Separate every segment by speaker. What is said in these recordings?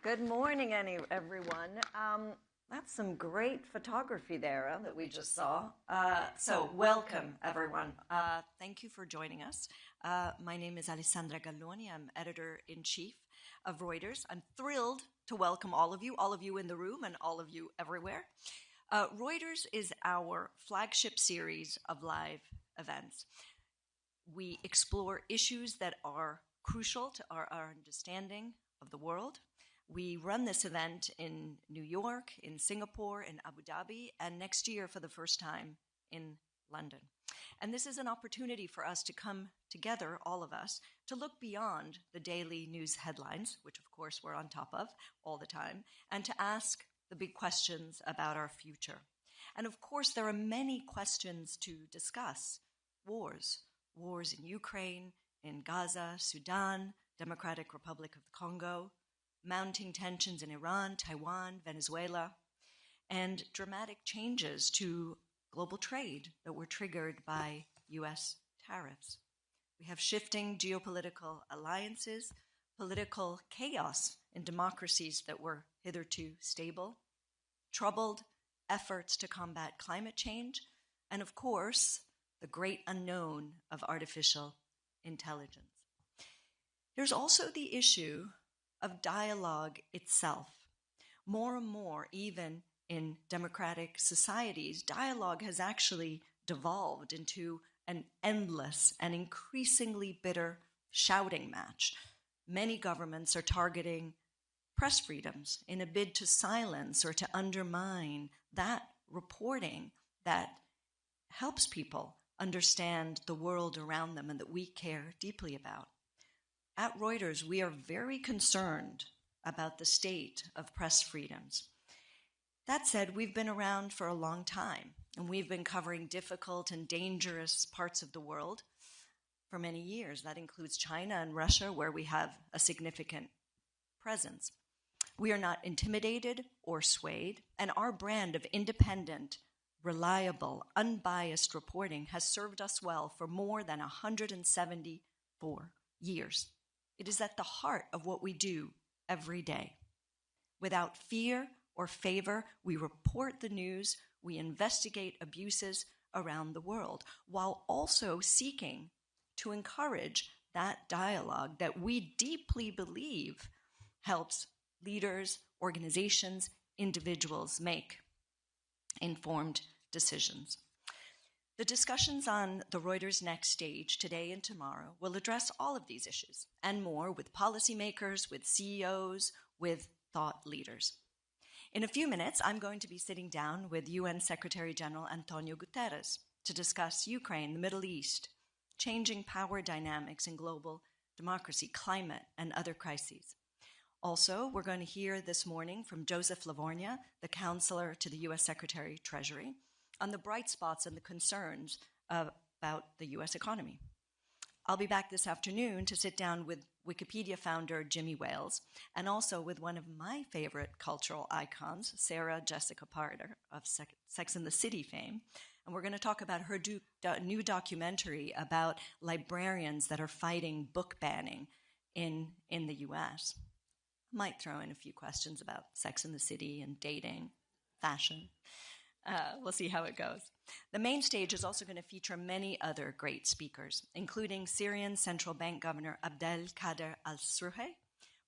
Speaker 1: Good morning, everyone. That's some great photography there that we just saw. So welcome, everyone. Thank you for joining us. My name is Alessandra Galloni. I'm editor-in-chief of Reuters. I'm thrilled to welcome all of you in the room and all of you everywhere. Reuters is our flagship series of live events. We explore issues that are crucial to our understanding of the world. We run this event in New York, in Singapore, in Abu Dhabi, and next year for the first time in London. And this is an opportunity for us to come together, all of us, to look beyond the daily news headlines, which of course we're on top of all the time, and to ask the big questions about our future. And of course, there are many questions to discuss. Wars in Ukraine, in Gaza, Sudan, Democratic Republic of the Congo, mounting tensions in Iran, Taiwan, Venezuela, and dramatic changes to global trade that were triggered by U.S. tariffs. We have shifting geopolitical alliances, political chaos in democracies that were hitherto stable, troubled efforts to combat climate change, and of course, the great unknown of artificial intelligence. There's also the issue of dialogue itself. More and more, even in democratic societies, dialogue has actually devolved into an endless and increasingly bitter shouting match. Many governments are targeting press freedoms in a bid to silence or to undermine that reporting that helps people understand the world around them and that we care deeply about. At Reuters, we are very concerned about the state of press freedoms. That said, we've been around for a long time, and we've been covering difficult and dangerous parts of the world for many years. That includes China and Russia, where we have a significant presence. We are not intimidated or swayed, and our brand of independent, reliable, unbiased reporting has served us well for more than 174 years. It is at the heart of what we do every day. Without fear or favor, we report the news, we investigate abuses around the world, while also seeking to encourage that dialogue that we deeply believe helps leaders, organizations, individuals make informed decisions. The discussions on the Reuters Next Stage today and tomorrow will address all of these issues and more with policymakers, with CEOs, with thought leaders. In a few minutes, I'm going to be sitting down with UN Secretary General Antonio Guterres to discuss Ukraine, the Middle East, changing power dynamics in global democracy, climate, and other crises. Also, we're going to hear this morning from Joseph Livornia, the counselor to the U.S. Secretary of Treasury, on the bright spots and the concerns about the U.S. economy. I'll be back this afternoon to sit down with Wikipedia founder Jimmy Wales and also with one of my favorite cultural icons, Sarah Jessica Parker of Sex and the City fame. And we're going to talk about her new documentary about librarians that are fighting book banning in the U.S. Might throw in a few questions about Sex and the City and dating, fashion. We'll see how it goes. The main stage is also going to feature many other great speakers, including Syrian Central Bank Governor Abdelkader al-Srouhi,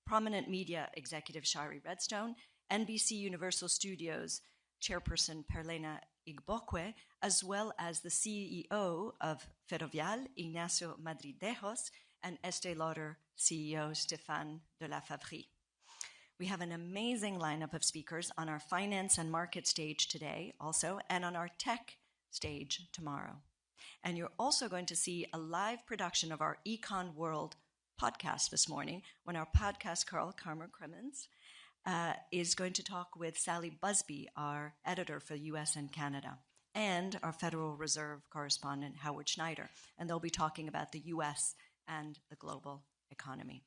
Speaker 1: prominent media executive Shari Redstone, NBC Universal Studios chairperson Perlena Igbokwe, as well as the CEO of Ferrovial, Ignacio Madridejos, and Estée Lauder CEO Stéphane de la Faverie. We have an amazing lineup of speakers on our finance and market stage today also, and on our tech stage tomorrow. And you're also going to see a live production of our Econ World podcast this morning when our podcast Carl Kremens is going to talk with Sally Busby, our editor for the US and Canada, and our Federal Reserve correspondent Howard Schneider. And they'll be talking about the US and the global economy.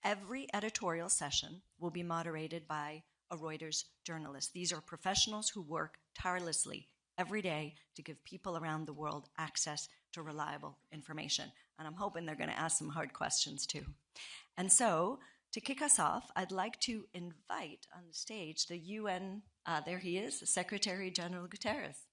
Speaker 1: Every editorial session will be moderated by a Reuters journalist. These are professionals who work tirelessly every day to give people around the world access to reliable information. And I'm hoping they're going to ask some hard questions too. And so, to kick us off, I'd like to invite on the stage the UN, there he is, Secretary General Guterres.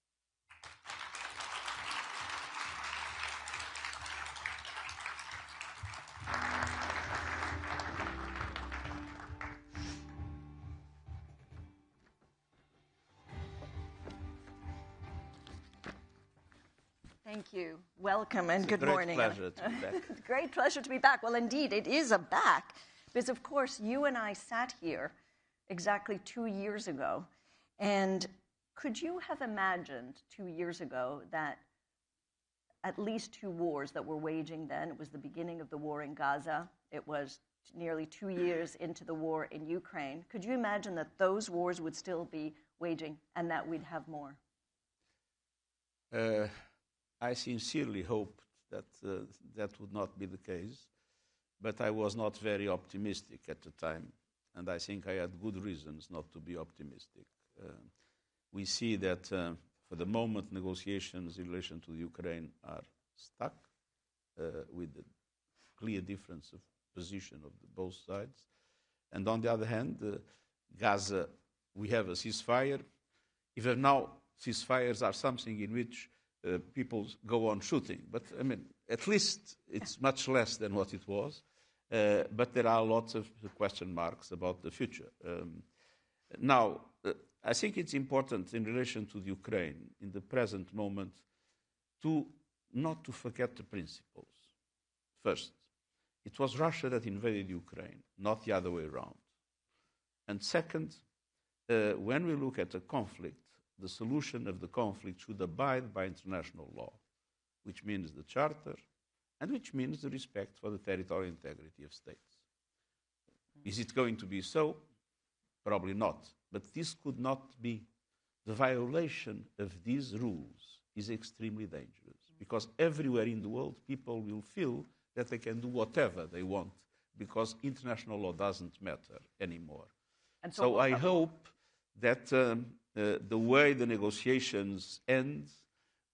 Speaker 1: Thank you. Welcome and good morning.
Speaker 2: It's a great pleasure to be back.
Speaker 1: Great pleasure to be back. Well, indeed, it is a back, because, of course, you and I sat here exactly 2 years ago, and could you have imagined 2 years ago that at least 2 wars that were waging then? It was the beginning of the war in Gaza. It was nearly 2 years into the war in Ukraine. Could you imagine that those wars would still be waging and that we'd have more?
Speaker 2: I sincerely hoped that that would not be the case, but I was not very optimistic at the time, and I think I had good reasons not to be optimistic. We see that for the moment negotiations in relation to Ukraine are stuck with a clear difference of position of both sides. And on the other hand, Gaza, we have a ceasefire. Even now, ceasefires are something in which people go on shooting. But, I mean, at least it's much less than what it was. But there are lots of question marks about the future. Now, I think it's important in relation to the Ukraine, in the present moment, not to forget the principles. First, it was Russia that invaded Ukraine, not the other way around. And second, when we look at a conflict, the solution of the conflict should abide by international law, which means the Charter, and which means the respect for the territorial integrity of states. Is it going to be so? Probably not. But this could not be. The violation of these rules is extremely dangerous, because everywhere in the world people will feel that they can do whatever they want, because international law doesn't matter anymore. And so I hope that the way the negotiations end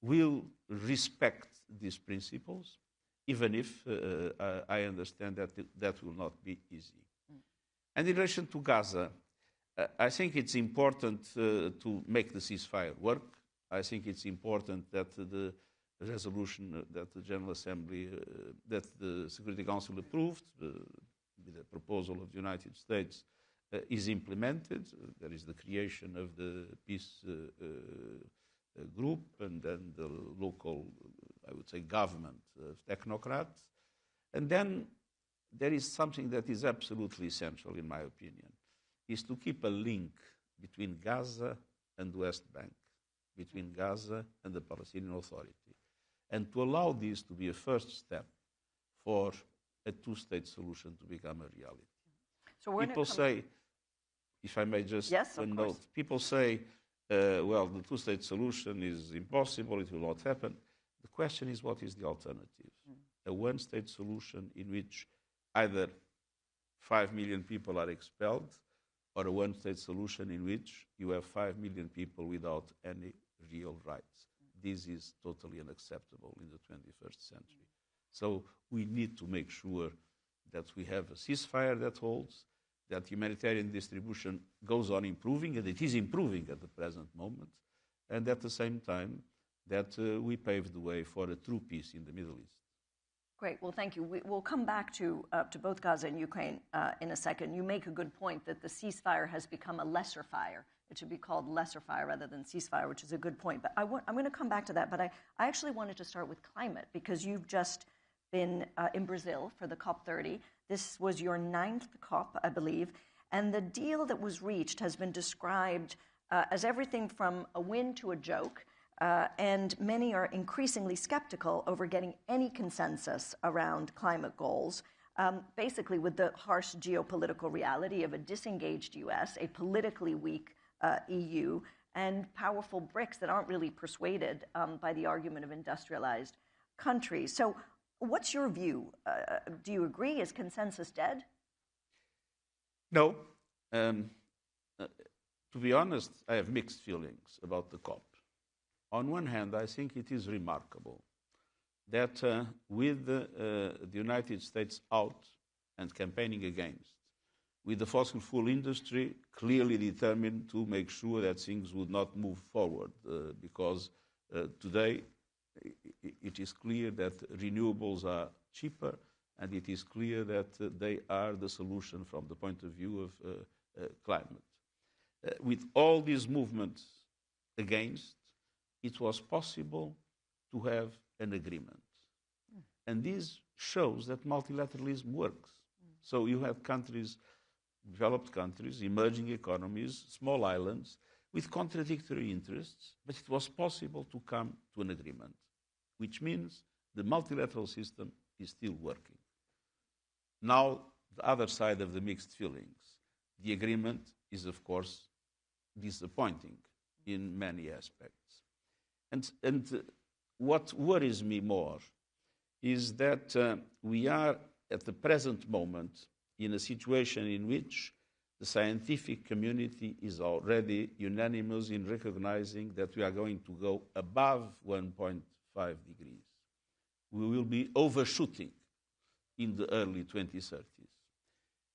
Speaker 2: will respect these principles, even if I understand that that will not be easy. And in relation to Gaza, I think it's important to make the ceasefire work. I think it's important that the resolution that the General Assembly, that the Security Council approved, with the proposal of the United States, is implemented. There is the creation of the peace group and then the local, I would say, government of technocrats. And then there is something that is absolutely essential, in my opinion, is to keep a link between Gaza and the West Bank, between Gaza and the Palestinian Authority. and to allow this to be a first step for a two-state solution to become a reality.
Speaker 1: So
Speaker 2: people say, if I may just
Speaker 1: yes, of course.
Speaker 2: note, people say, well, the two-state solution is impossible, it will not happen. The question is, what is the alternative? A one-state solution in which either 5 million people are expelled, or a one-state solution in which you have 5 million people without any real rights. This is totally unacceptable in the 21st century. So we need to make sure that we have a ceasefire that holds, that humanitarian distribution goes on improving, and it is improving at the present moment, and at the same time that we pave the way for a true peace in the Middle East.
Speaker 1: Great. Well, thank you. We'll come back to both Gaza and Ukraine in a second. You make a good point that the ceasefire has become a lesser fire. It should be called lesser fire rather than ceasefire, which is a good point. But I'm going to come back to that. But I actually wanted to start with climate, because you've just been in Brazil for the COP30. This was your 9th COP, I believe. And the deal that was reached has been described as everything from a win to a joke. And many are increasingly skeptical over getting any consensus around climate goals, basically with the harsh geopolitical reality of a disengaged U.S., a politically weak EU, and powerful BRICS that aren't really persuaded by the argument of industrialized countries. So what's your view? Do you agree? Is consensus dead?
Speaker 2: No. To be honest, I have mixed feelings about the COP. On one hand, I think it is remarkable that with the United States out and campaigning against, with the fossil fuel industry clearly determined to make sure that things would not move forward, because today it is clear that renewables are cheaper, and it is clear that they are the solution from the point of view of climate. With all these movements against, it was possible to have an agreement. And this shows that multilateralism works. So you have countries, developed countries, emerging economies, small islands, with contradictory interests, but it was possible to come to an agreement, which means the multilateral system is still working. Now, the other side of the mixed feelings. The agreement is, of course, disappointing in many aspects. And what worries me more is that we are, at the present moment, in a situation in which the scientific community is already unanimous in recognizing that we are going to go above 1.5 degrees. We will be overshooting in the early 2030s,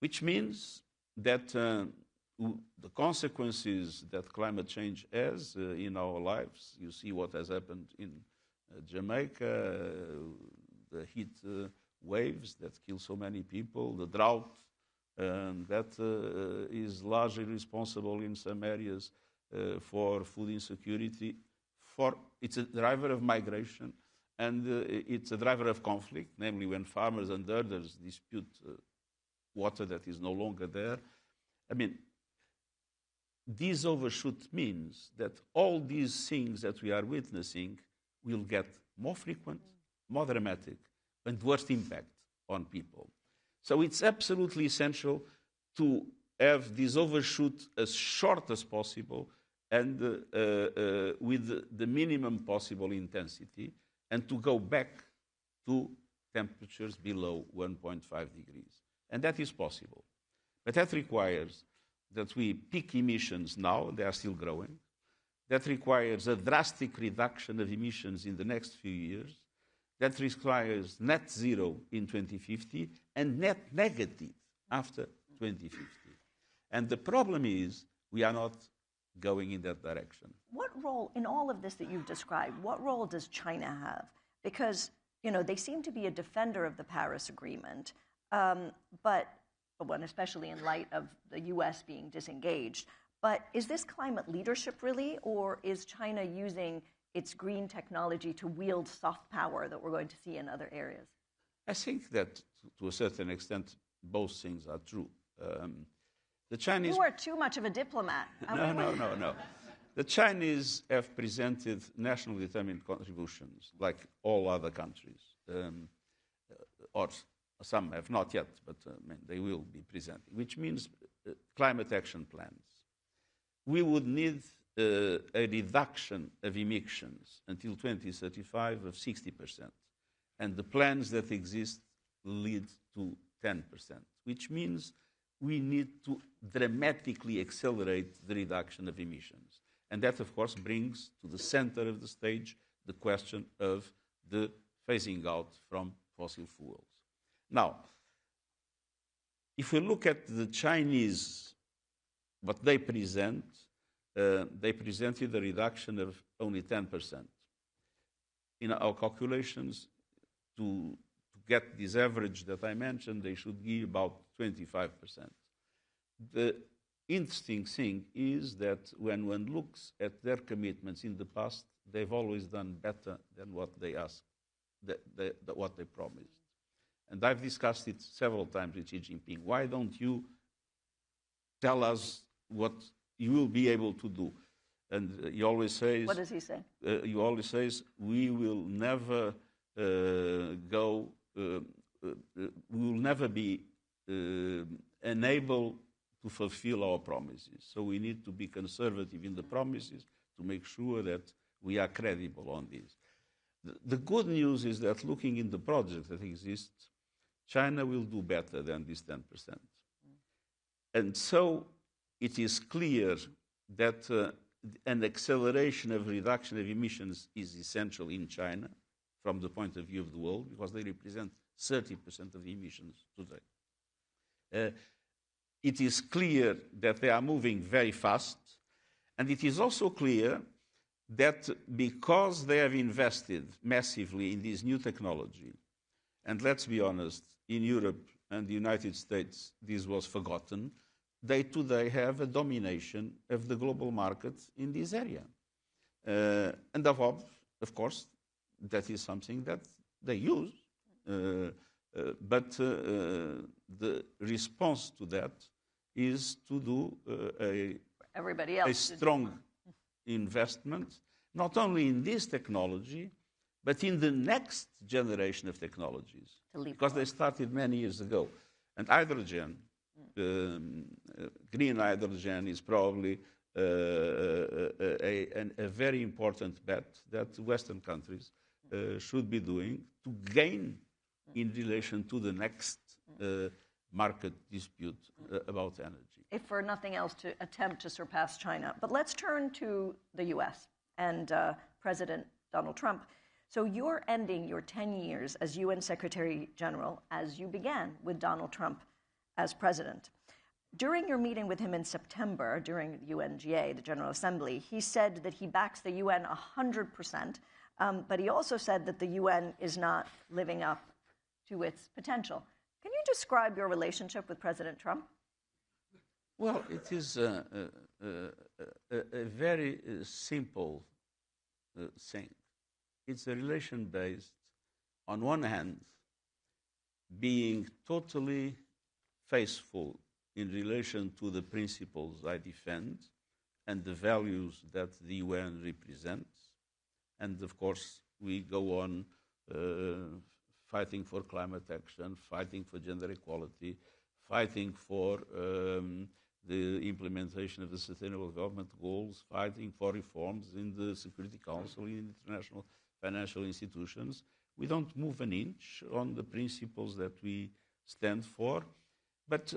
Speaker 2: which means that the consequences that climate change has in our lives, you see what has happened in Jamaica, the heat waves that kill so many people, the drought that is largely responsible in some areas for food insecurity. It's a driver of migration, and it's a driver of conflict, namely when farmers and herders dispute water that is no longer there. I mean, this overshoot means that all these things that we are witnessing will get more frequent, more dramatic, and worse impact on people. So it's absolutely essential to have this overshoot as short as possible and with the minimum possible intensity, and to go back to temperatures below 1.5 degrees. And that is possible. But that requires that we peak emissions now, they are still growing. That requires a drastic reduction of emissions in the next few years. That requires net zero in 2050 and net negative after 2050. And the problem is we are not going in that direction.
Speaker 1: What role, in all of this that you've described, what role does China have? Because, you know, they seem to be a defender of the Paris Agreement, but especially in light of the U.S. being disengaged. But is this climate leadership really, or is China using its green technology to wield soft power that we're going to see in other areas?
Speaker 2: I think that, to a certain extent, both things are true. The Chinese...
Speaker 1: You are too much of a diplomat.
Speaker 2: No. The Chinese have presented nationally determined contributions, like all other countries, or some have not yet, but they will be presenting, which means climate action plans. We would need a reduction of emissions until 2035 of 60%, and the plans that exist lead to 10%, which means we need to dramatically accelerate the reduction of emissions. And that, of course, brings to the center of the stage the question of the phasing out from fossil fuels. Now, if we look at the Chinese, what they present, they presented a reduction of only 10%. In our calculations, to get this average that I mentioned, they should give about 25%. The interesting thing is that when one looks at their commitments in the past, they've always done better than what they asked, what they promised. And I've discussed it several times with Xi Jinping. Why don't you tell us what you will be able to do? And he always says...
Speaker 1: What does he say?
Speaker 2: He always says, we will never we will never be unable to fulfill our promises. So we need to be conservative in the promises to make sure that we are credible on this. The good news is that looking in the projects that exist, China will do better than this 10%. And so it is clear that an acceleration of reduction of emissions is essential in China from the point of view of the world, because they represent 30% of the emissions today. It is clear that they are moving very fast, and it is also clear that because they have invested massively in this new technology, and let's be honest, in Europe and the United States, this was forgotten, they today have a domination of the global market in this area. And of course, that is something that they use. But the response to that is to do a strong investment, not only in this technology, but in the next generation of technologies, because they started many years ago. And hydrogen, green hydrogen, is probably a very important bet that Western countries should be doing to gain in relation to the next market dispute about energy.
Speaker 1: If for nothing else, to attempt to surpass China. But let's turn to the US and President Donald Trump. So you're ending your 10 years as UN Secretary General as you began with Donald Trump as president. During your meeting with him in September, during UNGA, the General Assembly, he said that he backs the UN 100%, but he also said that the UN is not living up to its potential. Can you describe your relationship with President Trump?
Speaker 2: Well, it is a very simple thing. It's a relation based, on one hand, being totally faithful in relation to the principles I defend and the values that the UN represents. And of course, we go on fighting for climate action, fighting for gender equality, fighting for the implementation of the Sustainable Development Goals, fighting for reforms in the Security Council, in international financial institutions. We don't move an inch on the principles that we stand for. But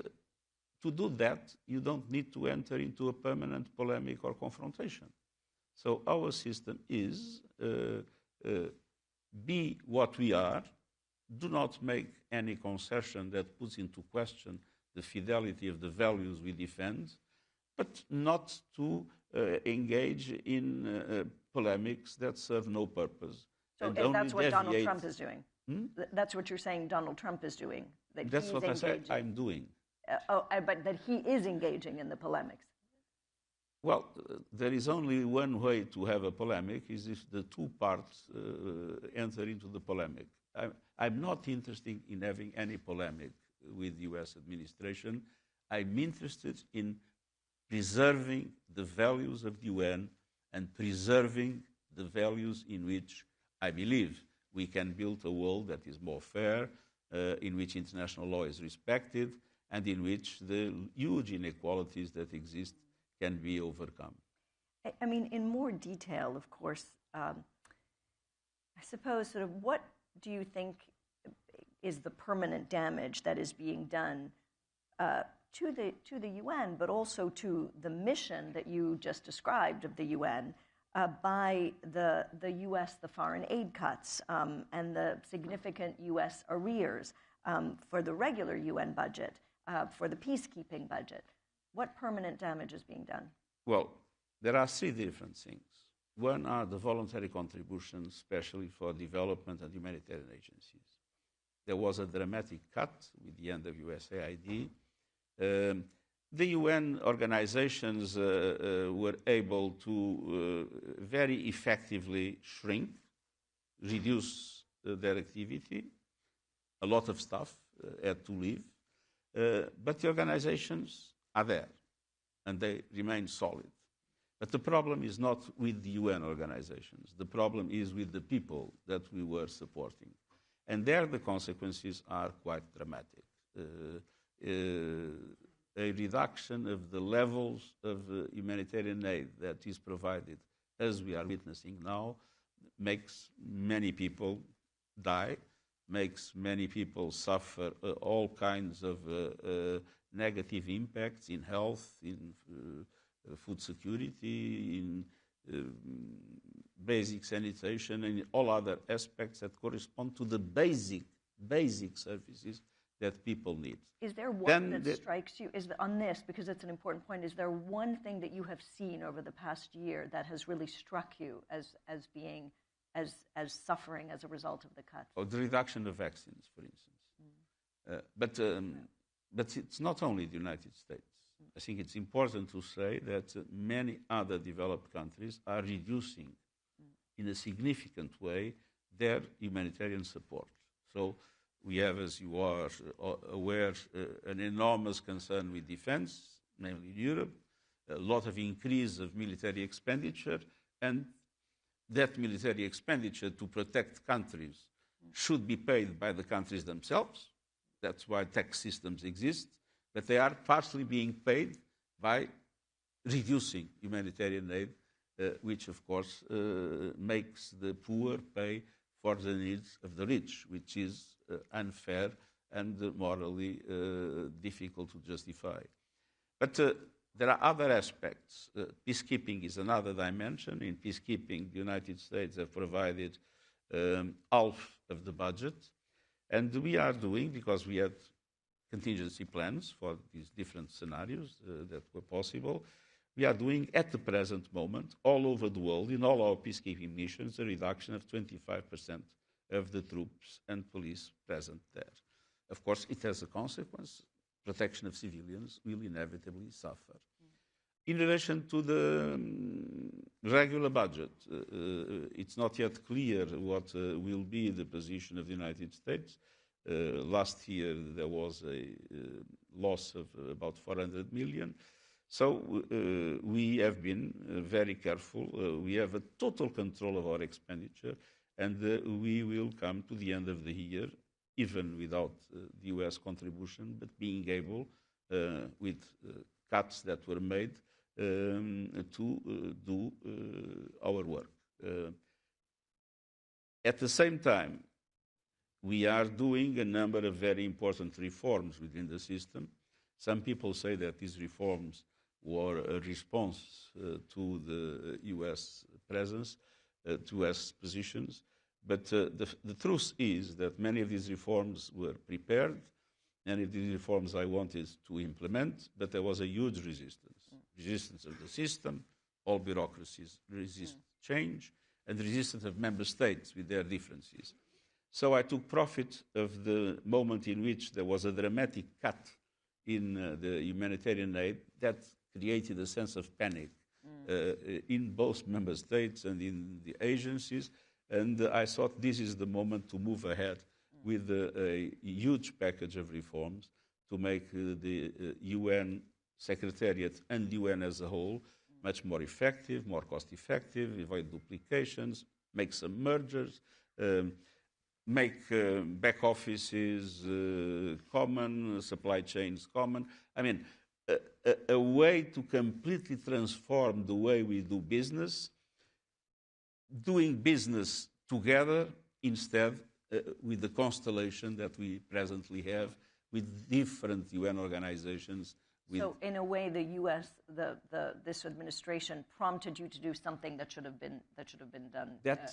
Speaker 2: to do that, you don't need to enter into a permanent polemic or confrontation. So our system is be what we are, do not make any concession that puts into question the fidelity of the values we defend, but not to engage in polemics that serve no purpose.
Speaker 1: So that's what Donald Trump is doing? That's what you're saying Donald Trump is doing?
Speaker 2: That's what I said I'm doing.
Speaker 1: But that he is engaging in the polemics.
Speaker 2: Well, there is only one way to have a polemic, is if the two parts enter into the polemic. I'm not interested in having any polemic with the US administration. I'm interested in preserving the values of the UN and preserving the values in which I believe we can build a world that is more fair, in which international law is respected, and in which the huge inequalities that exist can be overcome.
Speaker 1: I mean, in more detail, of course, I suppose sort of what do you think is the permanent damage that is being done to the UN, but also to the mission that you just described of the UN by the U.S., the foreign aid cuts, and the significant U.S. arrears for the regular UN budget, for the peacekeeping budget? What permanent damage is being done?
Speaker 2: Well, there are three different things. One are the voluntary contributions, especially for development and humanitarian agencies. There was a dramatic cut with the end of USAID. The UN organizations were able to very effectively shrink, reduce their activity. A lot of staff had to leave. But the organizations are there, and they remain solid. But the problem is not with the UN organizations. The problem is with the people that we were supporting. And there the consequences are quite dramatic. A reduction of the levels of humanitarian aid that is provided, as we are witnessing now, makes many people die, makes many people suffer all kinds of negative impacts in health, in food security, in basic sanitation, and all other aspects that correspond to the basic services that people need.
Speaker 1: Is there one that strikes you on this, because it's an important point, is there one thing that you have seen over the past year that has really struck you as being as suffering as a result of the cuts?
Speaker 2: Or the reduction of vaccines, for instance. But it's not only the United States. I think it's important to say that many other developed countries are reducing in a significant way their humanitarian support. So we have, as you are aware, an enormous concern with defense, namely in Europe, a lot of increase of military expenditure, and that military expenditure to protect countries should be paid by the countries themselves. That's why tax systems exist. But they are partially being paid by reducing humanitarian aid, which, of course, makes the poor pay for the needs of the rich, which is unfair and morally difficult to justify. But there are other aspects. Peacekeeping is another dimension. In peacekeeping, the United States have provided half of the budget. And we are doing, because we had contingency plans for these different scenarios that were possible, we are doing at the present moment, all over the world, in all our peacekeeping missions, a reduction of 25% of the troops and police present there. Of course, it has a consequence. Protection of civilians will inevitably suffer. In relation to the regular budget, it's not yet clear what will be the position of the United States. Last year, there was a loss of about 400 million. So we have been very careful. We have a total control of our expenditure, and we will come to the end of the year, even without the U.S. contribution, but being able, with cuts that were made, to do our work. At the same time, we are doing a number of very important reforms within the system. Some people say that these reforms were a response to the U.S. presence, to U.S. positions. But the truth is that many of these reforms were prepared. Many of these reforms I wanted to implement, but there was a huge resistance. Resistance of the system, all bureaucracies resist change, and resistance of member states with their differences. So I took profit of the moment in which there was a dramatic cut in the humanitarian aid that created a sense of panic in both member states and in the agencies. And I thought this is the moment to move ahead with a huge package of reforms to make the UN Secretariat and the UN as a whole much more effective, more cost-effective, avoid duplications, make some mergers, make back offices common, supply chains common. I mean, a way to completely transform the way we do business, doing business together instead with the constellation that we presently have with different UN organizations.
Speaker 1: So in a way, the U.S., this administration prompted you to do something that should have been done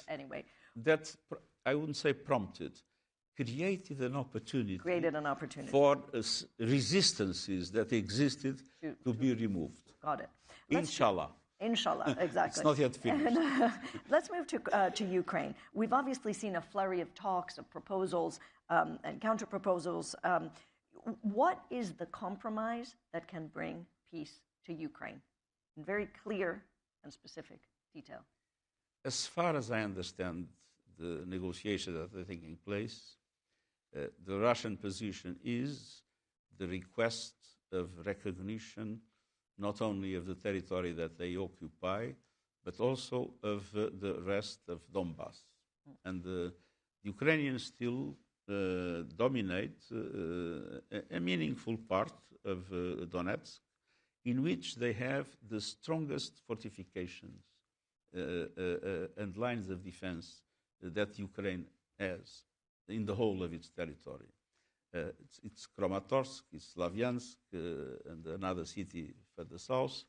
Speaker 1: anyway.
Speaker 2: That I wouldn't say prompted, created an opportunity. For resistances that existed to be removed.
Speaker 1: Got it.
Speaker 2: Inshallah.
Speaker 1: Inshallah, exactly.
Speaker 2: It's not yet finished.
Speaker 1: And, let's move to Ukraine. We've obviously seen a flurry of talks, of proposals, and counter-proposals. What is the compromise that can bring peace to Ukraine? In very clear and specific detail.
Speaker 2: As far as I understand the negotiations that are taking place, the Russian position is the request of recognition not only of the territory that they occupy, but also of the rest of Donbass. And the Ukrainians still dominate a meaningful part of Donetsk, in which they have the strongest fortifications and lines of defense that Ukraine has in the whole of its territory. It's Kramatorsk, it's Slavyansk, and another city further south.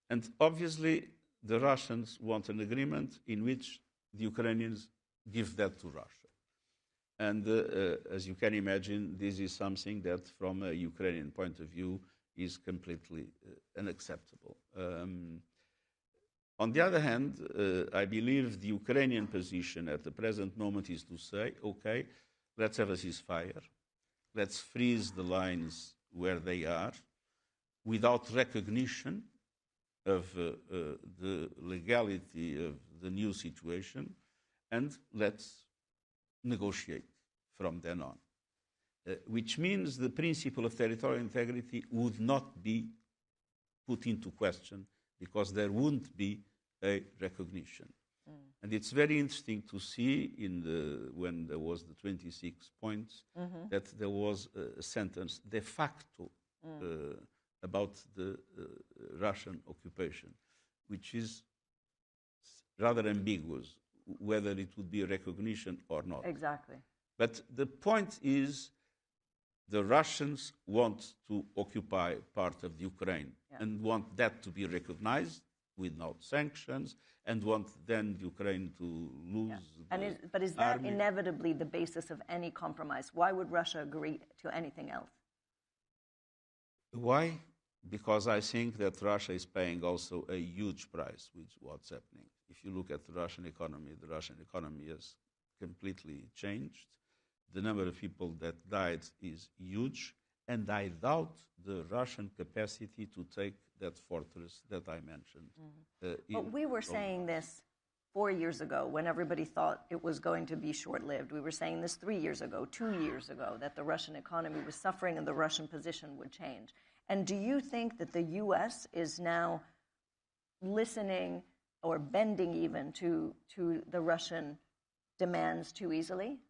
Speaker 2: And obviously, the Russians want an agreement in which the Ukrainians give that to Russia. And as you can imagine, this is something that, from a Ukrainian point of view, is completely unacceptable. On the other hand, I believe the Ukrainian position at the present moment is to say, okay, let's have a ceasefire. Let's freeze the lines where they are without recognition of the legality of the new situation, and let's negotiate from then on. Which means the principle of territorial integrity would not be put into question because there wouldn't be a recognition. And it's very interesting to see when there was the 26 points that there was a sentence de facto about the Russian occupation, which is rather ambiguous whether it would be a recognition or not.
Speaker 1: Exactly.
Speaker 2: But the point is the Russians want to occupy part of Ukraine and want that to be recognized without sanctions, and want then Ukraine to lose. Yeah.
Speaker 1: But is that inevitably the basis of any compromise? Why would Russia agree to anything else?
Speaker 2: Why? Because I think that Russia is paying also a huge price with what's happening. If you look at the Russian economy has completely changed. The number of people that died is huge, and I doubt the Russian capacity to take that fortress that I mentioned.
Speaker 1: But we were saying this 4 years ago when everybody thought it was going to be short-lived. We were saying this 3 years ago, 2 years ago, that the Russian economy was suffering and the Russian position would change. And do you think that the U.S. is now listening or bending even to the Russian demands too easily?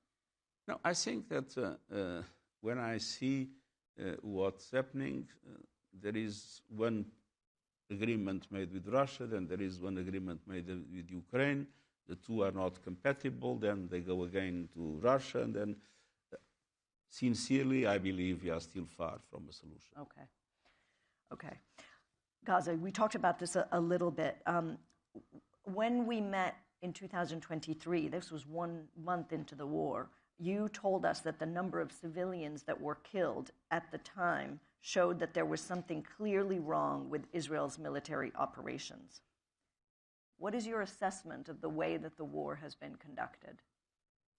Speaker 2: No, I think that when I see what's happening, there is one agreement made with Russia, then there is one agreement made with Ukraine. The two are not compatible, then they go again to Russia, and then sincerely, I believe we are still far from a solution.
Speaker 1: Okay. Gaza, we talked about this a little bit. When we met in 2023, this was 1 month into the war, you told us that the number of civilians that were killed at the time showed that there was something clearly wrong with Israel's military operations. What is your assessment of the way that the war has been conducted?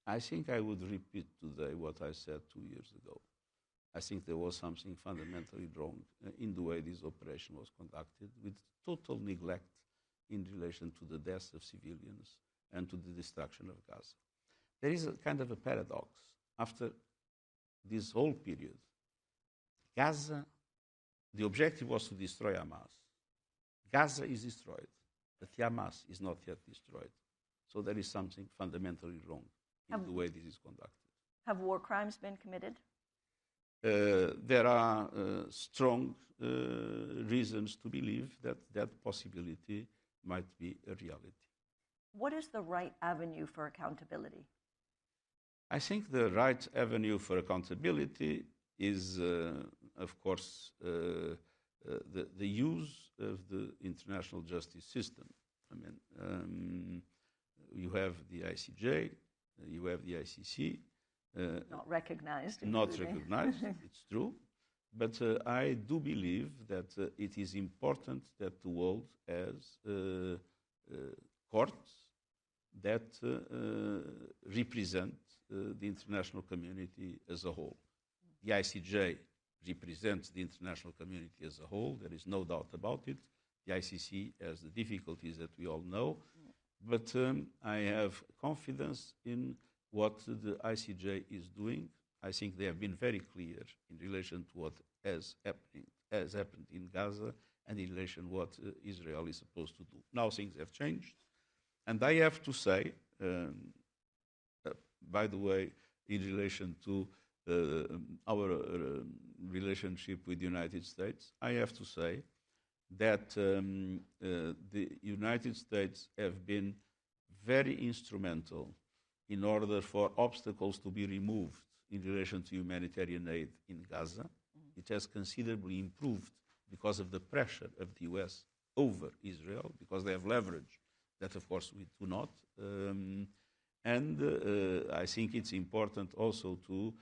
Speaker 2: I think I would repeat today what I said 2 years ago. I think there was something fundamentally wrong in the way this operation was conducted, with total neglect in relation to the deaths of civilians and to the destruction of Gaza. There is a kind of a paradox. After this whole period, Gaza, the objective was to destroy Hamas. Gaza is destroyed, but Hamas is not yet destroyed. So there is something fundamentally wrong in the way this is conducted.
Speaker 1: Have war crimes been committed?
Speaker 2: There are strong reasons to believe that that possibility might be a reality.
Speaker 1: What is the right avenue for accountability?
Speaker 2: I think the right avenue for accountability is, of course, the use of the international justice system. I mean, you have the ICJ, you have the ICC.
Speaker 1: Not recognized.
Speaker 2: Not recognized, it's true. But I do believe that it is important that the world has courts that represent the international community as a whole. The ICJ represents the international community as a whole, there is no doubt about it. The ICC has the difficulties that we all know, but I have confidence in what the ICJ is doing. I think they have been very clear in relation to what has happened in Gaza and in relation to what Israel is supposed to do. Now things have changed. And I have to say, by the way, in relation to our relationship with the United States, I have to say that the United States have been very instrumental in order for obstacles to be removed in relation to humanitarian aid in Gaza. It has considerably improved because of the pressure of the US over Israel, because they have leverage that, of course, we do not. I think it's important also to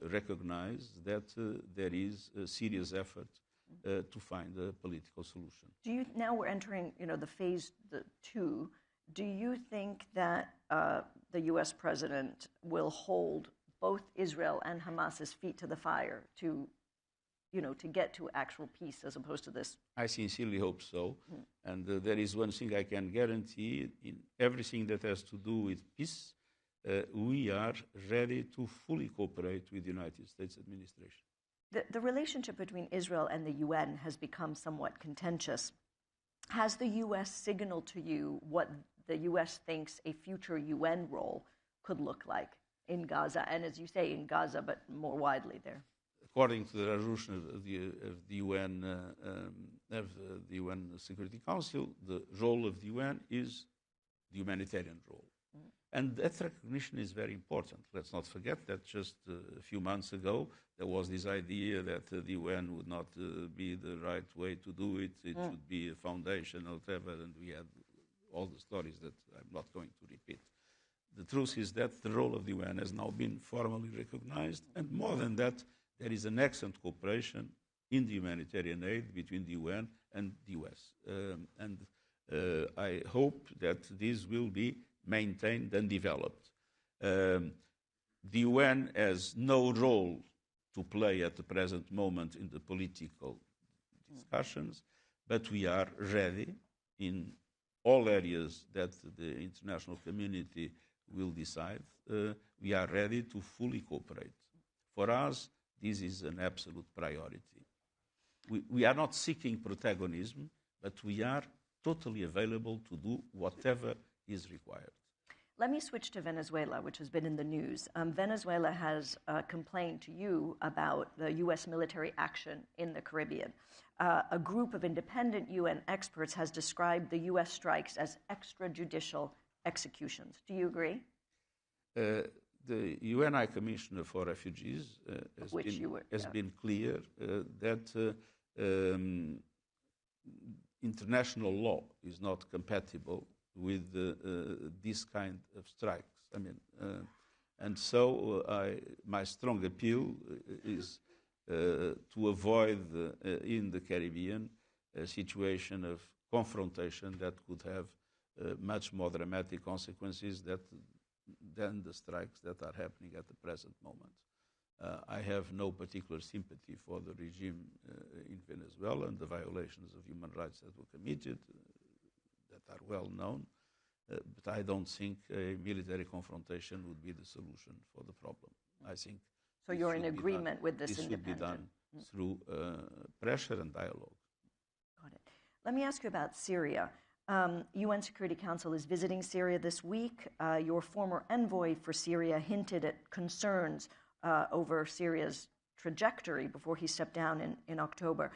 Speaker 2: recognize that there is a serious effort to find a political solution.
Speaker 1: Now we're entering, the phase 2. Do you think that the U.S. president will hold both Israel and Hamas's feet to the fire to get to actual peace as opposed to this?
Speaker 2: I sincerely hope so. And there is one thing I can guarantee: in everything that has to do with peace, we are ready to fully cooperate with the United States administration.
Speaker 1: The relationship between Israel and the UN has become somewhat contentious. Has the U.S. signaled to you what the U.S. thinks a future UN role could look like in Gaza, and as you say, in Gaza, but more widely there?
Speaker 2: According to the resolution of the UN Security Council, the role of the UN is the humanitarian role. And that recognition is very important. Let's not forget that just a few months ago, there was this idea that the UN would not be the right way to do it. It should be a foundation or whatever, and we had all the stories that I'm not going to repeat. The truth is that the role of the UN has now been formally recognized, and more than that, there is an excellent cooperation in the humanitarian aid between the UN and the US. I hope that this will be maintained and developed. The UN has no role to play at the present moment in the political discussions, but we are ready in all areas that the international community will decide. We are ready to fully cooperate. For us, this is an absolute priority. We are not seeking protagonism, but we are totally available to do whatever is required.
Speaker 1: Let me switch to Venezuela, which has been in the news. Venezuela has complained to you about the U.S. military action in the Caribbean. A group of independent UN experts has described the U.S. strikes as extrajudicial executions. Do you agree?
Speaker 2: The UN High Commissioner for Refugees has been clear that international law is not compatible with this kind of strikes. And so my strong appeal is to avoid in the Caribbean a situation of confrontation that could have much more dramatic consequences than the strikes that are happening at the present moment. I have no particular sympathy for the regime in Venezuela and the violations of human rights that were committed, that are well known, but I don't think a military confrontation would be the solution for the problem. I think
Speaker 1: so. You're in agreement with this
Speaker 2: should be done through pressure and dialogue.
Speaker 1: Got it. Let me ask you about Syria. UN Security Council is visiting Syria this week. Your former envoy for Syria hinted at concerns over Syria's trajectory before he stepped down in October.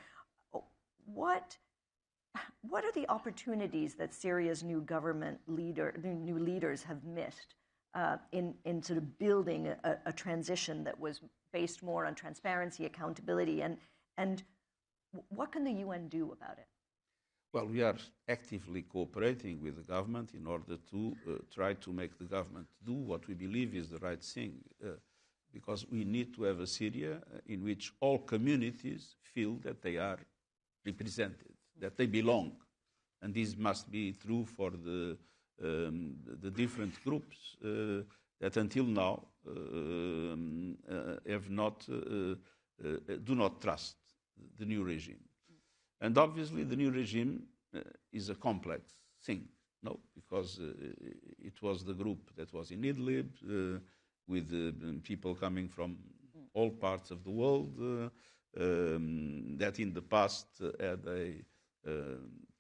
Speaker 1: What are the opportunities that Syria's new leaders have missed in sort of building a transition that was based more on transparency, accountability, and what can the UN do about it?
Speaker 2: Well, we are actively cooperating with the government in order to try to make the government do what we believe is the right thing, because we need to have a Syria in which all communities feel that they are represented, that they belong. And this must be true for the different groups that until now have not, do not trust the new regime. And obviously the new regime is a complex thing, no? Because it was the group that was in Idlib, with people coming from all parts of the world, that in the past had a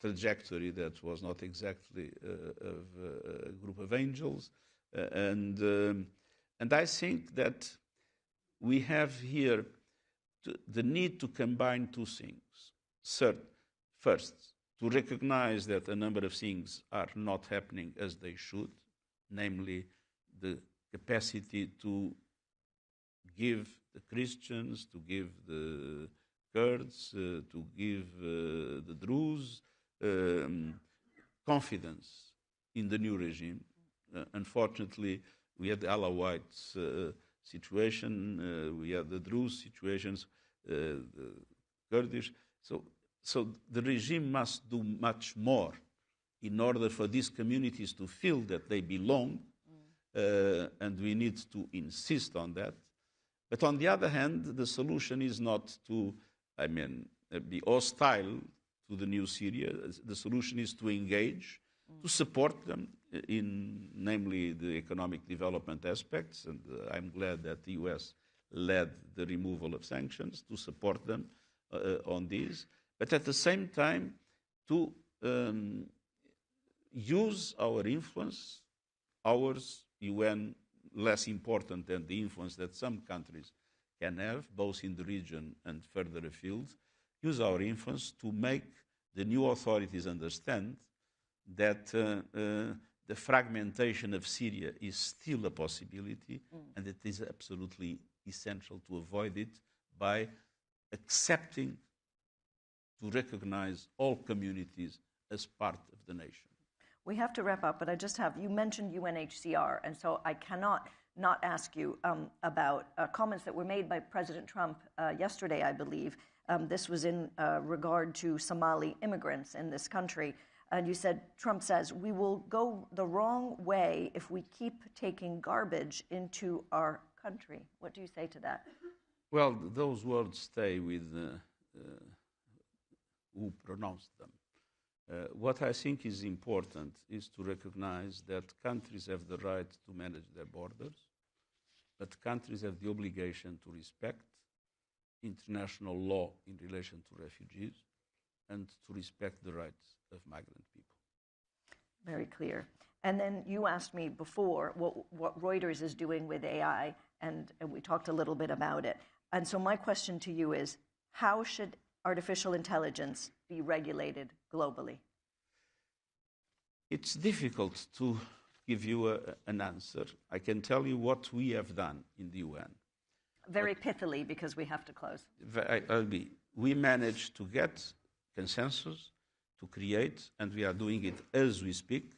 Speaker 2: trajectory that was not exactly of a group of angels. And I think that we have here the need to combine two things. First, to recognize that a number of things are not happening as they should, namely the capacity to give the Christians, to give the Kurds, to give the Druze confidence in the new regime. Unfortunately, we had the Alawites situation, we had the Druze situations, the Kurdish. So the regime must do much more in order for these communities to feel that they belong, and we need to insist on that. But on the other hand, the solution is not to, be hostile to the new Syria. The solution is to engage, to support them in, namely, the economic development aspects, and I'm glad that the US led the removal of sanctions to support them on this, but at the same time to use our influence, ours, UN, less important than the influence that some countries can have, both in the region and further afield, use our influence to make the new authorities understand that the fragmentation of Syria is still a possibility, and it is absolutely essential to avoid it by accepting to recognize all communities as part of the nation.
Speaker 1: We have to wrap up, but I just have, you mentioned UNHCR, and so I cannot not ask you about comments that were made by President Trump yesterday, I believe. This was in regard to Somali immigrants in this country. And you said, Trump says, we will go the wrong way if we keep taking garbage into our country. What do you say to that?
Speaker 2: Well, those words stay with who pronounced them. What I think is important is to recognize that countries have the right to manage their borders, but countries have the obligation to respect international law in relation to refugees and to respect the rights of migrant people.
Speaker 1: Very clear. And then you asked me before what Reuters is doing with AI, and we talked a little bit about it. And so my question to you is, how should artificial intelligence be regulated globally?
Speaker 2: It's difficult to give you an answer. I can tell you what we have done in the UN.
Speaker 1: Very pithily, because we have to close.
Speaker 2: We managed to get consensus, to create, and we are doing it as we speak,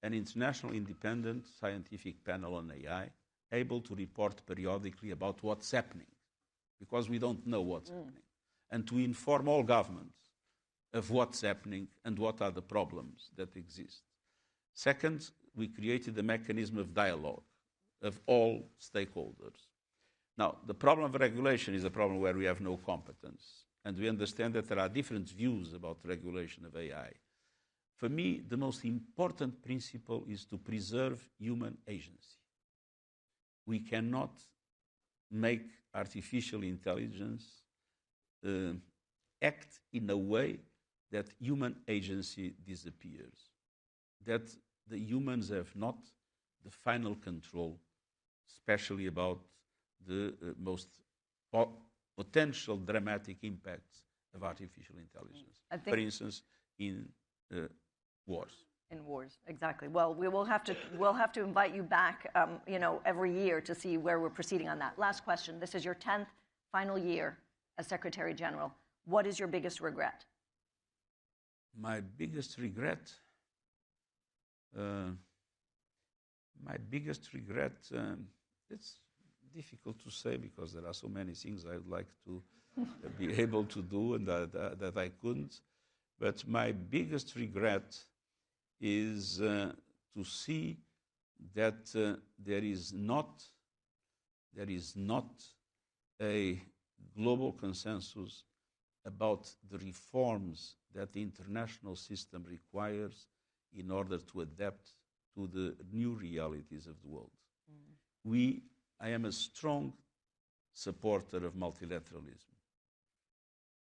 Speaker 2: an international independent scientific panel on AI, able to report periodically about what's happening, because we don't know what's happening, and to inform all governments of what's happening and what are the problems that exist. Second, we created a mechanism of dialogue of all stakeholders. Now, the problem of regulation is a problem where we have no competence, and we understand that there are different views about regulation of AI. For me, the most important principle is to preserve human agency. We cannot make artificial intelligence act in a way that human agency disappears, that the humans have not the final control, especially about the most potential dramatic impacts of artificial intelligence. For instance, in wars.
Speaker 1: In wars, exactly. Well, we'll have to invite you back, every year to see where we're proceeding on that. Last question. This is your 10th final year as Secretary General. What is your biggest regret?
Speaker 2: My biggest regret. It's difficult to say because there are so many things I would like to be able to do and that I couldn't. But my biggest regret is to see that there is not a global consensus about the reforms that the international system requires in order to adapt to the new realities of the world. I am a strong supporter of multilateralism.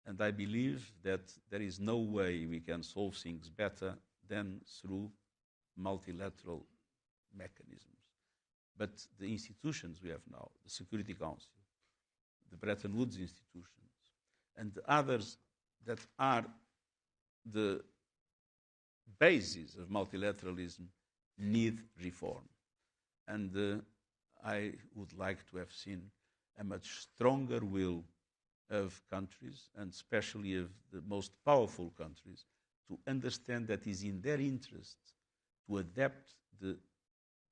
Speaker 2: And I believe that there is no way we can solve things better than through multilateral mechanisms. But the institutions we have now, the Security Council, the Bretton Woods institutions, and the others that are the basis of multilateralism need reform. And I would like to have seen a much stronger will of countries, and especially of the most powerful countries, to understand that it is in their interest to adapt the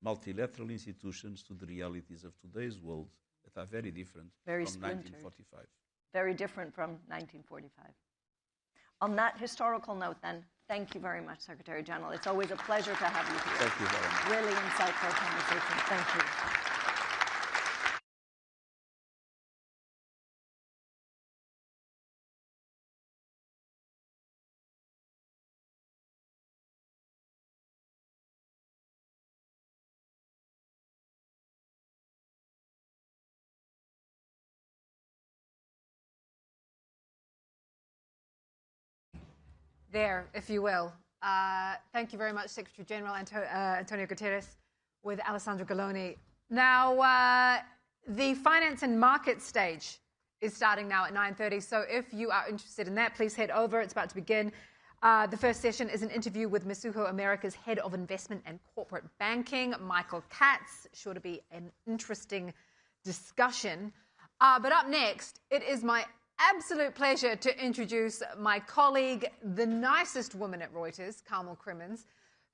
Speaker 2: multilateral institutions to the realities of today's world that are very different from 1945.
Speaker 1: Very different from 1945. On that historical note, then, thank you very much, Secretary General. It's always a pleasure to have you here.
Speaker 2: Thank you very much.
Speaker 1: Really insightful conversation. Thank you.
Speaker 3: There, if you will. Thank you very much, Secretary General Antonio Guterres, with Alessandro Galloni. Now, the finance and market stage is starting now at 9:30, so if you are interested in that, please head over. It's about to begin. The first session is an interview with Mizuho America's Head of Investment and Corporate Banking, Michael Katz. Sure to be an interesting discussion. But up next, it is my absolute pleasure to introduce my colleague, the nicest woman at Reuters, Carmel Crimmins,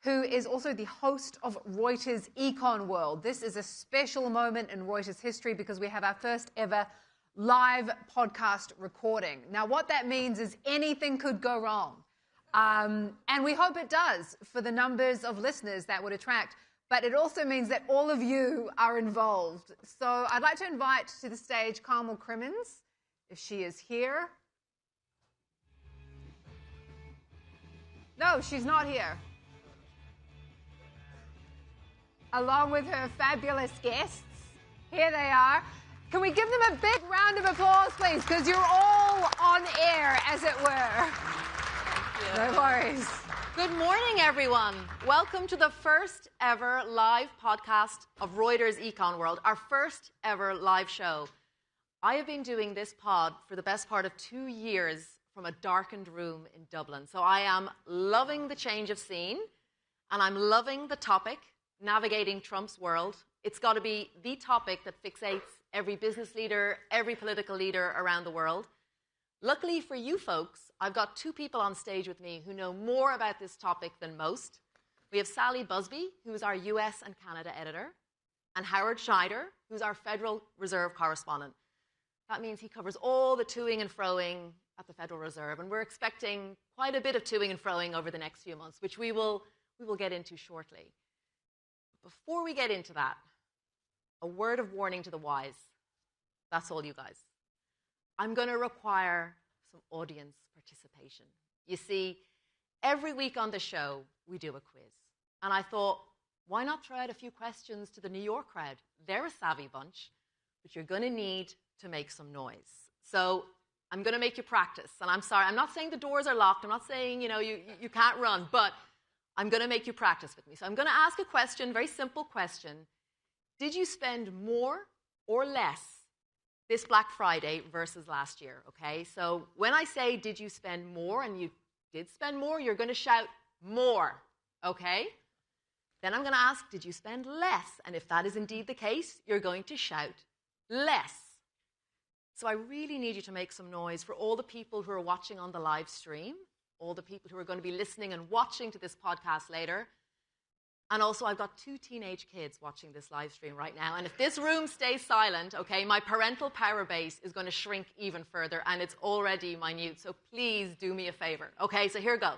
Speaker 3: who is also the host of Reuters Econ World. This is a special moment in Reuters history because we have our first ever live podcast recording. Now, what that means is anything could go wrong. And we hope it does for the numbers of listeners that would attract. But it also means that all of you are involved. So I'd like to invite to the stage Carmel Crimmins, if she is here. No, she's not here. Along with her fabulous guests. Here they are. Can we give them a big round of applause, please? Because you're all on air, as it were.
Speaker 4: Thank you.
Speaker 3: No worries.
Speaker 4: Good morning, everyone. Welcome to the first ever live podcast of Reuters Econ World, our first ever live show. I have been doing this pod for the best part of 2 years from a darkened room in Dublin. So I am loving the change of scene, and I'm loving the topic, navigating Trump's world. It's got to be the topic that fixates every business leader, every political leader around the world. Luckily for you folks, I've got 2 people on stage with me who know more about this topic than most. We have Sally Busby, who's our US and Canada editor, and Howard Schneider, who's our Federal Reserve correspondent. That means he covers all the toing and froing at the Federal Reserve, and we're expecting quite a bit of toing and froing over the next few months, which we will get into shortly. Before we get into that, a word of warning to the wise. That's all, you guys. I'm going to require some audience participation. You see, every week on the show, we do a quiz. And I thought, why not throw out a few questions to the New York crowd? They're a savvy bunch, but you're going to need to make some noise. So I'm going to make you practice. And I'm sorry, I'm not saying the doors are locked. I'm not saying, you can't run. But I'm going to make you practice with me. So I'm going to ask a question, very simple question. Did you spend more or less this Black Friday versus last year? Okay, so when I say, did you spend more, and you did spend more, you're going to shout more. Okay? Then I'm going to ask, did you spend less? And if that is indeed the case, you're going to shout less. So I really need you to make some noise for all the people who are watching on the live stream, all the people who are going to be listening and watching to this podcast later. And also, I've got 2 teenage kids watching this live stream right now. And if this room stays silent, okay, my parental power base is going to shrink even further, and it's already minute. So please do me a favor. Okay, so here goes.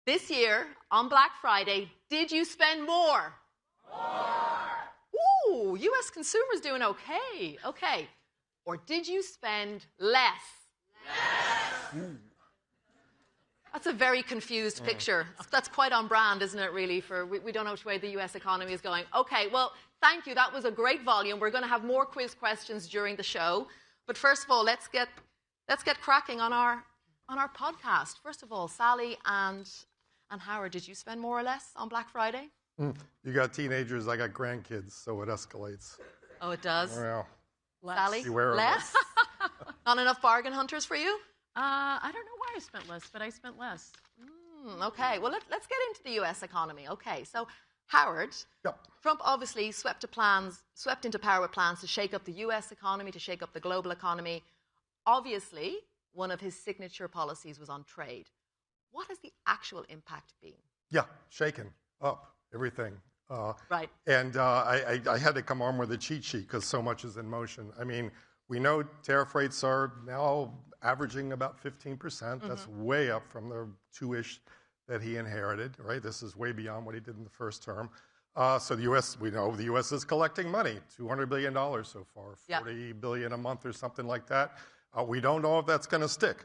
Speaker 4: This year, on Black Friday, did you spend more? More. Ooh, U.S. consumers doing okay. Okay. Or did you spend less? Less. That's a very confused picture. That's quite on brand, isn't it, really? We don't know which way the U.S. economy is going. Okay, well, thank you. That was a great volume. We're going to have more quiz questions during the show. But first of all, let's get cracking on our podcast. First of all, Sally and Howard, did you spend more or less on Black Friday?
Speaker 5: You got teenagers, I got grandkids, so it escalates.
Speaker 4: Oh, it does?
Speaker 5: Yeah.
Speaker 4: Sally,
Speaker 5: Beware of
Speaker 4: less? Not enough bargain hunters for you?
Speaker 6: I don't know why I spent less, but I spent less.
Speaker 4: Okay, well, let's get into the U.S. economy. Okay, so Howard,
Speaker 5: Yep.
Speaker 4: Trump obviously swept into power with plans to shake up the U.S. economy, to shake up the global economy. Obviously, one of his signature policies was on trade. What has the actual impact been?
Speaker 5: Yeah, shaken up, everything.
Speaker 4: Right.
Speaker 5: And I had to come on with a cheat sheet because so much is in motion. I mean, we know tariff rates are now averaging about 15%. That's way up from the 2-ish that he inherited, right? This is way beyond what he did in the first term. So the U.S., we know the U.S. is collecting money, $200 billion so far, $40 billion a month or something like that. We don't know if that's going to stick.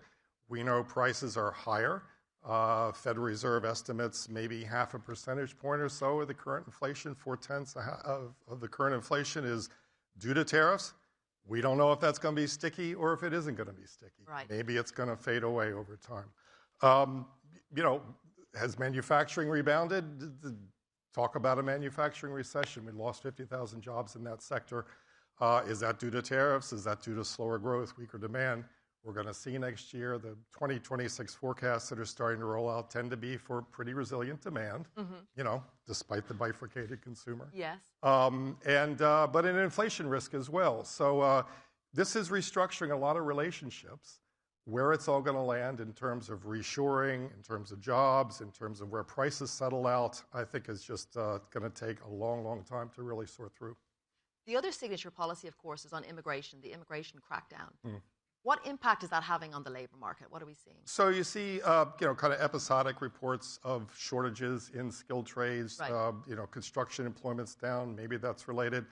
Speaker 5: We know prices are higher. Federal Reserve estimates maybe 0.5 percentage point or so of the current inflation, 4/10 of the current inflation is due to tariffs. We don't know if that's going to be sticky or if it isn't going to be sticky.
Speaker 4: Right.
Speaker 5: Maybe it's going to fade away over time. Has manufacturing rebounded? Talk about a manufacturing recession. We lost 50,000 jobs in that sector. Is that due to tariffs? Is that due to slower growth, weaker demand? We're going to see next year the 2026 forecasts that are starting to roll out tend to be for pretty resilient demand, despite the bifurcated consumer.
Speaker 4: Yes.
Speaker 5: But an inflation risk as well. So this is restructuring a lot of relationships. Where it's all going to land in terms of reshoring, in terms of jobs, in terms of where prices settle out, I think is just going to take a long, long time to really sort through.
Speaker 4: The other signature policy, of course, is on immigration, the immigration crackdown. What impact is that having on the labor market? What are we seeing?
Speaker 5: So you see, kind of episodic reports of shortages in skilled trades.
Speaker 4: Right.
Speaker 5: Construction employment's down. Maybe that's related.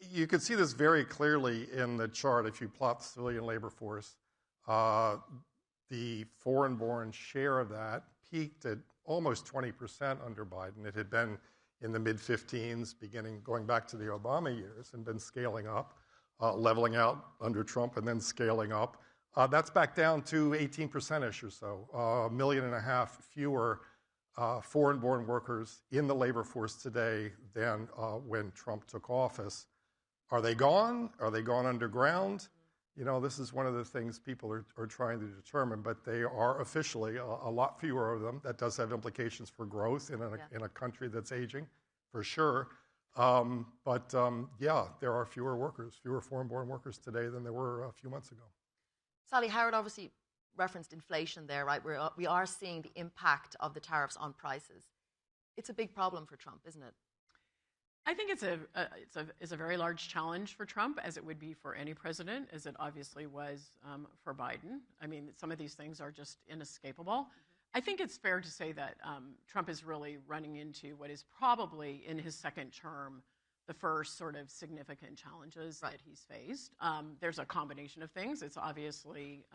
Speaker 5: You can see this very clearly in the chart if you plot the civilian labor force. The foreign-born share of that peaked at almost 20% under Biden. It had been in the mid-15s, going back to the Obama years, and been scaling up, leveling out under Trump, and then scaling up. That's back down to 18%-ish or so, 1.5 million fewer foreign-born workers in the labor force today than when Trump took office. Are they gone? Are they gone underground? This is one of the things people are trying to determine, but they are officially a lot fewer of them. That does have implications for growth in a country that's aging, for sure. But there are fewer workers, fewer foreign-born workers today than there were a few months ago.
Speaker 4: Sally, Howard obviously referenced inflation there, right? We are seeing the impact of the tariffs on prices. It's a big problem for Trump, isn't it?
Speaker 6: I think it's a very large challenge for Trump, as it would be for any president, as it obviously was for Biden. I mean, some of these things are just inescapable. I think it's fair to say that Trump is really running into what is probably, in his second term, the first sort of significant challenges that he's faced. There's a combination of things. It's obviously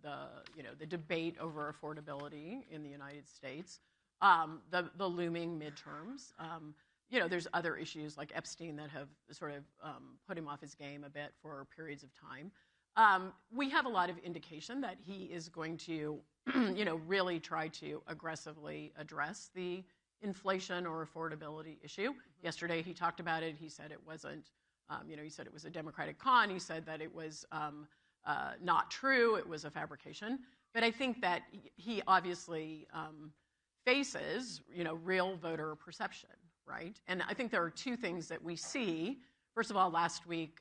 Speaker 6: the debate over affordability in the United States, the looming midterms. There's other issues like Epstein that have sort of put him off his game a bit for periods of time. We have a lot of indication that he is going to, really try to aggressively address the inflation or affordability issue. Yesterday, he talked about it. He said it wasn't, he said it was a Democratic con. He said that it was not true. It was a fabrication. But I think that he obviously faces, real voter perception, right? And I think there are two things that we see. First of all, last week,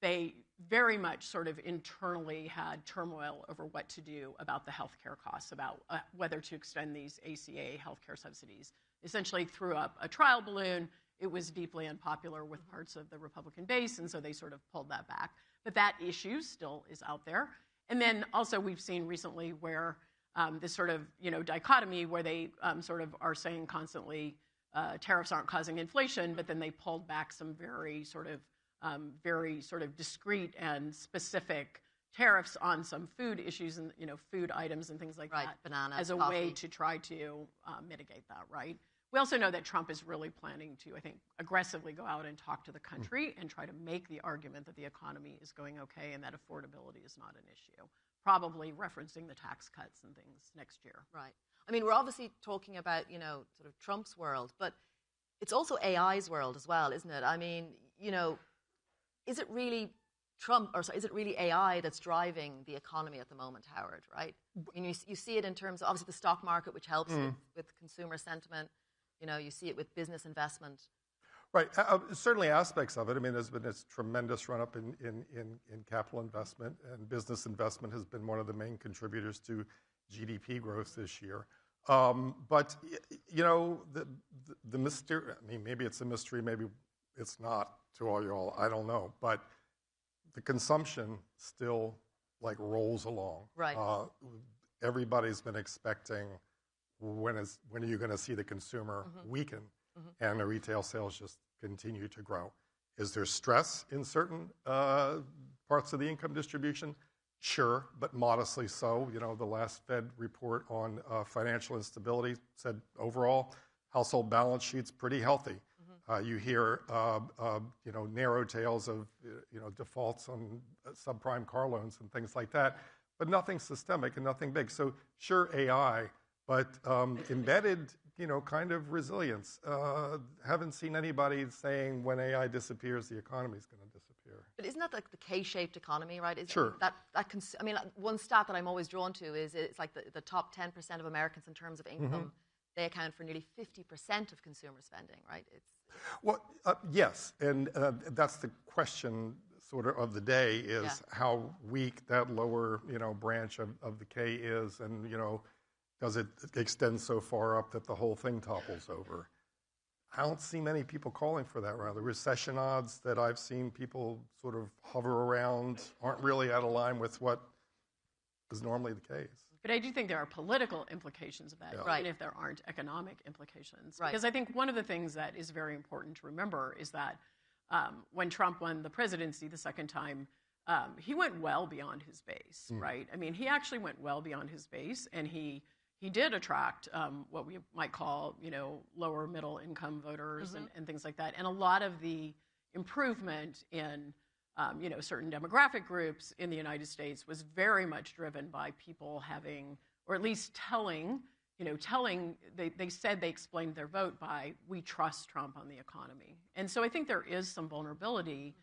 Speaker 6: they very much sort of internally had turmoil over what to do about the healthcare costs, about whether to extend these ACA healthcare subsidies. Essentially threw up a trial balloon. It was deeply unpopular with parts of the Republican base, and so they sort of pulled that back. But that issue still is out there. And then also we've seen recently where this sort of, dichotomy where they sort of are saying constantly tariffs aren't causing inflation, but then they pulled back some very sort of discrete and specific tariffs on some food issues and, food items and things like that.
Speaker 4: Bananas,
Speaker 6: as a
Speaker 4: coffee.
Speaker 6: way to try to mitigate that, right? We also know that Trump is really planning to, I think, aggressively go out and talk to the country and try to make the argument that the economy is going okay and that affordability is not an issue, probably referencing the tax cuts and things next year.
Speaker 4: Right. I mean, we're obviously talking about, sort of Trump's world, but it's also AI's world as well, isn't it? I mean, is it really is it really AI that's driving the economy at the moment, Howard, right? I mean, you see it in terms of, obviously, the stock market, which helps with consumer sentiment. You see it with business investment.
Speaker 5: Right. Certainly aspects of it. I mean, there's been this tremendous run-up in capital investment, and business investment has been one of the main contributors to GDP growth this year. But, the mystery, I mean, maybe it's a mystery, maybe it's not to all y'all, I don't know. But the consumption still, rolls along.
Speaker 4: Right.
Speaker 5: Everybody's been expecting when are you going to see the consumer weaken, and the retail sales just continue to grow. Is there stress in certain parts of the income distribution? Sure, but modestly so. The last Fed report on financial instability said overall household balance sheets pretty healthy. You hear narrow tales of defaults on subprime car loans and things like that, but nothing systemic and nothing big. So sure, AI, but embedded, kind of resilience. Haven't seen anybody saying when AI disappears, the economy's going to disappear.
Speaker 4: But isn't that like the K-shaped economy, right?
Speaker 5: Sure.
Speaker 4: One stat that I'm always drawn to is it's like the top 10% of Americans in terms of income. They account for nearly 50% of consumer spending, right?
Speaker 5: Well, yes, and that's the question sort of the day is how weak that lower, branch of the K is, and, does it extend so far up that the whole thing topples over? I don't see many people calling for that. Rather, recession odds that I've seen people sort of hover around aren't really out of line with what is normally the case.
Speaker 6: But I do think there are political implications of that, even if there aren't economic implications.
Speaker 4: Right.
Speaker 6: Because I think one of the things that is very important to remember is that when Trump won the presidency the second time, he went well beyond his base, right? I mean, he actually went well beyond his base, and he did attract what we might call, lower middle income voters and things like that. And a lot of the improvement in certain demographic groups in the United States was very much driven by people having, or at least telling, they said they explained their vote by, we trust Trump on the economy. And so I think there is some vulnerability,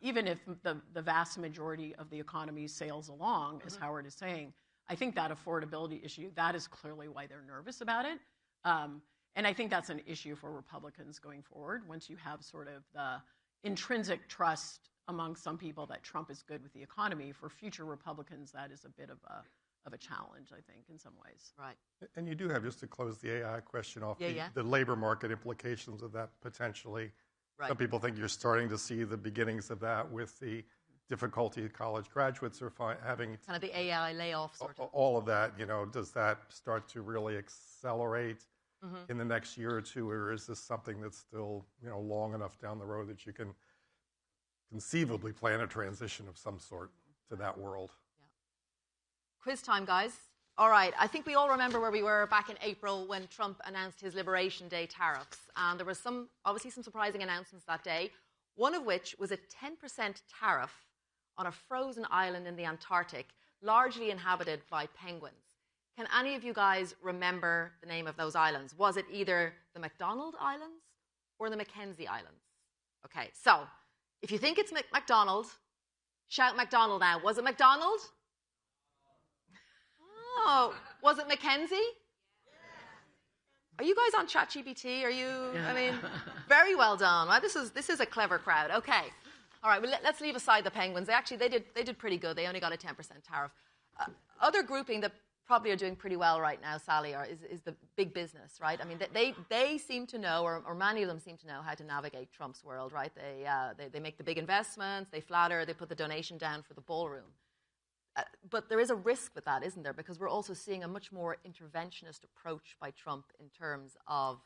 Speaker 6: even if the vast majority of the economy sails along, as Howard is saying. I think that affordability issue, that is clearly why they're nervous about it. And I think that's an issue for Republicans going forward, once you have sort of the intrinsic trust among some people that Trump is good with the economy. For future Republicans, that is a bit of a challenge, I think, in some ways.
Speaker 4: Right.
Speaker 5: And you do have, just to close the AI question off,
Speaker 4: Yeah.
Speaker 5: the labor market implications of that potentially.
Speaker 4: Right.
Speaker 5: Some people think you're starting to see the beginnings of that with the difficulty college graduates are having.
Speaker 4: Kind of the AI layoff sort of.
Speaker 5: All of that, does that start to really accelerate in the next year or two, or is this something that's still, long enough down the road that you can conceivably plan a transition of some sort to that world?
Speaker 4: Yeah. Quiz time, guys. All right. I think we all remember where we were back in April when Trump announced his Liberation Day tariffs. And there was obviously some surprising announcements that day, one of which was a 10% tariff on a frozen island in the Antarctic, largely inhabited by penguins. Can any of you guys remember the name of those islands? Was it either the McDonald Islands or the Mackenzie Islands? Okay, so if you think it's McDonald, shout McDonald now. Was it McDonald? Oh, was it Mackenzie? Are you guys on ChatGPT? Are you? I mean, very well done. Right? This is a clever crowd. Okay, all right. Well, let's leave aside the penguins. They did pretty good. They only got a 10% tariff. Other grouping that probably are doing pretty well right now, Sally, is the big business, right? I mean, they seem to know, or many of them seem to know how to navigate Trump's world, right? They make the big investments, they flatter, they put the donation down for the ballroom. But there is a risk with that, isn't there? Because we're also seeing a much more interventionist approach by Trump in terms of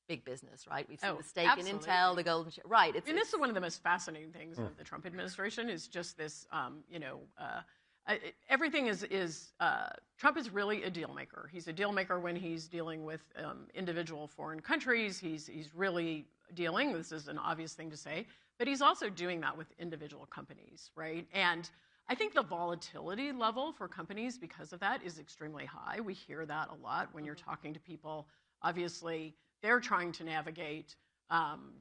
Speaker 4: big business, right? We've seen the stake
Speaker 6: absolutely.
Speaker 4: in Intel, the golden share. Right.
Speaker 6: And this is one of the most fascinating things of the Trump administration is just this, everything is Trump is really a deal maker. He's a deal maker when he's dealing with individual foreign countries. He's really dealing. This is an obvious thing to say, but he's also doing that with individual companies, right? And I think the volatility level for companies because of that is extremely high. We hear that a lot when you're talking to people. Obviously, they're trying to navigate,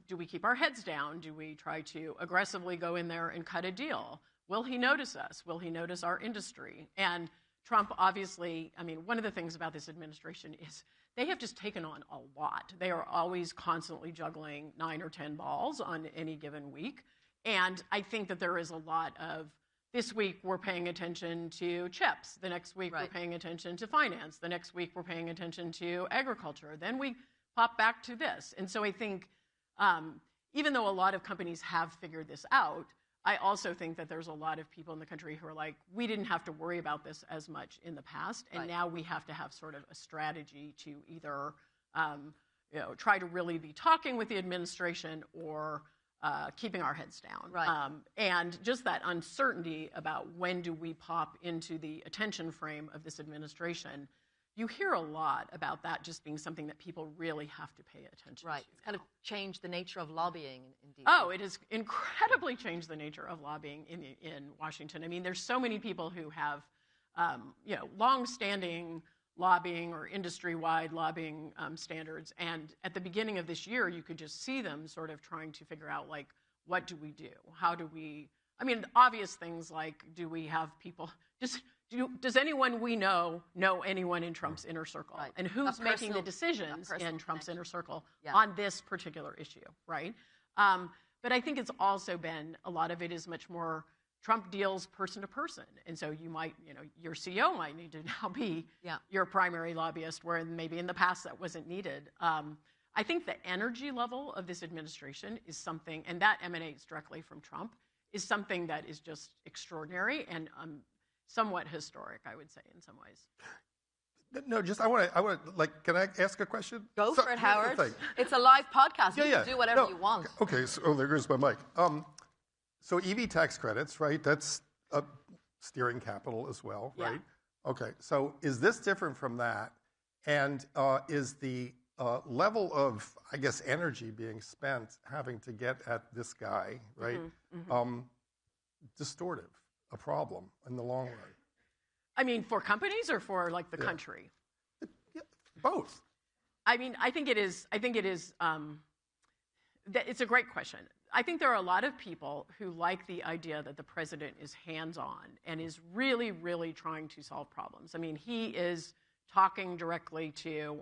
Speaker 6: do we keep our heads down? Do we try to aggressively go in there and cut a deal? Will he notice us? Will he notice our industry? And Trump, obviously, I mean, one of the things about this administration is they have just taken on a lot. They are always constantly juggling 9 or 10 balls on any given week. And I think that there is a lot of, this week we're paying attention to chips. The next week we're paying attention to finance. The next week we're paying attention to agriculture. Then we pop back to this. And so I think even though a lot of companies have figured this out, I also think that there's a lot of people in the country who are like, we didn't have to worry about this as much in the past, and now we have to have sort of a strategy to either try to really be talking with the administration or keeping our heads down.
Speaker 4: Right.
Speaker 6: And just that uncertainty about when do we pop into the attention frame of this administration, you hear a lot about that just being something that people really have to pay attention to.
Speaker 4: Right. It's kind of changed the nature of lobbying in D.C.
Speaker 6: Oh, it has incredibly changed the nature of lobbying in Washington. I mean, there's so many people who have, long-standing lobbying or industry-wide lobbying standards. And at the beginning of this year, you could just see them sort of trying to figure out, like, what do we do? How do we, I mean, obvious things like, do we have people, does anyone we know anyone in Trump's inner circle?
Speaker 4: Right.
Speaker 6: And who's making the decisions in Trump's inner circle on this particular issue, right? But I think it's also been, a lot of it is much more Trump deals person to person. And so you might, your CEO might need to now be your primary lobbyist, where maybe in the past that wasn't needed. I think the energy level of this administration is something, and that emanates directly from Trump, is something that is just extraordinary and somewhat historic, I would say, in some ways.
Speaker 5: No, just I want to like. Can I ask a question?
Speaker 4: Go for it, Howard. It's a live podcast. You can do whatever you want.
Speaker 5: Okay, so there goes my mic. So EV tax credits, right? That's steering capital as well, right? Okay, so is this different from that? And is the level of, I guess, energy being spent having to get at this guy, right? Distortive, a problem in the long run?
Speaker 6: I mean, for companies or for like the country?
Speaker 5: Both.
Speaker 6: I mean, I think it is. It's a great question. I think there are a lot of people who like the idea that the president is hands-on and is really, really trying to solve problems. I mean, he is talking directly to,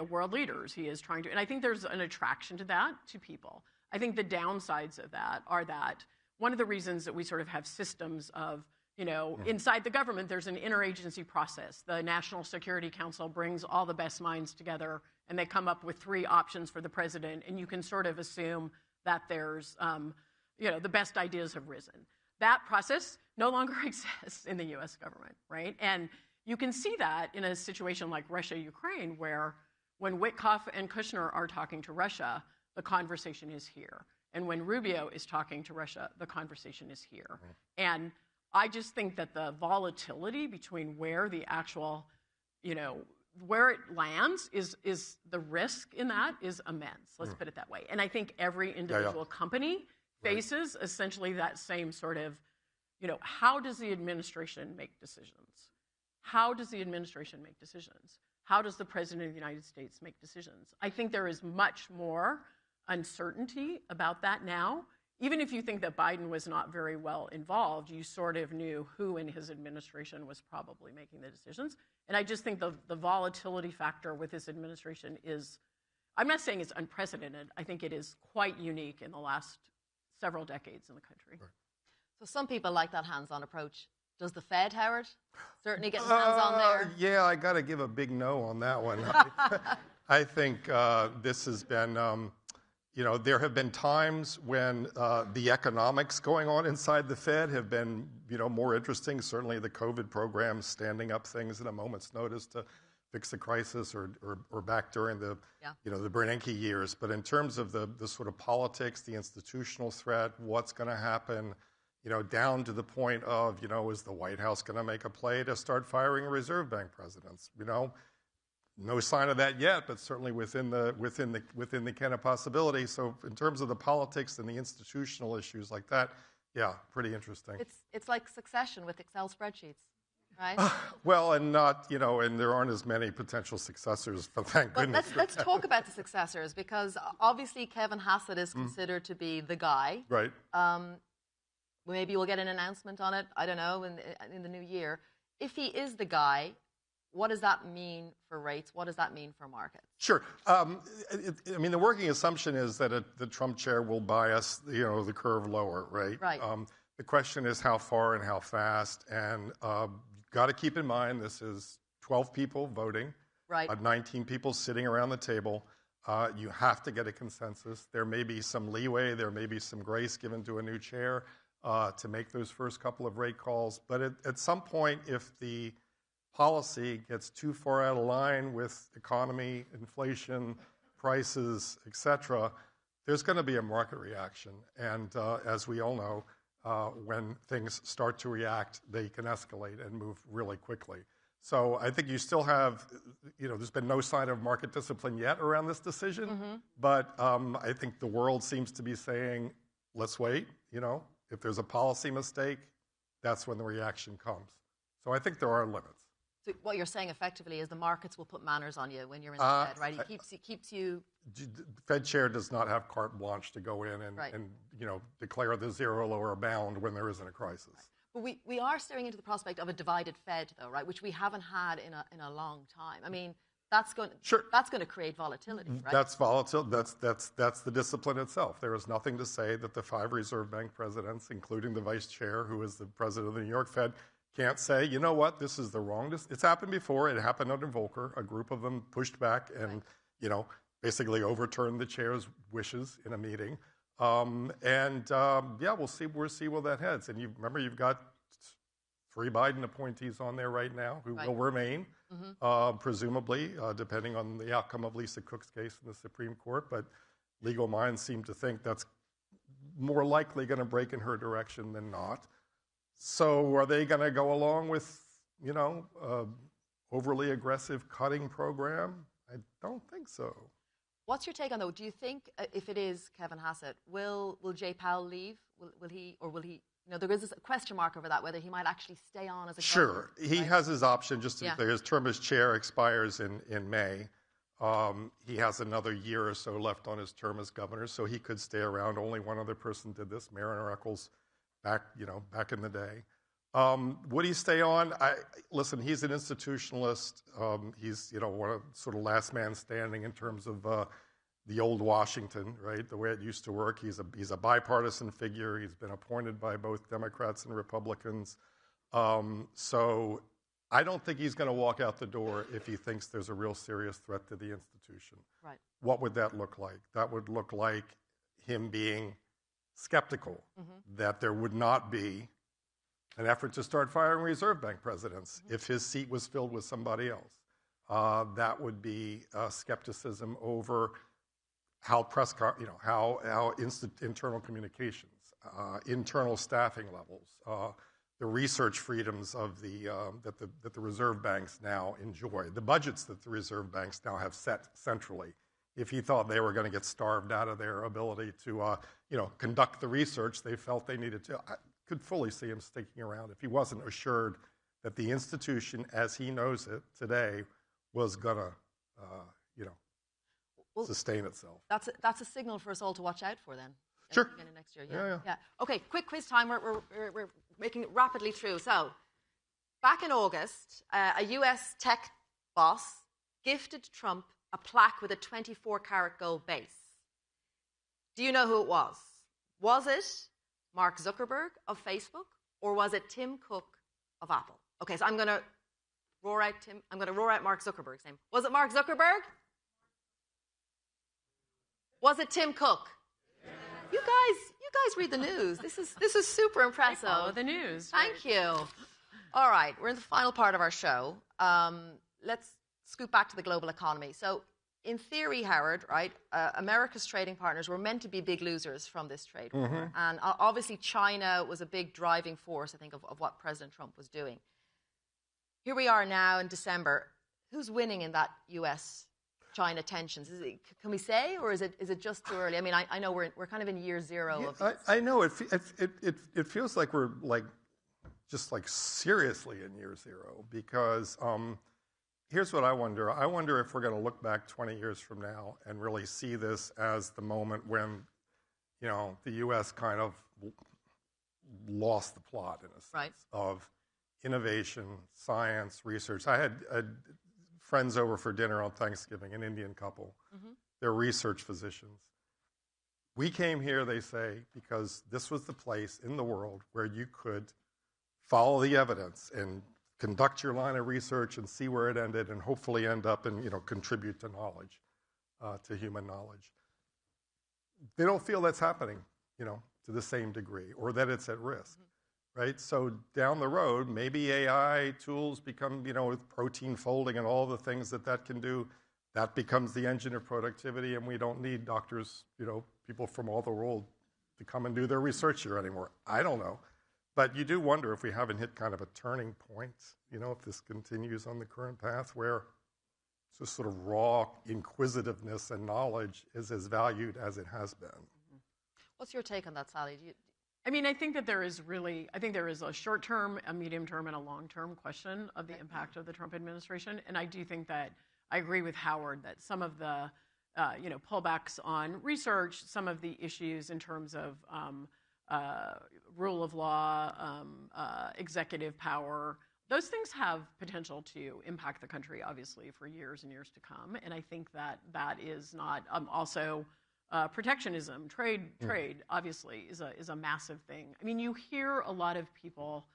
Speaker 6: world leaders. He is trying to, and I think there's an attraction to that, to people. I think the downsides of that are that one of the reasons that we sort of have systems of, inside the government, there's an interagency process. The National Security Council brings all the best minds together, and they come up with 3 options for the president, and you can sort of assume that there's, the best ideas have risen. That process no longer exists in the U.S. government, right? And you can see that in a situation like Russia-Ukraine, where when Witkoff and Kushner are talking to Russia, the conversation is here. And when Rubio is talking to Russia, the conversation is here. And I just think that the volatility between where the actual, where it lands is the risk in that is immense. Let's put it that way. And I think every individual company faces essentially that same sort of, how does the administration make decisions? How does the administration make decisions? How does the President of the United States make decisions? I think there is much more uncertainty about that now. Even if you think that Biden was not very well involved, you sort of knew who in his administration was probably making the decisions. And I just think the volatility factor with his administration is, I'm not saying it's unprecedented. I think it is quite unique in the last several decades in the country.
Speaker 5: Right.
Speaker 4: So some people like that hands-on approach. Does the Fed, Howard, certainly get hands-on there?
Speaker 5: Yeah, I got to give a big no on that one. I think this has been, there have been times when the economics going on inside the Fed have been, more interesting. Certainly the COVID program, standing up things at a moment's notice to fix the crisis, or back during the, the Bernanke years. But in terms of the sort of politics, the institutional threat, what's going to happen, down to the point of, is the White House going to make a play to start firing Reserve Bank presidents? No sign of that yet, but certainly within the kind of possibility. So in terms of the politics and the institutional issues like that, yeah, pretty interesting.
Speaker 4: It's like Succession with Excel spreadsheets, right?
Speaker 5: Well, and not, and there aren't as many potential successors, but thank goodness.
Speaker 4: Let's talk about the successors, because obviously Kevin Hassett is considered to be the guy.
Speaker 5: Right.
Speaker 4: Maybe we'll get an announcement on it, I don't know, in the new year. If he is the guy, what does that mean for rates? What does that mean for markets?
Speaker 5: Sure. The working assumption is that the Trump chair will bias, the curve lower, right?
Speaker 4: Right.
Speaker 5: The question is how far and how fast. And got to keep in mind, this is 12 people voting,
Speaker 4: right.
Speaker 5: 19 people sitting around the table. You have to get a consensus. There may be some leeway. There may be some grace given to a new chair to make those first couple of rate calls. But at some point, if the policy gets too far out of line with economy, inflation, prices, et cetera, there's going to be a market reaction. And as we all know, when things start to react, they can escalate and move really quickly. So I think you still have, there's been no sign of market discipline yet around this decision. Mm-hmm. But I think the world seems to be saying, let's wait, If there's a policy mistake, that's when the reaction comes. So I think there are limits.
Speaker 4: So what you're saying effectively is the markets will put manners on you when you're in the Fed, right? He keeps you.
Speaker 5: The Fed chair does not have carte blanche to go in and declare the zero lower bound when there isn't a crisis.
Speaker 4: Right. But we are staring into the prospect of a divided Fed, though, right? Which we haven't had in a long time. I mean, that's going to create volatility, right?
Speaker 5: That's volatile. That's the discipline itself. There is nothing to say that the 5 Reserve Bank presidents, including the vice chair, who is the president of the New York Fed, can't say, you know what, this is the wrong. It's happened before. It happened under Volcker. A group of them pushed back and, basically overturned the chair's wishes in a meeting. We'll see where that heads. And you've got 3 Biden appointees on there right now who will remain, presumably, depending on the outcome of Lisa Cook's case in the Supreme Court. But legal minds seem to think that's more likely going to break in her direction than not. So are they going to go along with, overly aggressive cutting program? I don't think so.
Speaker 4: What's your take on, though? Do you think if it is Kevin Hassett, will Jay Powell leave? Will he? There is a question mark over that, whether he might actually stay on as a
Speaker 5: Sure.
Speaker 4: governor,
Speaker 5: He has his option, just to be clear. His term as chair expires in May. He has another year or so left on his term as governor, so he could stay around. Only one other person did this, Mariner Eccles, back in the day. Would he stay on? Listen, he's an institutionalist. He's one of sort of last man standing in terms of the old Washington, right? The way it used to work. He's a bipartisan figure. He's been appointed by both Democrats and Republicans. So I don't think he's going to walk out the door if he thinks there's a real serious threat to the institution.
Speaker 4: Right.
Speaker 5: What would that look like? That would look like him being skeptical that there would not be an effort to start firing Reserve Bank presidents if his seat was filled with somebody else. That would be skepticism over how internal communications, internal staffing levels, the research freedoms of that the reserve banks now enjoy, the budgets that the reserve banks now have set centrally if he thought they were going to get starved out of their ability to, conduct the research they felt they needed to. I could fully see him sticking around if he wasn't assured that the institution, as he knows it today, was going to, sustain itself.
Speaker 4: That's a signal for us all to watch out for then.
Speaker 5: Sure.
Speaker 4: Beginning next year.
Speaker 5: Yeah.
Speaker 4: Okay, quick quiz time. We're making it rapidly through. So, back in August, a US tech boss gifted Trump a plaque with a 24-karat gold base. Do you know who it was? Was it Mark Zuckerberg of Facebook, or was it Tim Cook of Apple? Okay, so I'm going to roar out Mark Zuckerberg's name. Was it Mark Zuckerberg? Was it Tim Cook? Yeah. You guys read the news. This is super impressive.
Speaker 6: Follow the news.
Speaker 4: Thank you. All right, we're in the final part of our show. Let's scoot back to the global economy. So, in theory, Howard, right, America's trading partners were meant to be big losers from this trade war. And obviously China was a big driving force, I think, of what President Trump was doing. Here we are now in December. Who's winning in that US-China tensions? Can we say, or is it just too early? I mean, I know we're kind of in year zero of this.
Speaker 5: I know. It feels like we're just seriously in year zero because here's what I wonder. I wonder if we're going to look back 20 years from now and really see this as the moment when, the U.S. kind of lost the plot in a sense of innovation, science, research. I had friends over for dinner on Thanksgiving, an Indian couple. They're research physicians. We came here, they say, because this was the place in the world where you could follow the evidence and conduct your line of research and see where it ended and hopefully end up and, contribute to knowledge, to human knowledge. They don't feel that's happening, to the same degree or that it's at risk, right? So down the road, maybe AI tools become, with protein folding and all the things that can do, that becomes the engine of productivity and we don't need doctors, people from all the world to come and do their research here anymore. I don't know. But you do wonder if we haven't hit kind of a turning point, if this continues on the current path where this sort of raw inquisitiveness and knowledge is as valued as it has been.
Speaker 4: What's your take on that, Sally?
Speaker 6: I think that there is a short-term, a medium-term, and a long-term question of the impact of the Trump administration. And I do think that I agree with Howard that some of the, pullbacks on research, some of the issues in terms of rule of law, executive power, those things have potential to impact the country, obviously, for years and years to come. And I think that is not also protectionism, trade, obviously, is a massive thing. I mean, you hear a lot of people,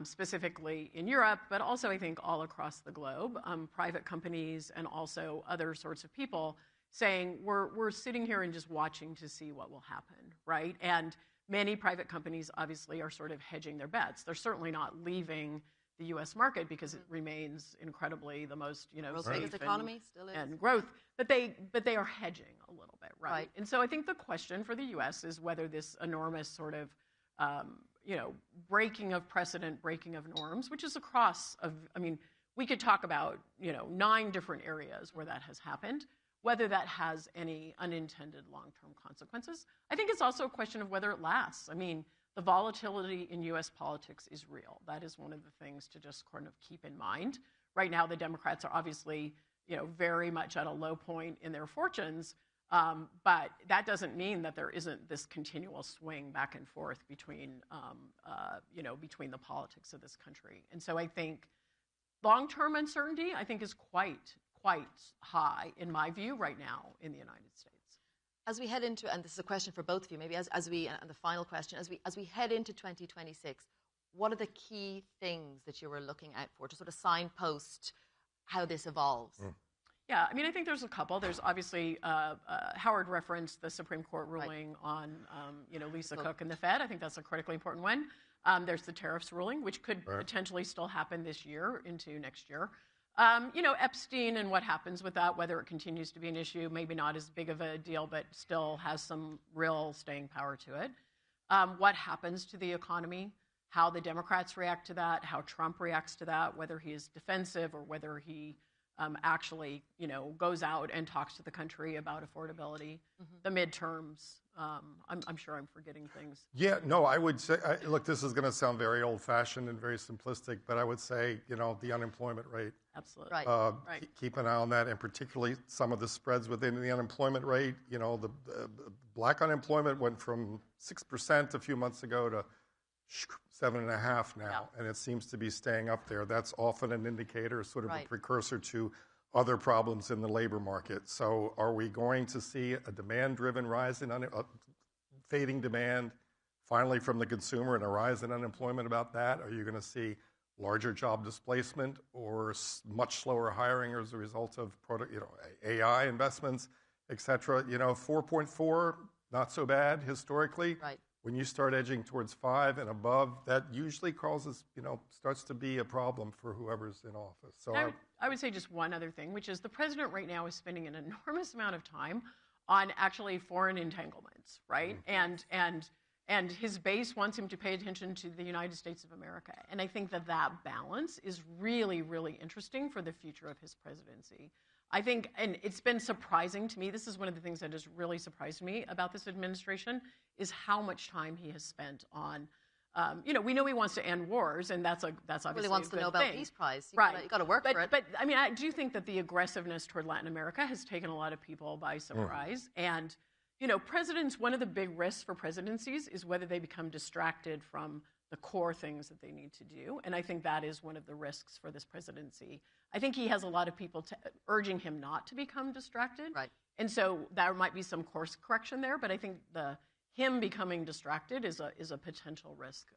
Speaker 6: specifically in Europe, but also I think all across the globe, private companies and also other sorts of people saying we're sitting here and just watching to see what will happen, right? And many private companies obviously are sort of hedging their bets. They're certainly not leaving the U.S. market because it remains incredibly the most, safe
Speaker 4: economy still is.
Speaker 6: And growth. But they are hedging a little bit, right? And so I think the question for the U.S. is whether this enormous sort of, breaking of precedent, breaking of norms, which is across we could talk about, 9 different areas where that has happened. Whether that has any unintended long-term consequences. I think it's also a question of whether it lasts. I mean, the volatility in U.S. politics is real. That is one of the things to just kind of keep in mind. Right now, the Democrats are obviously, very much at a low point in their fortunes, but that doesn't mean that there isn't this continual swing back and forth between, between the politics of this country. And so I think long-term uncertainty, I think, is quite high, in my view, right now in the United States.
Speaker 4: As we head into, and this is a question for both of you, maybe and the final question, as we head into 2026, what are the key things that you were looking out for to sort of signpost how this evolves?
Speaker 6: Yeah, I think there's a couple. There's obviously, Howard referenced the Supreme Court ruling on, Lisa Cook and the Fed. I think that's a critically important one. There's the tariffs ruling, which could potentially still happen this year into next year. Epstein and what happens with that, whether it continues to be an issue, maybe not as big of a deal, but still has some real staying power to it. What happens to the economy, how the Democrats react to that, how Trump reacts to that, whether he is defensive or whether he actually, goes out and talks to the country about affordability, the midterms. I'm sure I'm forgetting things.
Speaker 5: Yeah, no, I would say, look, this is going to sound very old-fashioned and very simplistic, but I would say, the unemployment rate.
Speaker 6: Absolutely.
Speaker 4: Right.
Speaker 5: Keep an eye on that, and particularly some of the spreads within the unemployment rate. The black unemployment went from 6% a few months ago to 7.5% now, and it seems to be staying up there. That's often an indicator, sort of a precursor to other problems in the labor market. So are we going to see a demand-driven rise in fading demand finally from the consumer and a rise in unemployment about that? Are you going to see larger job displacement or much slower hiring as a result of AI investments, et cetera? 4.4, not so bad historically.
Speaker 4: Right.
Speaker 5: When you start edging towards 5 and above, that usually causes, starts to be a problem for whoever's in office. So
Speaker 6: I would say just one other thing, which is the president right now is spending an enormous amount of time on actually foreign entanglements, right? And his base wants him to pay attention to the United States of America. And I think that balance is really, really interesting for the future of his presidency. I think, and it's been surprising to me, this is one of the things that has really surprised me about this administration, is how much time he has spent on, we know he wants to end wars, and that's obviously
Speaker 4: Well, he wants
Speaker 6: a
Speaker 4: the
Speaker 6: good
Speaker 4: Nobel
Speaker 6: thing.
Speaker 4: Peace Prize.
Speaker 6: You've
Speaker 4: got to work for it.
Speaker 6: But, I mean, I do think that the aggressiveness toward Latin America has taken a lot of people by surprise. And, presidents, one of the big risks for presidencies is whether they become distracted from the core things that they need to do. And I think that is one of the risks for this presidency. I think he has a lot of people urging him not to become distracted.
Speaker 4: Right.
Speaker 6: And so there might be some course correction there, but I think him becoming distracted is a potential risk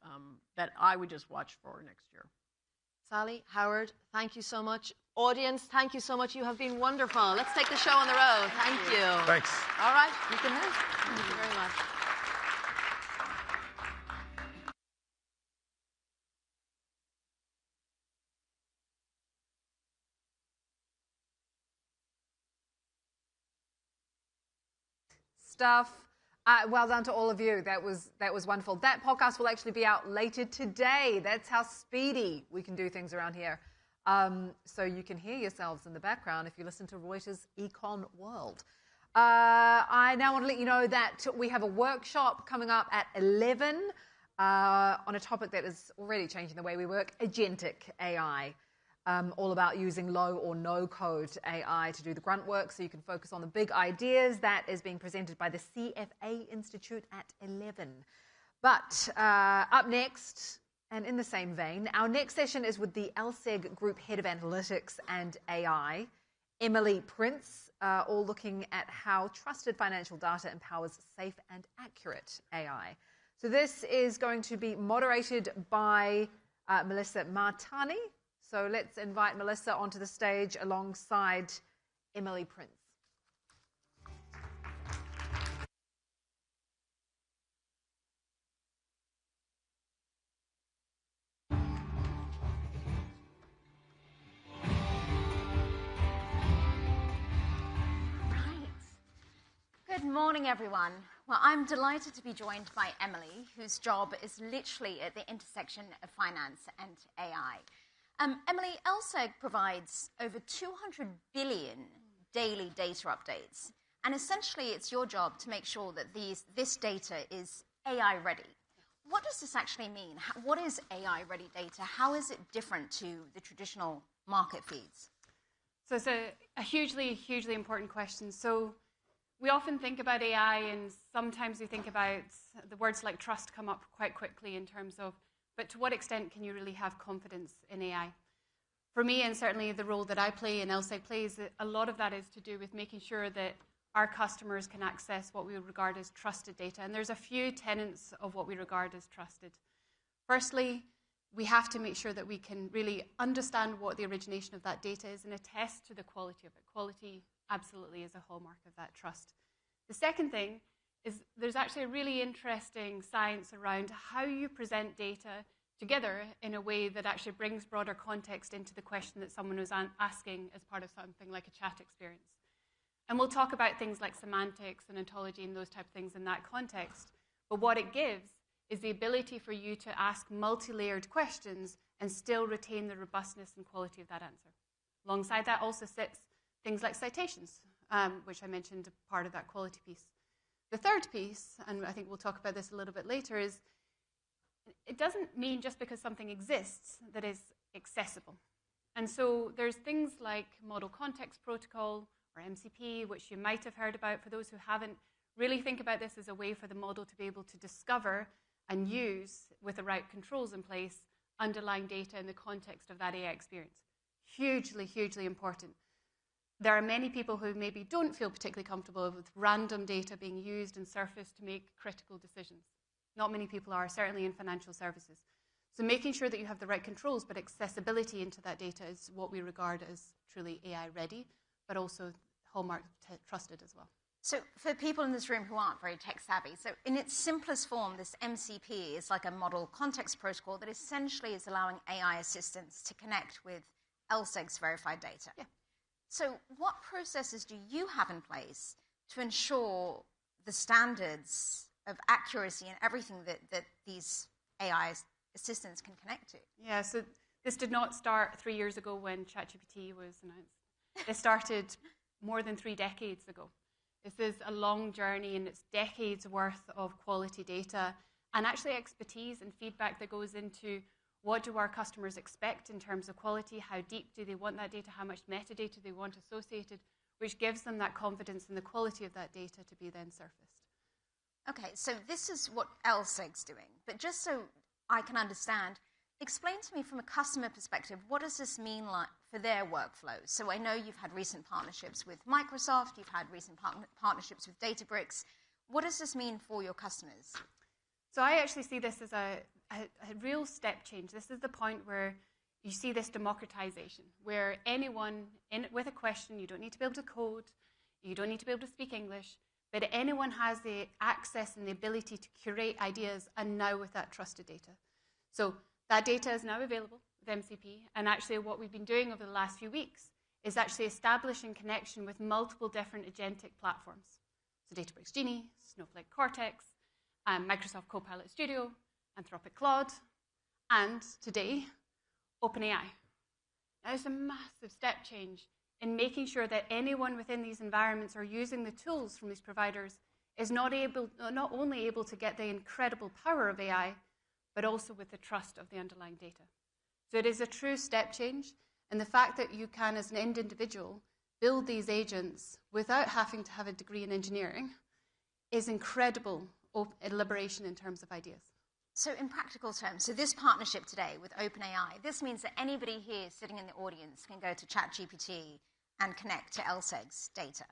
Speaker 6: that I would just watch for next year.
Speaker 4: Sally, Howard, thank you so much. Audience, thank you so much. You have been wonderful. Let's take the show on the road. Thank you.
Speaker 5: Thanks.
Speaker 4: All right, you can move. Thank you very much.
Speaker 3: Stuff. Well done to all of you. That was wonderful. That podcast will actually be out later today. That's how speedy we can do things around here. So you can hear yourselves in the background if you listen to Reuters Econ World. I now want to let you know that we have a workshop coming up at 11 on a topic that is already changing the way we work, agentic AI. All about using low or no code AI to do the grunt work so you can focus on the big ideas. That is being presented by the CFA Institute at 11. But up next, and in the same vein, our next session is with the LSEG Group Head of Analytics and AI, Emily Prince, all looking at how trusted financial data empowers safe and accurate AI. So this is going to be moderated by Melissa Martani. So let's invite Melissa onto the stage alongside Emily Prince.
Speaker 7: Good morning, everyone. Well, I'm delighted to be joined by Emily, whose job is literally at the intersection of finance and AI. Emily, LSEG provides over 200 billion daily data updates, and essentially it's your job to make sure that this data is AI ready. What does this actually mean? What is AI ready data? How is it different to the traditional market feeds?
Speaker 8: So it's a hugely, hugely important question. So we often think about AI, and sometimes we think about the words like trust come up quite quickly in terms of, but to what extent can you really have confidence in AI? For me, and certainly the role that I play and LSEG plays, a lot of that is to do with making sure that our customers can access what we regard as trusted data. And there's a few tenets of what we regard as trusted. Firstly, we have to make sure that we can really understand what the origination of that data is and attest to the quality of it. Quality absolutely is a hallmark of that trust. The second thing is there's actually a really interesting science around how you present data together in a way that actually brings broader context into the question that someone was asking as part of something like a chat experience. And we'll talk about things like semantics and ontology and those type of things in that context. But what it gives is the ability for you to ask multi-layered questions and still retain the robustness and quality of that answer. Alongside that also sits things like citations, which I mentioned part of that quality piece. The third piece, and I think we'll talk about this a little bit later, is it doesn't mean just because something exists that it's accessible. And so there's things like Model Context Protocol, or MCP, which you might have heard about. For those who haven't, really think about this as a way for the model to be able to discover and use, with the right controls in place, underlying data in the context of that AI experience. Hugely, hugely important. There are many people who maybe don't feel particularly comfortable with random data being used and surfaced to make critical decisions. Not many people are, certainly in financial services. So making sure that you have the right controls, but accessibility into that data is what we regard as truly AI ready, but also hallmark trusted as well.
Speaker 7: So for people in this room who aren't very tech savvy, so in its simplest form, this MCP is like a model context protocol that essentially is allowing AI assistants to connect with LSEG's verified data.
Speaker 8: Yeah.
Speaker 7: So what processes do you have in place to ensure the standards of accuracy and everything that these AI assistants can connect to?
Speaker 8: Yeah, so this did not start 3 years ago when ChatGPT was announced. It started more than 3 decades ago. This is a long journey, and it's decades worth of quality data and actually expertise and feedback that goes into what do our customers expect in terms of quality, how deep do they want that data, how much metadata they want associated, which gives them that confidence in the quality of that data to be then surfaced.
Speaker 7: Okay, so this is what LSEG's doing. But just so I can understand, explain to me from a customer perspective, what does this mean like for their workflows? So I know you've had recent partnerships with Microsoft, you've had recent partnerships with Databricks. What does this mean for your customers?
Speaker 8: So I actually see this as a real step change. This is the point where you see this democratization, where anyone with a question, you don't need to be able to code, you don't need to be able to speak English, but anyone has the access and the ability to curate ideas, and now with that trusted data. So that data is now available with MCP, and actually what we've been doing over the last few weeks is actually establishing connection with multiple different agentic platforms. So Databricks Genie, Snowflake Cortex, Microsoft Copilot Studio, Anthropic Claude, and today, OpenAI. That is a massive step change in making sure that anyone within these environments are using the tools from these providers is not only able to get the incredible power of AI, but also with the trust of the underlying data. So it is a true step change, and the fact that you can, as an end individual, build these agents without having to have a degree in engineering is incredible liberation in terms of ideas.
Speaker 7: So in practical terms, so this partnership today with OpenAI, this means that anybody here sitting in the audience can go to ChatGPT and connect to LSEG's data.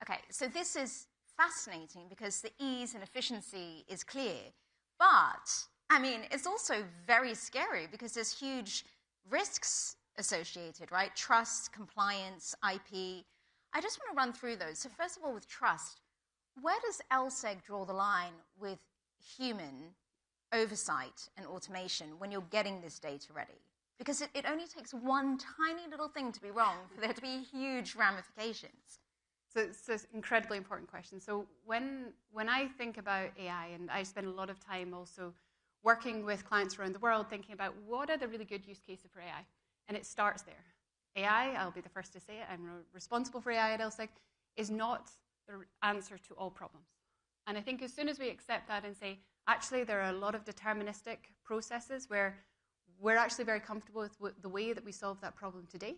Speaker 7: Okay, so this is fascinating because the ease and efficiency is clear, but, I mean, it's also very scary because there's huge risks associated, right? Trust, compliance, IP. I just want to run through those. So first of all, with trust, where does LSEG draw the line with human oversight and automation when you're getting this data ready? Because it only takes one tiny little thing to be wrong for there to be huge ramifications.
Speaker 8: So it's an incredibly important question. So when I think about AI, and I spend a lot of time also working with clients around the world thinking about what are the really good use cases for AI, and it starts there. AI, I'll be the first to say it, I'm responsible for AI at LSEG, is not the answer to all problems. And I think as soon as we accept that and say, actually, there are a lot of deterministic processes where we're actually very comfortable with the way that we solve that problem today,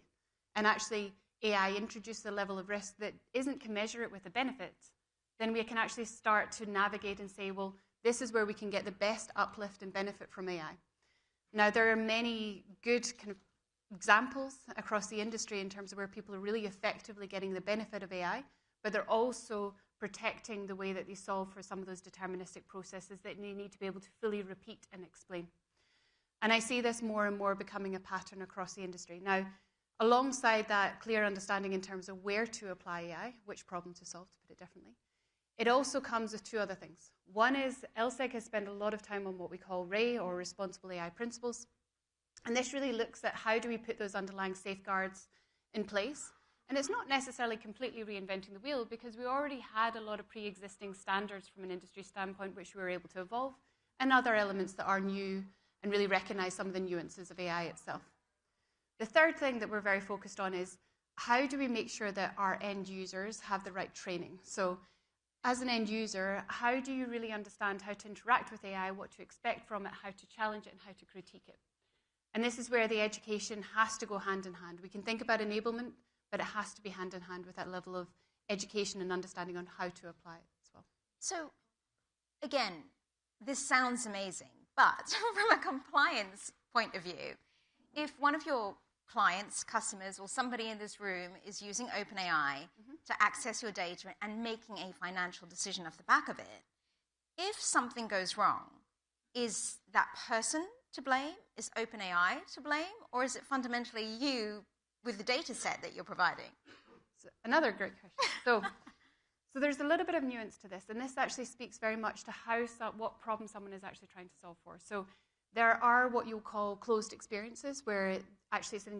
Speaker 8: and actually AI introduces a level of risk that isn't commensurate with the benefits, then we can actually start to navigate and say, well, this is where we can get the best uplift and benefit from AI. Now, there are many good kind of examples across the industry in terms of where people are really effectively getting the benefit of AI, but they're also protecting the way that they solve for some of those deterministic processes that they need to be able to fully repeat and explain. And I see this more and more becoming a pattern across the industry. Now, alongside that clear understanding in terms of where to apply AI, which problem to solve, to put it differently, it also comes with two other things. One is LSEG has spent a lot of time on what we call RAY, or Responsible AI Principles. And this really looks at how do we put those underlying safeguards in place. And it's not necessarily completely reinventing the wheel, because we already had a lot of pre-existing standards from an industry standpoint which we were able to evolve, and other elements that are new and really recognize some of the nuances of AI itself. The third thing that we're very focused on is how do we make sure that our end users have the right training? So as an end user, how do you really understand how to interact with AI, what to expect from it, how to challenge it, and how to critique it? And this is where the education has to go hand in hand. We can think about enablement, but it has to be hand in hand with that level of education and understanding on how to apply it as well.
Speaker 7: So, again, this sounds amazing, but from a compliance point of view, if one of your clients, customers, or somebody in this room is using OpenAI to access your data and making a financial decision off the back of it, if something goes wrong, is that person to blame? Is OpenAI to blame? Or is it fundamentally you with the data set that you're providing?
Speaker 8: So another great question. So there's a little bit of nuance to this, and this actually speaks very much to what problem someone is actually trying to solve for. So there are what you'll call closed experiences, where actually it's a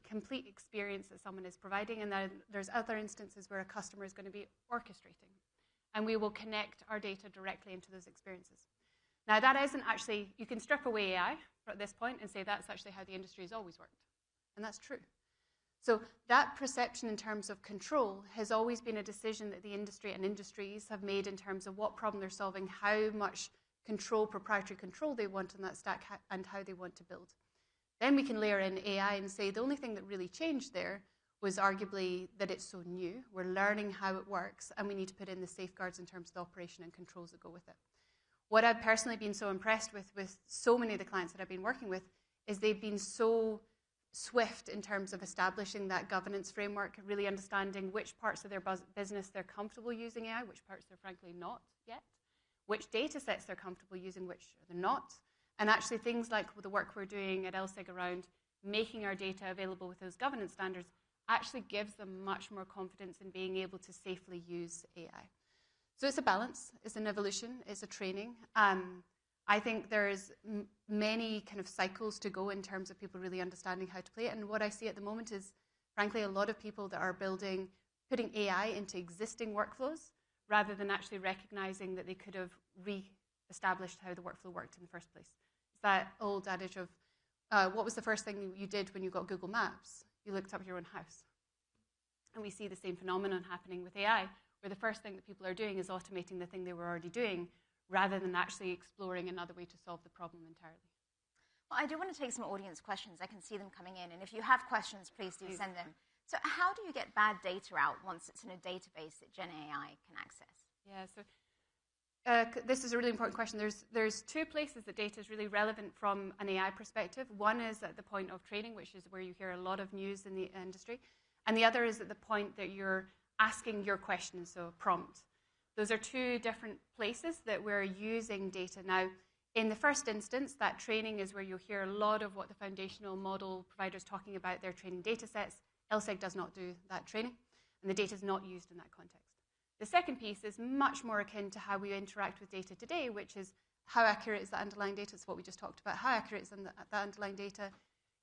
Speaker 8: complete experience that someone is providing, and then there's other instances where a customer is going to be orchestrating, and we will connect our data directly into those experiences. Now, that isn't actually, you can strip away AI at this point and say that's actually how the industry has always worked, and that's true. So that perception in terms of control has always been a decision that the industry and industries have made in terms of what problem they're solving, how much control, proprietary control they want on that stack, and how they want to build. Then we can layer in AI and say the only thing that really changed there was arguably that it's so new. We're learning how it works, and we need to put in the safeguards in terms of the operation and controls that go with it. What I've personally been so impressed with so many of the clients that I've been working with is they've been so swift in terms of establishing that governance framework, really understanding which parts of their business they're comfortable using AI, which parts they're frankly not yet, which data sets they're comfortable using, which they're not, and actually things like the work we're doing at LSEG around making our data available with those governance standards actually gives them much more confidence in being able to safely use AI. So it's a balance, it's an evolution, it's a training. I think there's many kind of cycles to go in terms of people really understanding how to play it. And what I see at the moment is, frankly, a lot of people that are putting AI into existing workflows rather than actually recognizing that they could have re-established how the workflow worked in the first place. It's that old adage of, what was the first thing you did when you got Google Maps? You looked up your own house. And we see the same phenomenon happening with AI, where the first thing that people are doing is automating the thing they were already doing, rather than actually exploring another way to solve the problem entirely.
Speaker 7: Well, I do want to take some audience questions. I can see them coming in. And if you have questions, please do send them. So how do you get bad data out once it's in a database that Gen AI can access?
Speaker 8: Yeah, so this is a really important question. There's two places that data is really relevant from an AI perspective. One is at the point of training, which is where you hear a lot of news in the industry. And the other is at the point that you're asking your questions, so prompt. Those are two different places that we're using data. Now, in the first instance, that training is where you'll hear a lot of what the foundational model providers talking about their training data sets. LSEG does not do that training, and the data is not used in that context. The second piece is much more akin to how we interact with data today, which is how accurate is the underlying data. It's what we just talked about. How accurate is the underlying data?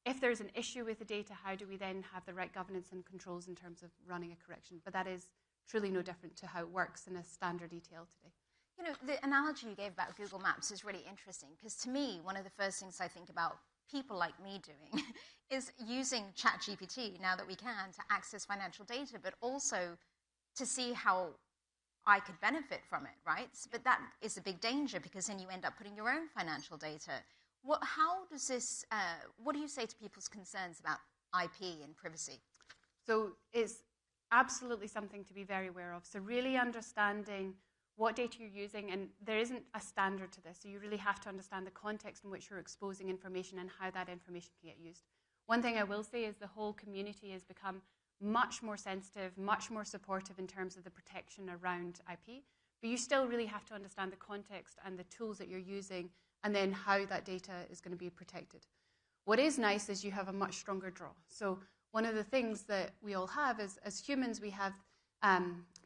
Speaker 8: If there's an issue with the data, how do we then have the right governance and controls in terms of running a correction? But that is truly no different to how it works in a standard ETL today.
Speaker 7: You know, the analogy you gave about Google Maps is really interesting, because to me, one of the first things I think about people like me doing is using ChatGPT, now that we can, to access financial data, but also to see how I could benefit from it, right? But that is a big danger, because then you end up putting your own financial data. What do you say to people's concerns about IP and privacy?
Speaker 8: So it's absolutely something to be very aware of. So really understanding what data you're using, and there isn't a standard to this, so you really have to understand the context in which you're exposing information and how that information can get used. One thing I will say is the whole community has become much more sensitive, much more supportive in terms of the protection around IP, but you still really have to understand the context and the tools that you're using, and then how that data is going to be protected. What is nice is you have a much stronger draw. So one of the things that we all have is, as humans, we have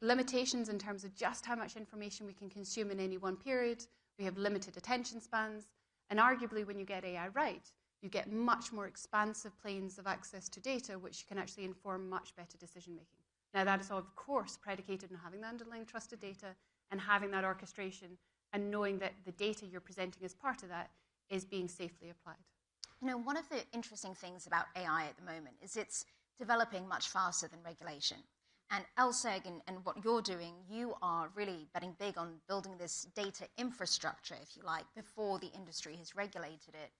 Speaker 8: limitations in terms of just how much information we can consume in any one period. We have limited attention spans. And arguably, when you get AI right, you get much more expansive planes of access to data, which can actually inform much better decision-making. Now, that is, of course, predicated on having the underlying trusted data and having that orchestration and knowing that the data you're presenting as part of that is being safely applied.
Speaker 7: You know, one of the interesting things about AI at the moment is it's developing much faster than regulation. And LSEG and what you're doing, you are really betting big on building this data infrastructure, if you like, before the industry has regulated it.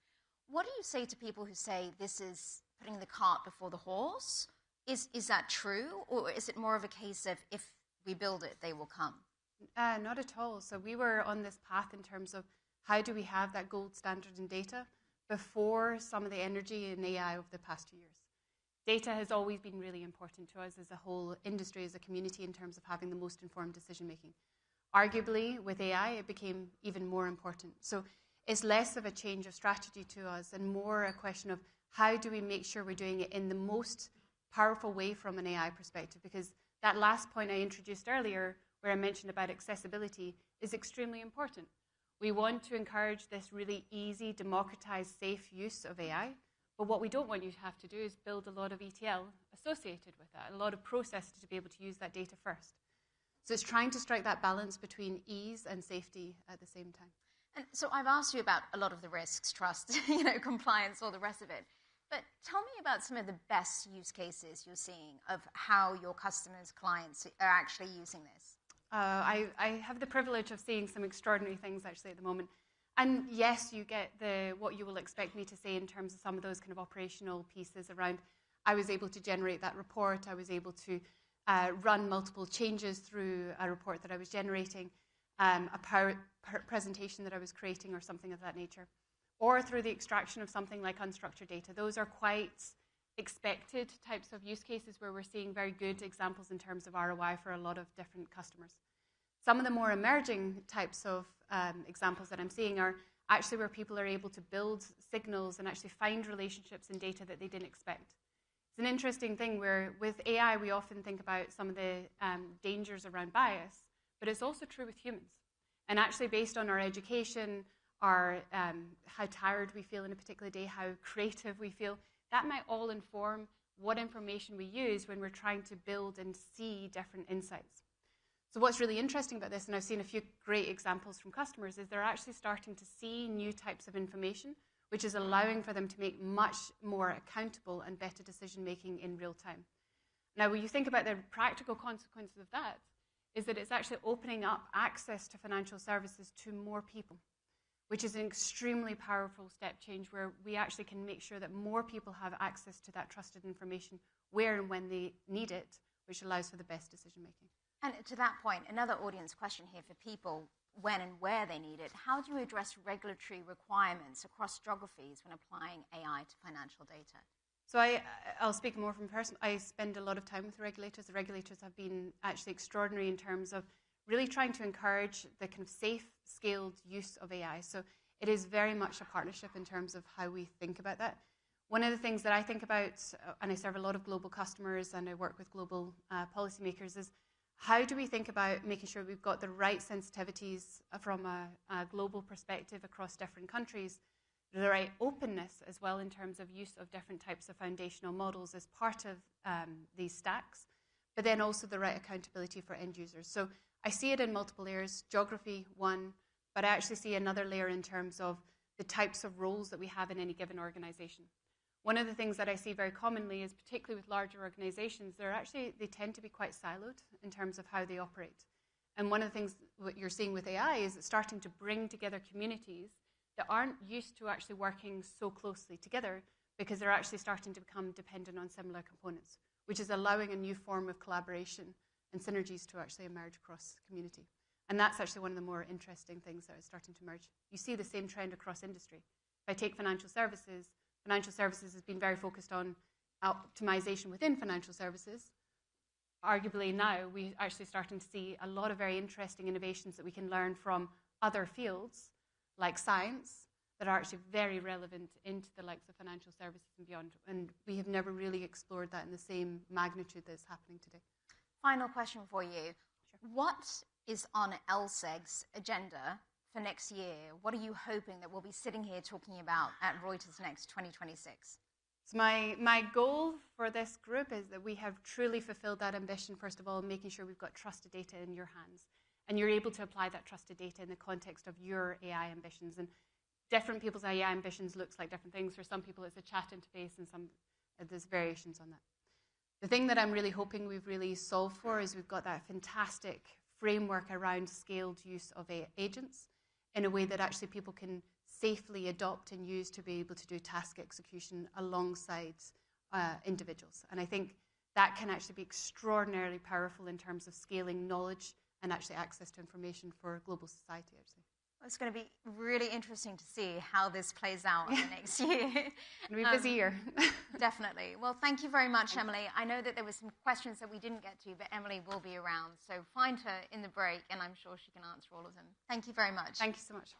Speaker 7: What do you say to people who say this is putting the cart before the horse? Is that true? Or is it more of a case of if we build it, they will come?
Speaker 8: Not at all. So we were on this path in terms of how do we have that gold standard in data before some of the energy in AI over the past 2 years. Data has always been really important to us as a whole industry, as a community, in terms of having the most informed decision-making. Arguably, with AI, it became even more important. So it's less of a change of strategy to us and more a question of how do we make sure we're doing it in the most powerful way from an AI perspective, because that last point I introduced earlier, where I mentioned about accessibility, is extremely important. We want to encourage this really easy, democratized, safe use of AI, but what we don't want you to have to do is build a lot of ETL associated with that, a lot of processes to be able to use that data first. So it's trying to strike that balance between ease and safety at the same time.
Speaker 7: And so I've asked you about a lot of the risks, trust, compliance, all the rest of it. But tell me about some of the best use cases you're seeing of how your customers, clients are actually using this.
Speaker 8: I have the privilege of seeing some extraordinary things actually at the moment. And yes, you get what you will expect me to say in terms of some of those kind of operational pieces around. I was able to generate that report. I was able to run multiple changes through a report that I was generating, a presentation that I was creating or something of that nature, or through the extraction of something like unstructured data. Those are quite expected types of use cases where we're seeing very good examples in terms of ROI for a lot of different customers. Some of the more emerging types of examples that I'm seeing are actually where people are able to build signals and actually find relationships in data that they didn't expect. It's an interesting thing where with AI, we often think about some of the dangers around bias, but it's also true with humans. And actually based on our education, our how tired we feel in a particular day, how creative we feel, that might all inform what information we use when we're trying to build and see different insights. So what's really interesting about this, and I've seen a few great examples from customers, is they're actually starting to see new types of information, which is allowing for them to make much more accountable and better decision-making in real time. Now, when you think about the practical consequences of that, is that it's actually opening up access to financial services to more people, which is an extremely powerful step change where we actually can make sure that more people have access to that trusted information where and when they need it, which allows for the best decision-making.
Speaker 7: And to that point, another audience question here for people, when and where they need it. How do you address regulatory requirements across geographies when applying AI to financial data?
Speaker 8: So I'll speak more from person. I spend a lot of time with the regulators. The regulators have been actually extraordinary in terms of really trying to encourage the kind of safe, scaled use of AI. So it is very much a partnership in terms of how we think about that. One of the things that I think about, and I serve a lot of global customers and I work with global policymakers, is how do we think about making sure we've got the right sensitivities from a global perspective across different countries, the right openness as well in terms of use of different types of foundational models as part of these stacks, but then also the right accountability for end users. So I see it in multiple layers, geography, one, but I actually see another layer in terms of the types of roles that we have in any given organization. One of the things that I see very commonly is, particularly with larger organizations, they tend to be quite siloed in terms of how they operate. And one of the things what you're seeing with AI is it's starting to bring together communities that aren't used to actually working so closely together because they're actually starting to become dependent on similar components, which is allowing a new form of collaboration and synergies to actually emerge across community. And that's actually one of the more interesting things that is starting to emerge. You see the same trend across industry. If I take financial services has been very focused on optimization within financial services. Arguably now, we're actually starting to see a lot of very interesting innovations that we can learn from other fields, like science, that are actually very relevant into the likes of financial services and beyond. And we have never really explored that in the same magnitude that's happening today.
Speaker 7: Final question for you.
Speaker 8: Sure.
Speaker 7: What is on LSEG's agenda for next year? What are you hoping that we'll be sitting here talking about at Reuters Next 2026?
Speaker 8: So my goal for this group is that we have truly fulfilled that ambition, first of all, making sure we've got trusted data in your hands. And you're able to apply that trusted data in the context of your AI ambitions. And different people's AI ambitions looks like different things. For some people, it's a chat interface, and there's variations on that. The thing that I'm really hoping we've really solved for is we've got that fantastic framework around scaled use of agents in a way that actually people can safely adopt and use to be able to do task execution alongside individuals. And I think that can actually be extraordinarily powerful in terms of scaling knowledge and actually access to information for global society, I'd say.
Speaker 7: Well, it's going to be really interesting to see how this plays out in the next year.
Speaker 8: It'll be a busy year.
Speaker 7: Definitely. Well, thank you very much, Emily. I know that there were some questions that we didn't get to, but Emily will be around. So find her in the break, and I'm sure she can answer all of them. Thank you very much.
Speaker 8: Thank you so much.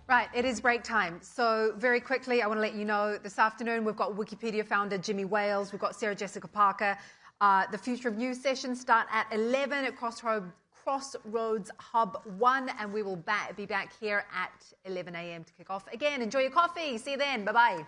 Speaker 3: Right, it is break time. So very quickly, I want to let you know this afternoon we've got Wikipedia founder Jimmy Wales, we've got Sarah Jessica Parker. The Future of News sessions start at 11 at Crossroads Hub 1, and we will be back here at 11 a.m. to kick off. Again, enjoy your coffee. See you then. Bye-bye.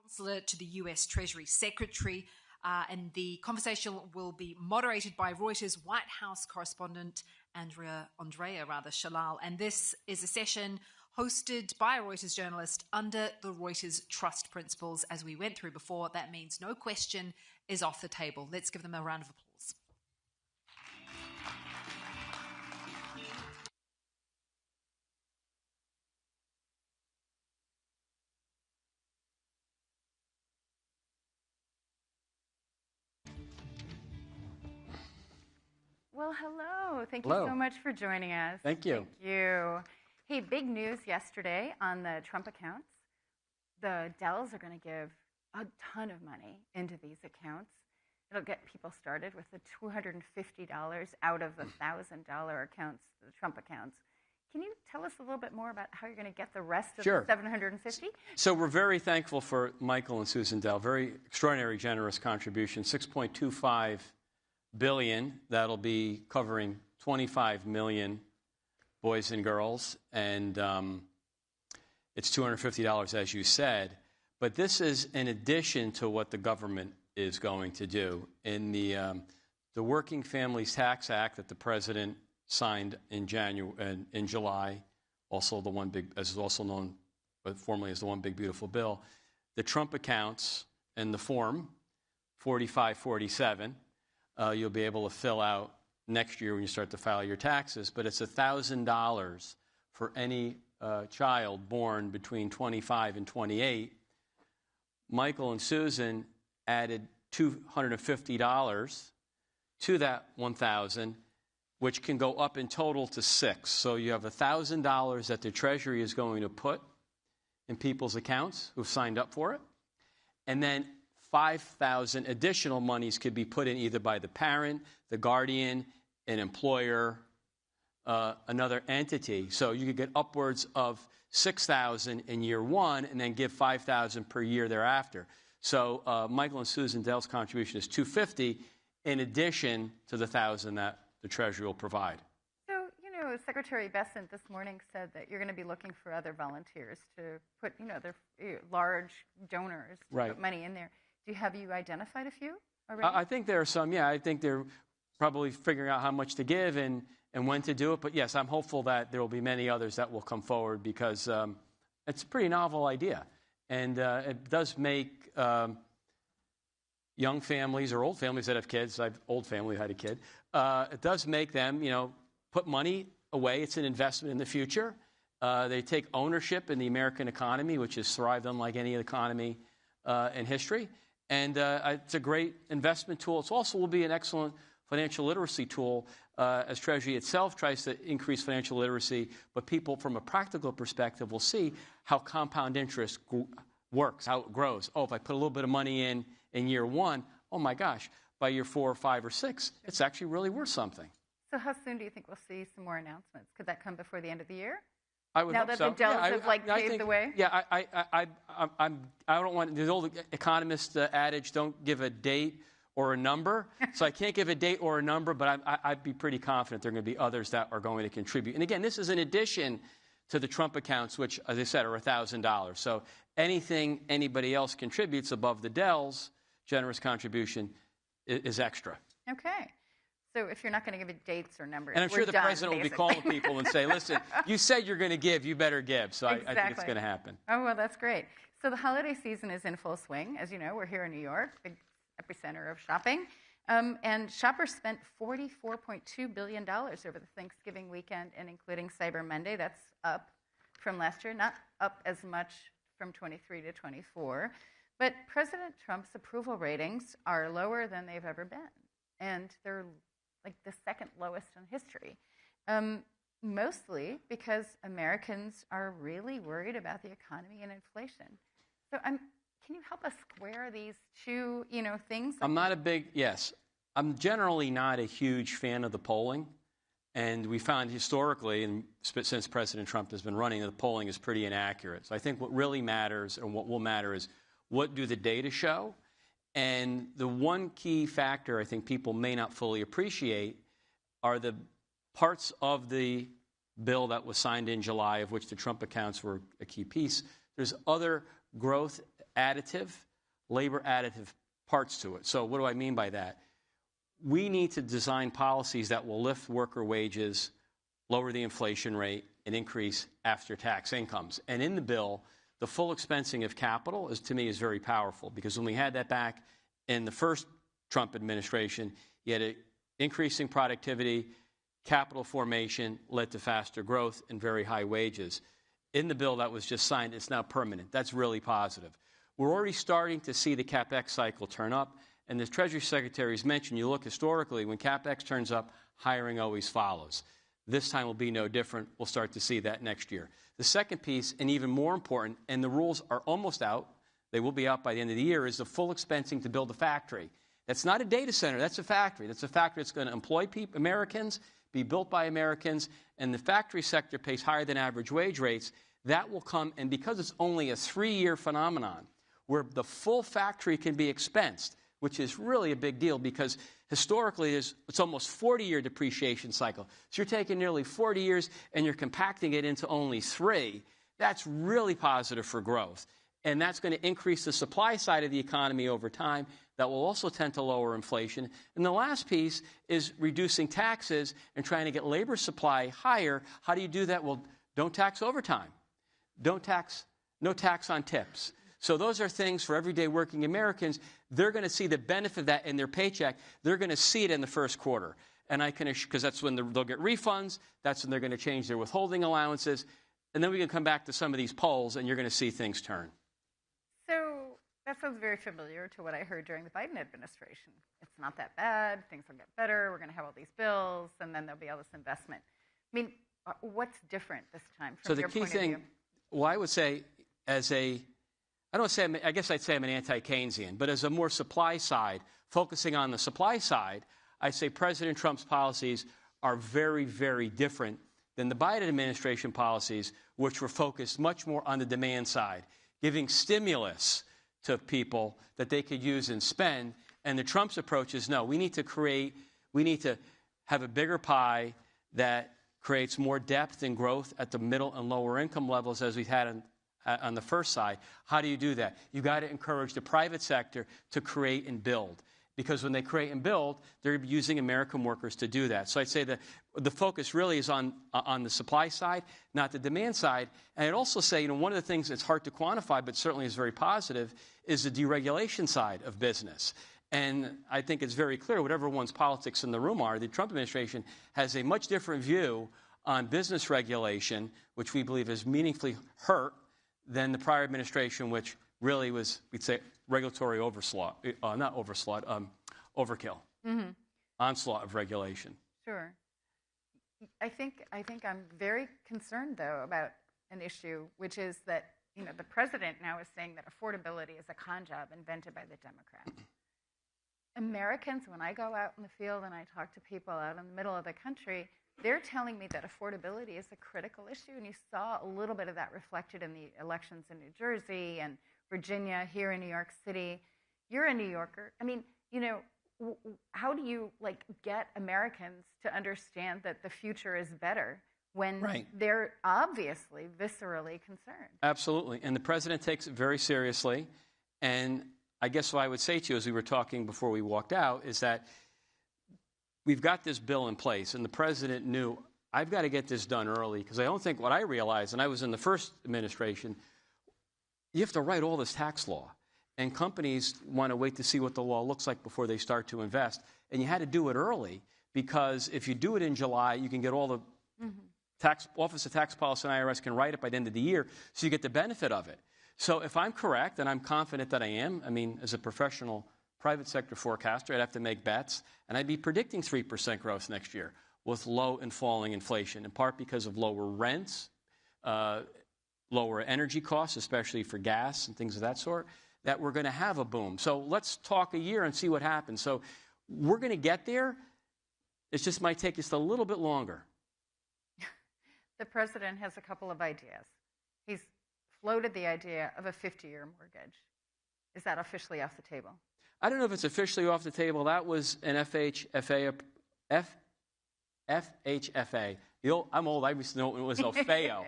Speaker 9: counselor to the US Treasury Secretary. And the conversation will be moderated by Reuters White House correspondent Andrea Shalal. And this is a session hosted by a Reuters journalist under the Reuters trust principles. As we went through before, that means no question is off the table. Let's give them a round of applause.
Speaker 10: Well, hello. Thank you so much for joining us.
Speaker 11: Thank you.
Speaker 10: Thank you. Hey, big news yesterday on the Trump accounts. The Dells are going to give a ton of money into these accounts. It'll get people started with the $250 out of the $1,000 accounts, the Trump accounts. Can you tell us a little bit more about how you're going to get the rest of the $750?
Speaker 11: So we're very thankful for Michael and Susan Dell. Very extraordinary, generous contribution. $6.25 billion. That'll be covering 25 million boys and girls, and it's $250, as you said. But this is in addition to what the government is going to do. In the Working Families Tax Act that the president signed in July, also the one big, as is also known formally as the One Big Beautiful Bill, the Trump accounts and the form 4547. You'll be able to fill out next year when you start to file your taxes, but it's $1,000 for any child born between 25 and 28. Michael and Susan added $250 to that $1,000, which can go up in total to $6,000. So you have $1,000 that the Treasury is going to put in people's accounts who've signed up for it, and then 5,000 additional monies could be put in either by the parent, the guardian, an employer, another entity. So you could get upwards of 6,000 in year one and then give 5,000 per year thereafter. So Michael and Susan Dell's contribution is $250 in addition to the $1,000 that the Treasury will provide.
Speaker 10: So, Secretary Bessent this morning said that you're going to be looking for other volunteers to put, their large donors to put money in there. Have you identified a few already? I
Speaker 11: think there are some, I think they're probably figuring out how much to give and when to do it. But, yes, I'm hopeful that there will be many others that will come forward because it's a pretty novel idea. And it does make young families or old families that have kids, I've old family had a kid, it does make them, put money away. It's an investment in the future. They take ownership in the American economy, which has thrived unlike any economy in history. And it's a great investment tool. It also will be an excellent financial literacy tool as Treasury itself tries to increase financial literacy. But people, from a practical perspective, will see how compound interest works, how it grows. Oh, if I put a little bit of money in year one, oh my gosh, by year 4 or 5 or 6, it's actually really worth something.
Speaker 10: So how soon do you think we'll see some more announcements? Could that come before the end of the year?
Speaker 11: I would
Speaker 10: now
Speaker 11: hope
Speaker 10: that
Speaker 11: so.
Speaker 10: the Dells have paved the way?
Speaker 11: Yeah, I don't want the old economist adage, don't give a date or a number. So I can't give a date or a number, but I'd be pretty confident there are going to be others that are going to contribute. And again, this is in addition to the Trump accounts, which, as I said, are $1,000. So anything anybody else contributes above the Dells' generous contribution is extra.
Speaker 10: Okay. So if you're not going to give it dates or numbers,
Speaker 11: and I'm sure the president will be calling people and say, listen, you said you're going to give, you better give. So
Speaker 10: exactly.
Speaker 11: I think it's going to happen.
Speaker 10: Oh, well, that's great. So the holiday season is in full swing. As you know, we're here in New York, big epicenter of shopping. And shoppers spent $44.2 billion over the Thanksgiving weekend, and including Cyber Monday. That's up from last year, not up as much from 23 to 24. But President Trump's approval ratings are lower than they've ever been. And they're like the second lowest in history, mostly because Americans are really worried about the economy and inflation. So can you help us square these two, things?
Speaker 11: I'm generally not a huge fan of the polling. And we found historically, and since President Trump has been running, the polling is pretty inaccurate. So I think what really matters and what will matter is what do the data show? And the one key factor I think people may not fully appreciate are the parts of the bill that was signed in July, of which the Trump accounts were a key piece. There's other growth labor additive parts to it. So what do I mean by that? We need to design policies that will lift worker wages, lower the inflation rate, and increase after-tax incomes. And in the bill, the full expensing of capital, to me, is very powerful, because when we had that back in the first Trump administration, you had an increasing productivity, capital formation led to faster growth and very high wages. In the bill that was just signed, it's now permanent. That's really positive. We're already starting to see the CapEx cycle turn up. And as Treasury Secretary has mentioned, you look historically, when CapEx turns up, hiring always follows. This time will be no different. We'll start to see that next year. The second piece, and even more important, and the rules are almost out, they will be out by the end of the year, is the full expensing to build a factory. That's not a data center. That's a factory. That's a factory that's going to employ Americans, be built by Americans, and the factory sector pays higher than average wage rates. That will come, and because it's only a 3-year phenomenon, where the full factory can be expensed, which is really a big deal, because historically it's almost 40-year depreciation cycle. So you're taking nearly 40 years and you're compacting it into only 3. That's really positive for growth. And that's going to increase the supply side of the economy over time. That will also tend to lower inflation. And the last piece is reducing taxes and trying to get labor supply higher. How do you do that? Well, don't tax overtime. No tax on tips. So those are things for everyday working Americans. They're going to see the benefit of that in their paycheck. They're going to see it in the first quarter. And I can, because that's when they'll get refunds. That's when they're going to change their withholding allowances. And then we can come back to some of these polls, and you're going to see things turn.
Speaker 10: So that sounds very familiar to what I heard during the Biden administration. It's not that bad. Things will get better. We're going to have all these bills, and then there'll be all this investment. I mean, what's different this time from your point of view? So the key thing,
Speaker 11: well, I would say I guess I'd say I'm an anti-Keynesian, but as a more supply side, focusing on the supply side, I say President Trump's policies are very, very different than the Biden administration policies, which were focused much more on the demand side, giving stimulus to people that they could use and spend. And the Trump's approach is, no, we need to have a bigger pie that creates more depth and growth at the middle and lower income levels, as we've had on the first side. How do you do that? You've got to encourage the private sector to create and build. Because when they create and build, they're using American workers to do that. So I'd say that the focus really is on the supply side, not the demand side. And I'd also say, one of the things that's hard to quantify, but certainly is very positive, is the deregulation side of business. And I think it's very clear, whatever one's politics in the room are, the Trump administration has a much different view on business regulation, which we believe has meaningfully hurt, than the prior administration, which really was, we'd say, regulatory overkill, onslaught of regulation.
Speaker 10: Sure. I think I'm very concerned, though, about an issue, which is that the president now is saying that affordability is a con job invented by the Democrats. Americans, when I go out in the field and I talk to people out in the middle of the country, they're telling me that affordability is a critical issue, and you saw a little bit of that reflected in the elections in New Jersey and Virginia, here in New York City. You're a New Yorker. I mean, how do you get Americans to understand that the future is better when they're obviously viscerally concerned?
Speaker 11: Absolutely, and the president takes it very seriously. And I guess what I would say to you, as we were talking before we walked out, is that we've got this bill in place, and the president knew, I've got to get this done early, because I don't think what I realized, and I was in the first administration, you have to write all this tax law. And companies want to wait to see what the law looks like before they start to invest. And you had to do it early, because if you do it in July, you can get all the Office of Tax Policy and IRS can write it by the end of the year, so you get the benefit of it. So if I'm correct, and I'm confident that I am, as a professional private sector forecaster, I'd have to make bets, and I'd be predicting 3% growth next year with low and falling inflation, in part because of lower rents, lower energy costs, especially for gas and things of that sort, that we're going to have a boom. So let's talk a year and see what happens. So we're going to get there. It just might take us a little bit longer.
Speaker 10: The president has a couple of ideas. He's floated the idea of a 50-year mortgage. Is that officially off the table?
Speaker 11: I don't know if it's officially off the table. That was an FHFA. I'm old. I used to know it was OFAO.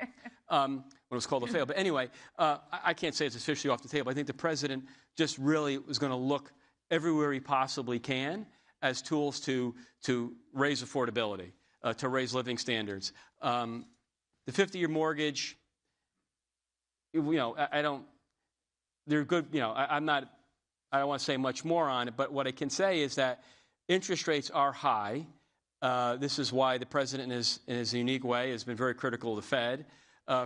Speaker 11: when it was called a fail. But anyway, I can't say it's officially off the table. I think the president just really was going to look everywhere he possibly can as tools to raise affordability, to raise living standards. The 50-year mortgage, they're good. I don't want to say much more on it, but what I can say is that interest rates are high. This is why the president, in his unique way, has been very critical of the Fed.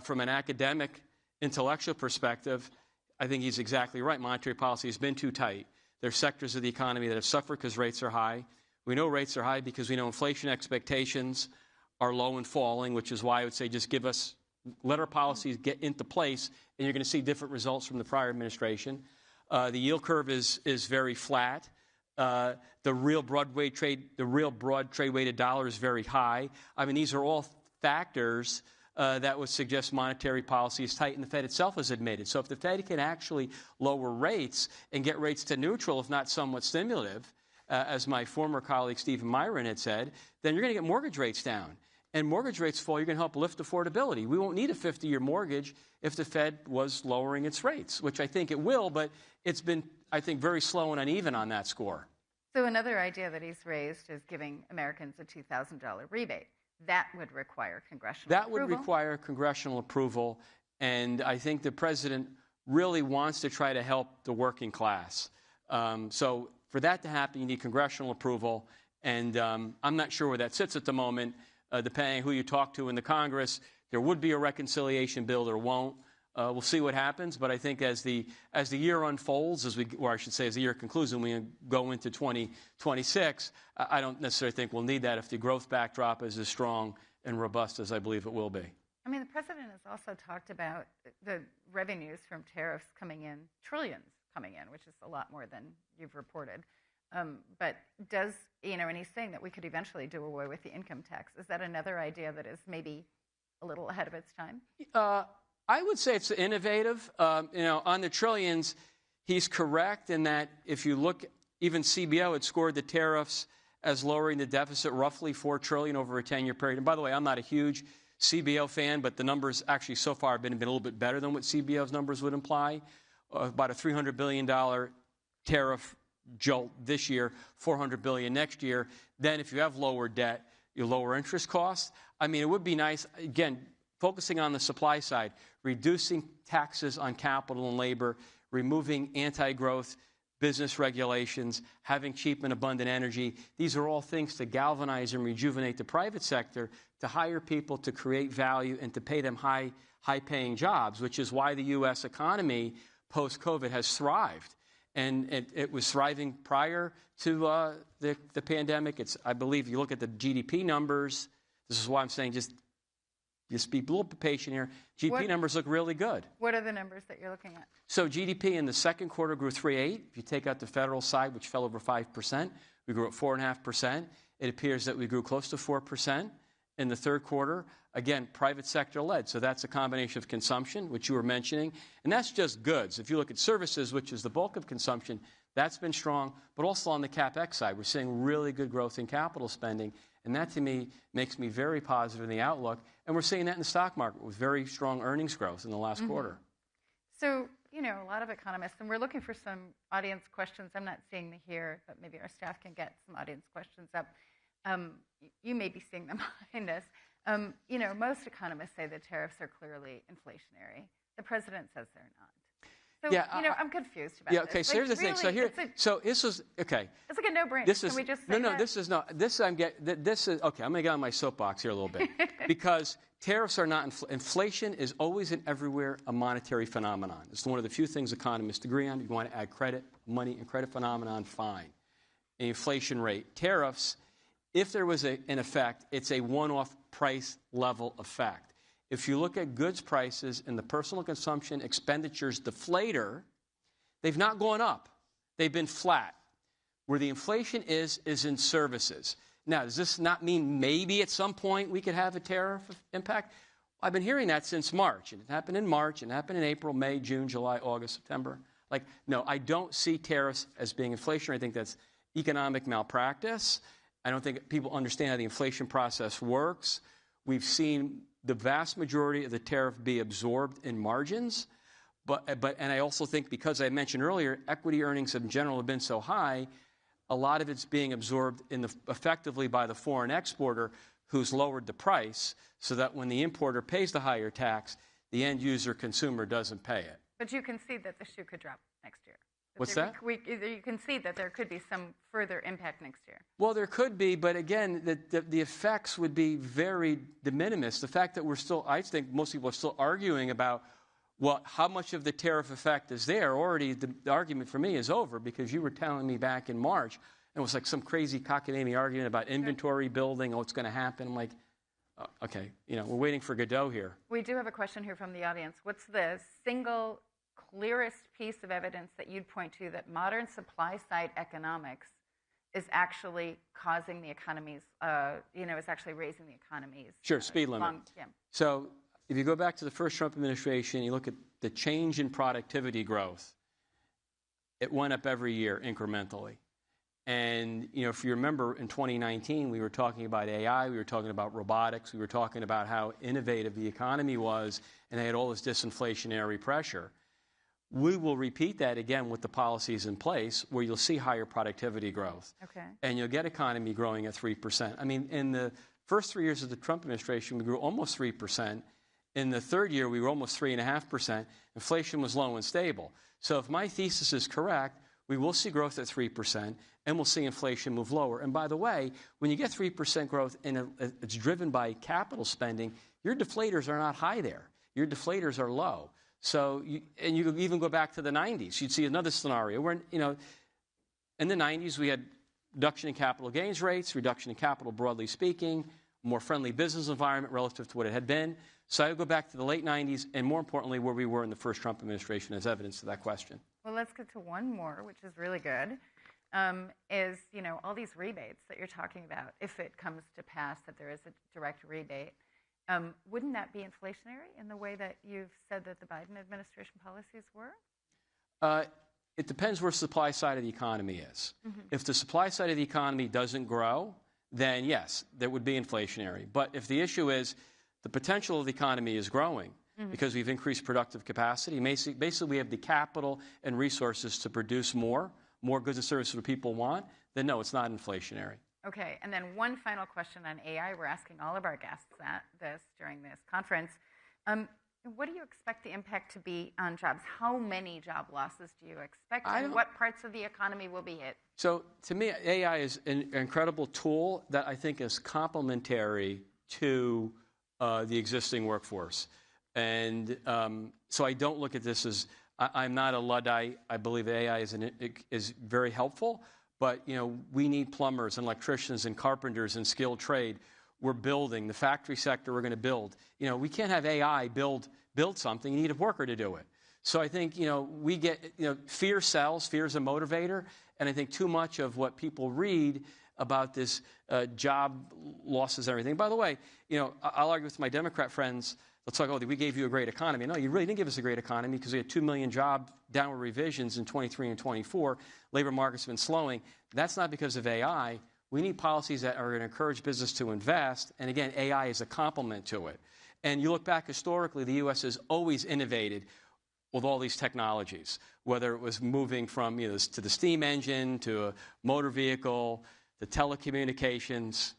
Speaker 11: From an academic, intellectual perspective, I think he's exactly right. Monetary policy has been too tight. There are sectors of the economy that have suffered because rates are high. We know rates are high because we know inflation expectations are low and falling, which is why I would say just let our policies get into place, and you're going to see different results from the prior administration. The yield curve is very flat. The real broad trade weighted dollar is very high. I mean, these are all factors that would suggest monetary policy is tight, and the Fed itself has admitted. So if the Fed can actually lower rates and get rates to neutral, if not somewhat stimulative, as my former colleague Stephen Myron had said, then you're going to get mortgage rates down. And mortgage rates fall, you're going to help lift affordability. We won't need a 50-year mortgage if the Fed was lowering its rates, which I think it will, but it's been, I think, very slow and uneven on that score.
Speaker 10: So another idea that he's raised is giving Americans a $2,000 rebate. That would require congressional approval.
Speaker 11: That would require congressional approval, and I think the president really wants to try to help the working class. So for that to happen, you need congressional approval, and I'm not sure where that sits at the moment. Depending on who you talk to in the Congress, there would be a reconciliation bill, there won't. We'll see what happens, but I think as the year unfolds, as the year concludes and we go into 2026, I don't necessarily think we'll need that if the growth backdrop is as strong and robust as I believe it will be.
Speaker 10: I mean, the president has also talked about the revenues from tariffs coming in, trillions coming in, which is a lot more than you've reported. But and he's saying that we could eventually do away with the income tax. Is that another idea that is maybe a little ahead of its time?
Speaker 11: I would say it's innovative. On the trillions, he's correct in that if you look, even CBO had scored the tariffs as lowering the deficit roughly $4 trillion over a 10-year period. And by the way, I'm not a huge CBO fan, but the numbers actually so far have been a little bit better than what CBO's numbers would imply. About a $300 billion tariff jolt this year, $400 billion next year. Then if you have lower debt, you lower interest costs. I mean, it would be nice, again, focusing on the supply side, reducing taxes on capital and labor, removing anti-growth business regulations, having cheap and abundant energy. These are all things to galvanize and rejuvenate the private sector, to hire people, to create value, and to pay them high-paying jobs, which is why the U.S. economy post-COVID has thrived. And it was thriving prior to the pandemic. I believe you look at the GDP numbers. This is why I'm saying just be a little bit patient here. GDP numbers look really good.
Speaker 10: What are the numbers that you're looking at?
Speaker 11: So GDP in the second quarter grew 3.8%. If you take out the federal side, which fell over 5%, we grew at 4.5%. It appears that we grew close to 4% in the third quarter. Again, private sector led. So that's a combination of consumption, which you were mentioning. And that's just goods. If you look at services, which is the bulk of consumption, that's been strong. But also on the CapEx side, we're seeing really good growth in capital spending. And that, to me, makes me very positive in the outlook. And we're seeing that in the stock market with very strong earnings growth in the last quarter.
Speaker 10: So, a lot of economists, and we're looking for some audience questions. I'm not seeing them here, but maybe our staff can get some audience questions up. You may be seeing them behind us. Most economists say the tariffs are clearly inflationary. The president says they're not. So, I'm confused about this.
Speaker 11: Okay, so here's the thing. So this is, okay.
Speaker 10: It's like a no-brainer. Can we just say that?
Speaker 11: This is not, okay, I'm going to get on my soapbox here a little bit. Because tariffs are not, inflation is always and everywhere a monetary phenomenon. It's one of the few things economists agree on. If you want to add credit, money, and credit phenomenon, fine. The inflation rate. Tariffs, if there was an effect, it's a one-off price level effect. If you look at goods prices and the personal consumption expenditures deflator, they've not gone up. They've been flat. Where the inflation is in services. Now, does this not mean maybe at some point we could have a tariff impact? I've been hearing that since March. And it happened in March, and it happened in April, May, June, July, August, September. No, I don't see tariffs as being inflationary. I think that's economic malpractice. I don't think people understand how the inflation process works. We've seen the vast majority of the tariff be absorbed in margins. And I also think, because I mentioned earlier, equity earnings in general have been so high, a lot of it's being absorbed effectively by the foreign exporter, who's lowered the price so that when the importer pays the higher tax, the end user consumer doesn't pay it.
Speaker 10: But you concede that the shoe could drop next year.
Speaker 11: What's that?
Speaker 10: You concede that there could be some further impact next year.
Speaker 11: Well, there could be, but again, the effects would be very de minimis. The fact that I think most people are still arguing about, well, how much of the tariff effect is there? Already, the argument for me is over, because you were telling me back in March, and it was like some crazy cockamamie argument about inventory building, what's going to happen. I'm like, okay, we're waiting for Godot here.
Speaker 10: We do have a question here from the audience. What's the single clearest piece of evidence that you'd point to that modern supply-side economics is actually causing the economies, is actually raising the economies?
Speaker 11: Sure, speed limit. So if you go back to the first Trump administration, you look at the change in productivity growth, it went up every year incrementally. And, if you remember, in 2019, we were talking about AI, we were talking about robotics, we were talking about how innovative the economy was, and they had all this disinflationary pressure. We will repeat that again with the policies in place, where you'll see higher productivity growth.
Speaker 10: Okay.
Speaker 11: And you'll get economy growing at 3%. I mean, in the first 3 years of the Trump administration, we grew almost 3%. In the third year, we were almost 3.5%. Inflation was low and stable. So if my thesis is correct, we will see growth at 3%, and we'll see inflation move lower. And by the way, when you get 3% growth and it's driven by capital spending, your deflators are not high there. Your deflators are low. So, you even go back to the 90s. You'd see another scenario where, in the 90s, we had reduction in capital gains rates, reduction in capital broadly speaking, more friendly business environment relative to what it had been. So I would go back to the late 90s, and more importantly, where we were in the first Trump administration as evidence to that question.
Speaker 10: Well, let's get to one more, which is really good, is, all these rebates that you're talking about, if it comes to pass that there is a direct rebate, wouldn't that be inflationary in the way that you've said that the Biden administration policies were?
Speaker 11: It depends where the supply side of the economy is. Mm-hmm. If the supply side of the economy doesn't grow, then yes, that would be inflationary. But if the issue is the potential of the economy is growing, mm-hmm. because we've increased productive capacity, basically we have the capital and resources to produce more goods and services that people want, then no, it's not inflationary.
Speaker 10: Okay, and then one final question on AI. We're asking all of our guests during this conference. What do you expect the impact to be on jobs? How many job losses do you expect, and what parts of the economy will be hit? So
Speaker 11: to me, AI is an incredible tool that I think is complementary to the existing workforce. And so I don't look at this as, I'm not a Luddite. I believe AI is very helpful. But, we need plumbers and electricians and carpenters and skilled trade. We're building. The factory sector, we're going to build. We can't have AI build something. You need a worker to do it. So I think, we get, fear sells. Fear is a motivator. And I think too much of what people read about this job losses and everything. By the way, I'll argue with my Democrat friends. Let's talk, we gave you a great economy. No, you really didn't give us a great economy, because we had 2 million job downward revisions in 23 and 24. Labor market's been slowing. That's not because of AI. We need policies that are going to encourage business to invest. And again, AI is a complement to it. And you look back historically, the U.S. has always innovated with all these technologies, whether it was moving from to the steam engine, to a motor vehicle, to telecommunications.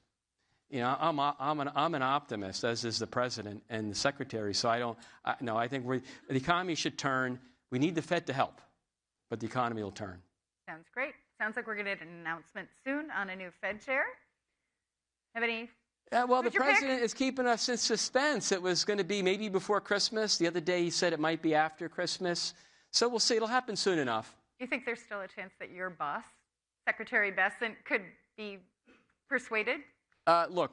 Speaker 11: I'm an optimist, as is the president and the secretary. So I think the economy should turn. We need the Fed to help, but the economy will turn.
Speaker 10: Sounds great. Sounds like we're going to get an announcement soon on a new Fed chair. Have any?
Speaker 11: Well, the president is keeping us in suspense. It was going to be maybe before Christmas. The other day he said it might be after Christmas. So we'll see. It'll happen soon enough.
Speaker 10: You think there's still a chance that your boss, Secretary Bessent, could be persuaded?
Speaker 11: Look,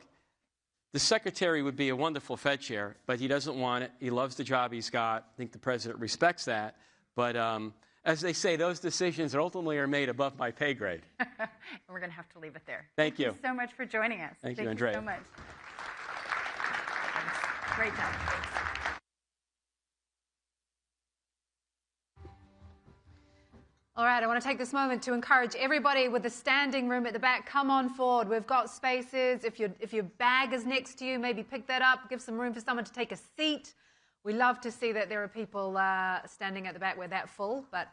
Speaker 11: the secretary would be a wonderful Fed chair, but he doesn't want it. He loves the job he's got. I think the president respects that. But as they say, those decisions ultimately are made above my pay grade.
Speaker 10: And we're going to have to leave it there.
Speaker 11: Thank you.
Speaker 10: Thank you so much for joining us.
Speaker 11: Thank you, Andrea.
Speaker 10: Thank you so much. Great job.
Speaker 3: All right, I want to take this moment to encourage everybody with the standing room at the back, come on forward. We've got spaces. If your bag is next to you, maybe pick that up. Give some room for someone to take a seat. We love to see that there are people standing at the back. We're that full, but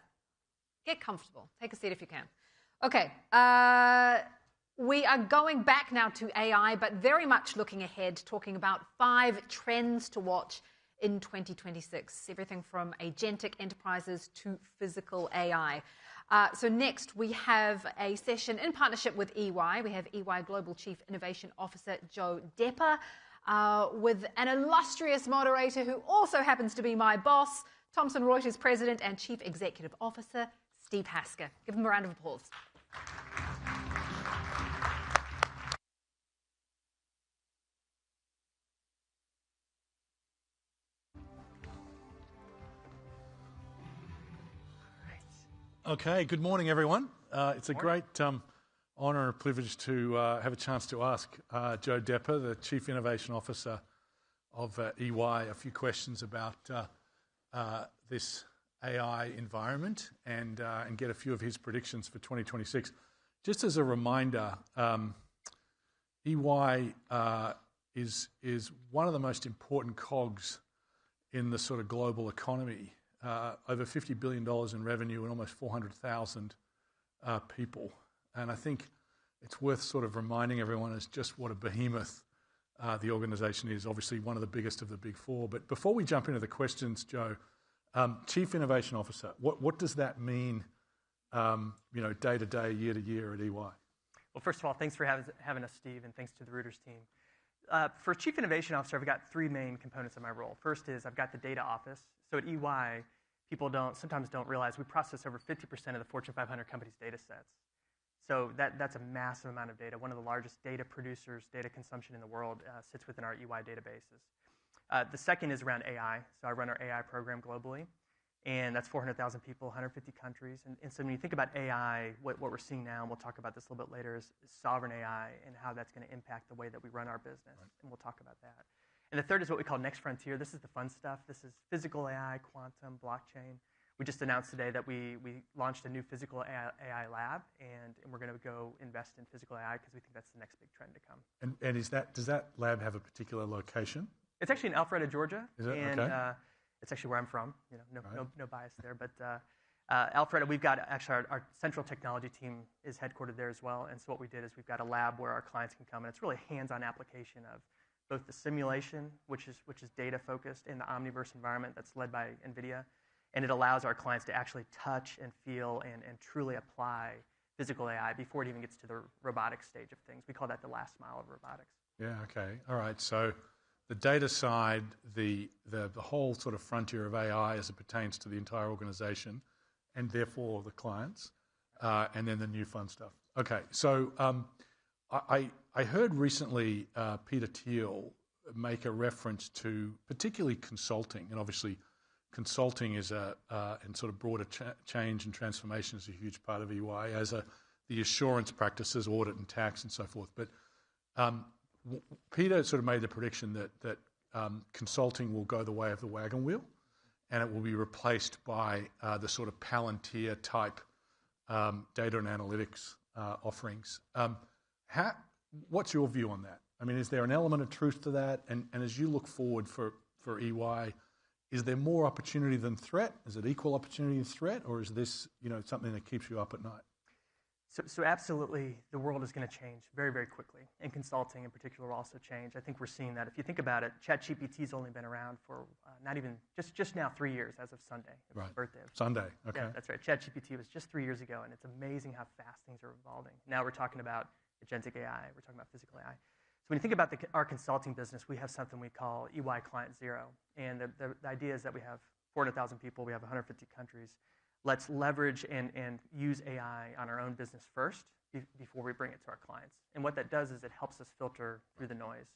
Speaker 3: get comfortable. Take a seat if you can. Okay, we are going back now to AI, but very much looking ahead, talking about 5 trends to watch in 2026, everything from agentic enterprises to physical AI. So next, we have a session in partnership with EY. We have EY Global Chief Innovation Officer Joe Depper with an illustrious moderator who also happens to be my boss, Thomson Reuters President and Chief Executive Officer Steve Hasker. Give him a round of applause.
Speaker 12: Okay, good morning, everyone. It's a great honour and privilege to have a chance to ask Joe Depper, the Chief Innovation Officer of EY, a few questions about this AI environment and get a few of his predictions for 2026. Just as a reminder, EY is one of the most important cogs in the sort of global economy. Over $50 billion in revenue and almost 400,000 people. And I think it's worth sort of reminding everyone as just what a behemoth the organisation is, obviously one of the biggest of the big four. But before we jump into the questions, Joe, Chief Innovation Officer, what does that mean, day to day, year to year at EY?
Speaker 13: Well, first of all, thanks for having us, Steve, and thanks to the Reuters team. For Chief Innovation Officer, I've got 3 main components of my role. First is I've got the data office. So at EY, people sometimes don't realize we process over 50% of the Fortune 500 companies' data sets. So that's a massive amount of data. One of the largest data producers, data consumption in the world sits within our EY databases. The second is around AI. So I run our AI program globally, and that's 400,000 people, 150 countries. And so when you think about AI, what we're seeing now, and we'll talk about this a little bit later, is sovereign AI and how that's going to impact the way that we run our business. Right. And we'll talk about that. And the third is what we call next frontier. This is the fun stuff. This is physical AI, quantum, blockchain. We just announced today that we launched a new physical AI lab, and we're going to go invest in physical AI because we think that's the next big trend to come.
Speaker 12: And does that lab have a particular location?
Speaker 13: It's actually in Alpharetta, Georgia.
Speaker 12: Is it?
Speaker 13: And,
Speaker 12: okay.
Speaker 13: It's actually where I'm from. No bias there. But Alpharetta, we've got actually our central technology team is headquartered there as well. And so what we did is we've got a lab where our clients can come, and it's really a hands-on application of both the simulation, which is data focused, in the Omniverse environment that's led by NVIDIA, and it allows our clients to actually touch and feel and truly apply physical AI before it even gets to the robotics stage of things. We call that the last mile of robotics.
Speaker 12: Yeah. Okay. All right. So the data side, the whole sort of frontier of AI as it pertains to the entire organisation, and therefore the clients, and then the new fun stuff. Okay. So I heard recently Peter Thiel make a reference to particularly consulting, and obviously consulting is and sort of broader change and transformation is a huge part of EY, as the assurance practices, audit and tax and so forth. But Peter sort of made the prediction that consulting will go the way of the wagon wheel, and it will be replaced by the sort of Palantir type data and analytics offerings. What's your view on that? I mean, is there an element of truth to that? And as you look forward for EY, is there more opportunity than threat? Is it equal opportunity and threat, or is this something that keeps you up at night?
Speaker 13: So absolutely, the world is going to change very, very quickly, and consulting in particular will also change. I think we're seeing that. If you think about it, ChatGPT's only been around for not even just now 3 years as of Sunday. It was his birthday.
Speaker 12: Sunday, okay.
Speaker 13: Yeah, that's right. ChatGPT was just 3 years ago, and it's amazing how fast things are evolving. Now we're talking about agentic AI. We're talking about physical AI. So when you think about our consulting business, we have something we call EY Client Zero. And the idea is that we have 400,000 people. We have 150 countries. Let's leverage and use AI on our own business first before we bring it to our clients. And what that does is it helps us filter through the noise.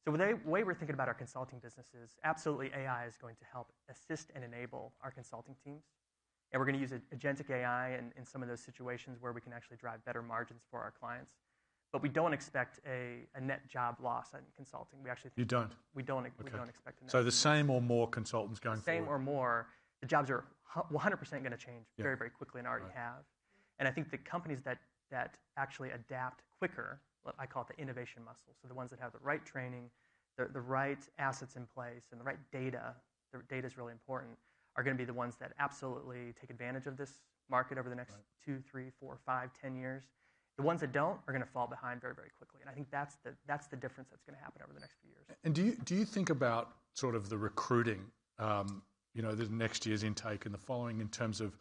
Speaker 13: So the way we're thinking about our consulting business is absolutely AI is going to help assist and enable our consulting teams. And we're going to use agentic AI in some of those situations where we can actually drive better margins for our clients. But we don't expect a net job loss in consulting. We actually
Speaker 12: you don't.
Speaker 13: We don't expect a net.
Speaker 12: So the same or more consultants going forward.
Speaker 13: Same or more. the jobs are 100% going to change very, very quickly and already have. And I think the companies that actually adapt quicker, I call it the innovation muscle, so the ones that have the right training, the right assets in place, and the right data, the data is really important, are going to be the ones that absolutely take advantage of this market over the next 2, 3, 4, 5, 10 years. The ones that don't are going to fall behind very, very quickly. And I think that's the difference that's going to happen over the next few years.
Speaker 12: And do you think about sort of the recruiting, the next year's intake and the following in terms of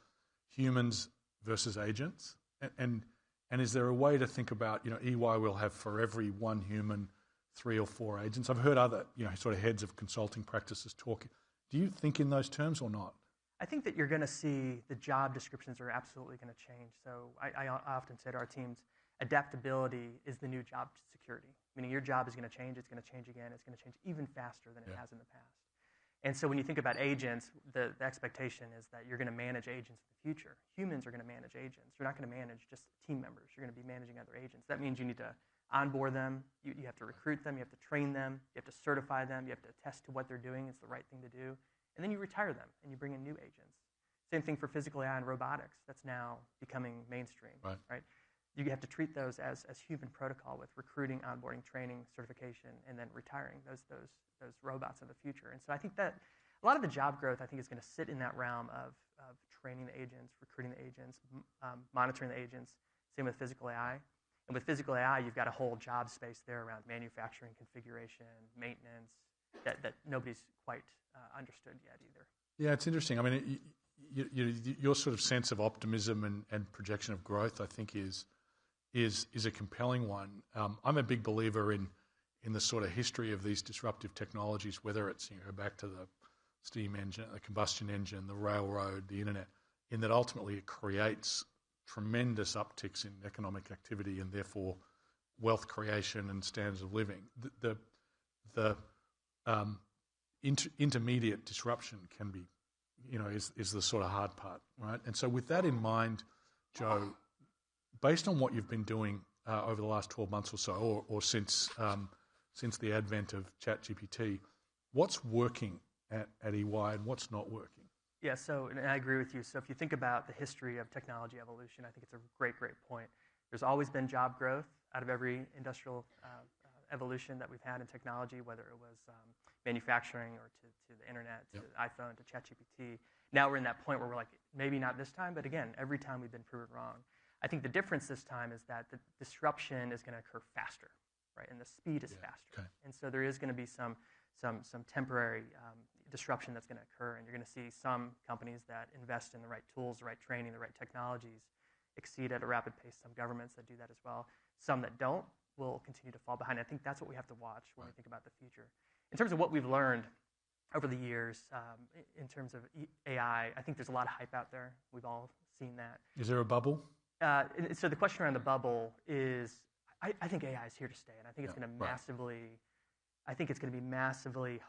Speaker 12: humans versus agents? And is there a way to think about, EY will have for every one human 3 or 4 agents? I've heard other, sort of heads of consulting practices talk. Do you think in those terms or not?
Speaker 13: I think that you're going to see the job descriptions are absolutely going to change. So I often say to our teams, adaptability is the new job security, meaning your job is going to change, it's going to change again, it's going to change even faster than it has in the past. And so when you think about agents, the expectation is that you're going to manage agents in the future. Humans are going to manage agents. You're not going to manage just team members. You're going to be managing other agents. That means you need to onboard them, you have to recruit them, you have to train them, you have to certify them, you have to attest to what they're doing is the right thing to do. And then you retire them, and you bring in new agents. Same thing for physical AI and robotics. That's now becoming mainstream, right? You have to treat those as human protocol with recruiting, onboarding, training, certification, and then retiring those robots of the future. And so I think that a lot of the job growth, I think, is going to sit in that realm of training the agents, recruiting the agents, monitoring the agents. Same with physical AI. And with physical AI, you've got a whole job space there around manufacturing, configuration, maintenance, that nobody's quite understood yet either. Yeah,
Speaker 12: it's interesting. I mean, your sort of sense of optimism and projection of growth, I think, is a compelling one. I'm a big believer in the sort of history of these disruptive technologies, whether it's go back to the steam engine, the combustion engine, the railroad, the internet, in that ultimately it creates tremendous upticks in economic activity and therefore wealth creation and standards of living. The intermediate disruption can be, is the sort of hard part, right? And so with that in mind, Joe, based on what you've been doing over the last 12 months or so, or since the advent of ChatGPT, what's working at EY and what's not working?
Speaker 13: Yeah, and I agree with you. So if you think about the history of technology evolution, I think it's a great, great point. There's always been job growth out of every industrial evolution that we've had in technology, whether it was manufacturing or to the internet, to iPhone, to ChatGPT. Now we're in that point where we're like, maybe not this time, but again, every time we've been proven wrong. I think the difference this time is that the disruption is going to occur faster, right? And the speed is faster. Okay. And so there is going to be some temporary disruption that's going to occur, and you're going to see some companies that invest in the right tools, the right training, the right technologies exceed at a rapid pace. Some governments that do that as well. Some that don't will continue to fall behind. I think that's what we have to watch when we think about the future. In terms of what we've learned over the years, in terms of AI, I think there's a lot of hype out there. We've all seen that.
Speaker 12: Is there a bubble?
Speaker 13: So the question around the bubble is, I think AI is here to stay, and I think it's going to massively,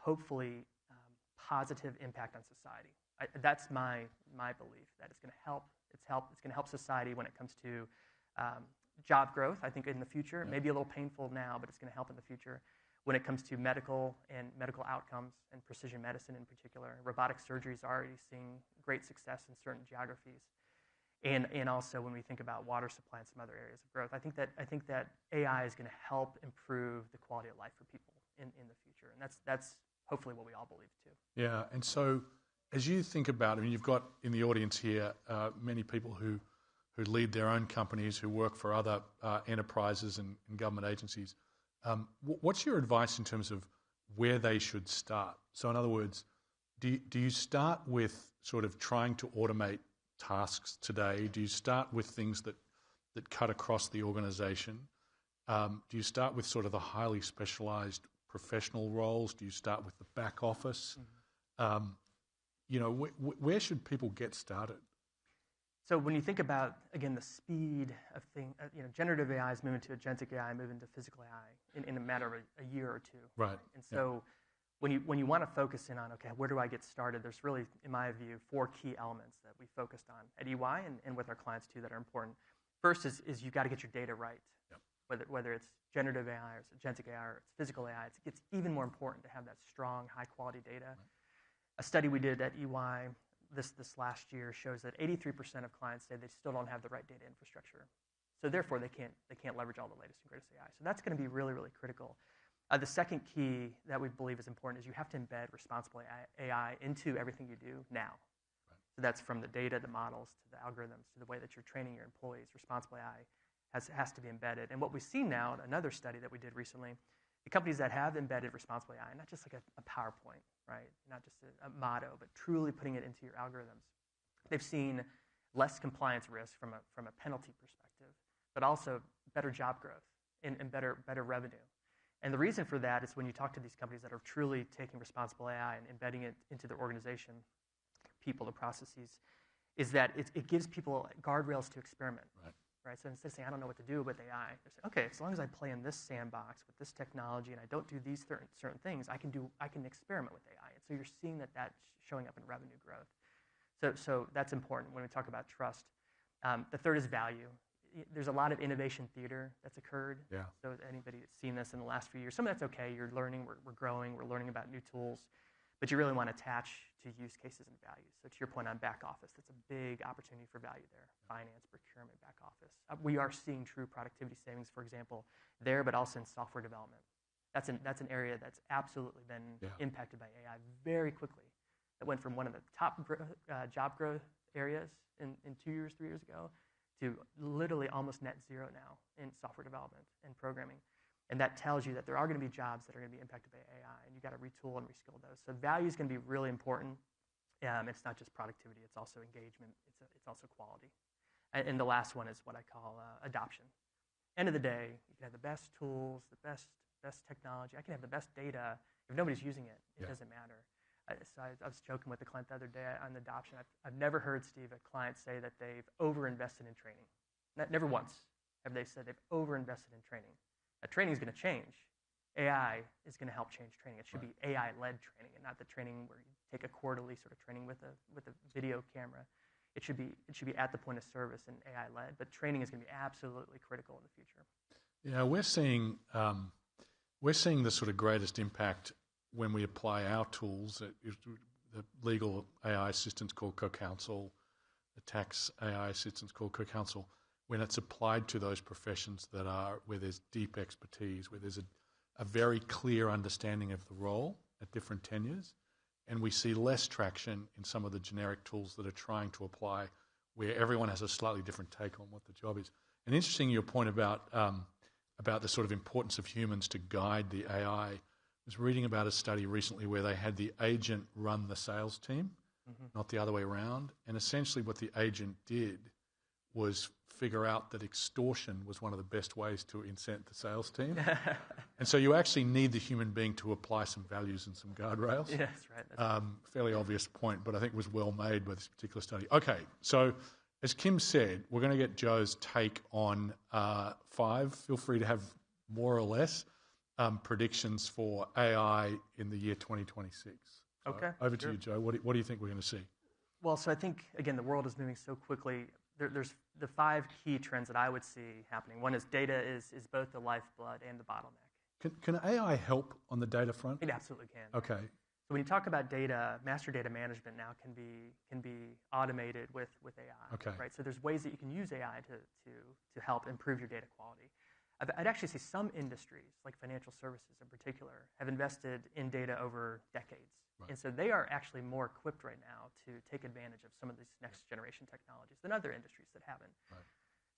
Speaker 13: hopefully, positive impact on society. That's my belief, that it's going to help. It's going to help society when it comes to job growth, I think, in the future. It may be a little painful now, but it's going to help in the future. When it comes to medical outcomes and precision medicine in particular, robotic surgery is already seeing great success in certain geographies. And also when we think about water supply and some other areas of growth, I think that AI is going to help improve the quality of life for people in the future. And that's hopefully what we all believe too.
Speaker 12: Yeah, and so as you think about, you've got in the audience here many people who lead their own companies, who work for other enterprises and government agencies. What's your advice in terms of where they should start? So in other words, do you start with sort of trying to automate tasks today? Do you start with things that cut across the organization? Do you start with sort of the highly specialized professional roles? Do you start with the back office? Where should people get started?
Speaker 13: So when you think about, again, the speed of things, generative AI is moving to agentic AI, moving to physical AI in a matter of a year or two.
Speaker 12: Right.
Speaker 13: And so when you want to focus in on, okay, where do I get started? There's really, in my view, 4 key elements that we focused on at EY and with our clients too that are important. First is you've got to get your data right. Yep. Whether it's generative AI or it's agentic AI or it's physical AI, it's even more important to have that strong, high-quality data. Right. A study we did at EY this last year shows that 83% of clients say they still don't have the right data infrastructure. So therefore, they can't leverage all the latest and greatest AI. So that's going to be really, really critical. The second key that we believe is important is you have to embed responsible AI into everything you do now. Right. So that's from the data, the models, to the algorithms, to the way that you're training your employees. Responsible AI has to be embedded. And what we've seen now, another study that we did recently, the companies that have embedded responsible AI, not just like a PowerPoint, right? Not just a motto, but truly putting it into your algorithms. They've seen less compliance risk from a penalty perspective, but also better job growth and better revenue. And the reason for that is when you talk to these companies that are truly taking responsible AI and embedding it into their organization, people, the processes, is that it gives people guardrails to experiment. Right? So instead of saying, I don't know what to do with AI, they say, okay, as long as I play in this sandbox with this technology and I don't do these certain things, I can experiment with AI. And so you're seeing that showing up in revenue growth. So that's important when we talk about trust. The third is value. There's a lot of innovation theater that's occurred. Yeah. So anybody that's seen this in the last few years, some of that's okay. You're learning, we're growing, we're learning about new tools, but you really want to attach to use cases and values. So to your point on back office, that's a big opportunity for value there. Finance, procurement, back office. We are seeing true productivity savings, for example, there, but also in software development. That's an area that's absolutely been impacted by AI very quickly. It went from one of the top job growth areas in 2 years, 3 years ago, to literally almost net zero now in software development and programming. And that tells you that there are going to be jobs that are going to be impacted by AI, and you've got to retool and reskill those. So value is going to be really important. It's not just productivity, it's also engagement, it's also quality. And the last one is what I call adoption. End of the day, you can have the best tools, the best technology. I can have the best data. If nobody's using it, it doesn't matter. So I was joking with the client the other day on adoption. I've never heard, Steve, a client say that they've over-invested in training. Never once have they said they've over-invested in training. That training is going to change. AI is going to help change training. It should be AI-led training, and not the training where you take a quarterly sort of training with a video camera. It should be at the point of service and AI-led, but training is going to be absolutely critical in the future.
Speaker 12: Yeah, we're seeing the sort of greatest impact when we apply our tools. The legal AI assistance called co-counsel, the tax AI assistance called co-counsel, when it's applied to those professions where there's deep expertise, where there's a very clear understanding of the role at different tenures, and we see less traction in some of the generic tools that are trying to apply where everyone has a slightly different take on what the job is. And interesting your point about the sort of importance of humans to guide the AI. I was reading about a study recently where they had the agent run the sales team, not the other way around, and essentially what the agent did was figure out that extortion was one of the best ways to incent the sales team. And so you actually need the human being to apply some values and some guardrails.
Speaker 13: Yeah, that's right.
Speaker 12: Fairly obvious point, but I think it was well made by this particular study. Okay, so as Kim said, we're going to get Joe's take on 5. Feel free to have more or less predictions for AI in the year 2026. So
Speaker 13: okay.
Speaker 12: Over to you, Joe. What do you think we're going to see?
Speaker 13: Well, so I think, again, the world is moving so quickly. There's the 5 key trends that I would see happening. One is data is both the lifeblood and the bottleneck.
Speaker 12: Can AI help on the data front?
Speaker 13: It absolutely can.
Speaker 12: Okay.
Speaker 13: So when you talk about data, master data management now can be automated with AI.
Speaker 12: Okay.
Speaker 13: Right. So there's ways that you can use AI to help improve your data quality. I'd actually say some industries, like financial services in particular, have invested in data over decades. Right. And so they are actually more equipped right now to take advantage of some of these next generation technologies than other industries that haven't. Right.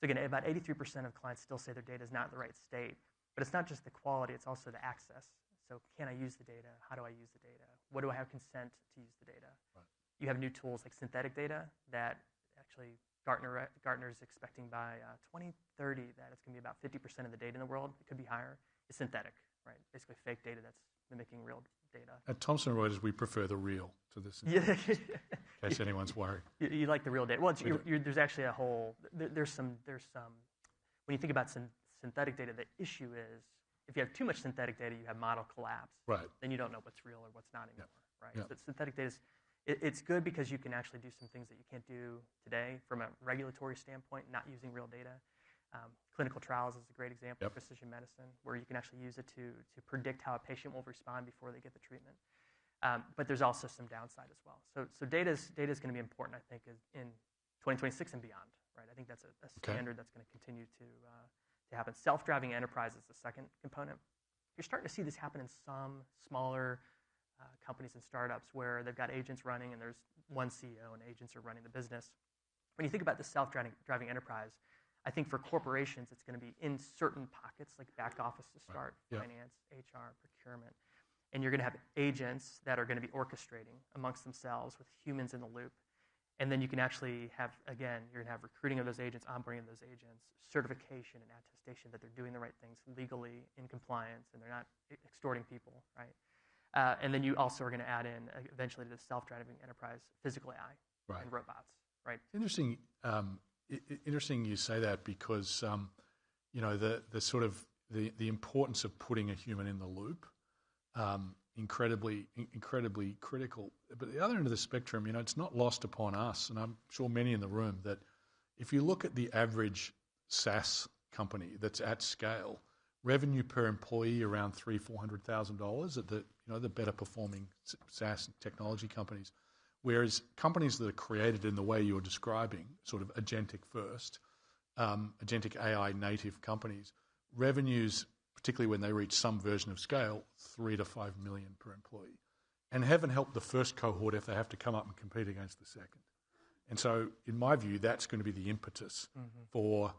Speaker 13: So again, about 83% of clients still say their data is not in the right state. But it's not just the quality, it's also the access. So can I use the data? How do I use the data? What do I have consent to use the data? Right. You have new tools like synthetic data that actually Gartner is expecting by 2030 that it's going to be about 50% of the data in the world. It could be higher. It's synthetic, right? Basically fake data that's mimicking real data.
Speaker 12: At Thomson Reuters, we prefer the real to this. In case anyone's worried.
Speaker 13: You like the real data. Well, there's actually a whole, there's some, when you think about synthetic data, the issue is if you have too much synthetic data, you have model collapse.
Speaker 12: Right.
Speaker 13: Then you don't know what's real or what's not anymore.
Speaker 12: Yep.
Speaker 13: Right.
Speaker 12: Yep.
Speaker 13: So synthetic data it's good because you can actually do some things that you can't do today from a regulatory standpoint, not using real data. Clinical trials is a great example of precision medicine, where you can actually use it to predict how a patient will respond before they get the treatment. But there's also some downside as well. So data is going to be important, I think, in 2026 and beyond. Right? I think that's a standard that's going to continue to happen. Self-driving enterprise is the second component. You're starting to see this happen in some smaller companies and startups where they've got agents running and there's one CEO and agents are running the business. When you think about the self-driving enterprise, I think for corporations, it's going to be in certain pockets, like back office to start, finance, HR, procurement. And you're going to have agents that are going to be orchestrating amongst themselves with humans in the loop. And then you can actually have, again, you're going to have recruiting of those agents, onboarding of those agents, certification and attestation that they're doing the right things legally in compliance and they're not extorting people, right? And then you also are going to add in, eventually, to the self-driving enterprise, physical AI and robots, right?
Speaker 12: Interesting. Interesting you say that because, the sort of the importance of putting a human in the loop, incredibly critical. But the other end of the spectrum, it's not lost upon us, and I'm sure many in the room, that if you look at the average SaaS company that's at scale, revenue per employee around $300,000-$400,000 at the better performing SaaS technology companies, whereas companies that are created in the way you're describing, sort of agentic first, agentic AI native companies, revenues, particularly when they reach some version of scale, $3 to $5 million per employee. And heaven help the first cohort if they have to come up and compete against the second. And so, in my view, that's going to be the impetus for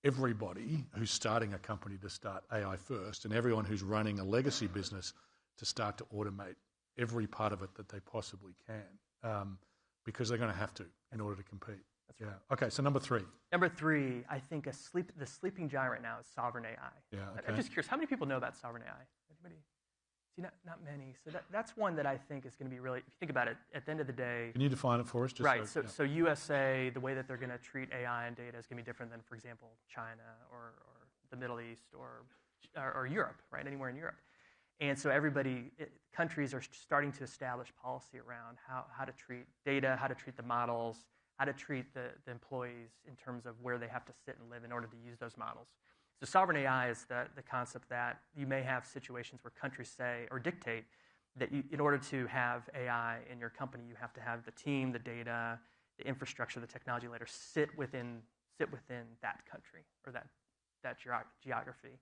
Speaker 12: everybody who's starting a company to start AI first, and everyone who's running a legacy business to start to automate every part of it that they possibly can, because they're going to have to in order to compete. That's right. Okay, so number three.
Speaker 13: Number three, I think the sleeping giant right now is sovereign AI.
Speaker 12: Yeah, okay.
Speaker 13: I'm just curious, how many people know about sovereign AI? Anybody? See, not many. So that's one that I think is going to be really, if you think about it, at the end of the day.
Speaker 12: Can you define it for us? Just
Speaker 13: right. So USA, the way that they're going to treat AI and data is going to be different than, for example, China or the Middle East or Europe, right? Anywhere in Europe. And so countries are starting to establish policy around how to treat data, how to treat the models, how to treat the employees in terms of where they have to sit and live in order to use those models. So sovereign AI is the concept that you may have situations where countries say or dictate that in order to have AI in your company, you have to have the team, the data, the infrastructure, the technology layer sit within that country or that geography.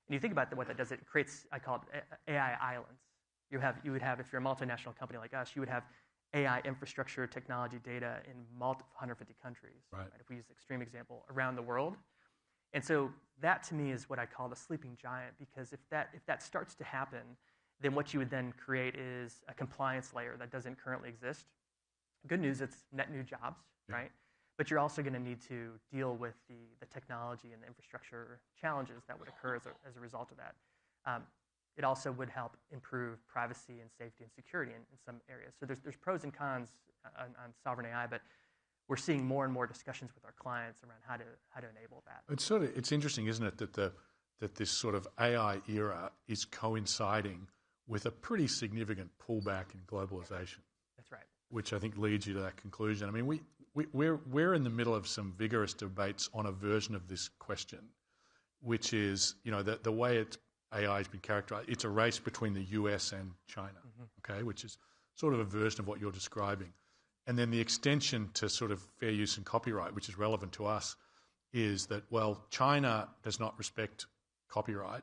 Speaker 13: And you think about what that does, it creates, I call it AI islands. You would have, if you're a multinational company like us, you would have AI infrastructure, technology, data in 150 countries.
Speaker 12: Right.
Speaker 13: If we use the extreme example, around the world. And so that to me is what I call the sleeping giant, because if that starts to happen, then what you would then create is a compliance layer that doesn't currently exist. Good news, it's net new jobs, right? But you're also going to need to deal with the technology and the infrastructure challenges that would occur as a result of that. It also would help improve privacy and safety and security in some areas. So there's pros and cons on sovereign AI, but we're seeing more and more discussions with our clients around how to enable that.
Speaker 12: It's interesting, isn't it, that this sort of AI era is coinciding with a pretty significant pullback in globalization.
Speaker 13: That's right.
Speaker 12: Which I think leads you to that conclusion. I mean, we're in the middle of some vigorous debates on a version of this question, which is, the way AI has been characterized, it's a race between the US and China, okay, which is sort of a version of what you're describing. And then the extension to sort of fair use and copyright, which is relevant to us, is that, well, China does not respect copyright,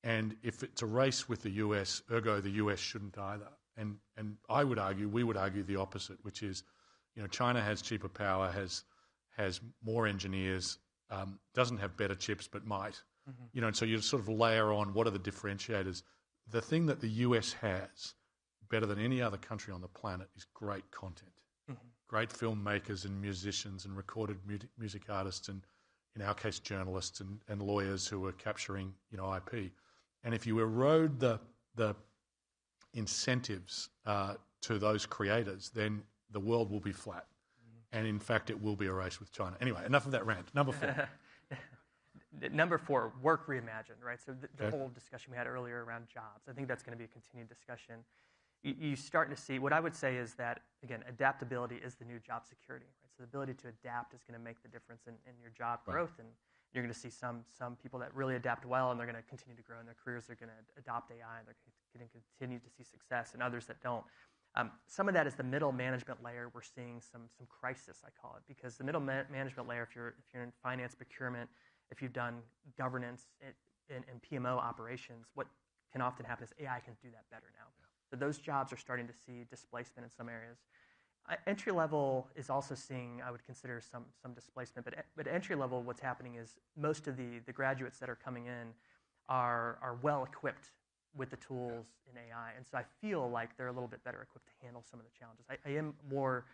Speaker 12: and if it's a race with the US, ergo the US shouldn't either. And we would argue the opposite, which is, China has cheaper power, has more engineers, doesn't have better chips but might. And so you sort of layer on what are the differentiators. The thing that the US has better than any other country on the planet is great content. Great filmmakers and musicians and recorded music artists and, in our case, journalists and lawyers who are capturing, IP. And if you erode the incentives to those creators, then the world will be flat. And in fact, it will be a race with China. Anyway, enough of that rant. Number 4.
Speaker 13: Number 4, work reimagined, right? So the whole discussion we had earlier around jobs, I think that's going to be a continued discussion. You starting to see, what I would say is that, again, adaptability is the new job security, right? So the ability to adapt is going to make the difference in your job growth You're going to see some people that really adapt well, and they're going to continue to grow in their careers. They're going to adopt AI, and they're going to continue to see success, and others that don't. Some of that is the middle management layer. We're seeing some crisis, I call it, because the middle management layer, if you're in finance, procurement, if you've done governance and PMO operations, what can often happen is AI can do that better now. Yeah. So those jobs are starting to see displacement in some areas. Entry level is also seeing, I would consider, some displacement. But entry level, what's happening is most of the graduates that are coming in are well equipped with the tools in AI, and so I feel like they're a little bit better equipped to handle some of the challenges. I am more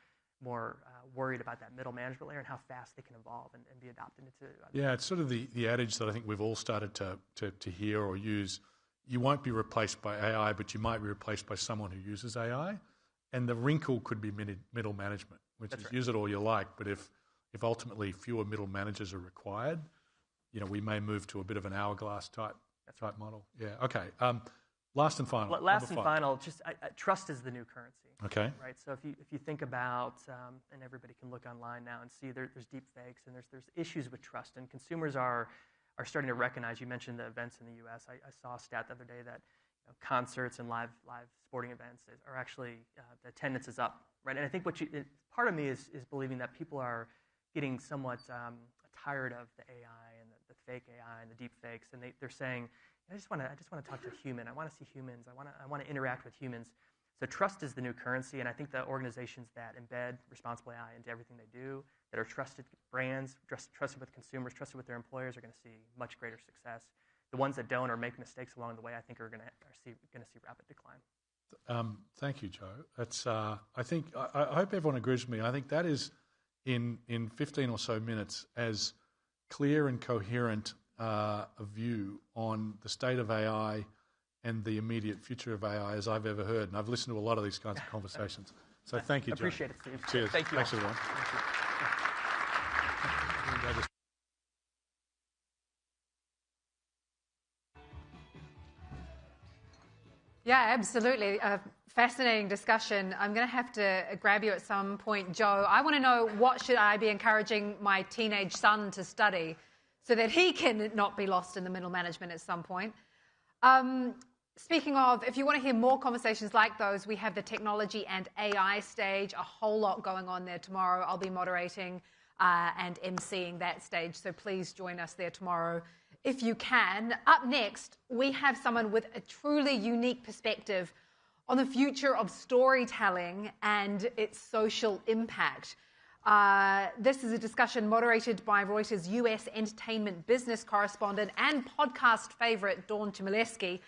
Speaker 13: worried about that middle management layer and how fast they can evolve and be adopted into.
Speaker 12: Yeah, it's sort of the adage that I think we've all started to hear or use. You won't be replaced by AI, but you might be replaced by someone who uses AI. And the wrinkle could be middle management, which is use it all you like, but if ultimately fewer middle managers are required, we may move to a bit of an hourglass type model. Yeah. Okay. Last and final.
Speaker 13: Last and final. Just trust is the new currency.
Speaker 12: Okay.
Speaker 13: Right. So if you think about, and everybody can look online now and see there's deep fakes and there's issues with trust, and consumers are starting to recognize. You mentioned the events in the U.S. I saw a stat the other day that concerts and live sporting events are actually the attendance is up. Right. And I think part of me is believing that people are getting somewhat tired of the AI and the fake AI and the deep fakes, and they're saying, I just want to talk to a human. I want to see humans. I want to interact with humans. So trust is the new currency, and I think the organizations that embed responsible AI into everything they do, that are trusted brands, trusted with consumers, trusted with their employers, are going to see much greater success. The ones that don't or make mistakes along the way, I think, are going to see rapid decline.
Speaker 12: Thank you, Joe. That's I hope everyone agrees with me. I think that is in 15 or so minutes as clear and coherent a view on the state of AI and the immediate future of AI as I've ever heard. And I've listened to a lot of these kinds of conversations. So thank you, Joe.
Speaker 13: Appreciate it, Steve.
Speaker 12: Cheers.
Speaker 13: Thank you.
Speaker 12: Thanks, everyone.
Speaker 13: Thank you.
Speaker 3: Yeah, absolutely. Fascinating discussion. I'm going to have to grab you at some point, Joe. I want to know, what should I be encouraging my teenage son to study so that he can not be lost in the middle management at some point? Speaking of, if you want to hear more conversations like those, we have the technology and AI stage, a whole lot going on there tomorrow. I'll be moderating and emceeing that stage, so please join us there tomorrow if you can. Up next, we have someone with a truly unique perspective on the future of storytelling and its social impact. This is a discussion moderated by Reuters' US entertainment business correspondent and podcast favorite, Dawn Chmielewski,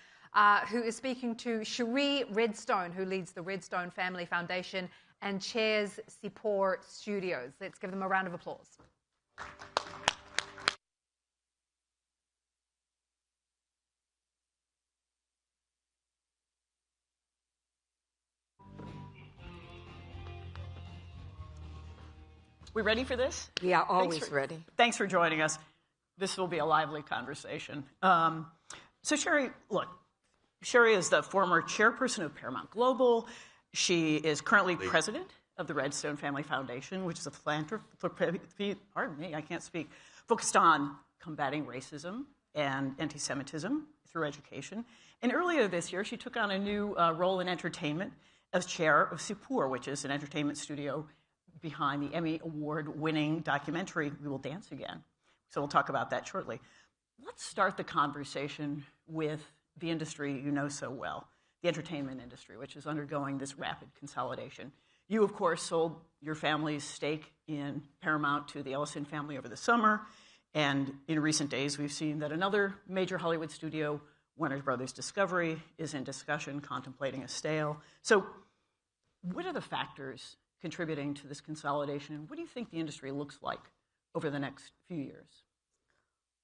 Speaker 3: who is speaking to Shari Redstone, who leads the Redstone Family Foundation and chairs Sipur Studios. Let's give them a round of applause.
Speaker 14: We ready for this?
Speaker 15: We are always ready.
Speaker 14: Thanks for joining us. This will be a lively conversation. So Shari, look, Shari is the former chairperson of Paramount Global. She is currently president of the Redstone Family Foundation, which is a philanthropy, pardon me, I can't speak, focused on combating racism and anti-Semitism through education. And earlier this year, she took on a new role in entertainment as chair of Sipur, which is an entertainment studio behind the Emmy Award-winning documentary, We Will Dance Again. So we'll talk about that shortly. Let's start the conversation with the industry you know so well, the entertainment industry, which is undergoing this rapid consolidation. You, of course, sold your family's stake in Paramount to the Ellison family over the summer, and in recent days we've seen that another major Hollywood studio, Warner Brothers Discovery, is in discussion, contemplating a sale. So what are the factors contributing to this consolidation, and what do you think the industry looks like over the next few years?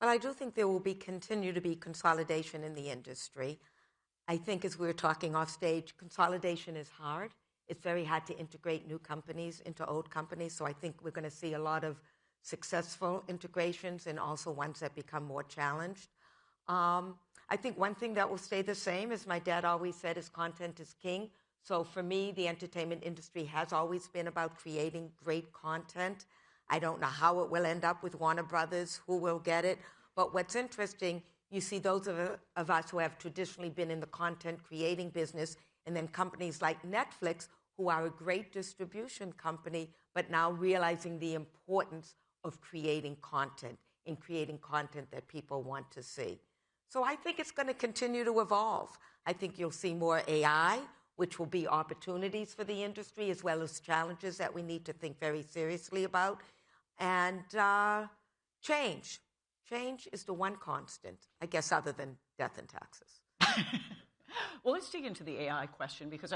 Speaker 15: Well, I do think there will continue to be consolidation in the industry. I think, as we were talking off stage, consolidation is hard. It's very hard to integrate new companies into old companies, so I think we're going to see a lot of successful integrations and also ones that become more challenged. I think one thing that will stay the same, as my dad always said, is content is king. So for me, the entertainment industry has always been about creating great content. I don't know how it will end up with Warner Brothers, who will get it. But what's interesting, you see those of us who have traditionally been in the content creating business, and then companies like Netflix, who are a great distribution company, but now realizing the importance of creating content and creating content that people want to see. So I think it's going to continue to evolve. I think you'll see more AI, which will be opportunities for the industry, as well as challenges that we need to think very seriously about. And change. Change is the one constant, I guess, other than death and taxes.
Speaker 14: Well, let's dig into the AI question, because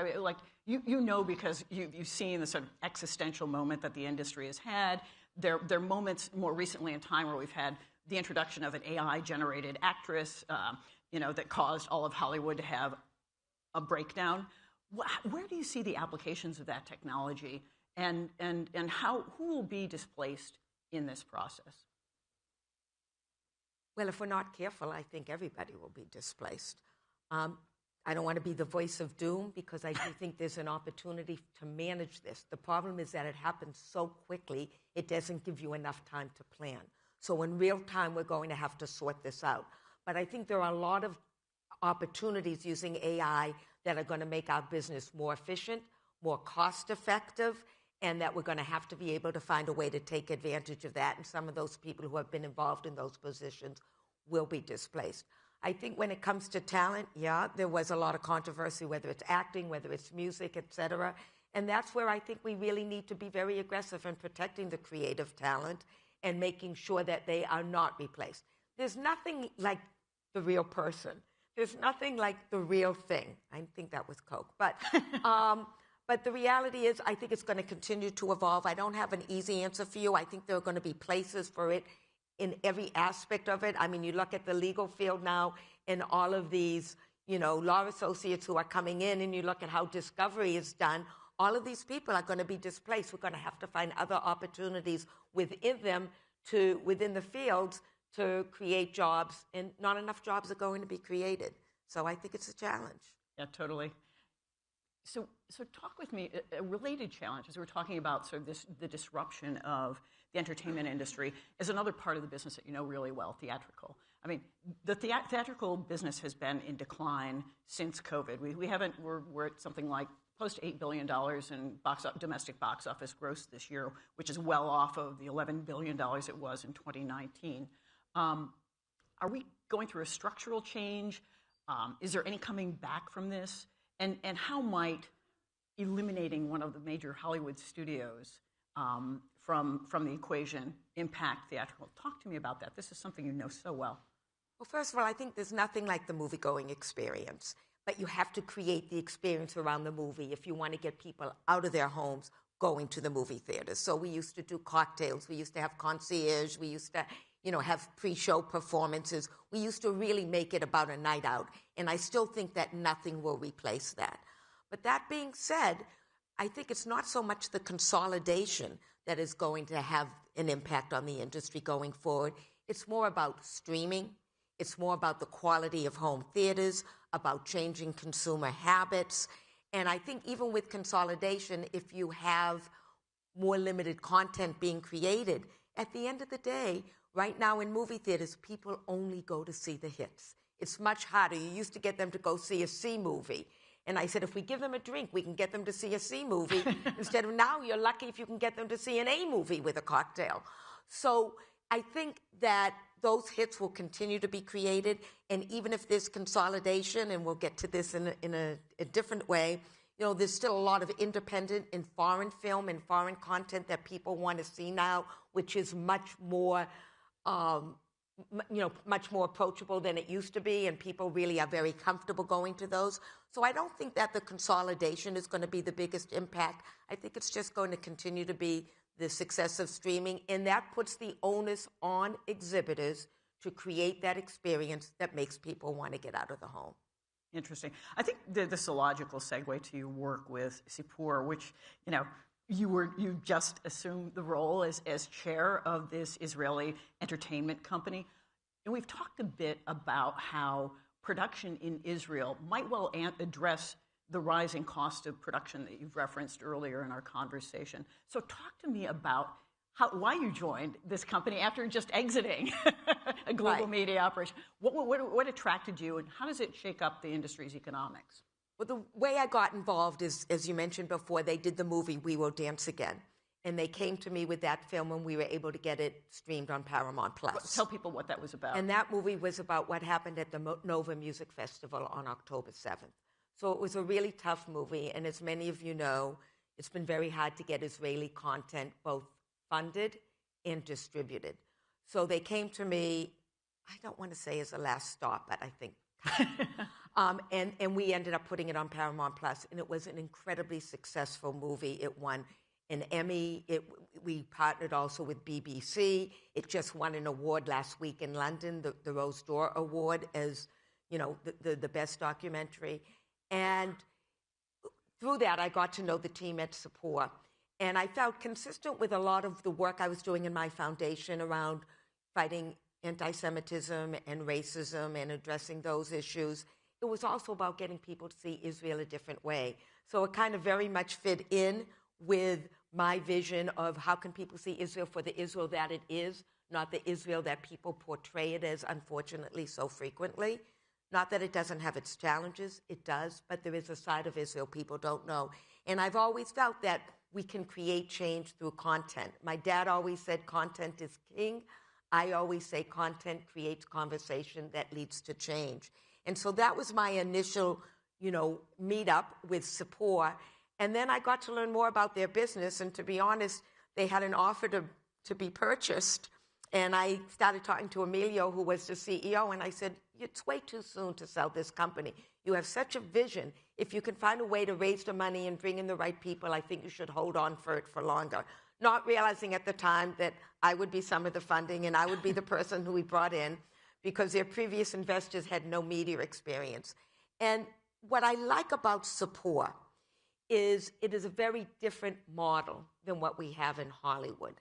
Speaker 14: you know, because you've seen the sort of existential moment that the industry has had. There are moments more recently in time where we've had the introduction of an AI-generated actress, that caused all of Hollywood to have a breakdown. Where do you see the applications of that technology, and who will be displaced in this process?
Speaker 15: Well, if we're not careful, I think everybody will be displaced. I don't want to be the voice of doom, because I do think there's an opportunity to manage this. The problem is that it happens so quickly, it doesn't give you enough time to plan. So in real time, we're going to have to sort this out. But I think there are a lot of opportunities using AI that are going to make our business more efficient, more cost-effective, and that we're going to have to be able to find a way to take advantage of that. And some of those people who have been involved in those positions will be displaced. I think when it comes to talent, there was a lot of controversy, whether it's acting, whether it's music, et cetera. And that's where I think we really need to be very aggressive in protecting the creative talent and making sure that they are not replaced. There's nothing like the real person. There's nothing like the real thing. I think that was Coke. But the reality is, I think it's going to continue to evolve. I don't have an easy answer for you. I think there are going to be places for it in every aspect of it. I mean, you look at the legal field now and all of these, law associates who are coming in, and you look at how discovery is done. All of these people are going to be displaced. We're going to have to find other opportunities within the fields to create jobs, and not enough jobs are going to be created. So I think it's a challenge.
Speaker 14: Yeah, totally. So talk with me, a related challenge, as we're talking about sort of the disruption of the entertainment industry, is another part of the business that you know really well, theatrical. I mean, the theatrical business has been in decline since COVID. We're at something like close to $8 billion in domestic box office gross this year, which is well off of the $11 billion it was in 2019. Are we going through a structural change? Is there any coming back from this? And how might eliminating one of the major Hollywood studios from the equation impact theatrical? Talk to me about that. This is something you know so well.
Speaker 15: Well, first of all, I think there's nothing like the movie-going experience. But you have to create the experience around the movie if you want to get people out of their homes going to the movie theaters. So we used to do cocktails. We used to have concierge. We used to have pre-show performances. We used to really make it about a night out. And I still think that nothing will replace that. But that being said, I think it's not so much the consolidation that is going to have an impact on the industry going forward. It's more about streaming. It's more about the quality of home theaters, about changing consumer habits. And I think even with consolidation, if you have more limited content being created, at the end of the day, right now in movie theaters, people only go to see the hits. It's much harder. You used to get them to go see a C movie. And I said, if we give them a drink, we can get them to see a C movie. Instead of now, you're lucky if you can get them to see an A movie with a cocktail. So I think that those hits will continue to be created. And even if there's consolidation, and we'll get to this in a different way, there's still a lot of independent and foreign film and foreign content that people want to see now, which is much more much more approachable than it used to be, and people really are very comfortable going to those. So I don't think that the consolidation is going to be the biggest impact. I think it's just going to continue to be the success of streaming, and that puts the onus on exhibitors to create that experience that makes people want to get out of the home.
Speaker 14: Interesting. I think this is a logical segue to your work with Sipur, which, you just assumed the role as chair of this Israeli entertainment company. And we've talked a bit about how production in Israel might well address the rising cost of production that you've referenced earlier in our conversation. So talk to me about why you joined this company after just exiting a global media operation. What attracted you, and how does it shake up the industry's economics?
Speaker 15: Well, the way I got involved is, as you mentioned before, they did the movie We Will Dance Again. And they came to me with that film, and we were able to get it streamed on Paramount+.
Speaker 14: Tell people what that was about.
Speaker 15: And that movie was about what happened at the Nova Music Festival on October 7th. So it was a really tough movie, and as many of you know, it's been very hard to get Israeli content both funded and distributed. So they came to me, I don't want to say as a last stop, but I think and we ended up putting it on Paramount+, and it was an incredibly successful movie. It won an Emmy. We partnered also with BBC. It just won an award last week in London, the Rose d'Or Award, as the best documentary. And through that, I got to know the team at Sipur. And I felt consistent with a lot of the work I was doing in my foundation around fighting anti-Semitism and racism and addressing those issues. It was also about getting people to see Israel a different way. So it kind of very much fit in with my vision of how can people see Israel for the Israel that it is, not the Israel that people portray it as, unfortunately, so frequently. Not that it doesn't have its challenges, it does, but there is a side of Israel people don't know. And I've always felt that we can create change through content. My dad always said content is king. I always say content creates conversation that leads to change. And so that was my initial, meetup with Sipur. And then I got to learn more about their business. And to be honest, they had an offer to be purchased. And I started talking to Emilio, who was the CEO, and I said, it's way too soon to sell this company. You have such a vision. If you can find a way to raise the money and bring in the right people, I think you should hold on for it for longer. Not realizing at the time that I would be some of the funding and I would be the person who we brought in because their previous investors had no media experience. And what I like about Sipur is it is a very different model than what we have in Hollywood.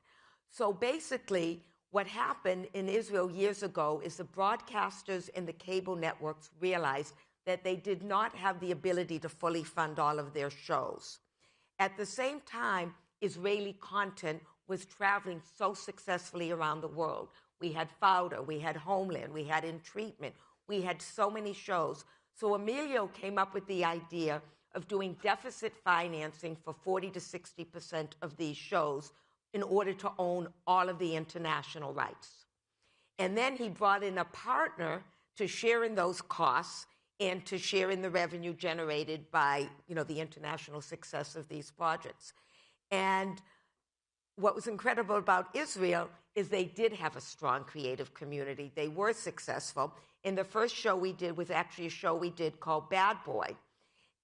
Speaker 15: So basically, what happened in Israel years ago is the broadcasters and the cable networks realized that they did not have the ability to fully fund all of their shows. At the same time, Israeli content was traveling so successfully around the world. We had Fauda, we had Homeland, we had In Treatment, we had so many shows. So Emilio came up with the idea of doing deficit financing for 40 to 60% of these shows in order to own all of the international rights. And then he brought in a partner to share in those costs and to share in the revenue generated by, the international success of these projects. And what was incredible about Israel is they did have a strong creative community. They were successful. And the first show we did was actually a show we did called Bad Boy.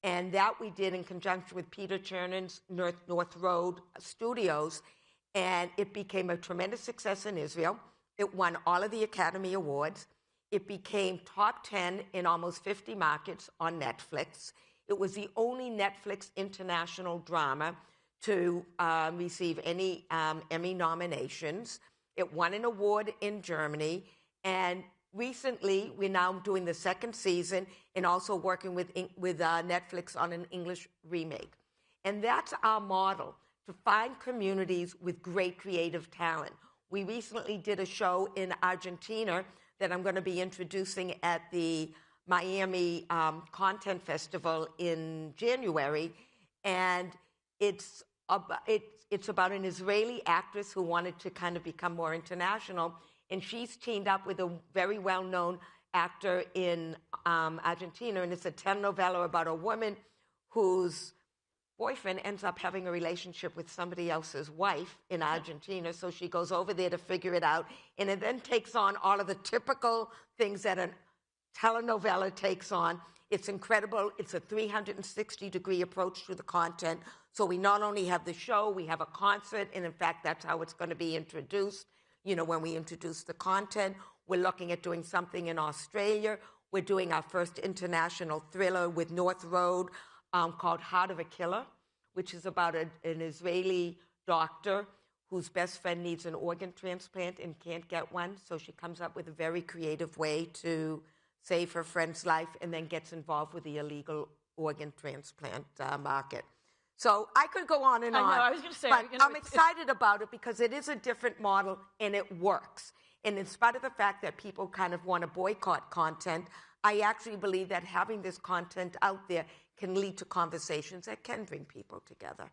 Speaker 15: And that we did in conjunction with Peter Chernan's North Road Studios. And it became a tremendous success in Israel. It won all of the Academy Awards. It became top 10 in almost 50 markets on Netflix. It was the only Netflix international drama to receive any Emmy nominations. It won an award in Germany. And recently, we're now doing the second season and also working with Netflix on an English remake. And that's our model, to find communities with great creative talent. We recently did a show in Argentina that I'm going to be introducing at the Miami Content Festival in January. And it's about an Israeli actress who wanted to kind of become more international. And she's teamed up with a very well-known actor in Argentina. And it's a telenovela about a woman whose boyfriend ends up having a relationship with somebody else's wife in Argentina. So she goes over there to figure it out. And it then takes on all of the typical things that a telenovela takes on. It's incredible. It's a 360-degree approach to the content. So we not only have the show, we have a concert. And in fact, that's how it's going to be introduced. When we introduce the content, we're looking at doing something in Australia. We're doing our first international thriller with North Road called Heart of a Killer, which is about an Israeli doctor whose best friend needs an organ transplant and can't get one. So she comes up with a very creative way to save her friend's life and then gets involved with the illegal organ transplant market. So I could go on and
Speaker 14: I
Speaker 15: on.
Speaker 14: know, I was going to say,
Speaker 15: but
Speaker 14: you know,
Speaker 15: I'm excited about it because it is a different model and it works. And in spite of the fact that people kind of want to boycott content, I actually believe that having this content out there can lead to conversations that can bring people together.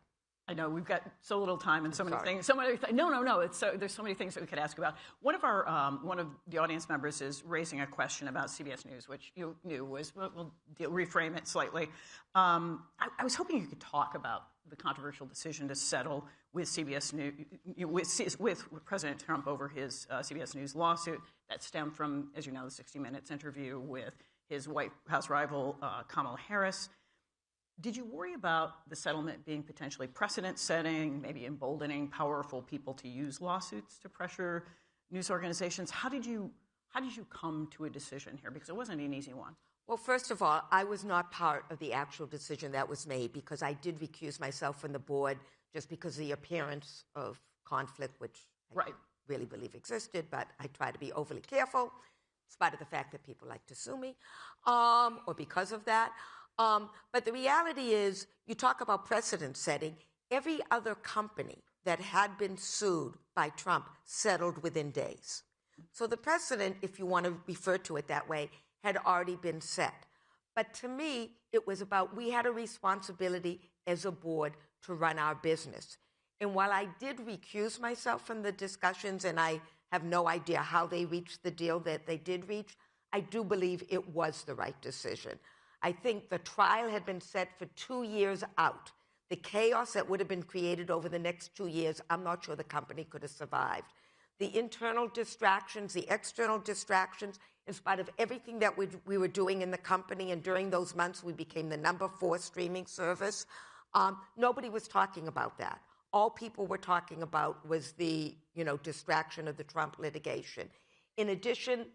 Speaker 14: I know we've got so little time and so many things. So many no. There's so many things that we could ask about. One of the audience members is raising a question about CBS News, which you knew was. We'll reframe it slightly. I was hoping you could talk about the controversial decision to settle with CBS News with President Trump over his CBS News lawsuit that stemmed from, as you know, the 60 Minutes interview with his White House rival Kamala Harris. Did you worry about the settlement being potentially precedent-setting, maybe emboldening powerful people to use lawsuits to pressure news organizations? How did you come to a decision here? Because it wasn't an easy one.
Speaker 15: Well, first of all, I was not part of the actual decision that was made because I did recuse myself from the board just because of the appearance of conflict, which I really believe existed, but I try to be overly careful, in spite of the fact that people like to sue me, or because of that. But the reality is, you talk about precedent setting, every other company that had been sued by Trump settled within days. So the precedent, if you want to refer to it that way, had already been set. But to me, it was about we had a responsibility as a board to run our business. And while I did recuse myself from the discussions, and I have no idea how they reached the deal that they did reach, I do believe it was the right decision. I think the trial had been set for 2 years out. The chaos that would have been created over the next 2 years, I'm not sure the company could have survived. The internal distractions, the external distractions, in spite of everything that we were doing in the company, and during those months we became the #4 streaming service, nobody was talking about that. All people were talking about was the distraction of the Trump litigation. In addition,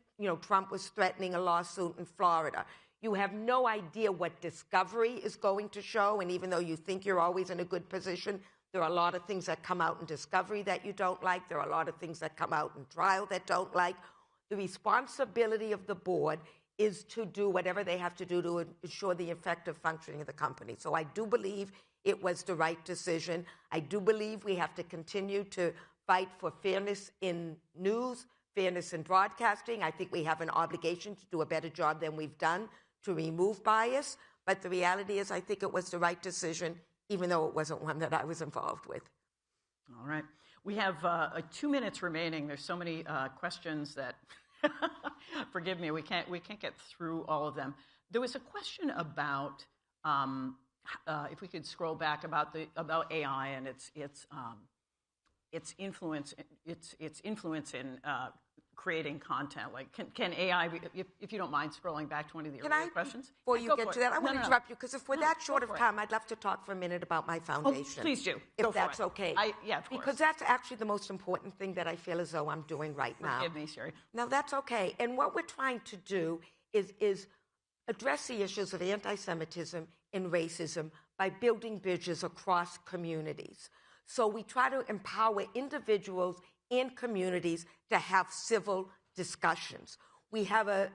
Speaker 15: Trump was threatening a lawsuit in Florida. You have no idea what discovery is going to show, and even though you think you're always in a good position, there are a lot of things that come out in discovery that you don't like. There are a lot of things that come out in trial that don't like. The responsibility of the board is to do whatever they have to do to ensure the effective functioning of the company. So I do believe it was the right decision. I do believe we have to continue to fight for fairness in news, fairness in broadcasting. I think we have an obligation to do a better job than we've done to remove bias. But the reality is I think it was the right decision, even though it wasn't one that I was involved with.
Speaker 14: All right. We have 2 minutes remaining. There's so many questions that, forgive me, we can't get through all of them. There was a question about, if we could scroll back, about AI and its influence in creating content. Like, can AI, if you don't mind scrolling back to one of the earlier questions?
Speaker 15: Before you get to that, I want to interrupt you, because if we're that short of time, I'd love to talk for a minute about my foundation.
Speaker 14: Oh, please do.
Speaker 15: If that's okay.
Speaker 14: Yeah, of course.
Speaker 15: Because that's actually the most important thing that I feel as though I'm doing right now.
Speaker 14: Forgive me, Shari.
Speaker 15: Now, that's okay. And what we're trying to do is address the issues of anti-Semitism and racism by building bridges across communities. So we try to empower individuals in communities to have civil discussions. We have a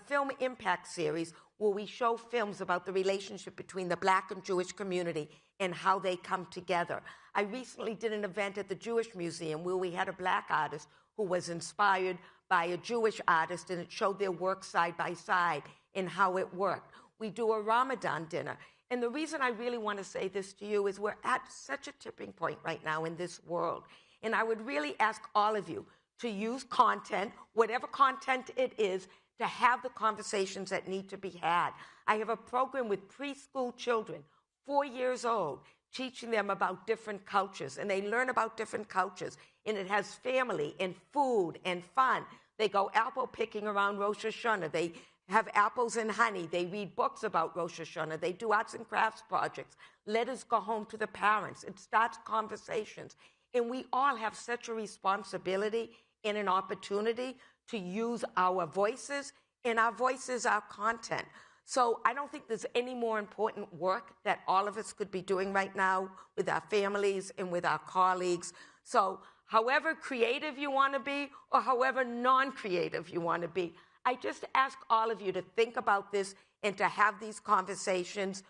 Speaker 15: film impact series where we show films about the relationship between the Black and Jewish community and how they come together. I recently did an event at the Jewish Museum where we had a Black artist who was inspired by a Jewish artist, and it showed their work side by side and how it worked. We do a Ramadan dinner. And the reason I really want to say this to you is we're at such a tipping point right now in this world. And I would really ask all of you to use content, whatever content it is, to have the conversations that need to be had. I have a program with preschool children, 4 years old, teaching them about different cultures. And they learn about different cultures. And it has family and food and fun. They go apple picking around Rosh Hashanah. They have apples and honey. They read books about Rosh Hashanah. They do arts and crafts projects. Letters go home to the parents. It starts conversations. And we all have such a responsibility and an opportunity to use our voices, and our voices are content. So I don't think there's any more important work that all of us could be doing right now with our families and with our colleagues. So however creative you want to be or however non-creative you want to be, I just ask all of you to think about this and to have these conversations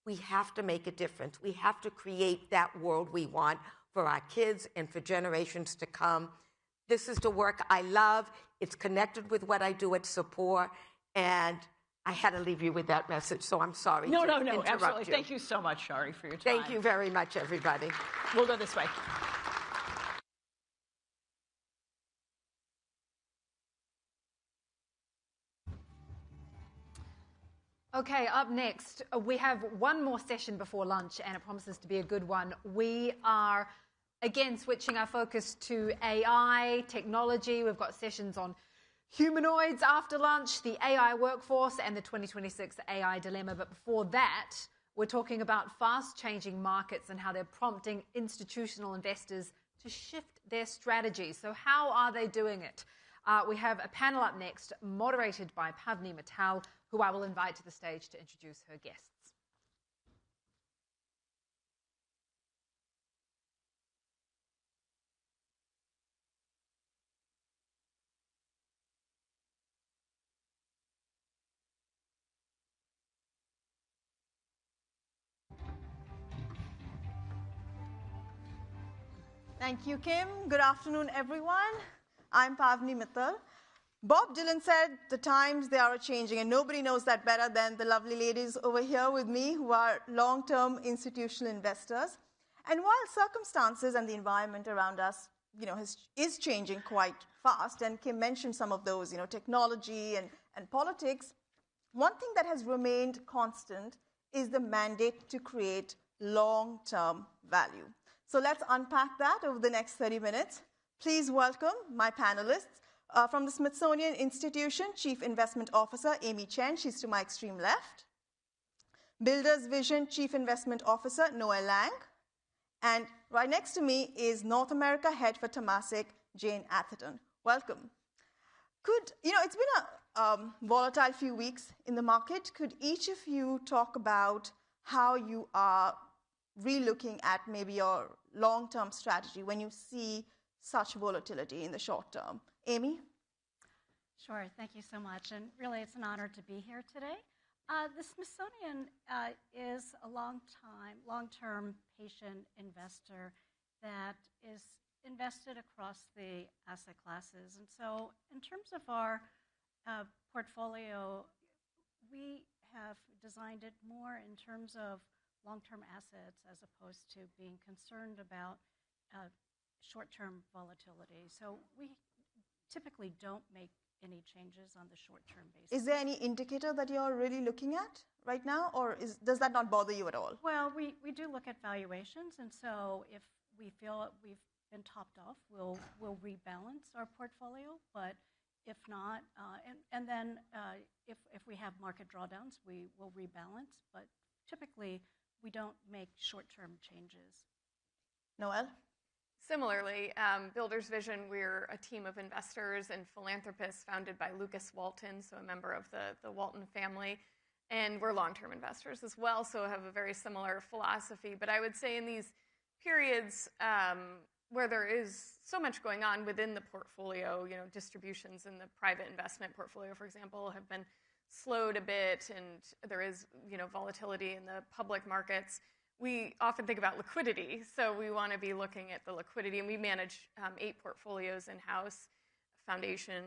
Speaker 15: We have to make a difference. We have to create that world we want for our kids and for generations to come. This is the work I love. It's connected with what I do at Sipur, and I had to leave you with that message, so I'm sorry to interrupt
Speaker 14: absolutely.
Speaker 15: you.
Speaker 14: Thank you so much, Shari, for your time.
Speaker 15: Thank you very much, everybody.
Speaker 14: We'll go this way.
Speaker 3: Okay, up next, we have one more session before lunch, and it promises to be a good one. We are, again, switching our focus to AI, technology. We've got sessions on humanoids after lunch, the AI workforce, and the 2026 AI dilemma. But before that, we're talking about fast-changing markets and how they're prompting institutional investors to shift their strategies. So how are they doing it? We have a panel up next, moderated by Pavni Mittal, who I will invite to the stage to introduce her guests.
Speaker 16: Thank you, Kim. Good afternoon, everyone. I'm Pavni Mittal. Bob Dylan said the times, they are changing, and nobody knows that better than the lovely ladies over here with me who are long-term institutional investors. And while circumstances and the environment around us, is changing quite fast, and Kim mentioned some of those, technology and politics, one thing that has remained constant is the mandate to create long-term value. So let's unpack that over the next 30 minutes. Please welcome my panelists. From the Smithsonian Institution, Chief Investment Officer Amy Chen, she's to my extreme left. Builders Vision Chief Investment Officer Noel Lang. And right next to me is North America Head for Temasek, Jane Atherton. Welcome. It's been a volatile few weeks in the market. Could each of you talk about how you are relooking at maybe your long-term strategy when you see such volatility in the short term? Amy?
Speaker 17: Sure, thank you so much. And really, it's an honor to be here today. The Smithsonian is a long-term patient investor that is invested across the asset classes. And so in terms of our portfolio, we have designed it more in terms of long-term assets as opposed to being concerned about short-term volatility. So we typically don't make any changes on the short-term basis.
Speaker 16: Is there any indicator that you're really looking at right now, or does that not bother you at all?
Speaker 17: Well, we do look at valuations, and so if we feel we've been topped off, we'll rebalance our portfolio. But if not, and then if we have market drawdowns, we will rebalance. But typically, we don't make short-term changes.
Speaker 16: Noel?
Speaker 18: Similarly, Builders Vision, we're a team of investors and philanthropists founded by Lucas Walton, so a member of the Walton family. And we're long-term investors as well, so have a very similar philosophy. But I would say in these periods where there is so much going on within the portfolio, distributions in the private investment portfolio, for example, have been slowed a bit, and there is, volatility in the public markets. We often think about liquidity, so we want to be looking at the liquidity, and we manage 8 portfolios in-house, foundation,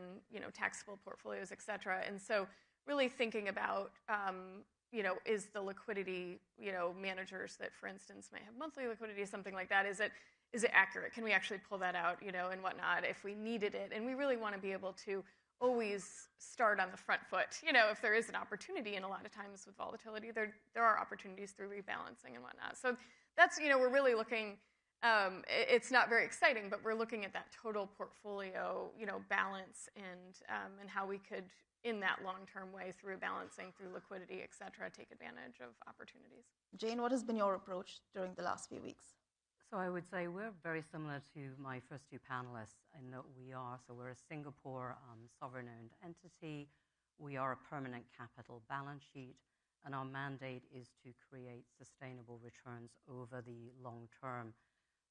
Speaker 18: taxable portfolios, et cetera. And so really thinking about, is the liquidity, managers that, for instance, might have monthly liquidity, something like that, is it accurate? Can we actually pull that out, and whatnot if we needed it? And we really want to be able to always start on the front foot, if there is an opportunity, and a lot of times with volatility, there are opportunities through rebalancing and whatnot. So that's, we're really looking, it's not very exciting, but we're looking at that total portfolio, balance and how we could, in that long-term way, through balancing, through liquidity, et cetera, take advantage of opportunities.
Speaker 16: Jane, what has been your approach during the last few weeks?
Speaker 19: So I would say we're very similar to my first 2 panelists in that we're a Singapore sovereign-owned entity. We are a permanent capital balance sheet, and our mandate is to create sustainable returns over the long term.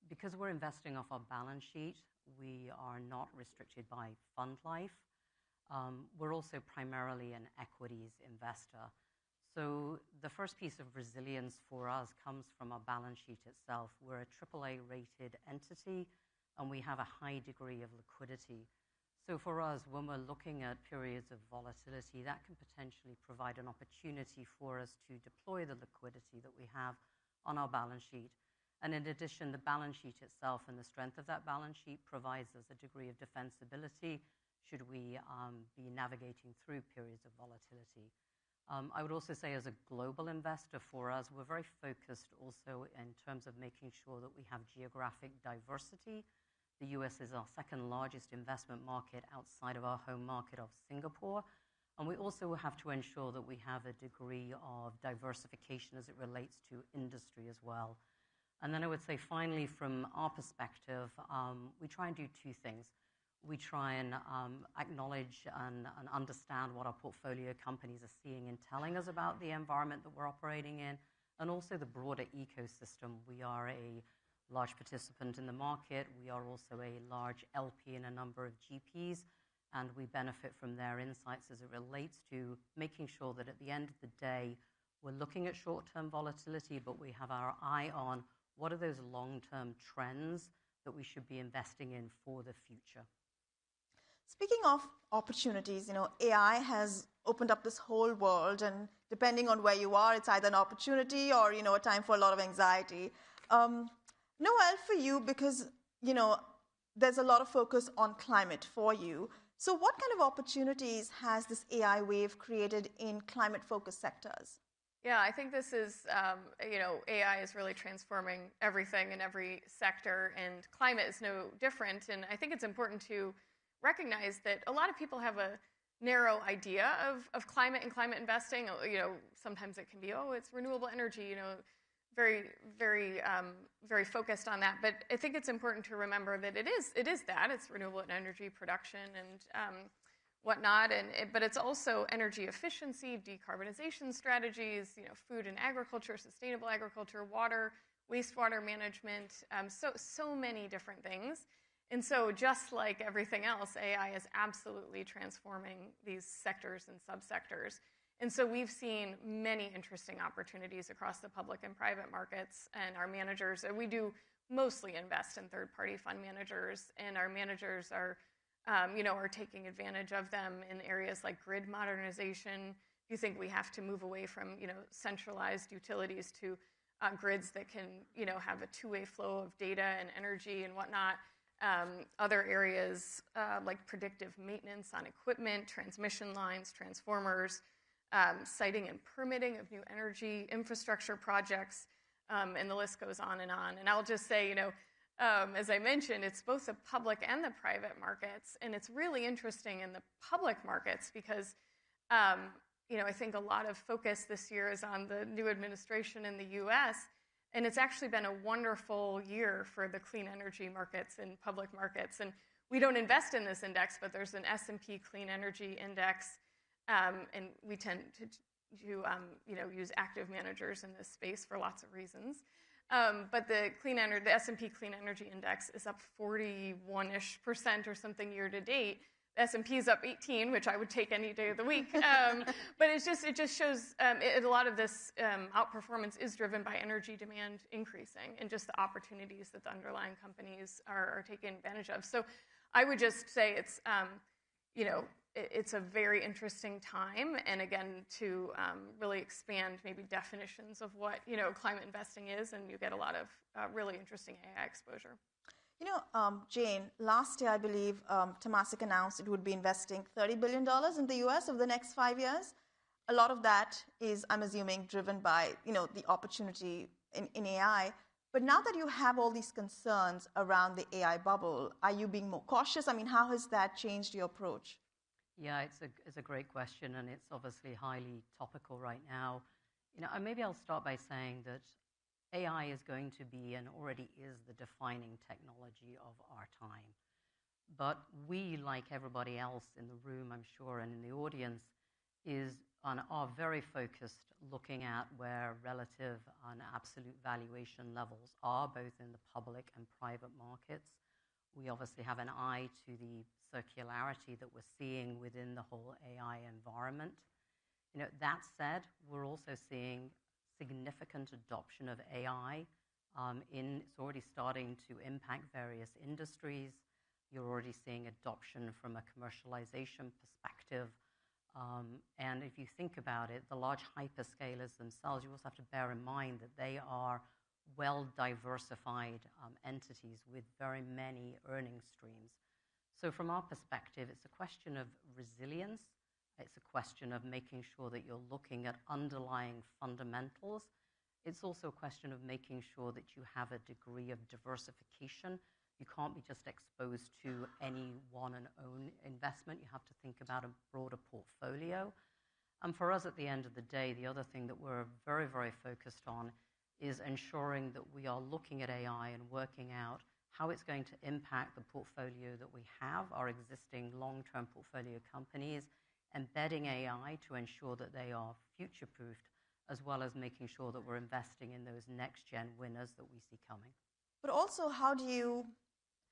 Speaker 19: Because we're investing off our balance sheet, we are not restricted by fund life. We're also primarily an equities investor. So the first piece of resilience for us comes from our balance sheet itself. We're a AAA-rated entity, and we have a high degree of liquidity. So for us, when we're looking at periods of volatility, that can potentially provide an opportunity for us to deploy the liquidity that we have on our balance sheet. And in addition, the balance sheet itself and the strength of that balance sheet provides us a degree of defensibility should we be navigating through periods of volatility. I would also say as a global investor for us, we're very focused also in terms of making sure that we have geographic diversity. The US is our second largest investment market outside of our home market of Singapore. And we also have to ensure that we have a degree of diversification as it relates to industry as well. And then I would say finally, from our perspective, we try and do two things. We try and acknowledge and understand what our portfolio companies are seeing and telling us about the environment that we're operating in, and also the broader ecosystem. We are a large participant in the market. We are also a large LP in a number of GPs, and we benefit from their insights as it relates to making sure that at the end of the day, we're looking at short-term volatility, but we have our eye on what are those long-term trends that we should be investing in for the future.
Speaker 16: Speaking of opportunities, AI has opened up this whole world, and depending on where you are, it's either an opportunity or, a time for a lot of anxiety. Noel, for you, because, there's a lot of focus on climate for you. So what kind of opportunities has this AI wave created in climate-focused sectors?
Speaker 18: Yeah, I think this is, AI is really transforming everything in every sector, and climate is no different. And I think it's important to recognize that a lot of people have a narrow idea of climate and climate investing. Sometimes it can be, it's renewable energy, very, very, very focused on that. But I think it's important to remember that it is that. It's renewable energy production and whatnot. But it's also energy efficiency, decarbonization strategies, food and agriculture, sustainable agriculture, water, wastewater management, so many different things. And so just like everything else, AI is absolutely transforming these sectors and subsectors. And so we've seen many interesting opportunities across the public and private markets, and our managers, we do mostly invest in third-party fund managers, and our managers are taking advantage of them in areas like grid modernization. If you think we have to move away from, centralized utilities to grids that can, have a two-way flow of data and energy and whatnot. Other areas like predictive maintenance on equipment, transmission lines, transformers, siting and permitting of new energy infrastructure projects, and the list goes on. And I'll just say, as I mentioned, it's both the public and the private markets, and it's really interesting in the public markets because, I think a lot of focus this year is on the new administration in the U.S., and it's actually been a wonderful year for the clean energy markets and public markets. And we don't invest in this index, but there's an S&P Clean Energy Index, and we tend to use active managers in this space for lots of reasons. But the S&P Clean Energy Index is up 41-ish% or something year to date. The S&P is up 18, which I would take any day of the week. But it just shows a lot of this outperformance is driven by energy demand increasing and just the opportunities that the underlying companies are taking advantage of. So I would just say it's, it's a very interesting time. And again, to really expand maybe definitions of what, climate investing is, and you get a lot of really interesting AI exposure.
Speaker 16: Jane, last year, I believe, Temasek announced it would be investing $30 billion in the U.S. over the next 5 years. A lot of that is, I'm assuming, driven by, the opportunity in AI. But now that you have all these concerns around the AI bubble, are you being more cautious? I mean, how has that changed your approach?
Speaker 19: Yeah, it's a great question, and it's obviously highly topical right now. And maybe I'll start by saying that AI is going to be and already is the defining technology of our time. But we, like everybody else in the room, I'm sure, and in the audience, are very focused looking at where relative and absolute valuation levels are, both in the public and private markets. We obviously have an eye to the circularity that we're seeing within the whole AI environment. That said, we're also seeing significant adoption of AI. It's already starting to impact various industries. You're already seeing adoption from a commercialization perspective. And if you think about it, the large hyperscalers themselves, you also have to bear in mind that they are well-diversified entities with very many earning streams. So from our perspective, it's a question of resilience. It's a question of making sure that you're looking at underlying fundamentals. It's also a question of making sure that you have a degree of diversification. You can't be just exposed to any one and own investment. You have to think about a broader portfolio. And for us, at the end of the day, the other thing that we're very, very focused on is ensuring that we are looking at AI and working out how it's going to impact the portfolio that we have, our existing long-term portfolio companies, embedding AI to ensure that they are future-proofed, as well as making sure that we're investing in those next-gen winners that we see coming.
Speaker 16: But also, how do you,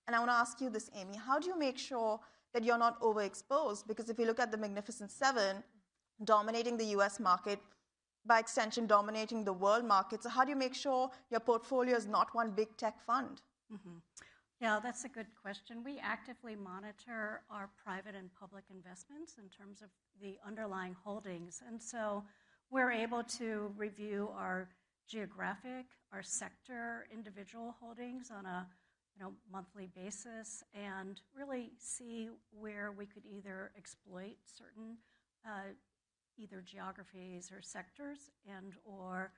Speaker 16: and I want to ask you this, Amy, how do you make sure that you're not overexposed? Because if you look at the Magnificent Seven, dominating the US market, by extension, dominating the world market, so how do you make sure your portfolio is not one big tech fund?
Speaker 20: Mm-hmm. Yeah, that's a good question. We actively monitor our private and public investments in terms of the underlying holdings. And so we're able to review our geographic, our sector, individual holdings on a monthly basis and really see where we could either exploit certain either geographies or sectors and or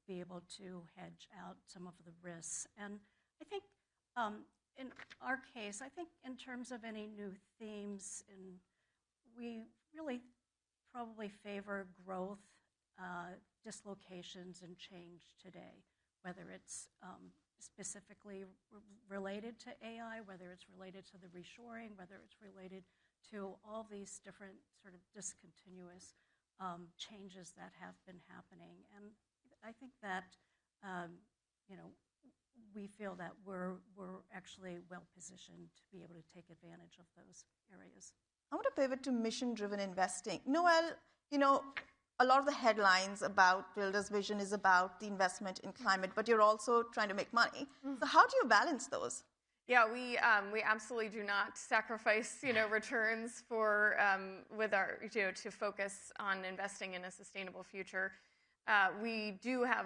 Speaker 20: be able to hedge out some of the risks. And I think in our case, I think in terms of any new themes, we really probably favor growth, dislocations, and change today, whether it's specifically related to AI, whether it's related to the reshoring, whether it's related to all these different sort of discontinuous changes that have been happening. And I think that, we feel that we're actually well-positioned to be able to take advantage of those areas.
Speaker 16: I want to pivot to mission-driven investing. Noel, a lot of the headlines about Builder's Vision is about the investment in climate, but you're also trying to make money. Mm-hmm. So how do you balance those?
Speaker 18: Yeah, we absolutely do not sacrifice, returns for with our to focus on investing in a sustainable future. We do have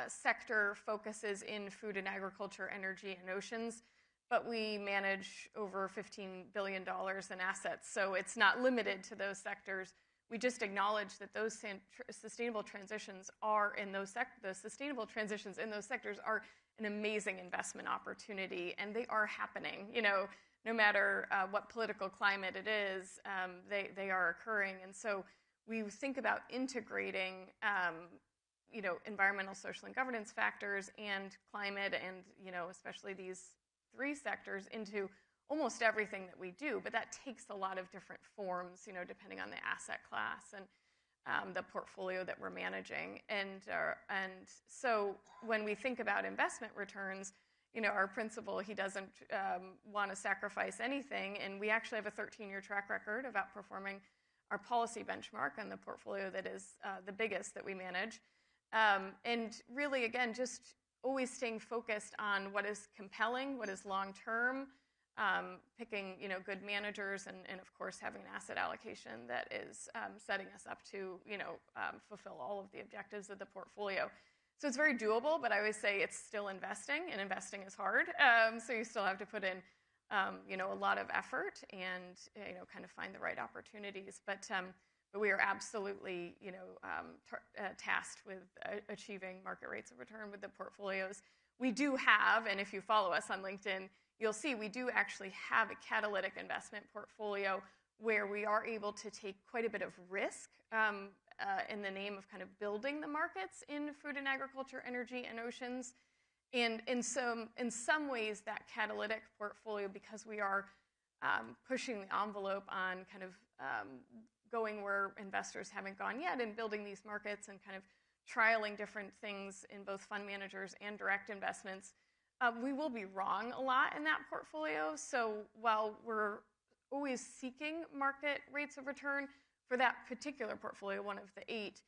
Speaker 18: sector focuses in food and agriculture, energy, and oceans, but we manage over $15 billion in assets, so it's not limited to those sectors. We just acknowledge that those sustainable transitions are in those the sustainable transitions in those sectors are an amazing investment opportunity, and they are happening. No matter what political climate it is, they are occurring, and so we think about integrating, environmental, social, and governance factors and climate, and especially these three sectors into almost everything that we do. But that takes a lot of different forms, depending on the asset class and the portfolio that we're managing. And so when we think about investment returns, our principal, he doesn't want to sacrifice anything, and we actually have a 13-year track record of outperforming our policy benchmark on the portfolio that is the biggest that we manage. And really, again, just always staying focused on what is compelling, what is long-term, picking good managers, and of course having an asset allocation that is setting us up to fulfill all of the objectives of the portfolio. So it's very doable, but I always say it's still investing, and investing is hard. So you still have to put in a lot of effort and kind of find the right opportunities. But we are absolutely tasked with achieving market rates of return with the portfolios. We do have, and if you follow us on LinkedIn, you'll see we do actually have a catalytic investment portfolio where we are able to take quite a bit of risk in the name of kind of building the markets in food and agriculture, energy, and oceans. And in some ways, that catalytic portfolio, because we are pushing the envelope on kind of going where investors haven't gone yet and building these markets and kind of trialing different things in both fund managers and direct investments, we will be wrong a lot in that portfolio. So while we're always seeking market rates of return, for that particular portfolio, one of the 8,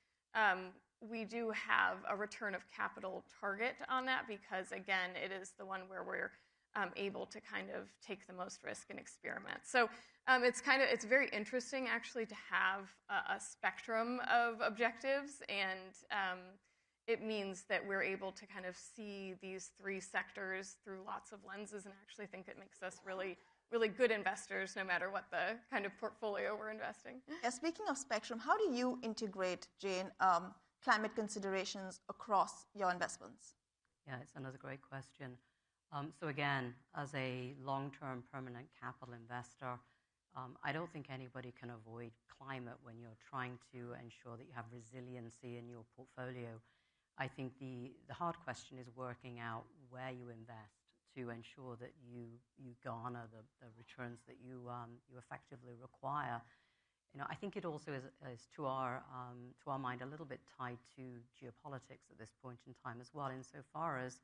Speaker 18: we do have a return of capital target on that because, again, it is the one where we're able to kind of take the most risk and experiment. So it's very interesting actually to have a spectrum of objectives, and it means that we're able to kind of see these 3 sectors through lots of lenses, and actually think it makes us really, really good investors no matter what the kind of portfolio we're investing.
Speaker 16: Yeah, speaking of spectrum, how do you integrate, Jane, climate considerations across your investments?
Speaker 19: Yeah, it's another great question. So again, as a long-term permanent capital investor, I don't think anybody can avoid climate when you're trying to ensure that you have resiliency in your portfolio. I think the hard question is working out where you invest to ensure that you garner the returns that you effectively require. I think it also is to our mind a little bit tied to geopolitics at this point in time as well, insofar as,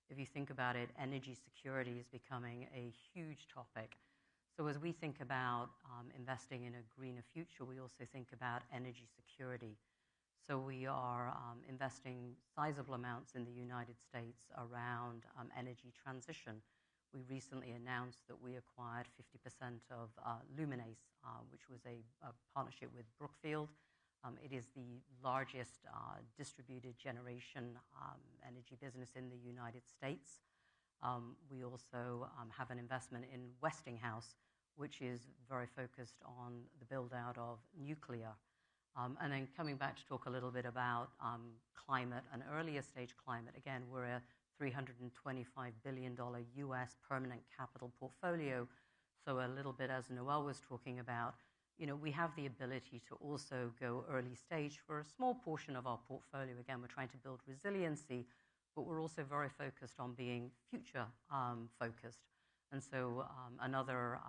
Speaker 19: if you think about it, energy security is becoming a huge topic. So as we think about investing in a greener future, we also think about energy security. So we are investing sizable amounts in the United States around energy transition. We recently announced that we acquired 50% of Luminace, which was a partnership with Brookfield. It is the largest distributed generation energy business in the United States. We also have an investment in Westinghouse, which is very focused on the build-out of nuclear. And then coming back to talk a little bit about climate and earlier stage climate, again, we're a $325 billion US permanent capital portfolio. So a little bit, as Noel was talking about, we have the ability to also go early stage for a small portion of our portfolio. Again, we're trying to build resiliency, but we're also very focused on being future focused. And so another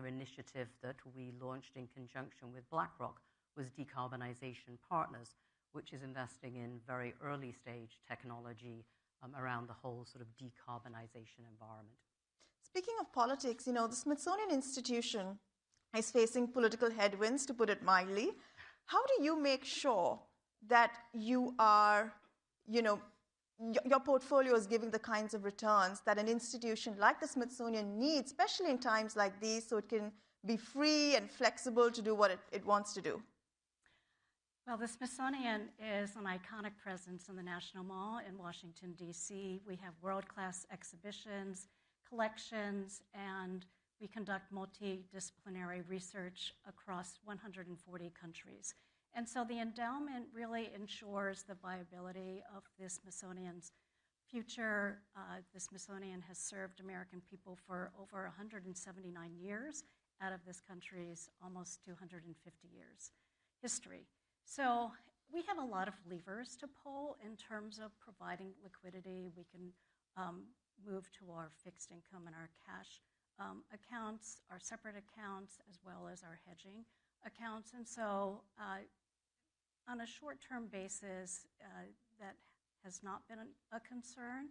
Speaker 19: initiative that we launched in conjunction with BlackRock was Decarbonization Partners, which is investing in very early stage technology around the whole sort of decarbonization environment.
Speaker 16: Speaking of politics, the Smithsonian Institution is facing political headwinds, to put it mildly. How do you make sure that you are, your portfolio is giving the kinds of returns that an institution like the Smithsonian needs, especially in times like these, so it can be free and flexible to do what it wants to do?
Speaker 20: Well, the Smithsonian is an iconic presence in the National Mall in Washington, D.C. We have world-class exhibitions, collections, and we conduct multidisciplinary research across 140 countries. And so the endowment really ensures the viability of the Smithsonian's future. The Smithsonian has served American people for over 179 years out of this country's almost 250 years history. So we have a lot of levers to pull in terms of providing liquidity. We can move to our fixed income and our cash accounts, our separate accounts, as well as our hedging accounts. And so on a short-term basis, that has not been a concern.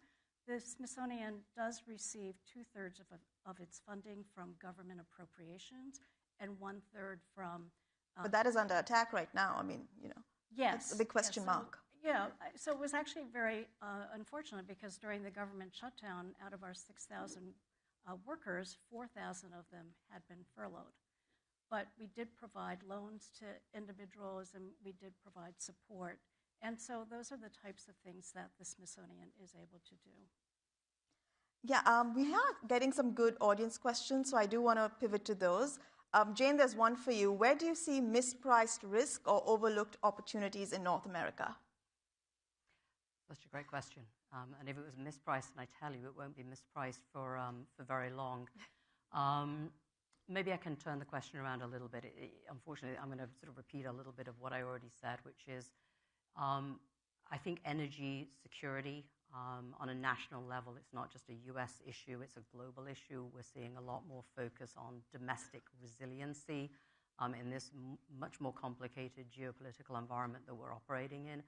Speaker 20: The Smithsonian does receive 2/3 of its funding from government appropriations and 1/3 from...
Speaker 16: but that is under attack right now.
Speaker 20: Yes.
Speaker 16: It's a big question mark.
Speaker 20: Yeah, so it was actually very unfortunate because during the government shutdown, out of our 6,000 workers, 4,000 of them had been furloughed. But we did provide loans to individuals and we did provide support. And so those are the types of things that the Smithsonian is able to do.
Speaker 16: Yeah, we are getting some good audience questions, so I do want to pivot to those. Jane, there's one for you. Where do you see mispriced risk or overlooked opportunities in North America?
Speaker 19: That's a great question. And if it was mispriced, and I tell you, it won't be mispriced for very long. Maybe I can turn the question around a little bit. Unfortunately, I'm going to sort of repeat a little bit of what I already said, which is I think energy security on a national level, it's not just a US issue, it's a global issue. We're seeing a lot more focus on domestic resiliency in this much more complicated geopolitical environment that we're operating in.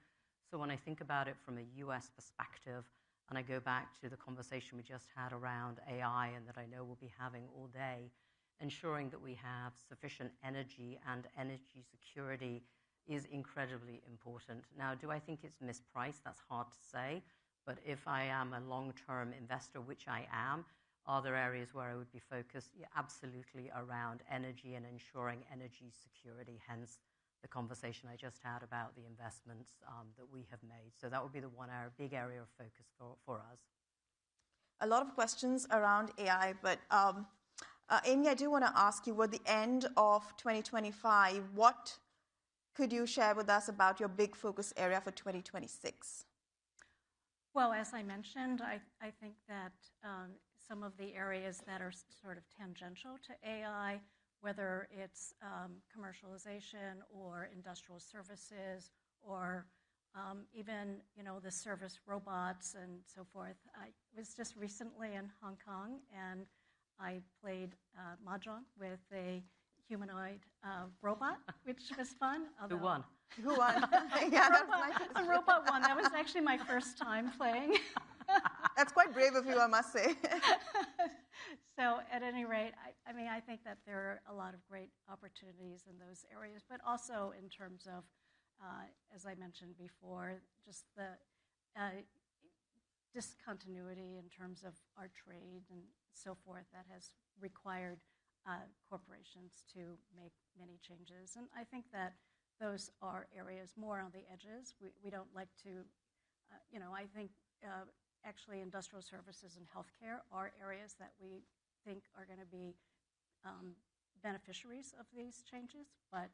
Speaker 19: So when I think about it from a US perspective, and I go back to the conversation we just had around AI and that I know we'll be having all day, ensuring that we have sufficient energy and energy security is incredibly important. Now, do I think it's mispriced? That's hard to say. But if I am a long-term investor, which I am, are there areas where I would be focused? Yeah, absolutely, around energy and ensuring energy security, hence the conversation I just had about the investments that we have made. So that would be the one big area of focus for us.
Speaker 16: A lot of questions around AI, but Amy, I do want to ask you, at the end of 2025, what could you share with us about your big focus area for 2026?
Speaker 20: Well, as I mentioned, I think that some of the areas that are sort of tangential to AI, whether it's commercialization or industrial services or even, the service robots and so forth. I was just recently in Hong Kong, and I played mahjong with a humanoid robot, which was fun.
Speaker 19: Who won?
Speaker 16: Who won? Yeah, that was
Speaker 20: a robot won. That was actually my first time playing.
Speaker 16: That's quite brave of you, I must say.
Speaker 20: So at any rate, I think that there are a lot of great opportunities in those areas, but also in terms of, as I mentioned before, just the discontinuity in terms of our trade and so forth that has required corporations to make many changes. And I think that those are areas more on the edges. We don't like to, I think actually industrial services and healthcare are areas that we think are going to be beneficiaries of these changes, but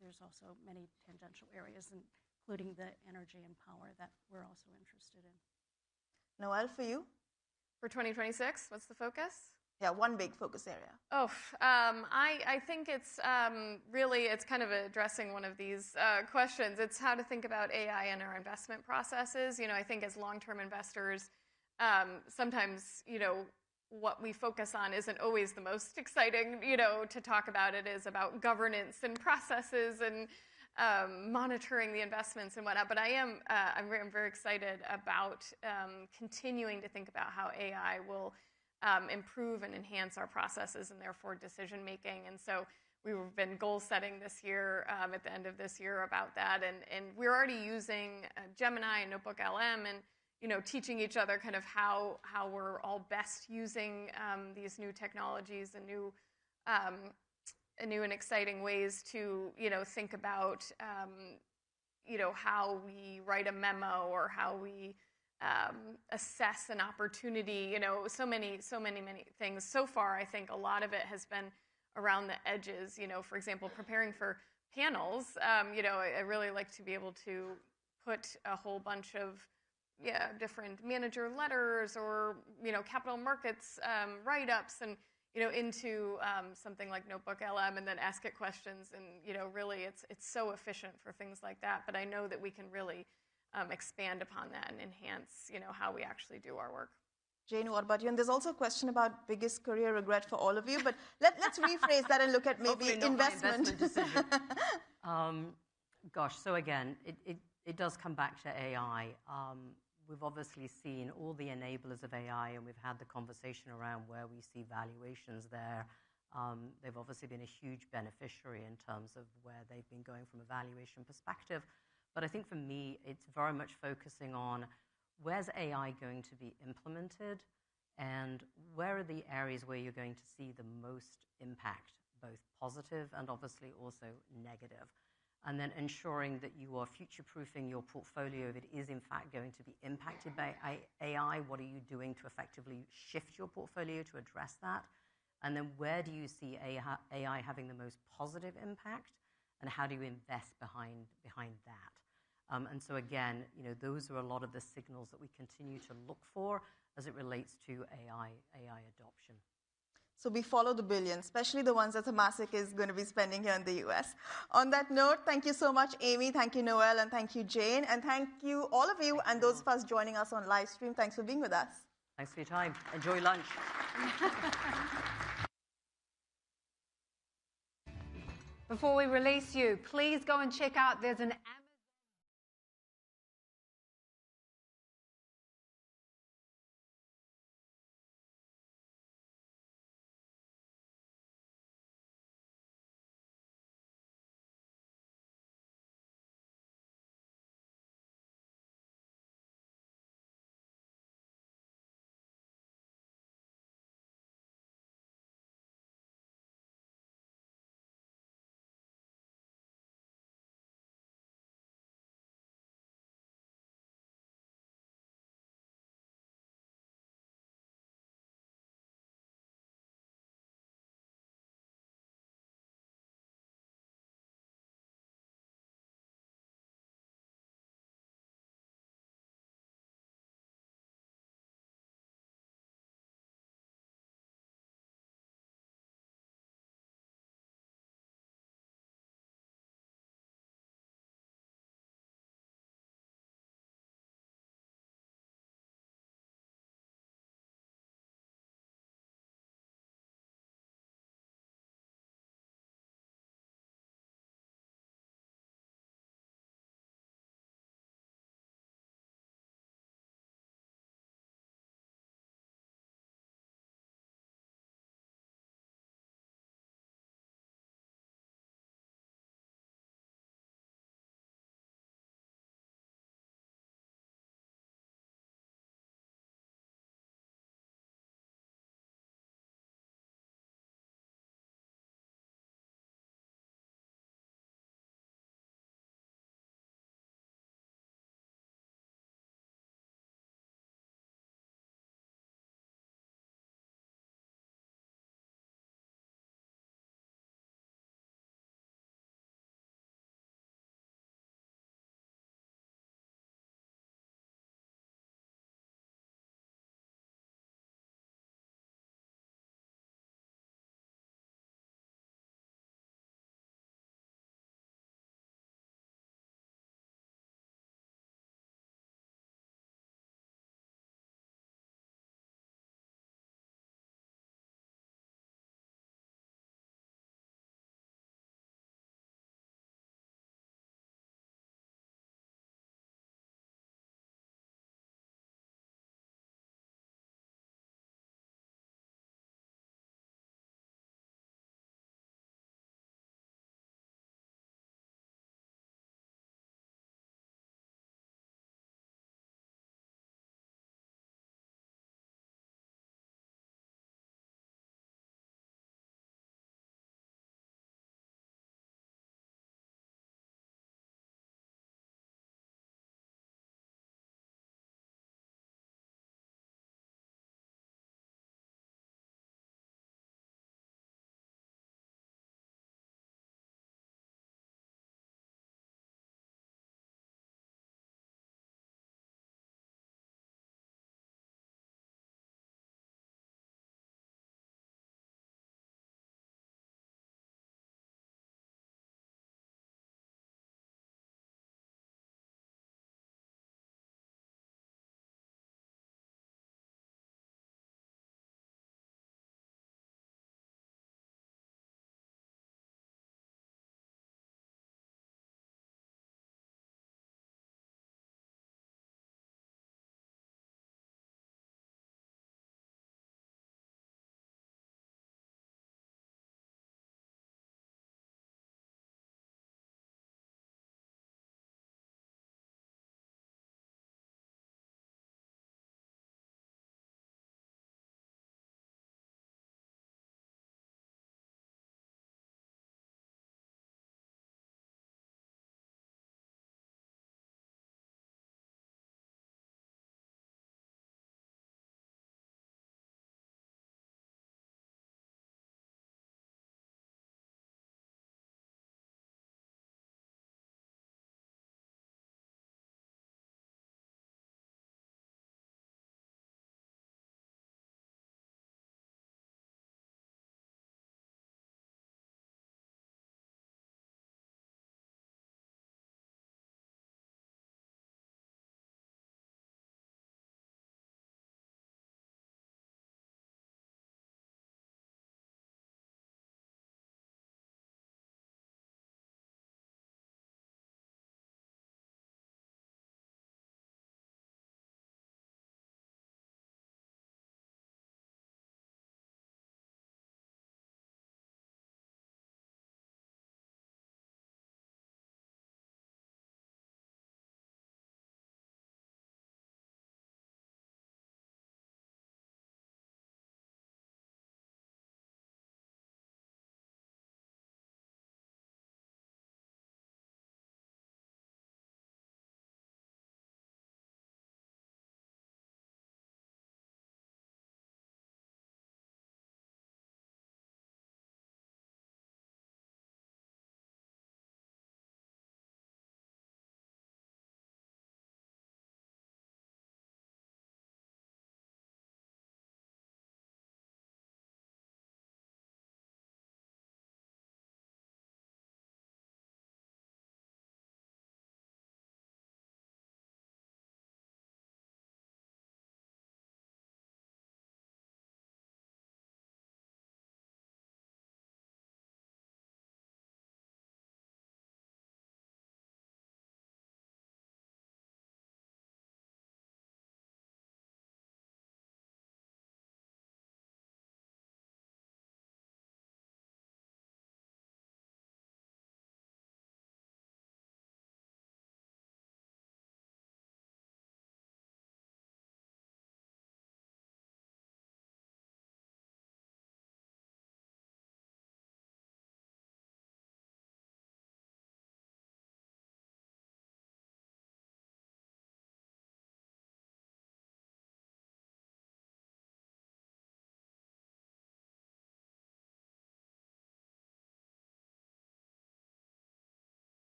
Speaker 20: there's also many tangential areas, including the energy and power that we're also interested in.
Speaker 16: Noelle, for you?
Speaker 18: For 2026, what's the focus?
Speaker 16: Yeah, one big focus area.
Speaker 18: I think it's really, it's kind of addressing one of these questions. It's how to think about AI in our investment processes. I think as long-term investors, sometimes, what we focus on isn't always the most exciting, to talk about. It is about governance and processes and monitoring the investments and whatnot. But I'm very excited about continuing to think about how AI will improve and enhance our processes and therefore decision making. And so we've been goal setting this year, at the end of this year, about that. And we're already using Gemini and Notebook LM and teaching each other kind of how we're all best using these new technologies and new and exciting ways to think about how we write a memo or how we assess an opportunity, so many things. So far, I think a lot of it has been around the edges. For example, preparing for panels, I really like to be able to put a whole bunch of different manager letters or capital markets write-ups and into something like Notebook LM and then ask it questions, and really it's so efficient for things like that. But I know that we can really expand upon that and enhance, how we actually do our work.
Speaker 16: Jane, what about you? And there's also a question about biggest career regret for all of you, but let's rephrase that and look at maybe investment decision.
Speaker 19: Gosh, so again, it does come back to AI. We've obviously seen all the enablers of AI, and we've had the conversation around where we see valuations there. They've obviously been a huge beneficiary in terms of where they've been going from a valuation perspective. But I think for me, it's very much focusing on where's AI going to be implemented and where are the areas where you're going to see the most impact, both positive and obviously also negative. And then ensuring that you are future-proofing your portfolio if it is in fact going to be impacted by AI. What are you doing to effectively shift your portfolio to address that? And then where do you see AI having the most positive impact, and how do you invest behind that? And so again, those are a lot of the signals that we continue to look for as it relates to AI adoption.
Speaker 16: So we follow the billions, especially the ones that Temasek is going to be spending here in the US. On that note, thank you so much, Amy. Thank you, Noelle. And thank you, Jane. And thank you, all of you, and those of us joining us on live stream. Thanks for being with us.
Speaker 19: Thanks for your time. Enjoy lunch.
Speaker 3: Before we release you, please go and check out, there's an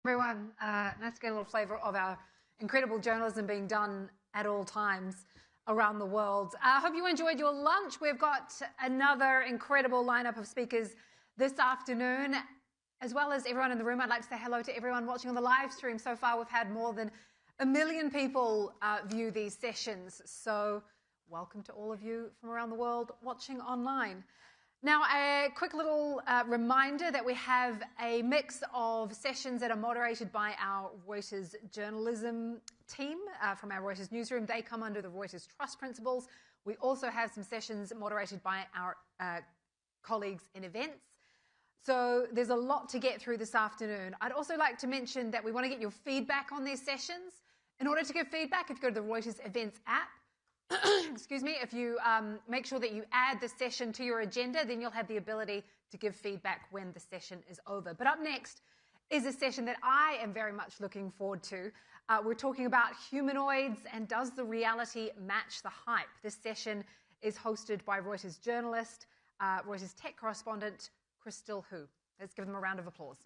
Speaker 3: Everyone, nice to get a little flavour of our incredible journalism being done at all times around the world. I hope you enjoyed your lunch. We've got another incredible lineup of speakers this afternoon, as well as everyone in the room. I'd like to say hello to everyone watching on the live stream. So far, we've had more than 1 million people view these sessions. So welcome to all of you from around the world watching online. Now, a quick little reminder that we have a mix of sessions that are moderated by our Reuters journalism team from our Reuters newsroom. They come under the Reuters Trust Principles. We also have some sessions moderated by our colleagues in events. So there's a lot to get through this afternoon. I'd also like to mention that we want to get your feedback on these sessions. In order to give feedback, if you go to the Reuters Events app, excuse me, if you make sure that you add the session to your agenda, then you'll have the ability to give feedback when the session is over. But up next is a session that I am very much looking forward to. We're talking about humanoids and does the reality match the hype? This session is hosted by Reuters journalist, Reuters tech correspondent, Crystal Hu. Let's give them a round of applause.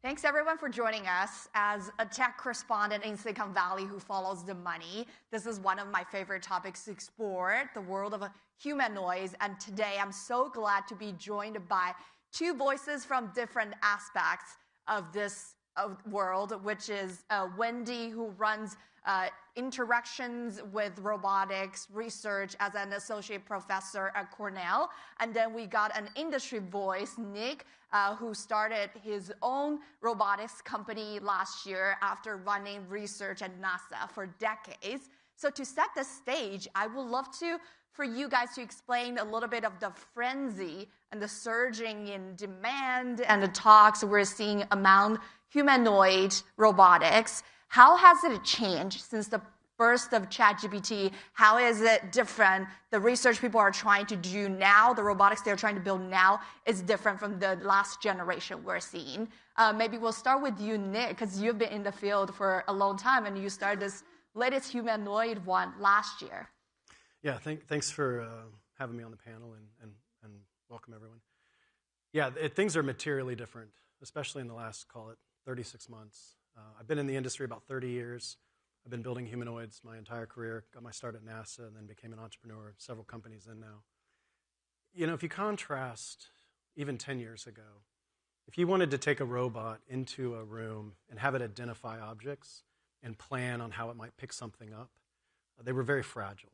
Speaker 21: Thanks, everyone, for joining us. As a tech correspondent in Silicon Valley who follows the money, this is one of my favorite topics to explore, the world of humanoids. And today, I'm so glad to be joined by two voices from different aspects of this world, which is Wendy, who runs interactions with robotics research as an associate professor at Cornell. And then we got an industry voice, Nick, who started his own robotics company last year after running research at NASA for decades. So to set the stage, I would love for you guys to explain a little bit of the frenzy and the surging in demand and the talks we're seeing among humanoid robotics. How has it changed since the birth of ChatGPT? How is it different? The research people are trying to do now, the robotics they're trying to build now is different from the last generation we're seeing. Maybe we'll start with you, Nick, because you've been in the field for a long time and you started this latest humanoid one last year.
Speaker 22: Yeah, thanks for having me on the panel and welcome everyone. Yeah, things are materially different, especially in the last, call it, 36 months. I've been in the industry about 30 years. I've been building humanoids my entire career, got my start at NASA, and then became an entrepreneur, several companies in now. You know, if you contrast even 10 years ago, if you wanted to take a robot into a room and have it identify objects and plan on how it might pick something up, they were very fragile.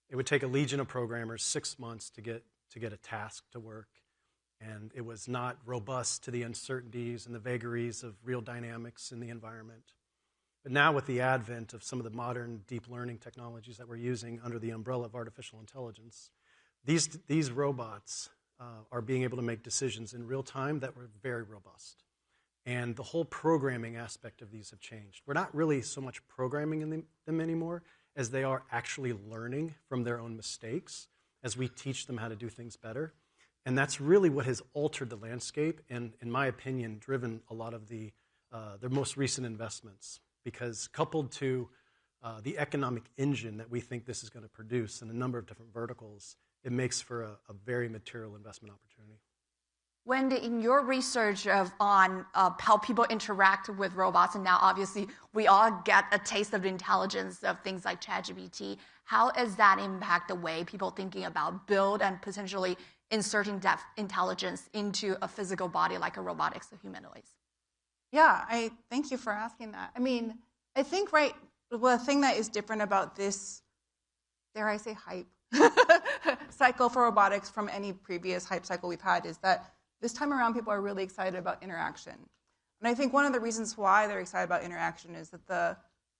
Speaker 22: It would take a legion of programmers 6 months to get a task to work. And it was not robust to the uncertainties and the vagaries of real dynamics in the environment. But now with the advent of some of the modern deep learning technologies that we're using under the umbrella of artificial intelligence, these robots are being able to make decisions in real time that were very robust. And the whole programming aspect of these have changed. We're not really so much programming them anymore as they are actually learning from their own mistakes as we teach them how to do things better. And that's really what has altered the landscape and, in my opinion, driven a lot of the most recent investments. Because coupled to the economic engine that we think this is going to produce in a number of different verticals, it makes for a very material investment opportunity.
Speaker 21: Wendy, in your research on how people interact with robots, and now obviously we all get a taste of the intelligence of things like ChatGPT, how does that impact the way people thinking about build and potentially inserting that intelligence into a physical body like a robotics or humanoids?
Speaker 16: Yeah, I thank you for asking that. I mean, I think, the thing that is different about this, dare I say hype, cycle for robotics from any previous hype cycle we've had is that this time around people are really excited about interaction. And I think one of the reasons why they're excited about interaction is that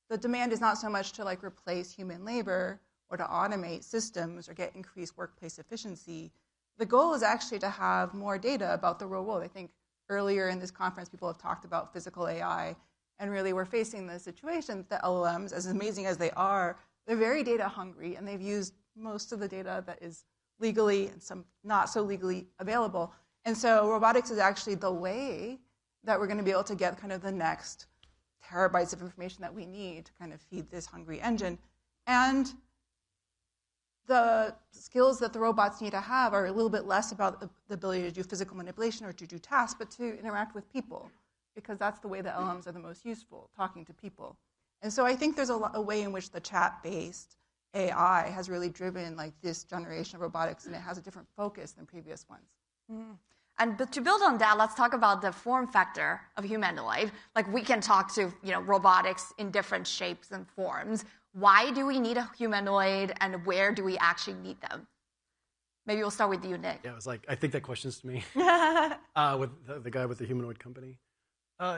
Speaker 16: the demand is not so much to replace human labor or to automate systems or get increased workplace efficiency. The goal is actually to have more data about the real world. I think earlier in this conference, people have talked about physical AI, and really we're facing the situation that LLMs, as amazing as they are, they're very data hungry, and they've used most of the data that is legally and some not so legally available. And so robotics is actually the way
Speaker 1: that we're going to be able to get kind of the next terabytes of information that we need to kind of feed this hungry engine. And the skills that the robots need to have are a little bit less about the ability to do physical manipulation or to do tasks, but to interact with people, because that's the way the LMs are the most useful, talking to people. And so I think there's a way in which the chat-based AI has really driven like this generation of robotics, and it has a different focus than previous ones.
Speaker 21: And to build on that, let's talk about the form factor of humanoid. Like we can talk to robotics in different shapes and forms. Why do we need a humanoid, and where do we actually need them? Maybe we'll start with you, Nick.
Speaker 22: Yeah, it was like, I think that question's to me. With the guy with the humanoid company.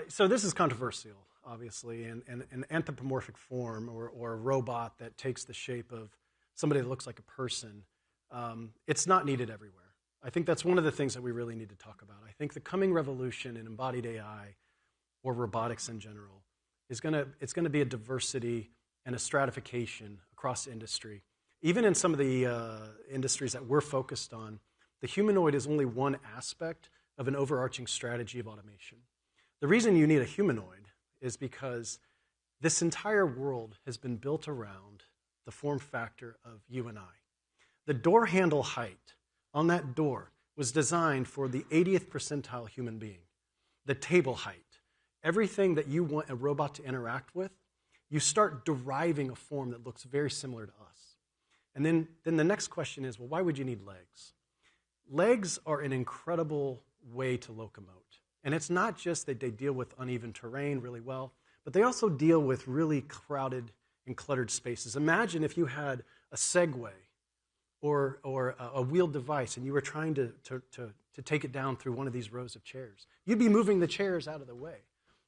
Speaker 22: So this is controversial, obviously, and an anthropomorphic form or a robot that takes the shape of somebody that looks like a person, it's not needed everywhere. I think that's one of the things that we really need to talk about. I think the coming revolution in embodied AI or robotics in general is it's going to be a diversity and a stratification across industry. Even in some of the industries that we're focused on, the humanoid is only one aspect of an overarching strategy of automation. The reason you need a humanoid is because this entire world has been built around the form factor of you and I. The door handle height on that door was designed for the 80th percentile human being. The table height, everything that you want a robot to interact with, you start deriving a form that looks very similar to us. And then the next question is, well, why would you need legs? Legs are an incredible way to locomote. And it's not just that they deal with uneven terrain really well, but they also deal with really crowded and cluttered spaces. Imagine if you had a Segway or a wheeled device and you were trying to take it down through one of these rows of chairs. You'd be moving the chairs out of the way.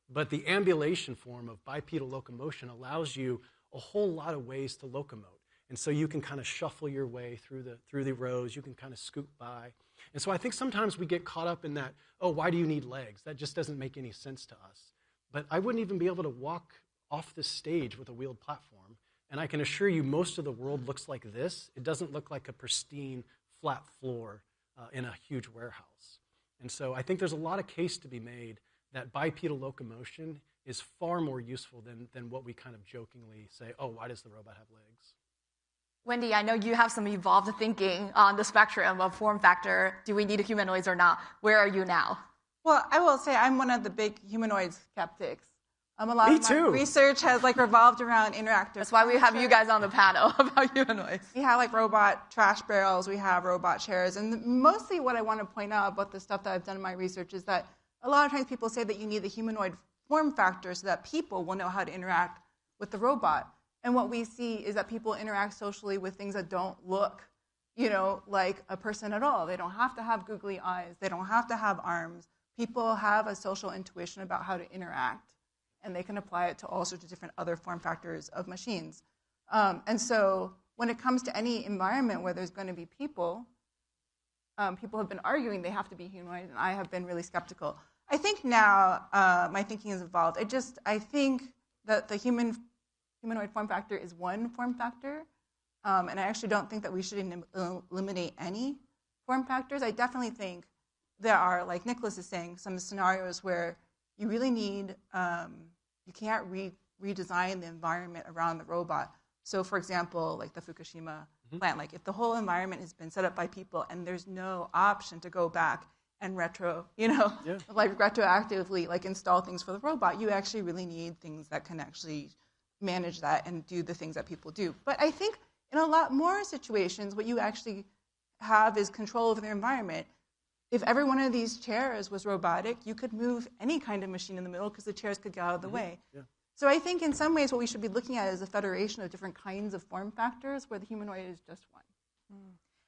Speaker 22: But the ambulation form of bipedal locomotion allows you a whole lot of ways to locomote. And so you can kind of shuffle your way through the rows. You can kind of scoot by. And so I think sometimes we get caught up in that, oh, why do you need legs? That just doesn't make any sense to us. But I wouldn't even be able to walk off the stage with a wheeled platform. And I can assure you most of the world looks like this. It doesn't look like a pristine, flat floor in a huge warehouse. And so I think there's a lot of case to be made that bipedal locomotion is far more useful than what we kind of jokingly say, oh, why does the robot have legs?
Speaker 21: Wendy, I know you have some evolved thinking on the spectrum of form factor. Do we need humanoids or not? Where are you now?
Speaker 1: Well, I will say I'm one of the big humanoid skeptics. A lot
Speaker 21: Me
Speaker 1: of my
Speaker 21: too.
Speaker 1: research has revolved around interactive.
Speaker 21: That's why we have you guys on the panel about humanoids.
Speaker 1: We have robot trash barrels, we have robot chairs, and mostly what I want to point out about the stuff that I've done in my research is that a lot of times people say that you need the humanoid form factor so that people will know how to interact with the robot. And what we see is that people interact socially with things that don't look, like a person at all. They don't have to have googly eyes. They don't have to have arms. People have a social intuition about how to interact, and they can apply it to all sorts of different other form factors of machines. And so when it comes to any environment where there's going to be people, people have been arguing they have to be humanoid, and I have been really skeptical. I think now my thinking has evolved. I think that the humanoid form factor is one form factor, and I actually don't think that we should eliminate any form factors. I definitely think there are, like Nicholas is saying, some scenarios where you really need, you can't redesign the environment around the robot. So for example, like the Fukushima plant, like if the whole environment has been set up by people and there's no option to go back and retroactively install things for the robot, you actually really need things that can actually manage that and do the things that people do. But I think in a lot more situations, what you actually have is control over the environment. If every one of these chairs was robotic, you could move any kind of machine in the middle because the chairs could get out of the way.
Speaker 22: Yeah.
Speaker 1: So I think in some ways what we should be looking at is a federation of different kinds of form factors where the humanoid is just one.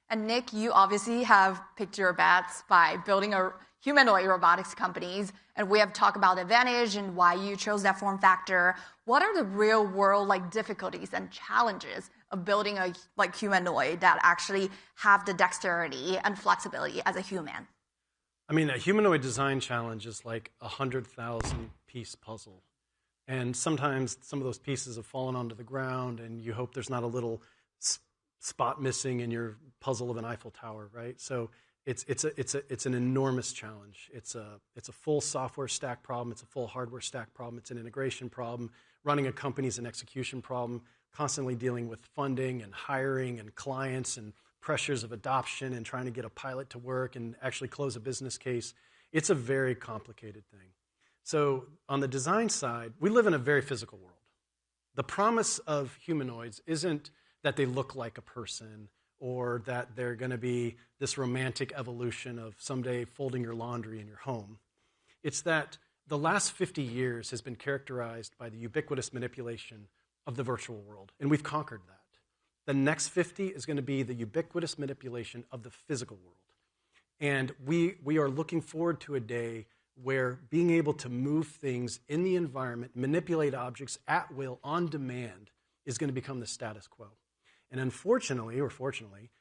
Speaker 21: And Nick, you obviously have picked your bets by building a humanoid robotics companies, and we have talked about the advantage and why you chose that form factor. What are the real world difficulties and challenges of building a humanoid that actually have the dexterity and flexibility as a human?
Speaker 22: I mean, a humanoid design challenge is like a 100,000-piece puzzle. And sometimes some of those pieces have fallen onto the ground, and you hope there's not a little spot missing in your puzzle of an Eiffel Tower, right? So it's an enormous challenge. It's a full software stack problem. It's a full hardware stack problem. It's an integration problem. Running a company is an execution problem. Constantly dealing with funding and hiring and clients and pressures of adoption and trying to get a pilot to work and actually close a business case. It's a very complicated thing. So on the design side, we live in a very physical world. The promise of humanoids isn't that they look like a person or that they're going to be this romantic evolution of someday folding your laundry in your home. It's that the last 50 years has been characterized by the ubiquitous manipulation of the virtual world, and we've conquered that. The next 50 is going to be the ubiquitous manipulation of the physical world. And we are looking forward to a day where being able to move things in the environment, manipulate objects at will, on demand, is going to become the status quo. And unfortunately, or fortunately,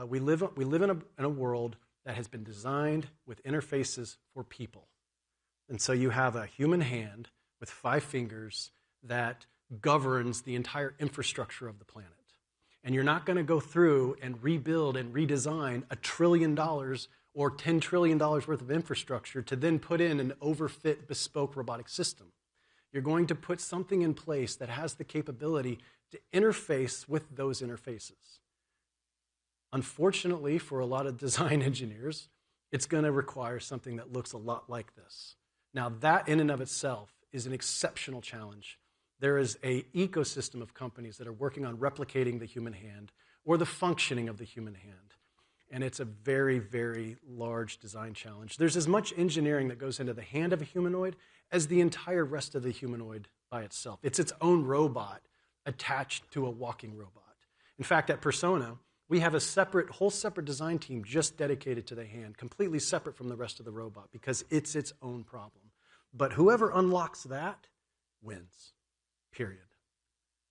Speaker 22: we live in a world that has been designed with interfaces for people. And so you have a human hand with 5 fingers that governs the entire infrastructure of the planet. And you're not going to go through and rebuild and redesign $1 trillion or $10 trillion worth of infrastructure to then put in an overfit, bespoke robotic system. You're going to put something in place that has the capability to interface with those interfaces. Unfortunately, for a lot of design engineers, it's going to require something that looks a lot like this. Now, that in and of itself is an exceptional challenge. There is an ecosystem of companies that are working on replicating the human hand or the functioning of the human hand. And it's a very, very large design challenge. There's as much engineering that goes into the hand of a humanoid as the entire rest of the humanoid by itself. It's its own robot attached to a walking robot. In fact, at Persona, we have a whole separate design team just dedicated to the hand, completely separate from the rest of the robot, because it's its own problem. But whoever unlocks that wins. Period.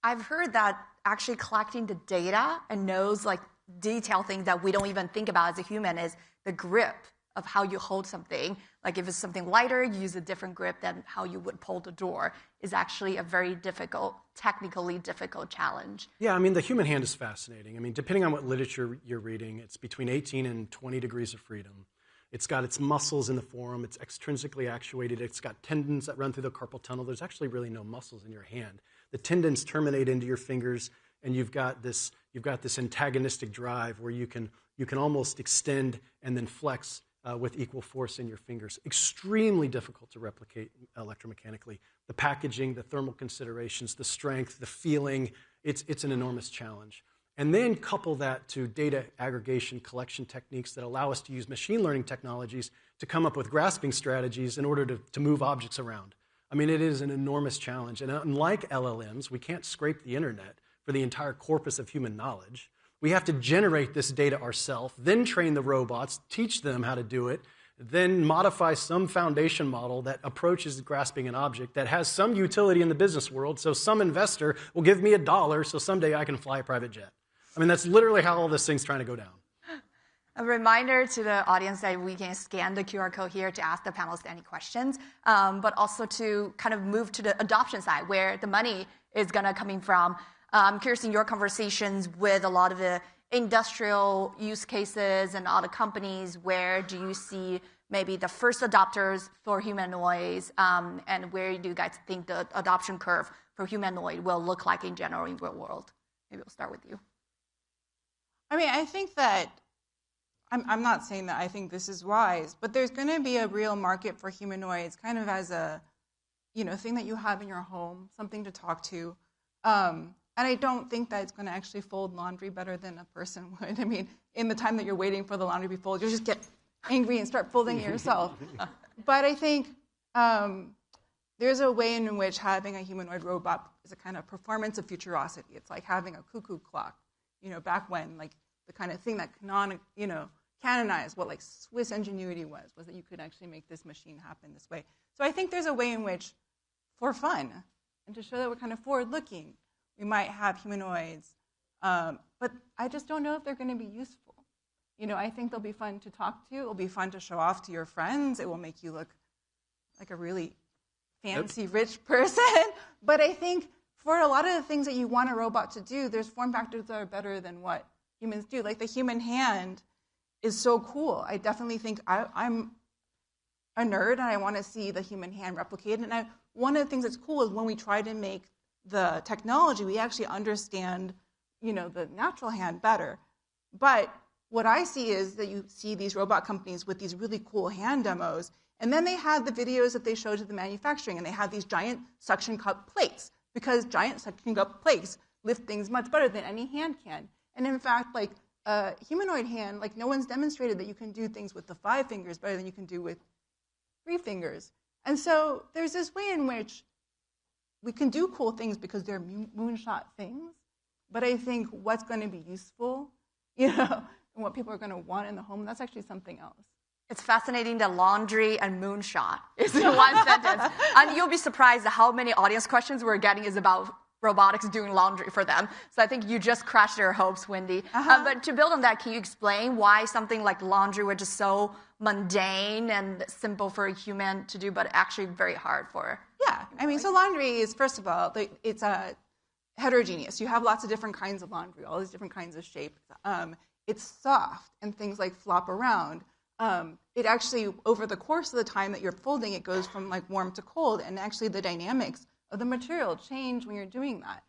Speaker 21: I've heard that actually collecting the data and knows like detailed things that we don't even think about as a human is the grip of how you hold something. Like if it's something lighter, you use a different grip than how you would pull the door, is actually a very difficult, technically difficult challenge.
Speaker 22: Yeah, I mean, the human hand is fascinating. I mean, depending on what literature you're reading, it's between 18 and 20 degrees of freedom. It's got its muscles in the forearm. It's extrinsically actuated. It's got tendons that run through the carpal tunnel. There's actually really no muscles in your hand. The tendons terminate into your fingers, and you've got this antagonistic drive where you can almost extend and then flex with equal force in your fingers. Extremely difficult to replicate electromechanically. The packaging, the thermal considerations, the strength, the feeling, it's an enormous challenge. And then couple that to data aggregation collection techniques that allow us to use machine learning technologies to come up with grasping strategies in order to move objects around. I mean, it is an enormous challenge. And unlike LLMs, we can't scrape the internet for the entire corpus of human knowledge. We have to generate this data ourselves, then train the robots, teach them how to do it, then modify some foundation model that approaches grasping an object that has some utility in the business world, so some investor will give me $1 so someday I can fly a private jet. I mean, that's literally how all this thing's trying to go down.
Speaker 21: A reminder to the audience that we can scan the QR code here to ask the panelists any questions, but also to kind of move to the adoption side where the money is going to coming from. I'm curious in your conversations with a lot of the industrial use cases and other companies, where do you see maybe the first adopters for humanoids, and where do you guys think the adoption curve for humanoid will look like in general in the real world? Maybe we'll start with you.
Speaker 1: I mean, I think that, I'm not saying that I think this is wise, but there's going to be a real market for humanoids kind of as a, thing that you have in your home, something to talk to. And I don't think that it's going to actually fold laundry better than a person would. I mean, in the time that you're waiting for the laundry to be folded, you'll just get angry and start folding it yourself. But I think there's a way in which having a humanoid robot is a kind of performance of futurosity. It's like having a cuckoo clock, back when, like, the kind of thing that canonized what like Swiss ingenuity was that you could actually make this machine happen this way. So I think there's a way in which, for fun, and to show that we're kind of forward-looking, we might have humanoids, but I just don't know if they're going to be useful. I think they'll be fun to talk to. It'll be fun to show off to your friends. It will make you look like a really fancy, rich person. But I think for a lot of the things that you want a robot to do, there's form factors that are better than what humans do. Like the human hand is so cool. I definitely think I'm a nerd and I want to see the human hand replicated. And one of the things that's cool is when we try to make the technology, we actually understand, the natural hand better. But what I see is that you see these robot companies with these really cool hand demos, and then they had the videos that they showed to the manufacturing, and they had these giant suction cup plates, because giant suction cup plates lift things much better than any hand can. And in fact, like a humanoid hand, like no one's demonstrated that you can do things with the 5 fingers better than you can do with 3 fingers. And so there's this way in which we can do cool things because they're moonshot things, but I think what's going to be useful, and what people are going to want in the home, that's actually something else.
Speaker 21: It's fascinating that laundry and moonshot is in one sentence. And you'll be surprised at how many audience questions we're getting is about robotics doing laundry for them. So I think you just crashed their hopes, Wendy. But to build on that, can you explain why something like laundry, which is so mundane and simple for a human to do, but actually very hard for?
Speaker 1: Yeah, I mean, so laundry is, first of all, it's heterogeneous. You have lots of different kinds of laundry, all these different kinds of shapes. It's soft, and things like flop around. It actually, over the course of the time that you're folding, it goes from like warm to cold, and actually the dynamics of the material change when you're doing that.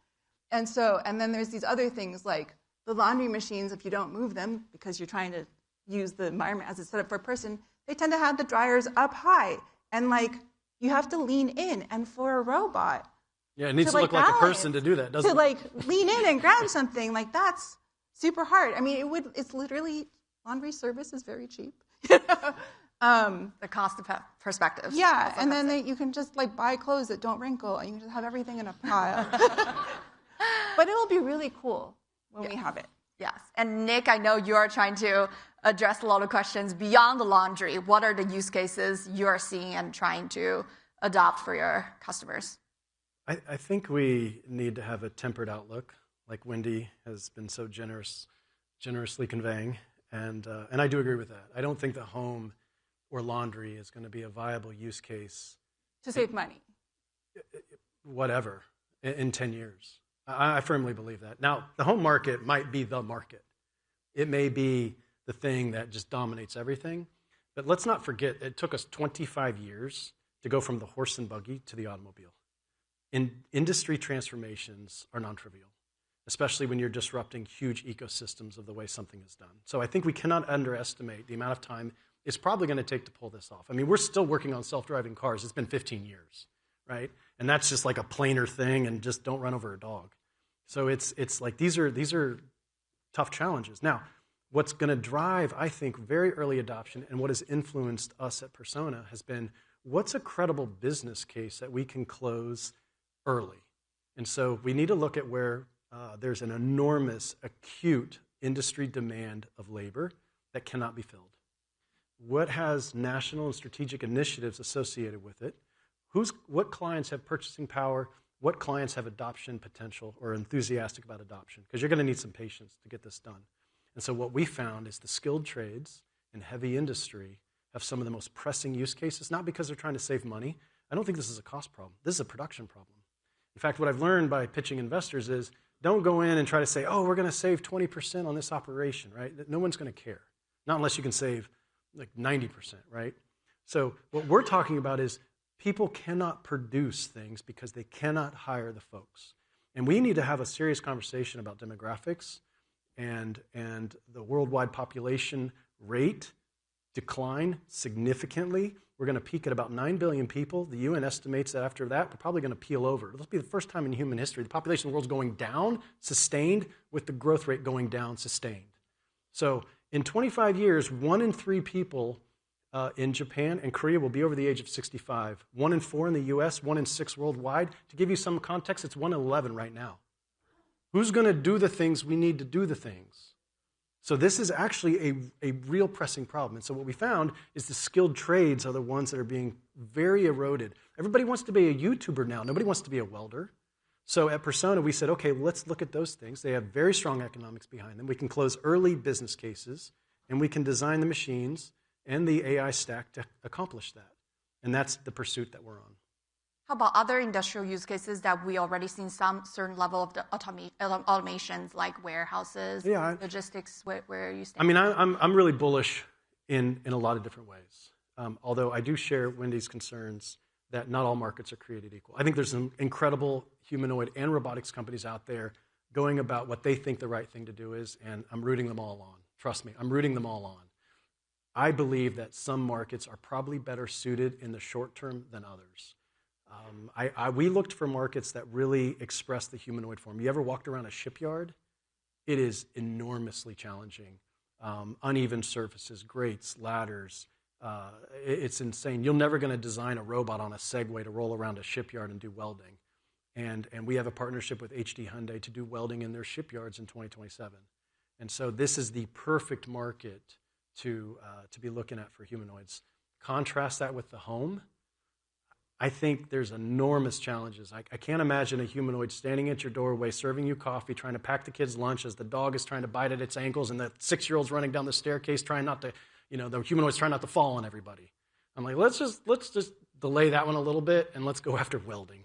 Speaker 1: And then there's these other things like the laundry machines, if you don't move them because you're trying to use the environment as it's set up for a person, they tend to have the dryers up high, and like you have to lean in. And for a robot,
Speaker 22: yeah, it needs to look like a person to do that, doesn't it?
Speaker 1: To like lean in and grab something, like that's super hard. I mean, it's literally, laundry service is very cheap.
Speaker 21: The cost of perspective.
Speaker 1: Yeah, and then you can just like buy clothes that don't wrinkle, and you can just have everything in a pile. But it will be really cool when we have it.
Speaker 21: Yes. And Nick, I know you're trying to address a lot of questions beyond the laundry. What are the use cases you're seeing and trying to adopt for your customers?
Speaker 22: I think we need to have a tempered outlook, like Wendy has been so generously conveying, and I do agree with that. I don't think the home or laundry is going to be a viable use case
Speaker 1: to save money.
Speaker 22: Whatever, in 10 years. I firmly believe that. Now, the home market might be the market. It may be the thing that just dominates everything, but let's not forget, it took us 25 years to go from the horse and buggy to the automobile. Industry transformations are non-trivial, especially when you're disrupting huge ecosystems of the way something is done. So I think we cannot underestimate the amount of time it's probably going to take to pull this off. I mean, we're still working on self-driving cars. It's been 15 years, right? And that's just like a planar thing, and just don't run over a dog. So it's like these are tough challenges. Now, what's going to drive, I think, very early adoption, and what has influenced us at Persona has been, what's a credible business case that we can close early? And so we need to look at where there's an enormous, acute industry demand of labor that cannot be filled. What has national and strategic initiatives associated with it? What clients have purchasing power? What clients have adoption potential or enthusiastic about adoption? Because you're going to need some patience to get this done. And so what we found is the skilled trades and heavy industry have some of the most pressing use cases, not because they're trying to save money. I don't think this is a cost problem. This is a production problem. In fact, what I've learned by pitching investors is don't go in and try to say, oh, we're going to save 20% on this operation, right? No one's going to care. Not unless you can save like 90%, right? So what we're talking about is people cannot produce things because they cannot hire the folks. And we need to have a serious conversation about demographics and the worldwide population rate decline significantly. We're going to peak at about 9 billion people. The UN estimates that after that, we're probably going to peel over. It'll be the first time in human history the population of the world is going down, sustained, with the growth rate going down, sustained. So in 25 years, 1 in 3 people in Japan and Korea will be over the age of 65. 1 in 4 in the US, 1 in 6 worldwide. To give you some context, it's 1 in 11 right now. Who's going to do the things we need to do the things? So this is actually a real pressing problem. And so what we found is the skilled trades are the ones that are being very eroded. Everybody wants to be a YouTuber now. Nobody wants to be a welder. So at Persona, we said, okay, let's look at those things. They have very strong economics behind them. We can close early business cases, and we can design the machines and the AI stack to accomplish that. And that's the pursuit that we're on.
Speaker 21: How about other industrial use cases that we already seen some certain level of the automations, like warehouses, logistics? Where are you standing?
Speaker 22: I mean, I'm really bullish in a lot of different ways. Although I do share Wendy's concerns that not all markets are created equal. I think there's some incredible humanoid and robotics companies out there going about what they think the right thing to do is, and I'm rooting them all on. Trust me, I'm rooting them all on. I believe that some markets are probably better suited in the short term than others. We looked for markets that really express the humanoid form. You ever walked around a shipyard? It is enormously challenging. Uneven surfaces, grates, ladders. It's insane. You're never going to design a robot on a Segway to roll around a shipyard and do welding. And we have a partnership with HD Hyundai to do welding in their shipyards in 2027. And so this is the perfect market to be looking at for humanoids. Contrast that with the home. I think there's enormous challenges. I can't imagine a humanoid standing at your doorway, serving you coffee, trying to pack the kids' lunch as the dog is trying to bite at its ankles and the 6-year-old's running down the staircase trying not to, the humanoid's trying not to fall on everybody. I'm like, let's just delay that one a little bit and let's go after welding.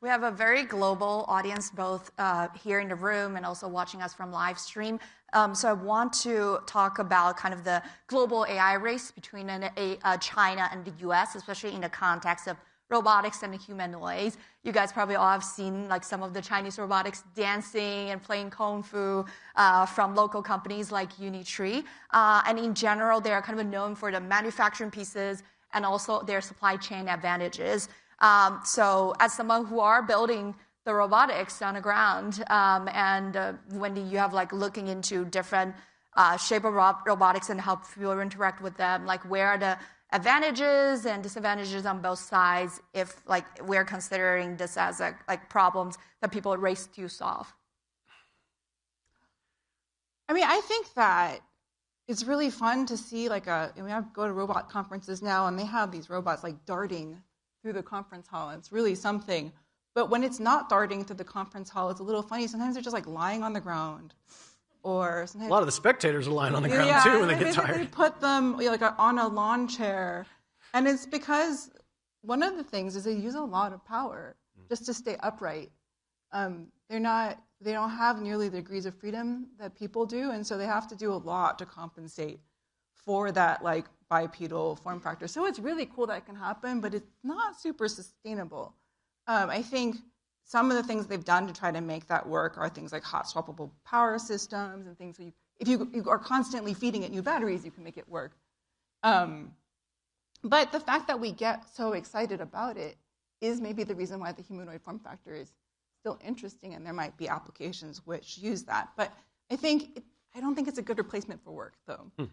Speaker 21: We have a very global audience, both here in the room and also watching us from live stream. So I want to talk about kind of the global AI race between China and the US, especially in the context of robotics and humanoids. You guys probably all have seen like some of the Chinese robotics dancing and playing kung fu from local companies like Unitree. And in general, they are kind of known for the manufacturing pieces and also their supply chain advantages. So as someone who are building the robotics on the ground, and Wendy, you have like looking into different shape of robotics and how people interact with them, like where are the advantages and disadvantages on both sides if like we're considering this as like problems that people race to solve?
Speaker 1: I mean, I think that it's really fun to see like we go to robot conferences now and they have these robots like darting through the conference hall. It's really something. But when it's not darting through the conference hall, it's a little funny. Sometimes they're just like lying on the ground. Or sometimes
Speaker 22: a lot of the spectators are lying on the ground too when they get tired.
Speaker 1: They put them like on a lawn chair. And it's because one of the things is they use a lot of power just to stay upright. They don't have nearly the degrees of freedom that people do, and so they have to do a lot to compensate for that like bipedal form factor. So it's really cool that it can happen, but it's not super sustainable. I think some of the things they've done to try to make that work are things like hot swappable power systems and things. If you are constantly feeding it new batteries, you can make it work. But the fact that we get so excited about it is maybe the reason why the humanoid form factor is still interesting, and there might be applications which use that. But I don't think it's a good replacement for work, though.
Speaker 21: Do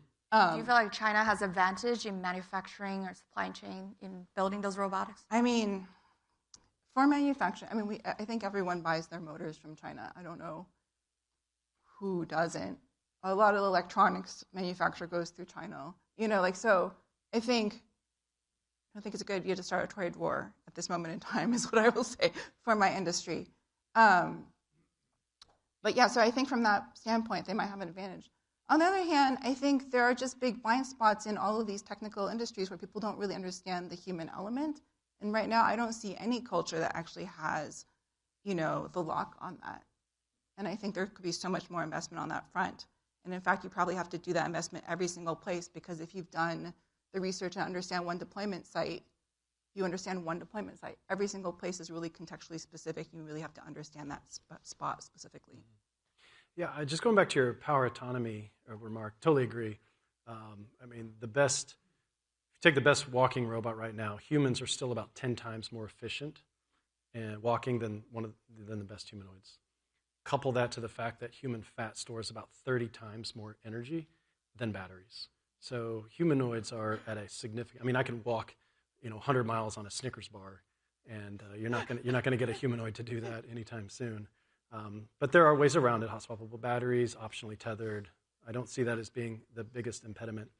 Speaker 21: you feel like China has advantage in manufacturing or supply chain in building those robotics?
Speaker 1: I mean, for manufacturing, I think everyone buys their motors from China. I don't know who doesn't. A lot of electronics manufacture goes through China. So I don't think it's a good idea to start a trade war at this moment in time, is what I will say for my industry. But yeah, so I think from that standpoint, they might have an advantage. On the other hand, I think there are just big blind spots in all of these technical industries where people don't really understand the human element. And right now, I don't see any culture that actually has, the lock on that. And I think there could be so much more investment on that front. And in fact, you probably have to do that investment every single place, because if you've done the research and understand one deployment site, you understand one deployment site. Every single place is really contextually specific. You really have to understand that spot specifically.
Speaker 22: Yeah, just going back to your power autonomy remark, totally agree. If you take the best walking robot right now, humans are still about 10 times more efficient in walking than the best humanoids. Couple that to the fact that human fat stores about 30 times more energy than batteries. So humanoids are at a significant. I can walk, 100 miles on a Snickers bar, and you're not going to get a humanoid to do that anytime soon. But there are ways around it: hot swappable batteries, optionally tethered. I don't see that as being the biggest impediment.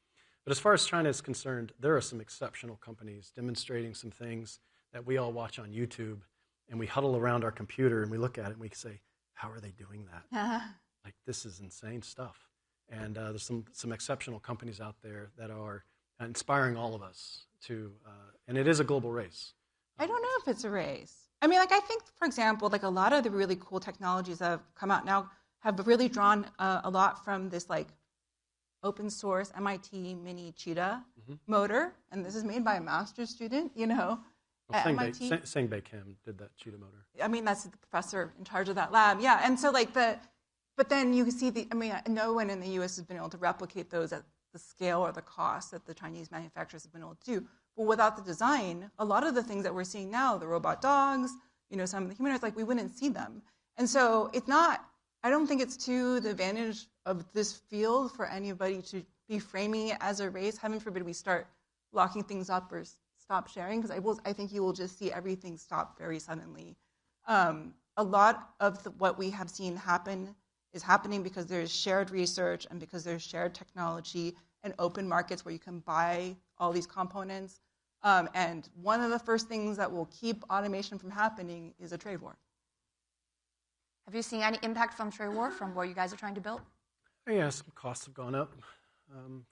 Speaker 22: But as far as China is concerned, there are some exceptional companies demonstrating some things that we all watch on YouTube, and we huddle around our computer and we look at it and we say, "How are they doing that? Like, this is insane stuff." And there's some exceptional companies out there that are inspiring all of us to, and it is a global race.
Speaker 1: I don't know if it's a race. I mean, like, I think, for example, like a lot of the really cool technologies that have come out now have really drawn a lot from this, like, open source MIT mini cheetah motor. And this is made by a master's student, you know, at MIT.
Speaker 22: Sangbei Kim did that cheetah motor.
Speaker 1: I mean, that's the professor in charge of that lab. Yeah, and so, like, but then you can see no one in the U.S. has been able to replicate those at the scale or the cost that the Chinese manufacturers have been able to do. But without the design, a lot of the things that we're seeing now, the robot dogs, you know, some of the humanoids, like, we wouldn't see them. And so it's not, I don't think it's to the advantage of this field for anybody to be framing it as a race. Heaven forbid we start locking things up or stop sharing, because I think you will just see everything stop very suddenly. A lot of what we have seen happen is happening because there's shared research and because there's shared technology and open markets where you can buy all these components. And one of the first things that will keep automation from happening is a trade war.
Speaker 21: Have you seen any impact from trade war, from what you guys are trying to build?
Speaker 22: Yeah, some costs have gone up,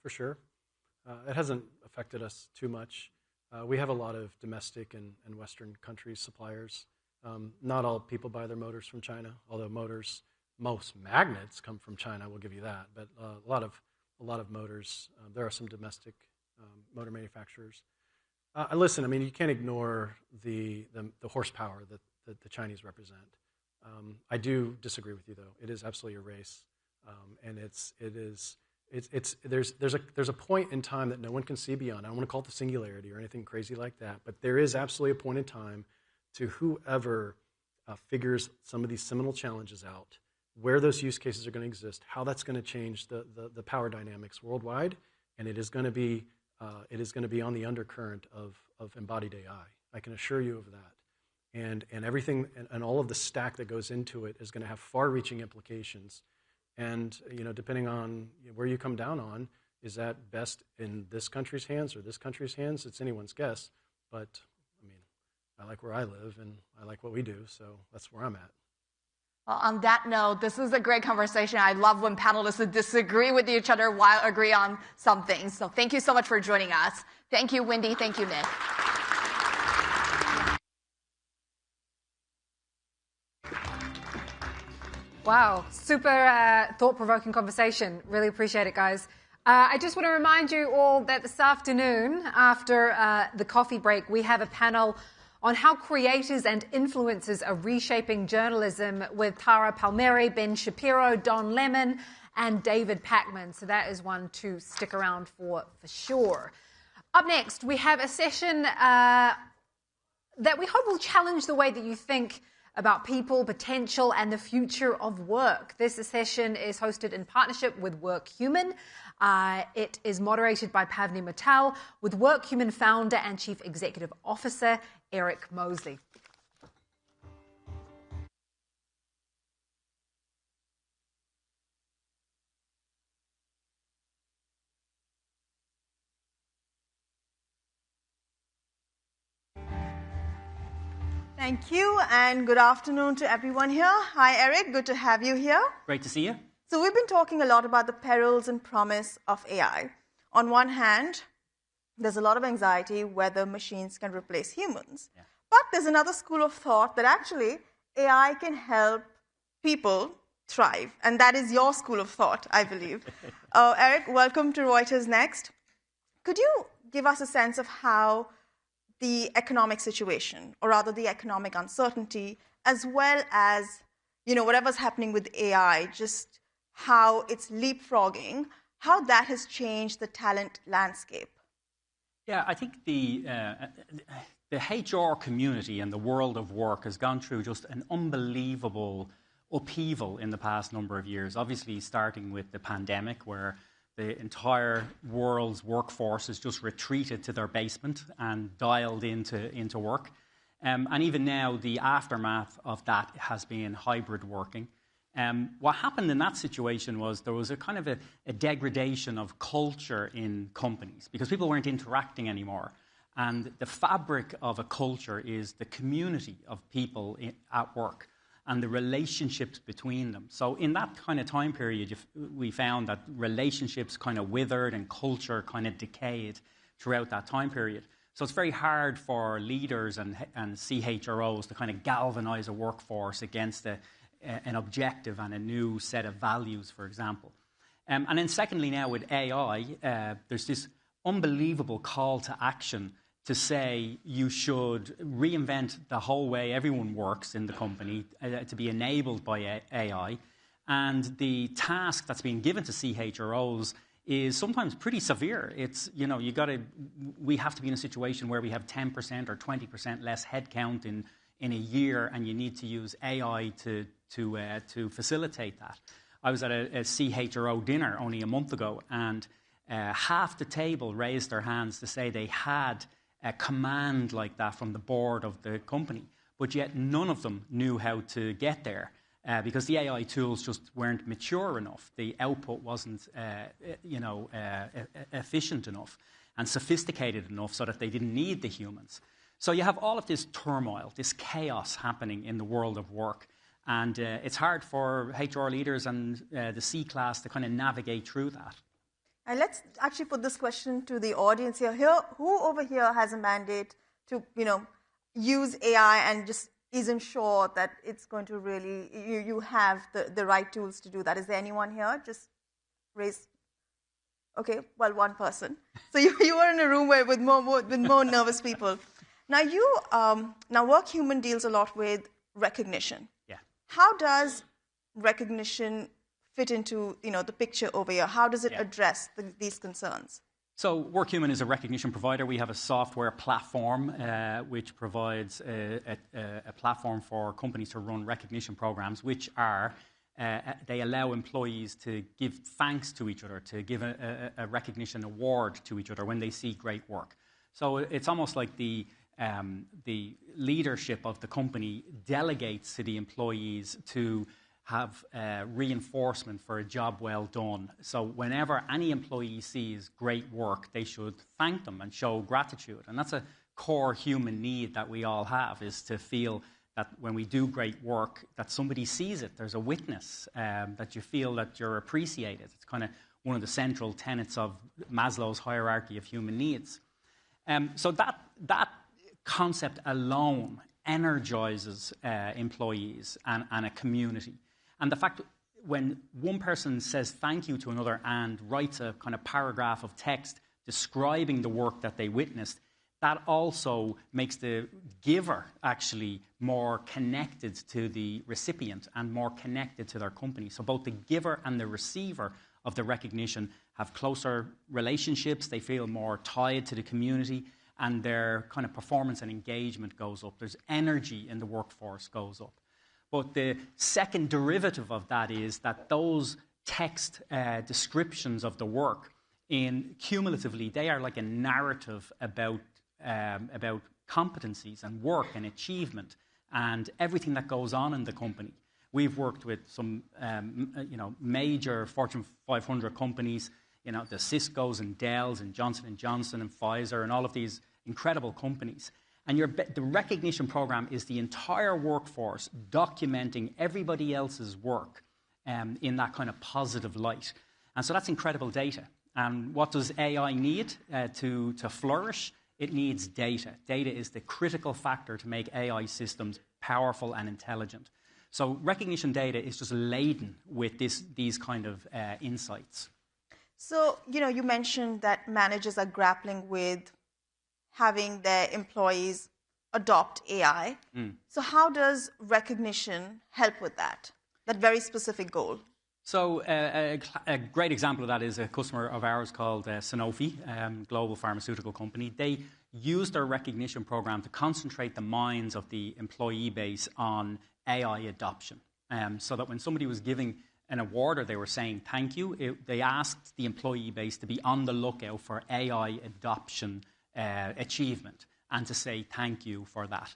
Speaker 22: for sure. It hasn't affected us too much. We have a lot of domestic and Western countries suppliers. Not all people buy their motors from China, although most magnets come from China, we'll give you that. But a lot of motors, there are some domestic motor manufacturers. Listen, I mean, you can't ignore the horsepower that the Chinese represent. I do disagree with you, though. It is absolutely a race, and there's a point in time that no one can see beyond. I don't want to call it the singularity or anything crazy like that, but there is absolutely a point in time to whoever figures some of these seminal challenges out, where those use cases are going to exist, how that's going to change the power dynamics worldwide, and it is going to be on the undercurrent of embodied AI. I can assure you of that. And everything and all of the stack that goes into it is going to have far-reaching implications. And depending on where you come down on, is that best in this country's hands or this country's hands? It's anyone's guess. But I mean, I like where I live and I like what we do, so that's where I'm at.
Speaker 21: Well, on that note, this is a great conversation. I love when panelists disagree with each other while agree on some things. So thank you so much for joining us. Thank you, Wendy. Thank you, Nick.
Speaker 3: Wow, super thought-provoking conversation. Really appreciate it, guys. I just want to remind you all that this afternoon, after the coffee break, we have a panel on how creators and influencers are reshaping journalism with Tara Palmieri, Ben Shapiro, Don Lemon, and David Pacman. So that is one to stick around for sure. Up next, we have a session that we hope will challenge the way that you think about people, potential, and the future of work. This session is hosted in partnership with WorkHuman. It is moderated by Pavni Mittal with WorkHuman founder and Chief Executive Officer Eric Mosley.
Speaker 16: Thank you, and good afternoon to everyone here. Hi, Eric. Good to have you here.
Speaker 2: Great to see you.
Speaker 16: So we've been talking a lot about the perils and promise of AI. On one hand, there's a lot of anxiety whether machines can replace humans. Yeah. But there's another school of thought that actually AI can help people thrive. And that is your school of thought, I believe. Eric, welcome to Reuters Next. Could you give us a sense of how the economic situation, or rather the economic uncertainty, as well as whatever's happening with AI, just how it's leapfrogging, how that has changed the talent landscape?
Speaker 2: Yeah, I think the HR community and the world of work has gone through just an unbelievable upheaval in the past number of years. Obviously, starting with the pandemic, where the entire world's workforce has just retreated to their basement and dialed into work. And even now, the aftermath of that has been hybrid working. What happened in that situation was there was a kind of a degradation of culture in companies because people weren't interacting anymore. And the fabric of a culture is the community of people at work and the relationships between them. So in that kind of time period, we found that relationships kind of withered and culture kind of decayed throughout that time period. So it's very hard for leaders and CHROs to kind of galvanize a workforce against an objective and a new set of values, for example. And then secondly now with AI, there's this unbelievable call to action to say you should reinvent the whole way everyone works in the company to be enabled by AI. And the task that's being given to CHROs is sometimes pretty severe. It's, we have to be in a situation where we have 10% or 20% less headcount in a year, and you need to use AI to facilitate that. I was at a CHRO dinner only a month ago, and half the table raised their hands to say they had a command like that from the board of the company, but yet none of them knew how to get there because the AI tools just weren't mature enough. The output wasn't, efficient enough and sophisticated enough so that they didn't need the humans. So you have all of this turmoil, this chaos happening in the world of work, and it's hard for HR leaders and the C-class to kind of navigate through that.
Speaker 16: And let's actually put this question to the audience here. Who over here has a mandate to, use AI and just isn't sure that it's going to really, you have the right tools to do that? Is there anyone here? Just raise. Okay, well, one person. So you were in a room with more nervous people. Now work human deals a lot with recognition.
Speaker 2: Yeah.
Speaker 16: How does recognition fit into the picture over here? How does it address these concerns?
Speaker 2: So WorkHuman is a recognition provider. We have a software platform which provides a platform for companies to run recognition programs, which are they allow employees to give thanks to each other, to give a recognition award to each other when they see great work. So it's almost like the leadership of the company delegates to the employees to have reinforcement for a job well done. So whenever any employee sees great work, they should thank them and show gratitude. And that's a core human need that we all have, is to feel that when we do great work, that somebody sees it. There's a witness, that you feel that you're appreciated. It's kind of one of the central tenets of Maslow's hierarchy of human needs. So that concept alone energizes employees and a community. And the fact when one person says thank you to another and writes a kind of paragraph of text describing the work that they witnessed, that also makes the giver actually more connected to the recipient and more connected to their company. So both the giver and the receiver of the recognition have closer relationships, they feel more tied to the community, and their kind of performance and engagement goes up. There's energy in the workforce goes up. But the second derivative of that is that those text descriptions of the work, cumulatively, they are like a narrative about competencies and work and achievement and everything that goes on in the company. We've worked with some major Fortune 500 companies, the Ciscos and Dells and Johnson & Johnson and Pfizer and all of these incredible companies. And the recognition program is the entire workforce documenting everybody else's work in that kind of positive light. And so that's incredible data. And what does AI need to flourish? It needs data. Data is the critical factor to make AI systems powerful and intelligent. So recognition data is just laden with these kind of insights.
Speaker 16: So, you mentioned that managers are grappling with having their employees adopt AI. So how does recognition help with that very specific goal?
Speaker 2: So a great example of that is a customer of ours called Sanofi, global pharmaceutical company. They used their recognition program to concentrate the minds of the employee base on AI adoption. So that when somebody was giving an award or they were saying thank you, they asked the employee base to be on the lookout for AI adoption achievement and to say thank you for that.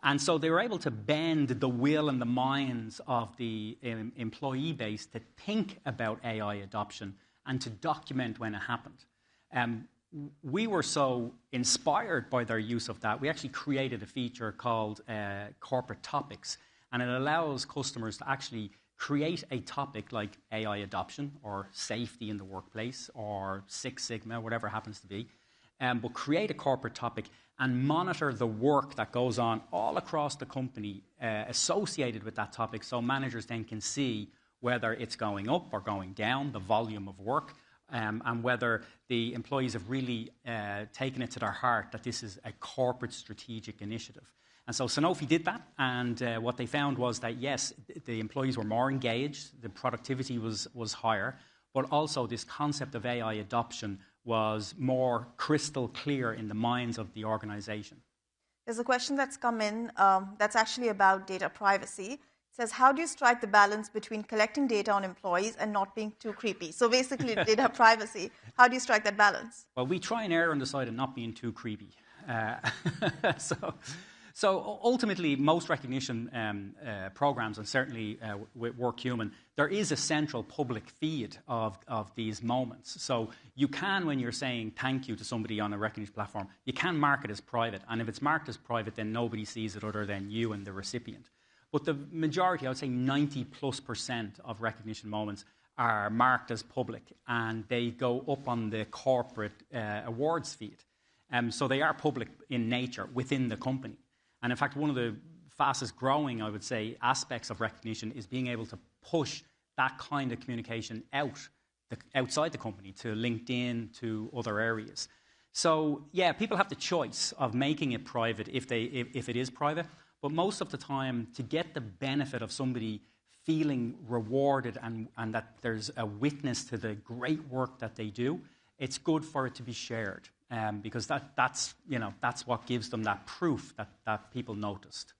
Speaker 2: And so they were able to bend the will and the minds of the employee base to think about AI adoption and to document when it happened. We were so inspired by their use of that, we actually created a feature called Corporate Topics, and it allows customers to actually create a topic like AI adoption or safety in the workplace or Six Sigma, whatever it happens to be, but create a corporate topic and monitor the work that goes on all across the company associated with that topic, so managers then can see whether it's going up or going down, the volume of work, and whether the employees have really taken it to their heart that this is a corporate strategic initiative. And so Sanofi did that, and what they found was that, yes, the employees were more engaged, the productivity was higher, but also this concept of AI adoption was more crystal clear in the minds of the organization.
Speaker 16: There's a question that's come in that's actually about data privacy. It says, how do you strike the balance between collecting data on employees and not being too creepy? So basically, data privacy, how do you strike that balance?
Speaker 2: Well, we try and err on the side of not being too creepy. So ultimately, most recognition programs, and certainly with WorkHuman, there is a central public feed of these moments. So you can, when you're saying thank you to somebody on a recognition platform, you can mark it as private. And if it's marked as private, then nobody sees it other than you and the recipient. But the majority, I would say 90+% of recognition moments are marked as public, and they go up on the corporate awards feed. So they are public in nature within the company. And in fact, one of the fastest growing, I would say, aspects of recognition is being able to push that kind of communication outside the company, to LinkedIn, to other areas. So yeah, people have the choice of making it private if it is private, but most of the time, to get the benefit of somebody feeling rewarded and that there's a witness to the great work that they do, it's good for it to be shared. Because that's what gives them that proof that people noticed.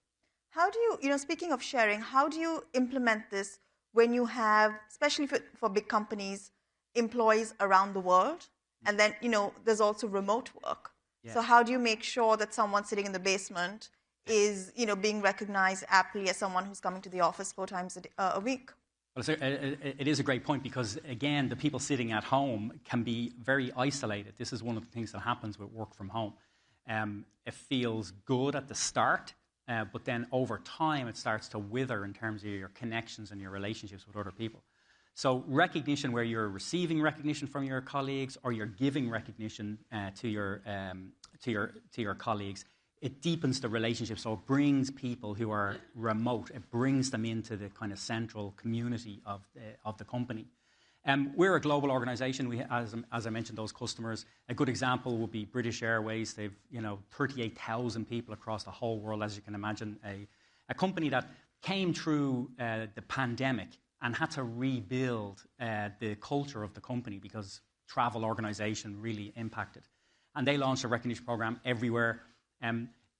Speaker 16: How do you, speaking of sharing, how do you implement this when you have, especially for big companies, employees around the world, and then, there's also remote work. Yeah. So how do you make sure that someone sitting in the basement is, being recognized aptly as someone who's coming to the office 4 times a week?
Speaker 2: Well, it is a great point because, again, the people sitting at home can be very isolated. This is one of the things that happens with work from home. It feels good at the start, but then over time it starts to wither in terms of your connections and your relationships with other people. So recognition where you're receiving recognition from your colleagues or you're giving recognition to your colleagues, it deepens the relationship, so it brings people who are remote, it brings them into the kind of central community of the company. We're a global organisation. We, as I mentioned, those customers. A good example would be British Airways. They've 38,000 people across the whole world, as you can imagine. A company that came through the pandemic and had to rebuild the culture of the company because travel organisation really impacted. And they launched a recognition program everywhere.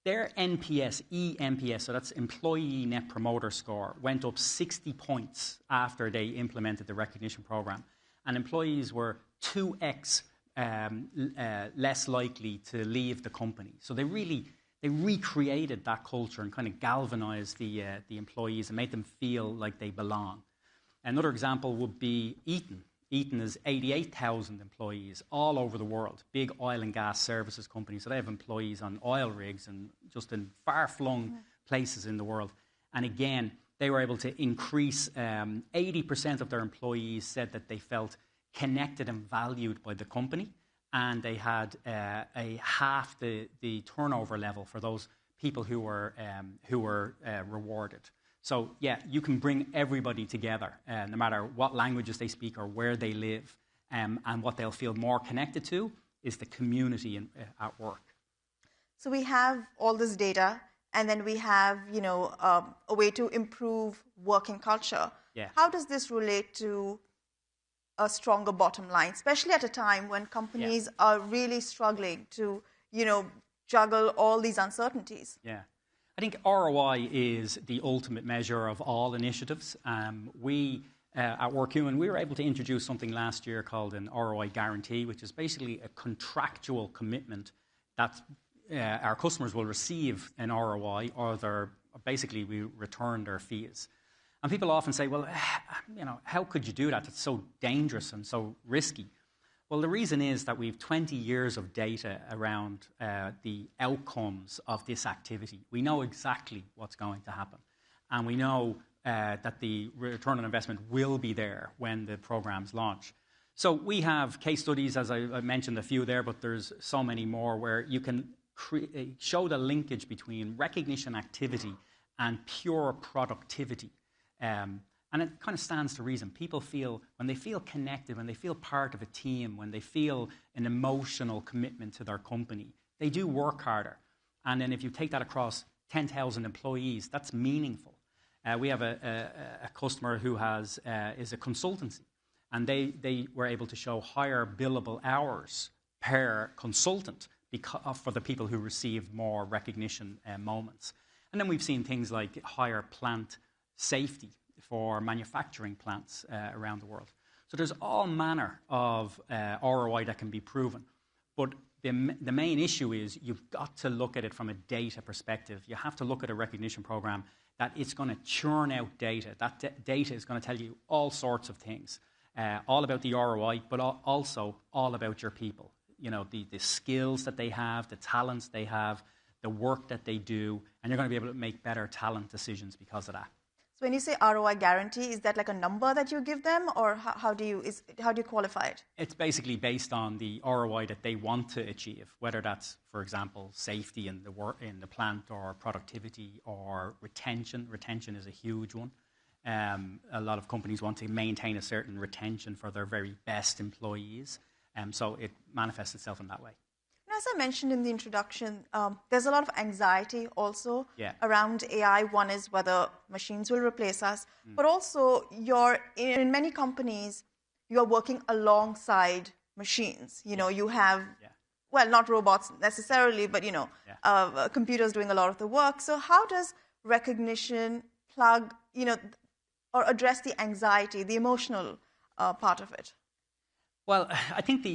Speaker 2: Their NPS, eNPS, so that's Employee Net Promoter Score, went up 60 points after they implemented the recognition program. And employees were 2x less likely to leave the company. So they recreated that culture and kind of galvanized the employees and made them feel like they belong. Another example would be Eaton. Eaton is 88,000 employees all over the world, big oil and gas services company. So they have employees on oil rigs and just in far-flung places in the world. And again, they were able to increase 80% of their employees said that they felt connected and valued by the company. And they had a half the turnover level for those people who were rewarded. So, yeah, you can bring everybody together, no matter what languages they speak or where they live. And what they'll feel more connected to is the community at work.
Speaker 16: So we have all this data, and then we have, a way to improve working culture.
Speaker 2: Yeah.
Speaker 16: How does this relate to a stronger bottom line, especially at a time when companies are really struggling to, juggle all these uncertainties?
Speaker 2: Yeah. I think ROI is the ultimate measure of all initiatives. We, at WorkHuman, we were able to introduce something last year called an ROI guarantee, which is basically a contractual commitment that our customers will receive an ROI or basically we return their fees. And people often say, well, how could you do that? It's so dangerous and so risky. Well, the reason is that we have 20 years of data around the outcomes of this activity. We know exactly what's going to happen. And we know that the return on investment will be there when the programs launch. So we have case studies, as I mentioned a few there, but there's so many more where you can show the linkage between recognition activity and pure productivity. And it kind of stands to reason. People feel, when they feel connected, when they feel part of a team, when they feel an emotional commitment to their company, they do work harder. And then if you take that across 10,000 employees, that's meaningful. We have a customer who is a consultancy, and they were able to show higher billable hours per consultant for the people who received more recognition moments. And then we've seen things like higher plant safety for manufacturing plants around the world. So there's all manner of ROI that can be proven. But the main issue is you've got to look at it from a data perspective. You have to look at a recognition program that it's going to churn out data. That data is going to tell you all sorts of things, all about the ROI, but also all about your people. You know, the skills that they have, the talents they have, the work that they do, and you're going to be able to make better talent decisions because of that.
Speaker 16: So when you say ROI guarantee, is that like a number that you give them, or how do you qualify it? It's
Speaker 2: basically based on the ROI that they want to achieve, whether that's, for example, safety in the plant, or productivity, or retention. Retention is a huge one. A lot of companies want to maintain a certain retention for their very best employees, so it manifests itself in that way.
Speaker 16: As I mentioned in the introduction, there's a lot of anxiety also around AI. One is whether machines will replace us, but also in many companies, you're working alongside machines. You know, you have, well, not robots necessarily, but, computers doing a lot of the work. So how does recognition plug, or address the anxiety, the emotional part of it?
Speaker 2: Well, I think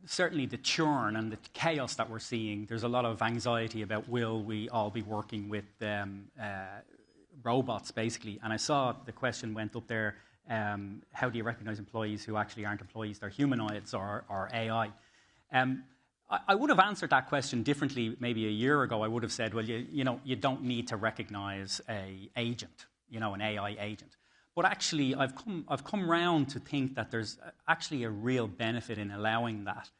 Speaker 2: certainly the churn and the chaos that we're seeing, there's a lot of anxiety about will we all be working with robots, basically. And I saw the question went up there, how do you recognize employees who actually aren't employees, they're humanoids or AI? I would have answered that question differently maybe a year ago. I would have said, well, you don't need to recognize an agent, an AI agent. But actually, I've come round to think that there's actually a real benefit in allowing that,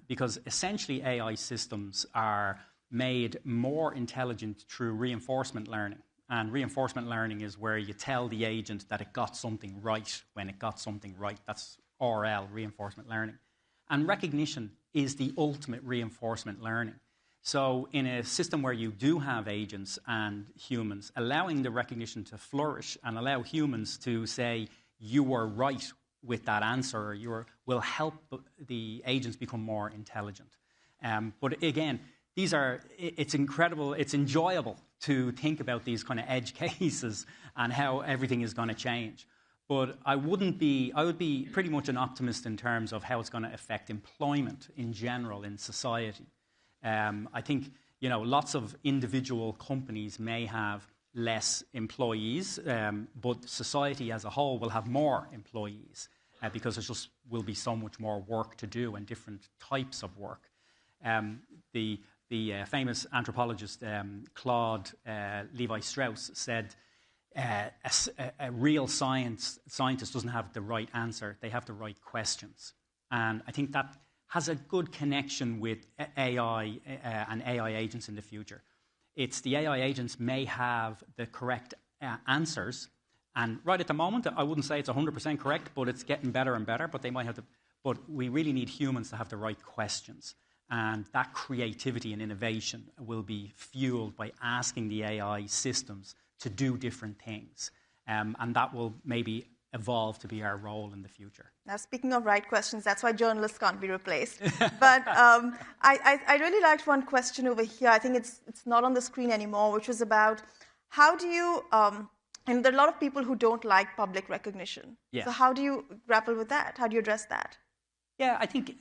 Speaker 2: because essentially AI systems are made more intelligent through reinforcement learning. And reinforcement learning is where you tell the agent that it got something right when it got something right. That's RL, reinforcement learning. And recognition is the ultimate reinforcement learning. So in a system where you do have agents and humans, allowing the recognition to flourish and allow humans to say, you were right with that answer, will help the agents become more intelligent. But again, it's incredible, it's enjoyable to think about these kind of edge cases and how everything is going to change. But I would be pretty much an optimist in terms of how it's going to affect employment in general in society. I think, lots of individual companies may have less employees, but society as a whole will have more employees because there just will be so much more work to do and different types of work. The famous anthropologist Claude Levi-Strauss said, a real scientist doesn't have the right answer, they have the right questions. And I think that has a good connection with AI and AI agents in the future. It's the AI agents may have the correct answers, and right at the moment, I wouldn't say it's 100% correct, but it's getting better and better, but they might have but we really need humans to have the right questions, and that creativity and innovation will be fueled by asking the AI systems to do different things, and that will maybe evolve to be our role in the future.
Speaker 16: Now, speaking of right questions, that's why journalists can't be replaced. But I really liked one question over here. I think it's not on the screen anymore, which was about how do you, and there are a lot of people who don't like public recognition. Yes. So how do you grapple with that? How do you address that?
Speaker 2: Yeah, I think,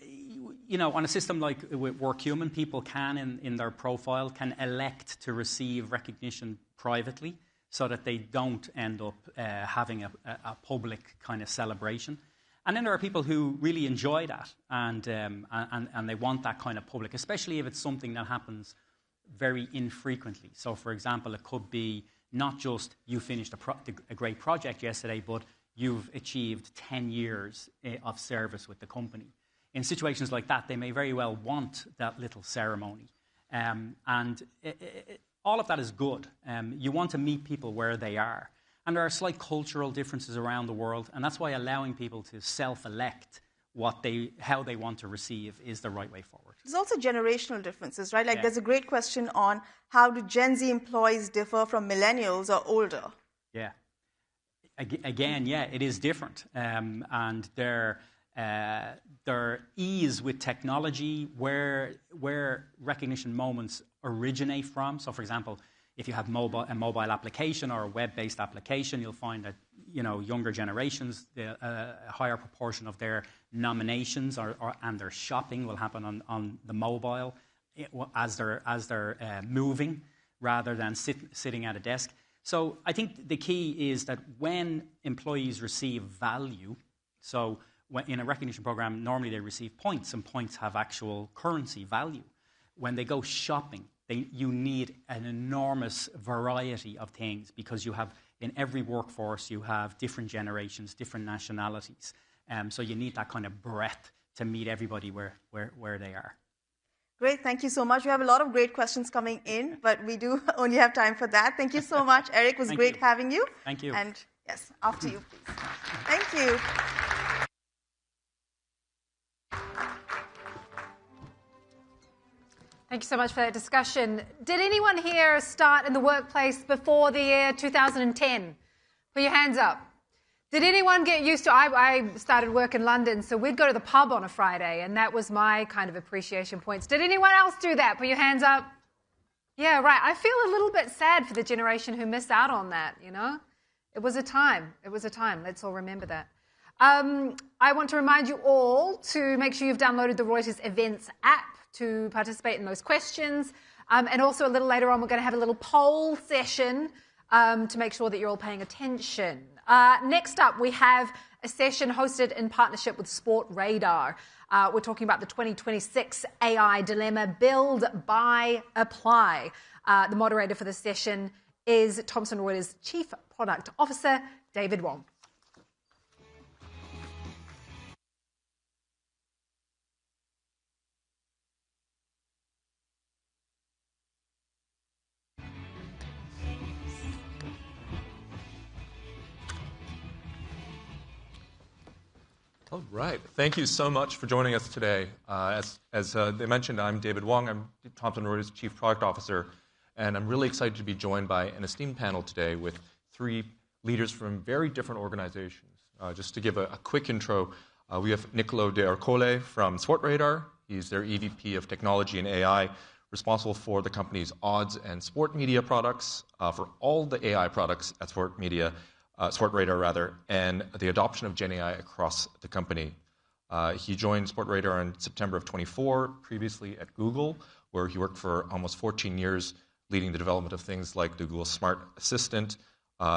Speaker 2: on a system like WorkHuman, people can, in their profile, can elect to receive recognition privately, so that they don't end up having a public kind of celebration. And then there are people who really enjoy that, and they want that kind of public, especially if it's something that happens very infrequently. So, for example, it could be not just you finished a great project yesterday, but you've achieved 10 years of service with the company. In situations like that, they may very well want that little ceremony. All of that is good. You want to meet people where they are. And there are slight cultural differences around the world, and that's why allowing people to self-elect how they want to receive is the right way forward.
Speaker 16: There's also generational differences, right? Like, there's a great question on how do Gen Z employees differ from millennials or older?
Speaker 2: Yeah. Again, it is different. And their ease with technology, where recognition moments originate from. So, for example, if you have a mobile application or a web-based application, you'll find that younger generations, a higher proportion of their nominations and their shopping will happen on the mobile as they're moving rather than sitting at a desk. So I think the key is that when employees receive value, so in a recognition program, normally they receive points, and points have actual currency value. When they go shopping, you need an enormous variety of things because you have, in every workforce, you have different generations, different nationalities. So you need that kind of breadth to meet everybody where they are.
Speaker 16: Great, thank you so much. We have a lot of great questions coming in, but we do only have time for that. Thank you so much, Eric. It was great having you.
Speaker 2: Thank you.
Speaker 16: And yes, after you, please. Thank you.
Speaker 3: Thank you so much for that discussion. Did anyone here start in the workplace before the year 2010? Put your hands up. Did anyone get used to, I started work in London, so we'd go to the pub on a Friday, and that was my kind of appreciation points. Did anyone else do that? Put your hands up. Yeah, right. I feel a little bit sad for the generation who missed out on that, It was a time. It was a time. Let's all remember that. I want to remind you all to make sure you've downloaded the Reuters Events app to participate in those questions. And also a little later on, we're going to have a little poll session to make sure that you're all paying attention. Next up, we have a session hosted in partnership with Sport Radar. We're talking about the 2026 AI dilemma, build, buy, apply. The moderator for this session is Thomson Reuters Chief Product Officer, David Wong.
Speaker 5: All right. Thank you so much for joining us today. As they mentioned, I'm David Wong. I'm Thomson Reuters Chief Product Officer, and I'm really excited to be joined by an esteemed panel today with three leaders from very different organizations. Just to give a quick intro, we have Nicolo De Arcole from Sport Radar. He's their EVP of Technology and AI, responsible for the company's odds and sport media products, for all the AI products at Sport Radar, and the adoption of Gen AI across the company. He joined Sport Radar in September of 24, previously at Google, where he worked for almost 14 years, leading the development of things like the Google Smart Assistant,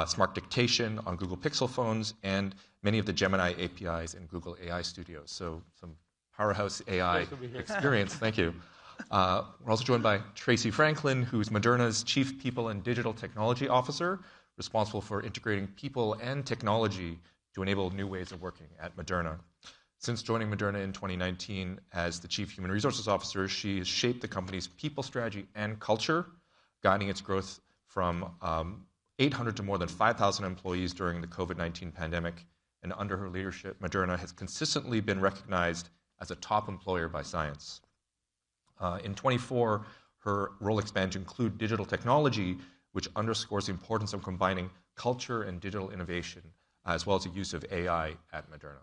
Speaker 5: Smart Dictation on Google Pixel phones, and many of the Gemini APIs in Google AI Studios. So some powerhouse AI experience. Thank you. We're also joined by Tracy Franklin, who's Moderna's Chief People and Digital Technology Officer, responsible for integrating people and technology to enable new ways of working at Moderna. Since joining Moderna in 2019 as the Chief Human Resources Officer, she has shaped the company's people strategy and culture, guiding its growth from 800 to more than 5,000 employees during the COVID-19 pandemic. And under her leadership, Moderna has consistently been recognized as a top employer by Science. In 24, her role expanded to include digital technology, which underscores the importance of combining culture and digital innovation, as well as the use of AI at Moderna.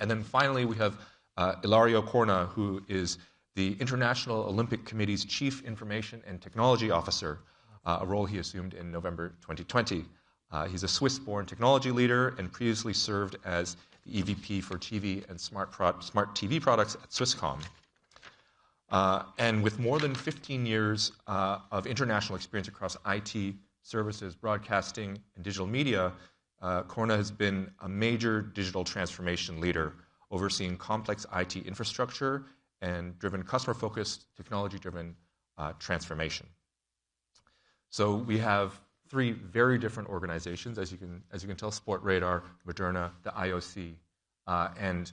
Speaker 5: And then finally, we have Ilario Corna, who is the International Olympic Committee's Chief Information and Technology Officer, a role he assumed in November 2020. He's a Swiss-born technology leader and previously served as the EVP for TV and smart TV products at Swisscom. And with more than 15 years of international experience across IT, services, broadcasting, and digital media, Corna has been a major digital transformation leader, overseeing complex IT infrastructure and driven customer-focused, technology-driven transformation. So we have three very different organizations, as you can tell, Sportradar, Moderna, the IOC. And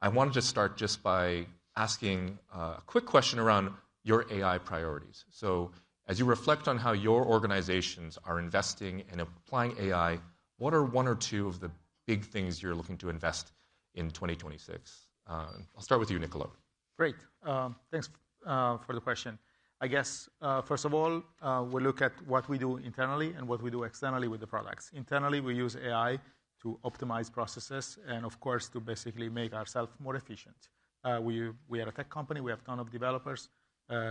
Speaker 5: I wanted to start just by asking a quick question around your AI priorities. So as you reflect on how your organizations are investing and applying AI, what are one or two of the big things you're looking to invest in 2026? I'll start with you, Nicolo.
Speaker 4: Great. Thanks for the question. I guess, first of all, we look at what we do internally and what we do externally with the products. Internally, we use AI to optimize processes and, of course, to basically make ourselves more efficient. We are a tech company. We have a ton of developers.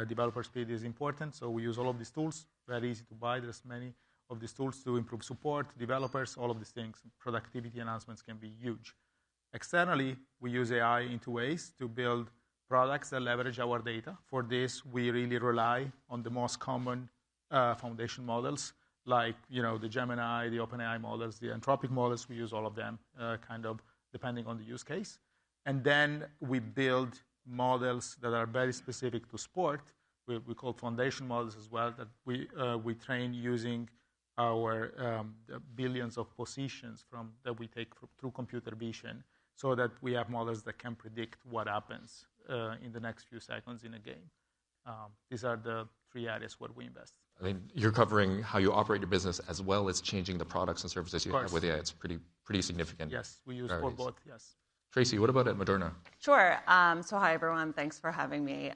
Speaker 4: Developer speed is important, so we use all of these tools. Very easy to buy. There's many of these tools to improve support, developers, all of these things. Productivity enhancements can be huge. Externally, we use AI in two ways to build products that leverage our data. For this, we really rely on the most common foundation models, like the Gemini, the OpenAI models, the Anthropic models. We use all of them, kind of depending on the use case. And then we build models that are very specific to sport. We call foundation models as well, that we train using our billions of positions that we take through computer vision, so that we have models that can predict what happens in the next few seconds in a game. These are the three areas where we invest.
Speaker 5: I mean, you're covering how you operate your business as well as changing the products and services you have with AI. It's pretty significant.
Speaker 4: Yes, we use for both, yes.
Speaker 5: Tracy, what about at Moderna?
Speaker 6: Sure. So hi, everyone. Thanks for having me.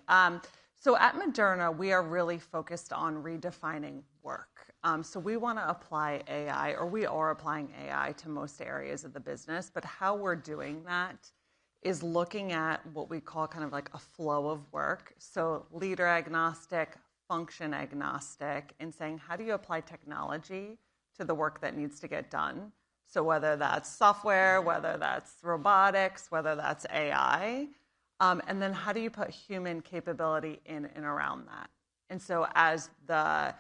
Speaker 6: So at Moderna, we are really focused on redefining work. So we want to apply AI, or we are applying AI to most areas of the business. But how we're doing that is looking at what we call kind of like a flow of work. So leader agnostic, function agnostic, and saying, how do you apply technology to the work that needs to get done? So whether that's software, whether that's robotics, whether that's AI, and then how do you put human capability in and around that? And so as the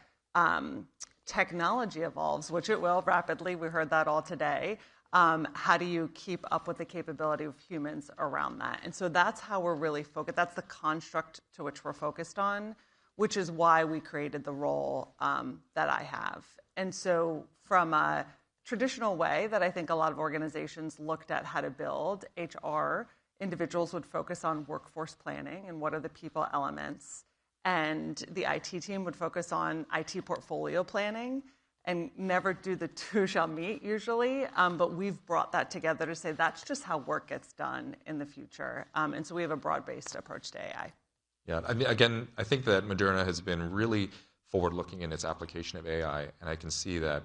Speaker 6: technology evolves, which it will rapidly, we heard that all today, how do you keep up with the capability of humans around that? And so that's how we're really focused. That's the construct to which we're focused on, which is why we created the role that I have. And so from a traditional way that I think a lot of organizations looked at how to build HR, individuals would focus on workforce planning and what are the people elements. And the IT team would focus on IT portfolio planning, and never do the two shall meet usually. But we've brought that together to say that's just how work gets done in the future. And so we have a broad-based approach to AI.
Speaker 5: Yeah, I mean, again, I think that Moderna has been really forward-looking in its application of AI, and I can see that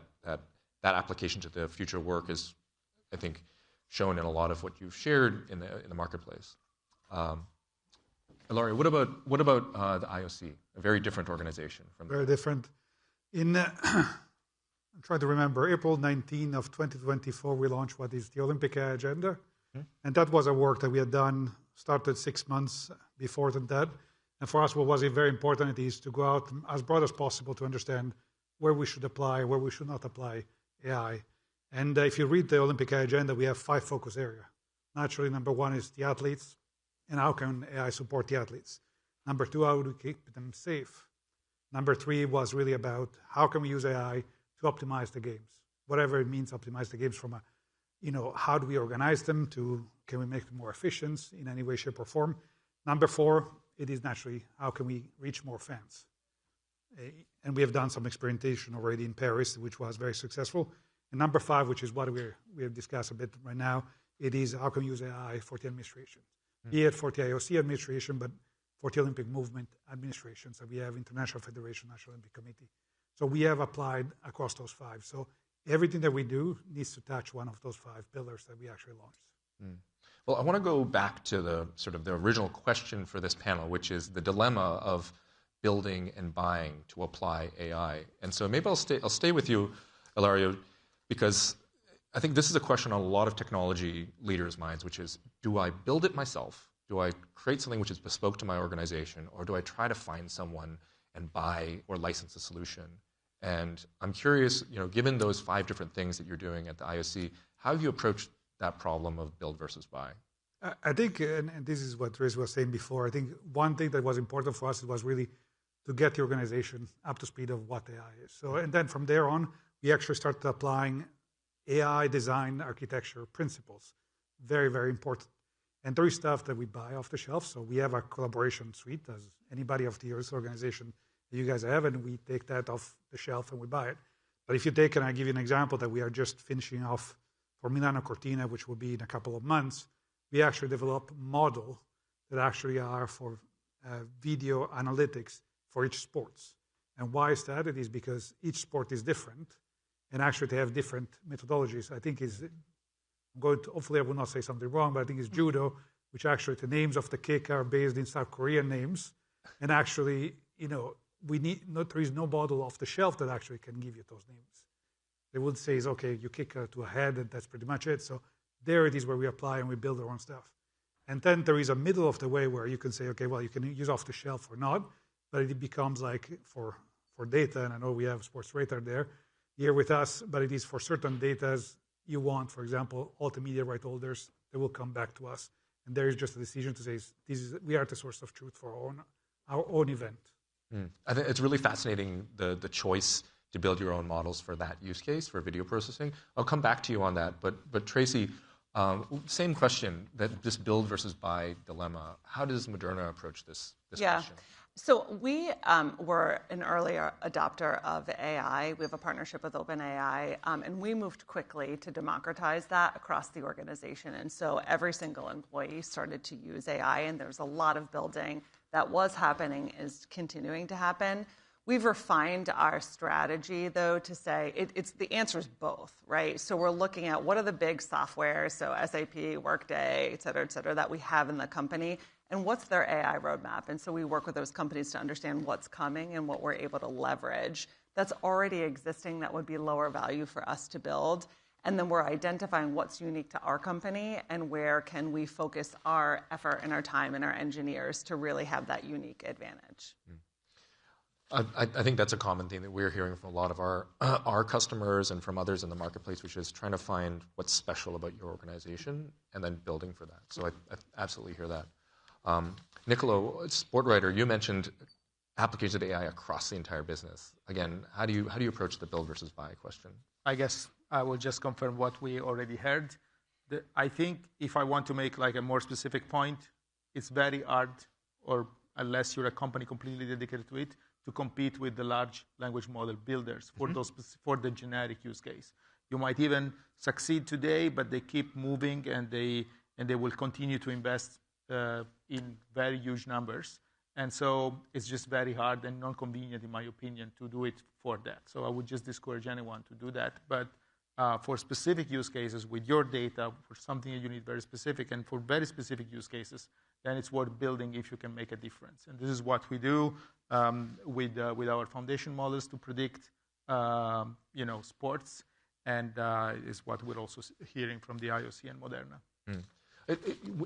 Speaker 5: application to the future work is, I think, shown in a lot of what you've shared in the marketplace. Ilario, what about the IOC? A very different organization from
Speaker 23: very different. I'm trying to remember. April 19 of 2024, we launched what is the Olympic AI Agenda, and that was a work that we had done. Started 6 months before that. And for us, what was very important is to go out as broad as possible to understand where we should apply, where we should not apply AI. And if you read the Olympic AI Agenda, we have 5 focus areas. Naturally, number 1 is the athletes, and how can AI support the athletes? Number 2, how do we keep them safe? Number 3 was really about how can we use AI to optimize the games, whatever it means, optimize the games from a, how do we organize them to, can we make them more efficient in any way, shape, or form? Number 4, it is naturally, how can we reach more fans? And we have done some experimentation already in Paris, which was very successful. And number 5, which is what we have discussed a bit right now, it is how can we use AI for the administration, be it for the IOC administration, but for the Olympic movement administration. So we have International Federation, National Olympic Committee. So we have applied across those 5. So everything that we do needs to touch one of those 5 pillars that we actually launched.
Speaker 5: Well, I want to go back to the original question for this panel, which is the dilemma of building and buying to apply AI. And so maybe I'll stay with you, Ilario, because I think this is a question on a lot of technology leaders' minds, which is, do I build it myself? Do I create something which is bespoke to my organization? Or do I try to find someone and buy or license a solution? And I'm curious, given those 5 different things that you're doing at the IOC, how have you approached that problem of build versus buy?
Speaker 23: I think, and this is what Tracy was saying before, I think one thing that was important for us was really to get the organization up to speed of what AI is. So, and then from there on, we actually started applying AI design architecture principles. Very, very important. And there is stuff that we buy off the shelf. So we have a collaboration suite, as anybody of the organization that you guys have, and we take that off the shelf and we buy it. But if you take, and I give you an example that we are just finishing off for Milano Cortina, which will be in a couple of months, we actually develop model that actually are for video analytics for each sports. And why is that? It is because each sport is different, and actually they have different methodologies. I think hopefully I will not say something wrong, but I think it's judo, which actually the names of the kick are based in South Korean names. And actually, there is no model off the shelf that actually can give you those names. They would say, okay, you kick to a head, and that's pretty much it. So there it is where we apply and we build our own stuff. And then there is a middle of the way where you can say, okay, well, you can use off the shelf or not, but it becomes like for data, and I know we have Sports Radar there here with us, but it is for certain data you want, for example, all the media right holders, they will come back to us. And there is just a decision to say, we are the source of truth for our own event.
Speaker 5: I think it's really fascinating, the choice to build your own models for that use case, for video processing. I'll come back to you on that. But Tracy, same question, this build versus buy dilemma. How does Moderna approach this question?
Speaker 6: So we were an early adopter of AI. We have a partnership with OpenAI, and we moved quickly to democratize that across the organization. And so every single employee started to use AI, and there's a lot of building that was happening, is continuing to happen. We've refined our strategy, though, to say the answer is both, right? So we're looking at what are the big software, so SAP, Workday, et cetera, that we have in the company, and what's their AI roadmap. And so we work with those companies to understand what's coming and what we're able to leverage that's already existing that would be lower value for us to build. And then we're identifying what's unique to our company and where can we focus our effort and our time and our engineers to really have that unique advantage.
Speaker 5: I think that's a common thing that we're hearing from a lot of our customers and from others in the marketplace, which is trying to find what's special about your organization and then building for that. So I absolutely hear that. Nicolo, Sportwriter, you mentioned applications of AI across the entire business. Again, how do you approach the build versus buy question?
Speaker 4: I guess I will just confirm what we already heard. I think if I want to make like a more specific point, it's very hard, or unless you're a company completely dedicated to it, to compete with the large language model builders for the generic use case. You might even succeed today, but they keep moving and they will continue to invest in very huge numbers. And so it's just very hard and non-convenient, in my opinion, to do it for that. So I would just discourage anyone to do that. But for specific use cases with your data, for something that you need very specific, and for very specific use cases, then it's worth building if you can make a difference. And this is what we do with our foundation models to predict, sports, and is what we're also hearing from the IOC and Moderna.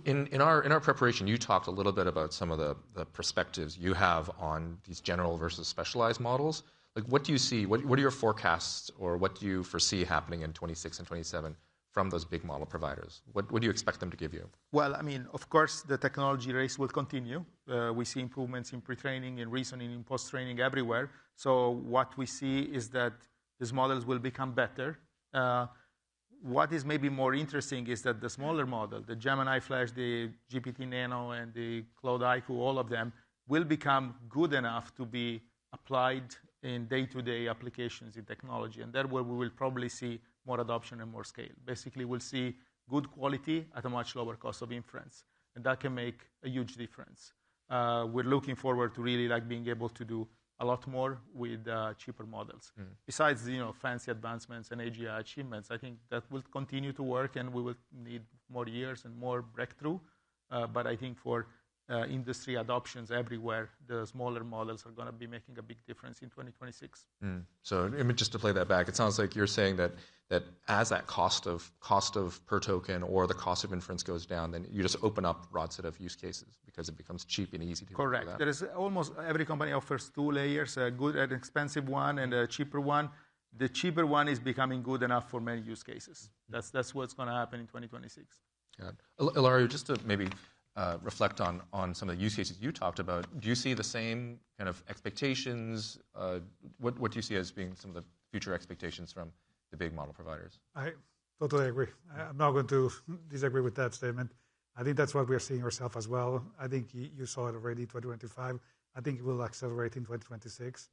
Speaker 5: In our preparation, you talked a little bit about some of the perspectives you have on these general versus specialized models. Like, what do you see? What are your forecasts, or what do you foresee happening in 26 and 27 from those big model providers? What do you expect them to give you?
Speaker 4: Well, I mean, of course, the technology race will continue. We see improvements in pre-training, in reasoning, in post-training everywhere. So what we see is that these models will become better. What is maybe more interesting is that the smaller model, the Gemini Flash, the GPT Nano, and the Claude IQ, all of them will become good enough to be applied in day-to-day applications in technology. And that's where we will probably see more adoption and more scale. Basically, we'll see good quality at a much lower cost of inference. And that can make a huge difference. We're looking forward to really being able to do a lot more with cheaper models. Besides, fancy advancements and AGI achievements, I think that will continue to work, and we will need more years and more breakthrough. But I think for industry adoptions everywhere, the smaller models are going to be making a big difference in 2026.
Speaker 5: So just to play that back, it sounds like you're saying that as that cost of per token or the cost of inference goes down, then you just open up a broad set of use cases because it becomes cheap and easy to
Speaker 4: Correct.
Speaker 5: do that.
Speaker 4: There is almost every company offers two layers, a good and expensive one and a cheaper one. The cheaper one is becoming good enough for many use cases. That's what's going to happen in 2026.
Speaker 5: Ilario, just to maybe reflect on some of the use cases you talked about, do you see the same kind of expectations? What do you see as being some of the future expectations from the big model providers?
Speaker 23: I totally agree. I'm not going to disagree with that statement. I think that's what we're seeing ourselves as well. I think you saw it already in 2025. I think it will accelerate in 2026,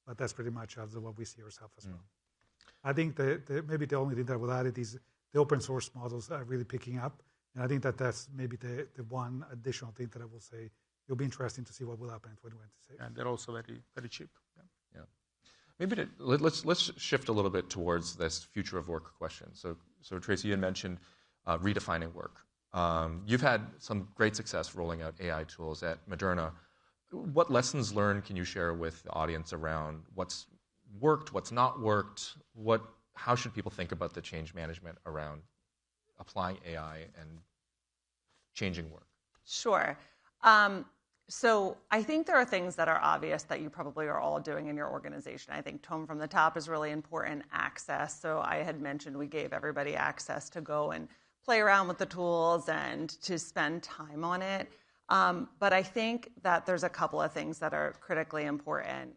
Speaker 23: but that's pretty much what we see ourselves as well. I think maybe the only thing that I would add it is the open source models are really picking up. And I think that's maybe the one additional thing that I will say. It'll be interesting to see what will happen in 2026.
Speaker 4: And they're also very, very cheap.
Speaker 5: Yeah. Maybe let's shift a little bit towards this future of work question. So Tracy, you had mentioned redefining work. You've had some great success rolling out AI tools at Moderna. What lessons learned can you share with the audience around what's worked, what's not worked? How should people think about the change management around applying AI and changing work?
Speaker 6: Sure. So I think there are things that are obvious that you probably are all doing in your organization. I think tone from the top is really important. Access. So I had mentioned we gave everybody access to go and play around with the tools and to spend time on it. But I think that there's a couple of things that are critically important.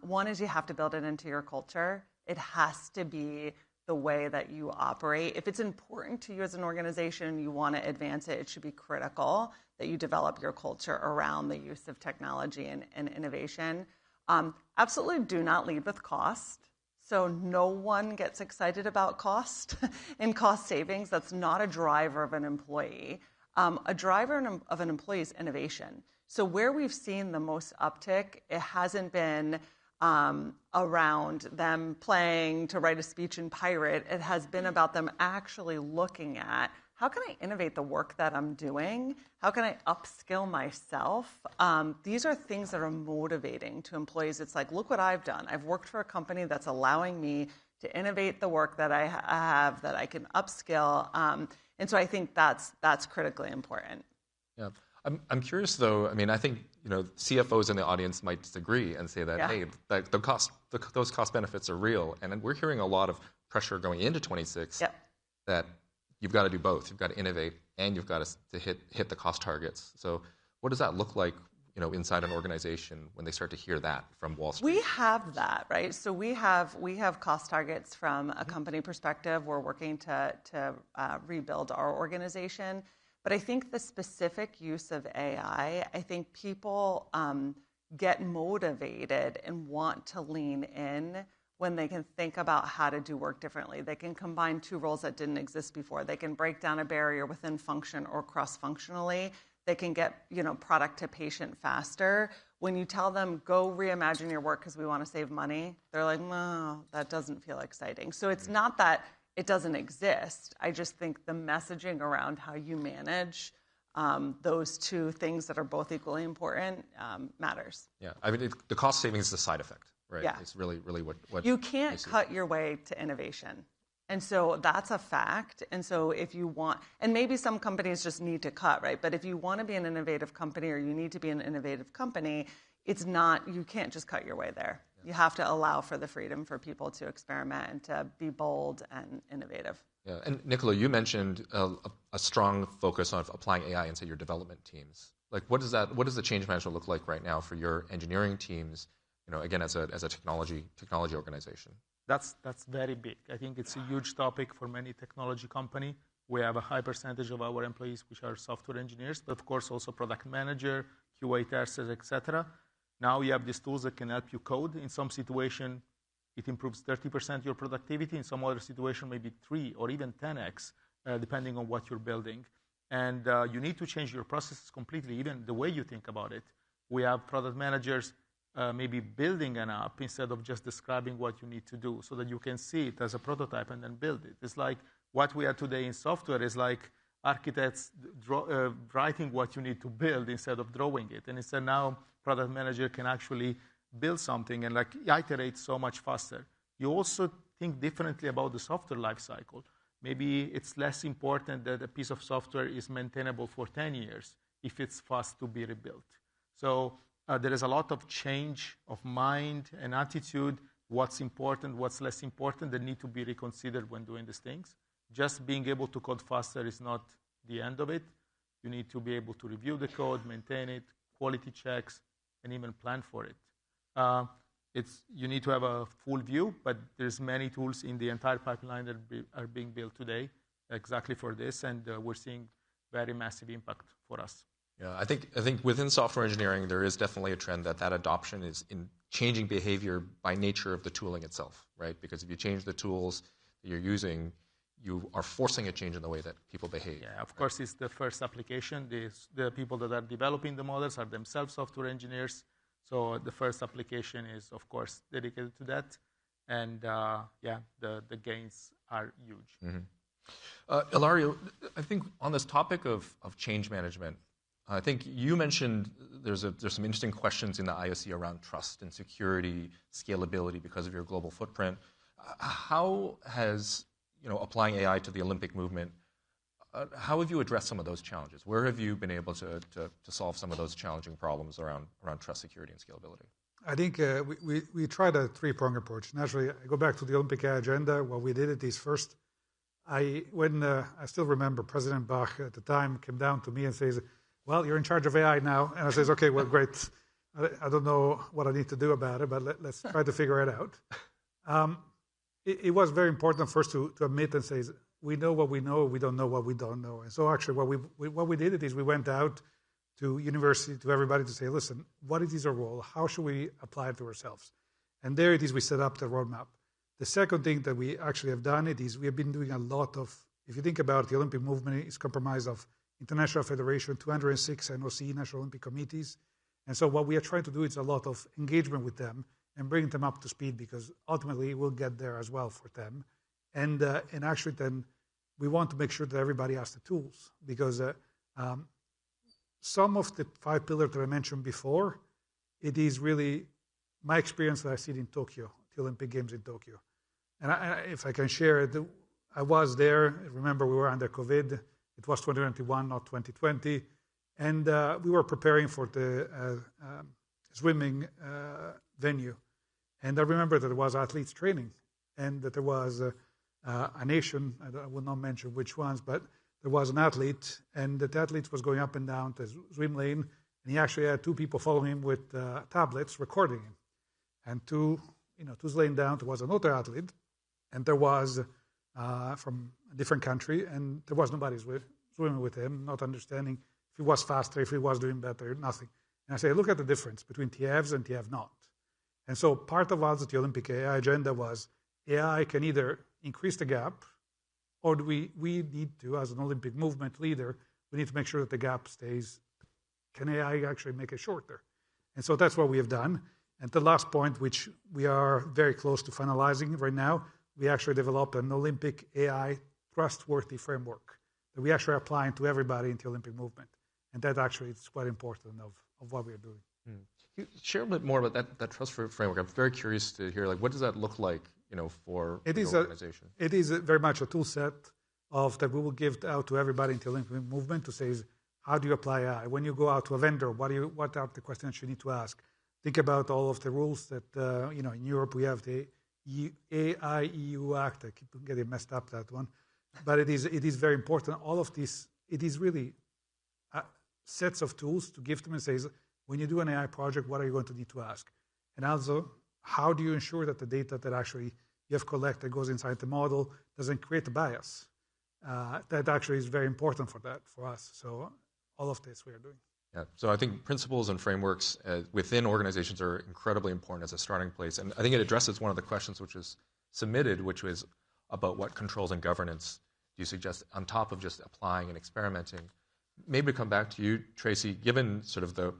Speaker 6: One is you have to build it into your culture. It has to be the way that you operate. If it's important to you as an organization, you want to advance it, it should be critical that you develop your culture around the use of technology and innovation. Absolutely do not lead with cost. So no one gets excited about cost and cost savings. That's not a driver of an employee. A driver of an employee is innovation. So where we've seen the most uptick, it hasn't been around them playing to write a speech in Pirate. It has been about them actually looking at how can I innovate the work that I'm doing? How can I upskill myself? These are things that are motivating to employees. It's like, look what I've done. I've worked for a company that's allowing me to innovate the work that I have, that I can upskill. And so I think that's critically important.
Speaker 5: Yeah. I'm curious, though. I mean, I think CFOs in the audience might disagree and say that, hey, those cost benefits are real. And we're hearing a lot of pressure going into 26 that you've got to do both. You've got to innovate and you've got to hit the cost targets. So what does that look like, inside an organization when they start to hear that from Wall Street?
Speaker 6: We have that, right? So we have cost targets from a company perspective. We're working to rebuild our organization. But I think the specific use of AI, I think people get motivated and want to lean in when they can think about how to do work differently. They can combine two roles that didn't exist before. They can break down a barrier within function or cross-functionally. They can get product to patient faster. When you tell them, go reimagine your work because we want to save money, they're like, no, that doesn't feel exciting. So it's not that it doesn't exist. I just think the messaging around how you manage those two things that are both equally important matters.
Speaker 5: Yeah, I mean, the cost savings is a side effect, right?
Speaker 6: Yeah.
Speaker 5: It's really what
Speaker 6: you can't cut your way to innovation. And so that's a fact. And so if you want, and maybe some companies just need to cut, right? But if you want to be an innovative company or you need to be an innovative company, you can't just cut your way there. You have to allow for the freedom for people to experiment and to be bold and innovative.
Speaker 5: Yeah, and Nicola, you mentioned a strong focus on applying AI into your development teams. Like, what does the change management look like right now for your engineering teams? Again, as a technology organization.
Speaker 4: That's very big. I think it's a huge topic for many technology companies. We have a high percentage of our employees which are software engineers, but of course also product manager, QA testers, etc. Now you have these tools that can help you code. In some situation, it improves 30% your productivity. In some other situation, maybe 3 or even 10x, depending on what you're building. And you need to change your processes completely, even the way you think about it. We have product managers maybe building an app instead of just describing what you need to do so that you can see it as a prototype and then build it. It's like what we are today in software is like architects writing what you need to build instead of drawing it. And instead now product manager can actually build something and iterate so much faster. You also think differently about the software lifecycle. Maybe it's less important that a piece of software is maintainable for 10 years if it's fast to be rebuilt. So there is a lot of change of mind and attitude, what's important, what's less important, that need to be reconsidered when doing these things. Just being able to code faster is not the end of it. You need to be able to review the code, maintain it, quality checks, and even plan for it. You need to have a full view, but there's many tools in the entire pipeline that are being built today exactly for this, and we're seeing very massive impact for us.
Speaker 5: Yeah, I think within software engineering, there is definitely a trend that adoption is in changing behavior by nature of the tooling itself, right? Because if you change the tools that you're using, you are forcing a change in the way that people behave.
Speaker 4: Yeah, of course, it's the first application. The people that are developing the models are themselves software engineers. So the first application is, of course, dedicated to that. And the gains are huge.
Speaker 5: Mm-hmm. Ilario, I think on this topic of change management, I think you mentioned there's some interesting questions in the IOC around trust and security, scalability because of your global footprint. How has applying AI to the Olympic movement, how have you addressed some of those challenges? Where have you been able to solve some of those challenging problems around trust, security, and scalability?
Speaker 23: I think we tried a three-pronged approach. Naturally, I go back to the Olympic AI agenda. What we did is first, I still remember President Bach at the time came down to me and says, well, you're in charge of AI now. And I says, okay, well, great. I don't know what I need to do about it, but let's try to figure it out. It was very important first to admit and say, we know what we know, we don't know what we don't know. And so actually what we did is we went out to university, to everybody to say, listen, what is our role? How should we apply it to ourselves? And there it is, we set up the roadmap. The second thing that we actually have done is we have been doing a lot of, if you think about the Olympic movement, it's comprised of International Federation, 206 NOC, National Olympic Committees. And so what we are trying to do is a lot of engagement with them and bring them up to speed because ultimately we'll get there as well for them. And actually then we want to make sure that everybody has the tools because some of the 5 pillars that I mentioned before, it is really my experience that I see in Tokyo, the Olympic Games in Tokyo. And if I can share it, I was there. Remember, we were under COVID. It was 2021, not 2020. And we were preparing for the swimming venue. And I remember that there was athletes training and that there was a nation, I will not mention which ones, but there was an athlete, and that athlete was going up and down the swim lane, and he actually had 2 people following him with tablets recording him. And 2 laying down, there was another athlete, and there was from a different country, and there was nobody swimming with him, not understanding if he was faster, if he was doing better, nothing. And I say, look at the difference between TFs and TF not. And so part of also the Olympic AI agenda was AI can either increase the gap, or do we need to, as an Olympic movement leader, we need to make sure that the gap stays. Can AI actually make it shorter? And so that's what we have done. And the last point, which we are very close to finalizing right now, we actually developed an Olympic AI trustworthy framework that we actually are applying to everybody in the Olympic movement. And that actually is quite important of what we are doing.
Speaker 5: Can you share a bit more about that trust framework? I'm very curious to hear, what does that look like, for the organization?
Speaker 23: It is very much a tool set that we will give out to everybody in the Olympic movement to say, how do you apply AI? When you go out to a vendor, what are the questions you need to ask? Think about all of the rules that, in Europe we have the AI EU Act. I keep getting messed up, that one. But it is very important. All of this, it is really sets of tools to give them and says, when you do an AI project, what are you going to need to ask? And also, how do you ensure that the data that actually you have collected goes inside the model doesn't create a bias? That actually is very important for us. So all of this we are doing.
Speaker 5: Yeah, so I think principles and frameworks within organizations are incredibly important as a starting place. And I think it addresses one of the questions which was submitted, which was about what controls and governance do you suggest on top of just applying and experimenting. Maybe to come back to you, Tracy, given sort of the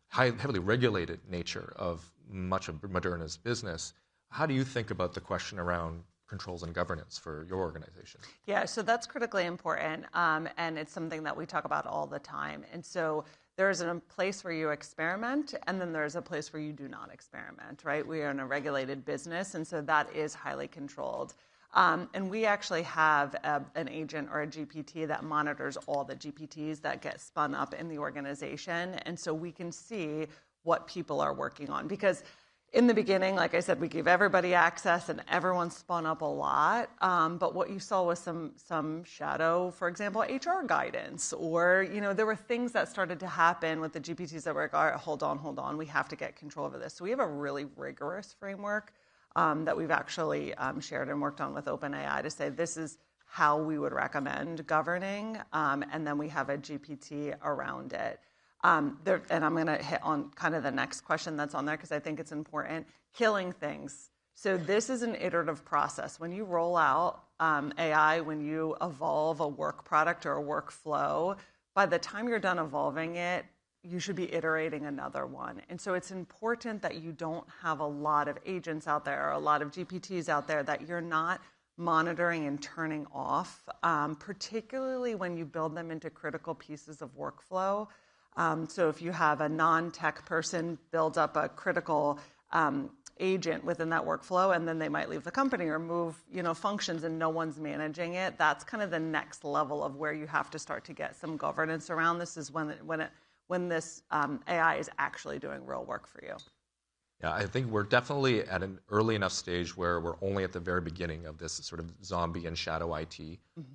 Speaker 5: heavily regulated nature of much of Moderna's business, how do you think about the question around controls and governance for your organization?
Speaker 6: Yeah, so that's critically important, and it's something that we talk about all the time. And so there's a place where you experiment, and then there's a place where you do not experiment, right? We are in a regulated business, and so that is highly controlled. And we actually have an agent or a GPT that monitors all the GPTs that get spun up in the organization, and so we can see what people are working on. Because In the beginning, like I said, we gave everybody access and everyone spun up a lot. But what you saw was some shadow, for example, HR guidance, or there were things that started to happen with the GPTs that were like, all right, hold on, we have to get control over this. So we have a really rigorous framework that we've actually shared and worked on with OpenAI to say this is how we would recommend governing, and then we have a GPT around it. And I'm going to hit on kind of the next question that's on there because I think it's important. Killing things. So this is an iterative process. When you roll out AI, when you evolve a work product or a workflow, by the time you're done evolving it, you should be iterating another one. And so it's important that you don't have a lot of agents out there or a lot of GPTs out there that you're not monitoring and turning off, particularly when you build them into critical pieces of workflow. So if you have a non-tech person build up a critical agent within that workflow, and then they might leave the company or move, functions, and no one's managing it, that's kind of the next level of where you have to start to get some governance around this. Is when this AI is actually doing real work for you.
Speaker 5: Yeah, I think we're definitely at an early enough stage where we're only at the very beginning of this sort of zombie and shadow IT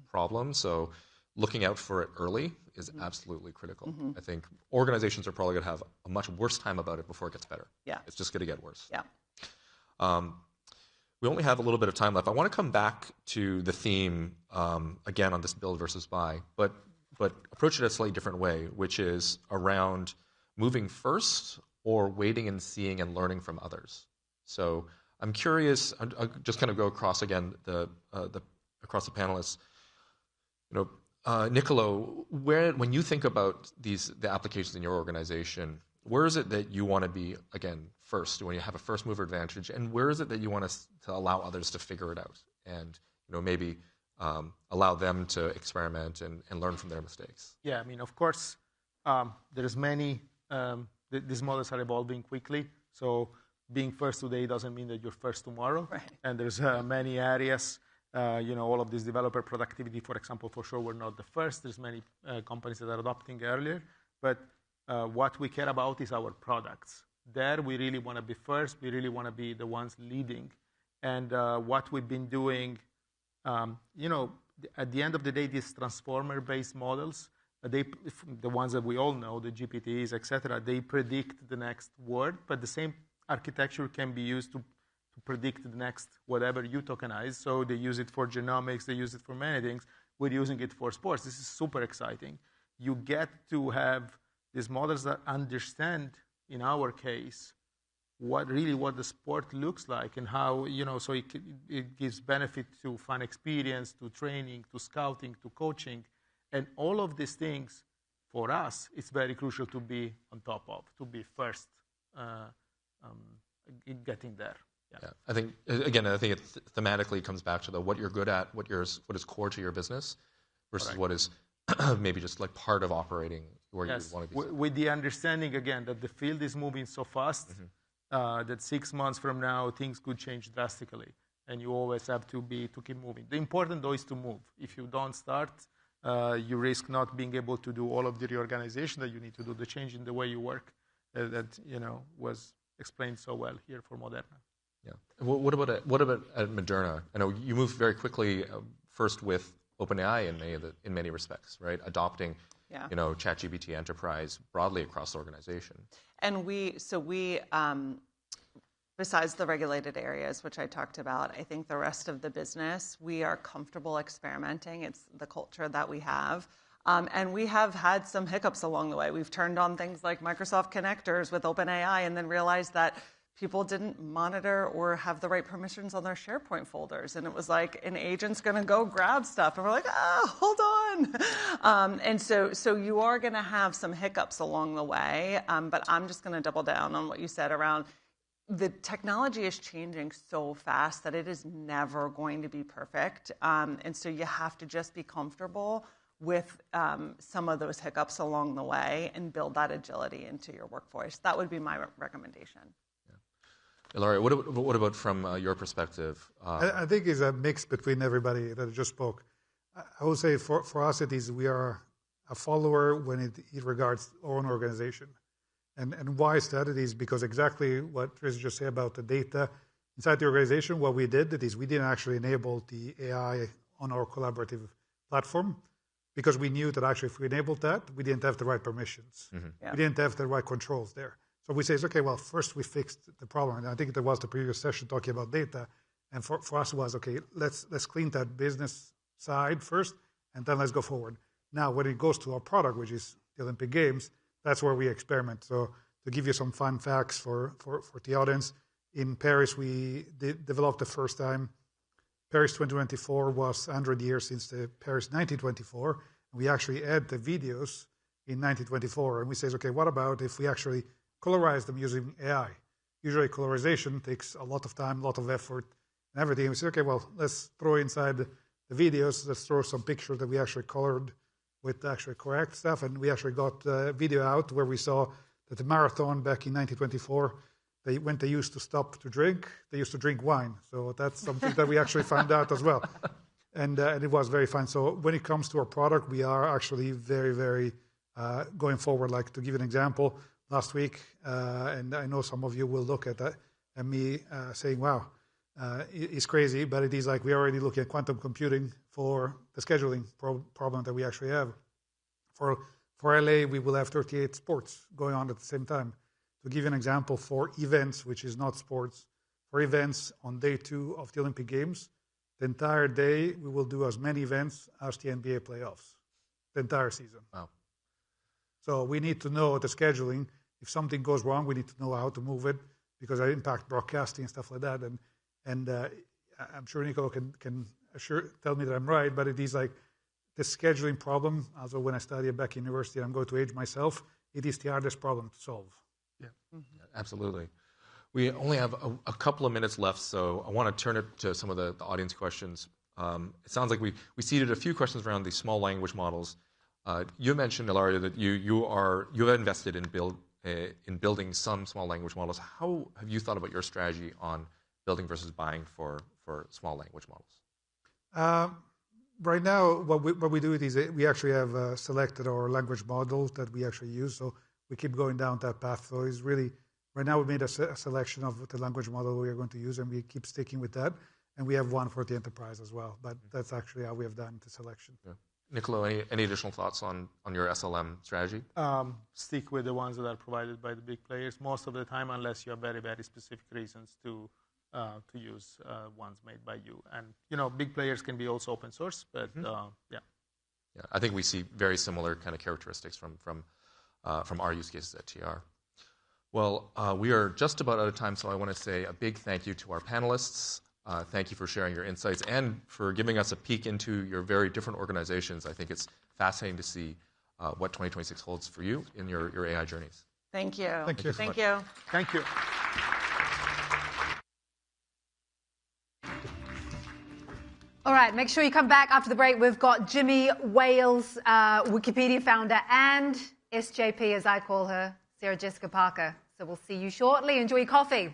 Speaker 5: problem. So looking out for it early is absolutely critical. I think organizations are probably going to have a much worse time about it before it gets better.
Speaker 6: Yeah.
Speaker 5: It's just going to get worse.
Speaker 6: Yeah.
Speaker 5: We only have a little bit of time left. I want to come back to the theme again on this build versus buy, but approach it a slightly different way, which is around moving first or waiting and seeing and learning from others. So I'm curious. I'll just kind of go across again across the panelists. Nicolo, when you think about the applications in your organization, where is it that you want to be again first when you have a first mover advantage, and where is it that you want to allow others to figure it out and maybe allow them to experiment and learn from their mistakes?
Speaker 4: Yeah, I mean, of course, there's many. These models are evolving quickly, so being first today doesn't mean that you're first tomorrow.
Speaker 6: Right.
Speaker 4: And there's many areas. All of this developer productivity, for example, for sure, we're not the first. There's many companies that are adopting earlier. But what we care about is our products. There, we really want to be first. We really want to be the ones leading. And what we've been doing, at the end of the day, these transformer-based models, the ones that we all know, the GPTs, et cetera, they predict the next word. But the same architecture can be used to predict the next whatever you tokenize. So they use it for genomics, they use it for many things. We're using it for sports. This is super exciting. You get to have these models that understand, in our case, what the sport looks like and how, so it gives benefit to fan experience, to training, to scouting, to coaching. And all of these things, for us, it's very crucial to be on top of, to be first in getting there.
Speaker 5: Yeah. I think it thematically comes back to what you're good at, what is core to your business, versus what is maybe just like part of operating where you want to be.
Speaker 4: With the understanding, again, that the field is moving so fast that 6 months from now, things could change drastically. And you always have to keep moving. The important, though, is to move. If you don't start, you risk not being able to do all of the reorganization that you need to do, the change in the way you work that was explained so well here for Moderna.
Speaker 5: Yeah. What about at Moderna? I know you moved very quickly first with OpenAI in many respects, right? Adopting, ChatGPT Enterprise broadly across the organization.
Speaker 6: And we besides the regulated areas, which I talked about, I think the rest of the business, we are comfortable experimenting. It's the culture that we have. And we have had some hiccups along the way. We've turned on things like Microsoft connectors with OpenAI and then realized that people didn't monitor or have the right permissions on their SharePoint folders. And it was like an agent's going to go grab stuff. And we're like, hold on. And so you are going to have some hiccups along the way. But I'm just going to double down on what you said around the technology is changing so fast that it is never going to be perfect. And so you have to just be comfortable with some of those hiccups along the way and build that agility into your workforce. That would be my recommendation.
Speaker 5: Ilario, what about from your perspective?
Speaker 23: I think it's a mix between everybody that just spoke. I would say for us we are a follower when it regards our own organization. And why is that? It is because exactly what Trish just said about the data. Inside the organization, what we did is we didn't actually enable the AI on our collaborative platform because we knew that actually if we enabled that, we didn't have the right permissions. We didn't have the right controls there. So we say, okay, well, first we fixed the problem. And I think there was the previous session talking about data. And for us it was, okay, let's clean that business side first, and then let's go forward. Now, when it goes to our product, which is the Olympic Games, that's where we experiment. So to give you some fun facts for the audience, in Paris, we developed the first time. Paris 2024 was 100 years since the Paris 1924. We actually add the videos in 1924. And we say, okay, what about if we actually colorize them using AI? Usually colorization takes a lot of time, a lot of effort, and everything. We say, okay, well, let's throw inside the videos, let's throw some pictures that we actually colored with actually correct stuff. And we actually got a video out where we saw that the marathon back in 1924, when they used to stop to drink, they used to drink wine. So that's something that we actually found out as well. And it was very fun. So when it comes to our product, we are actually very, very going forward. Like to give you an example, last week, and I know some of you will look at that, and me saying, wow, it's crazy, but it is like we're already looking at quantum computing for the scheduling problem that we actually have. For LA, we will have 38 sports going on at the same time. To give you an example, for events, which is not sports, for events on day 2 of the Olympic Games, the entire day we will do as many events as the NBA playoffs, the entire season.
Speaker 5: Wow. So
Speaker 23: we need to know the scheduling. If something goes wrong, we need to know how to move it because it impacts broadcasting and stuff like that. And I'm sure Nico can tell me that I'm right, but it is like the scheduling problem. Also, when I studied back in university, I'm going to age myself. It is the hardest problem to solve.
Speaker 5: Yeah, absolutely. We only have a couple of minutes left, so I want to turn it to some of the audience questions. It sounds like we seeded a few questions around the small language models. You mentioned, Ilario, that you have invested in building some small language models. How have you thought about your strategy on building versus buying for small language models?
Speaker 23: Right now, what we do is we actually have selected our language models that we actually use. So we keep going down that path. So it's really, right now we made a selection of the language model we are going to use, and we keep sticking with that. And we have one for the enterprise as well. But that's actually how we have done the selection.
Speaker 5: Yeah. Nicolo, any additional thoughts on your SLM strategy?
Speaker 4: Stick with the ones that are provided by the big players most of the time, unless you have very, very specific reasons to use ones made by you. And big players can be also open source, but yeah.
Speaker 5: Yeah, I think we see very similar kind of characteristics from our use cases at TR. Well, we are just about out of time, so I want to say a big thank you to our panelists. Thank you for sharing your insights and for giving us a peek into your very different organizations. I think it's fascinating to see what 2026 holds for you in your AI journeys.
Speaker 6: Thank you.
Speaker 23: Thank you.
Speaker 6: Thank you.
Speaker 4: Thank you.
Speaker 3: All right, make sure you come back after the break. We've got Jimmy Wales, Wikipedia founder, and SJP, as I call her, Sarah Jessica Parker. So we'll see you shortly. Enjoy your coffee.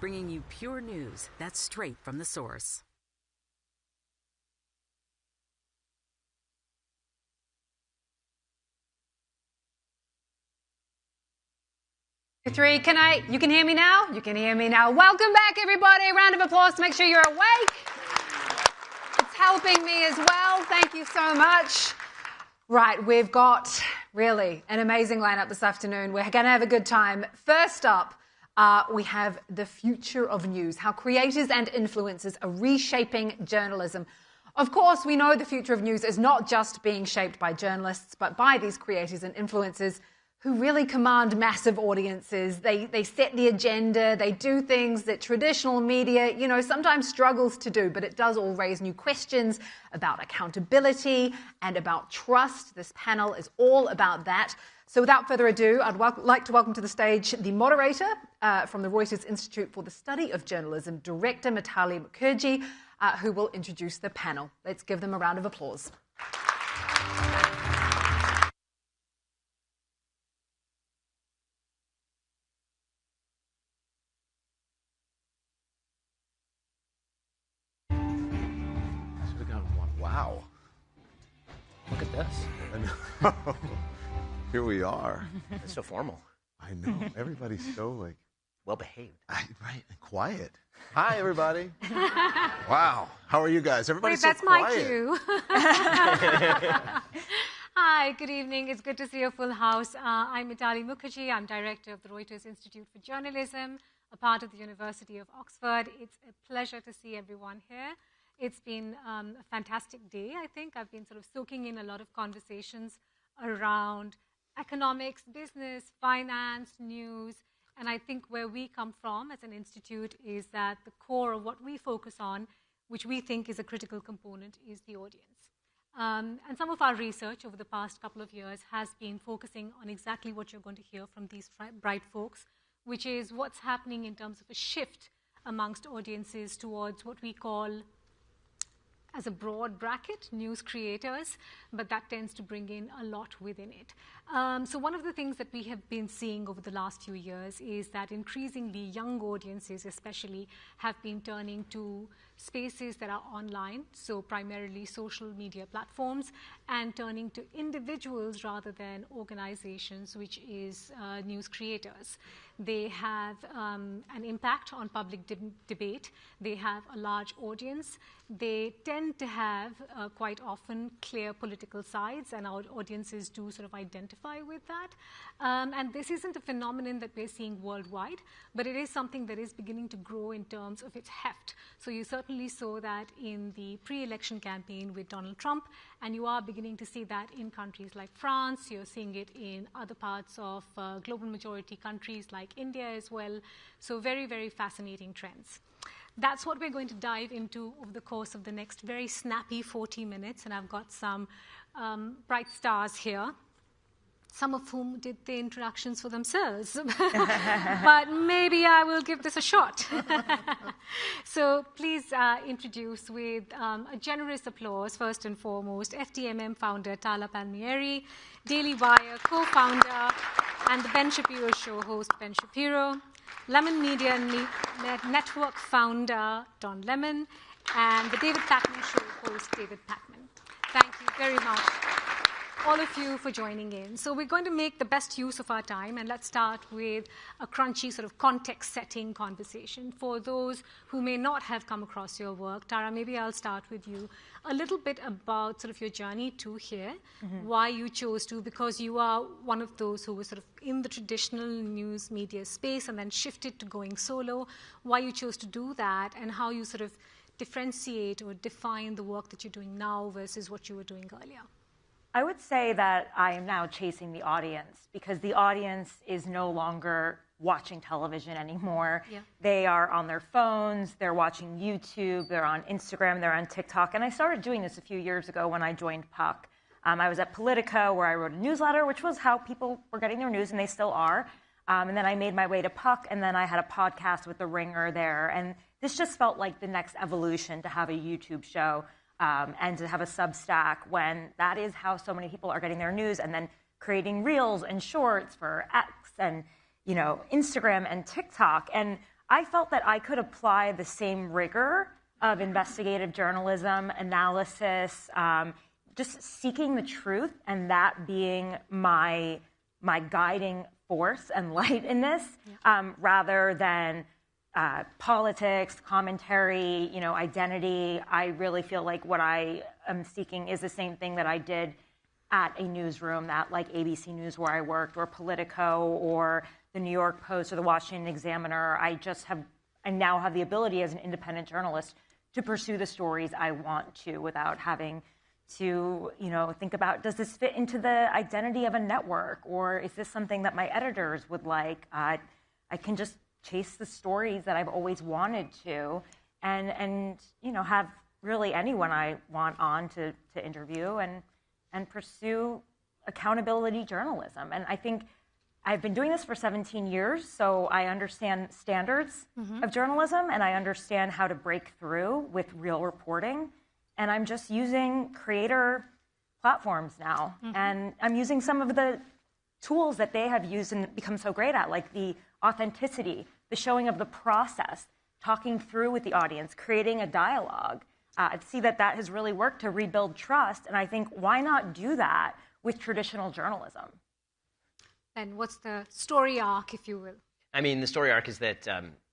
Speaker 7: bringing you pure news that's straight from the source.
Speaker 3: Three, you can hear me now? You can hear me now. Welcome back, everybody. Round of applause to make sure you're awake. It's helping me as well. Thank you so much. Right, we've got really an amazing lineup this afternoon. We're going to have a good time. First up, we have the future of news, how creators and influencers are reshaping journalism. Of course, we know the future of news is not just being shaped by journalists, but by these creators and influencers who really command massive audiences. They set the agenda. They do things that traditional media, sometimes struggles to do, but it does all raise new questions about accountability and about trust. This panel is all about that. So without further ado, I'd like to welcome to the stage the moderator from the Reuters Institute for the Study of Journalism, Director Mitali Mukherjee, who will introduce the panel. Let's give them a round of applause.
Speaker 8: Wow.
Speaker 9: Look at this.
Speaker 8: Here we are.
Speaker 9: It's so formal.
Speaker 8: I know. Everybody's so
Speaker 9: well behaved.
Speaker 8: Right, and quiet. Hi, everybody. Wow. How are you guys? Everybody's
Speaker 24: Wait,
Speaker 8: so quiet.
Speaker 24: that's my cue. Hi, good evening. It's good to see a full house. I'm Mitali Mukherjee. I'm director of the Reuters Institute for Journalism, a part of the University of Oxford. It's a pleasure to see everyone here. It's been a fantastic day, I think. I've been sort of soaking in a lot of conversations around economics, business, finance, news. And I think where we come from as an institute is that the core of what we focus on, which we think is a critical component, is the audience. And some of our research over the past couple of years has been focusing on exactly what you're going to hear from these bright folks, which is what's happening in terms of a shift amongst audiences towards what we call, as a broad bracket, news creators, but that tends to bring in a lot within it. So one of the things that we have been seeing over the last few years is that increasingly young audiences especially have been turning to spaces that are online, so primarily social media platforms, and turning to individuals rather than organizations, which is news creators. They have an impact on public debate. They have a large audience. They tend to have quite often clear political sides, and our audiences do sort of identify with that. And this isn't a phenomenon that we're seeing worldwide, but it is something that is beginning to grow in terms of its heft. So you certainly saw that in the pre-election campaign with Donald Trump, and you are beginning to see that in countries like France. You're seeing it in other parts of global majority countries like India as well. So very, very fascinating trends. That's what we're going to dive into over the course of the next very snappy 40 minutes, and I've got some bright stars here, some of whom did the introductions for themselves. But maybe I will give this a shot. So please introduce with a generous applause, first and foremost, FTMM founder Tala Palmieri, Daily Wire co-founder, and the Ben Shapiro Show host Ben Shapiro, Lemon Media Network founder Don Lemon, and the David Pakman Show host David Pakman. Thank you very much, all of you, for joining in. So we're going to make the best use of our time, and let's start with a crunchy sort of context-setting conversation. For those who may not have come across your work, Tara, maybe I'll start with you. A little bit about sort of your journey to here, why you chose to, because you are one of those who was sort of in the traditional news media space and then shifted to going solo, why you chose to do that, and how you sort of differentiate or define the work that you're doing now versus what you were doing earlier.
Speaker 25: I would say that I am now chasing the audience, because the audience is no longer watching television anymore.
Speaker 24: Yeah.
Speaker 25: They are on their phones, they're watching YouTube, they're on Instagram, they're on TikTok. And I started doing this a few years ago when I joined Puck. I was at Politica, where I wrote a newsletter, which was how people were getting their news, and they still are. And then I made my way to Puck, and then I had a podcast with The Ringer there. And this just felt like the next evolution, to have a YouTube show and to have a Substack, when that is how so many people are getting their news, and then creating reels and shorts for X and Instagram and TikTok. And I felt that I could apply the same rigor of investigative journalism, analysis, just seeking the truth, and that being my guiding force and light in this, rather than politics, commentary, identity. I really feel like what I am seeking is the same thing that I did at a newsroom, that like ABC News where I worked, or Politico, or the New York Post, or the Washington Examiner. I now have the ability as an independent journalist to pursue the stories I want to without having to, think about, does this fit into the identity of a network, or is this something that my editors would like? I can just chase the stories that I've always wanted to, and have really anyone I want on to interview and pursue accountability journalism. And I think I've been doing this for 17 years, so I understand standards of journalism, and I understand how to break through with real reporting. And I'm just using creator platforms now. And I'm using some of the tools that they have used and become so great at, like the authenticity, the showing of the process, talking through with the audience, creating a dialogue. I see that has really worked to rebuild trust. And I think, why not do that with traditional journalism?
Speaker 24: And what's the story arc, if you will?
Speaker 9: I mean, the story arc is that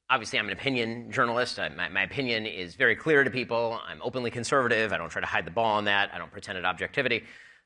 Speaker 9: obviously I'm an opinion journalist. My opinion is very clear to people. I'm openly conservative. I don't try to hide the ball on that. I don't pretend at objectivity.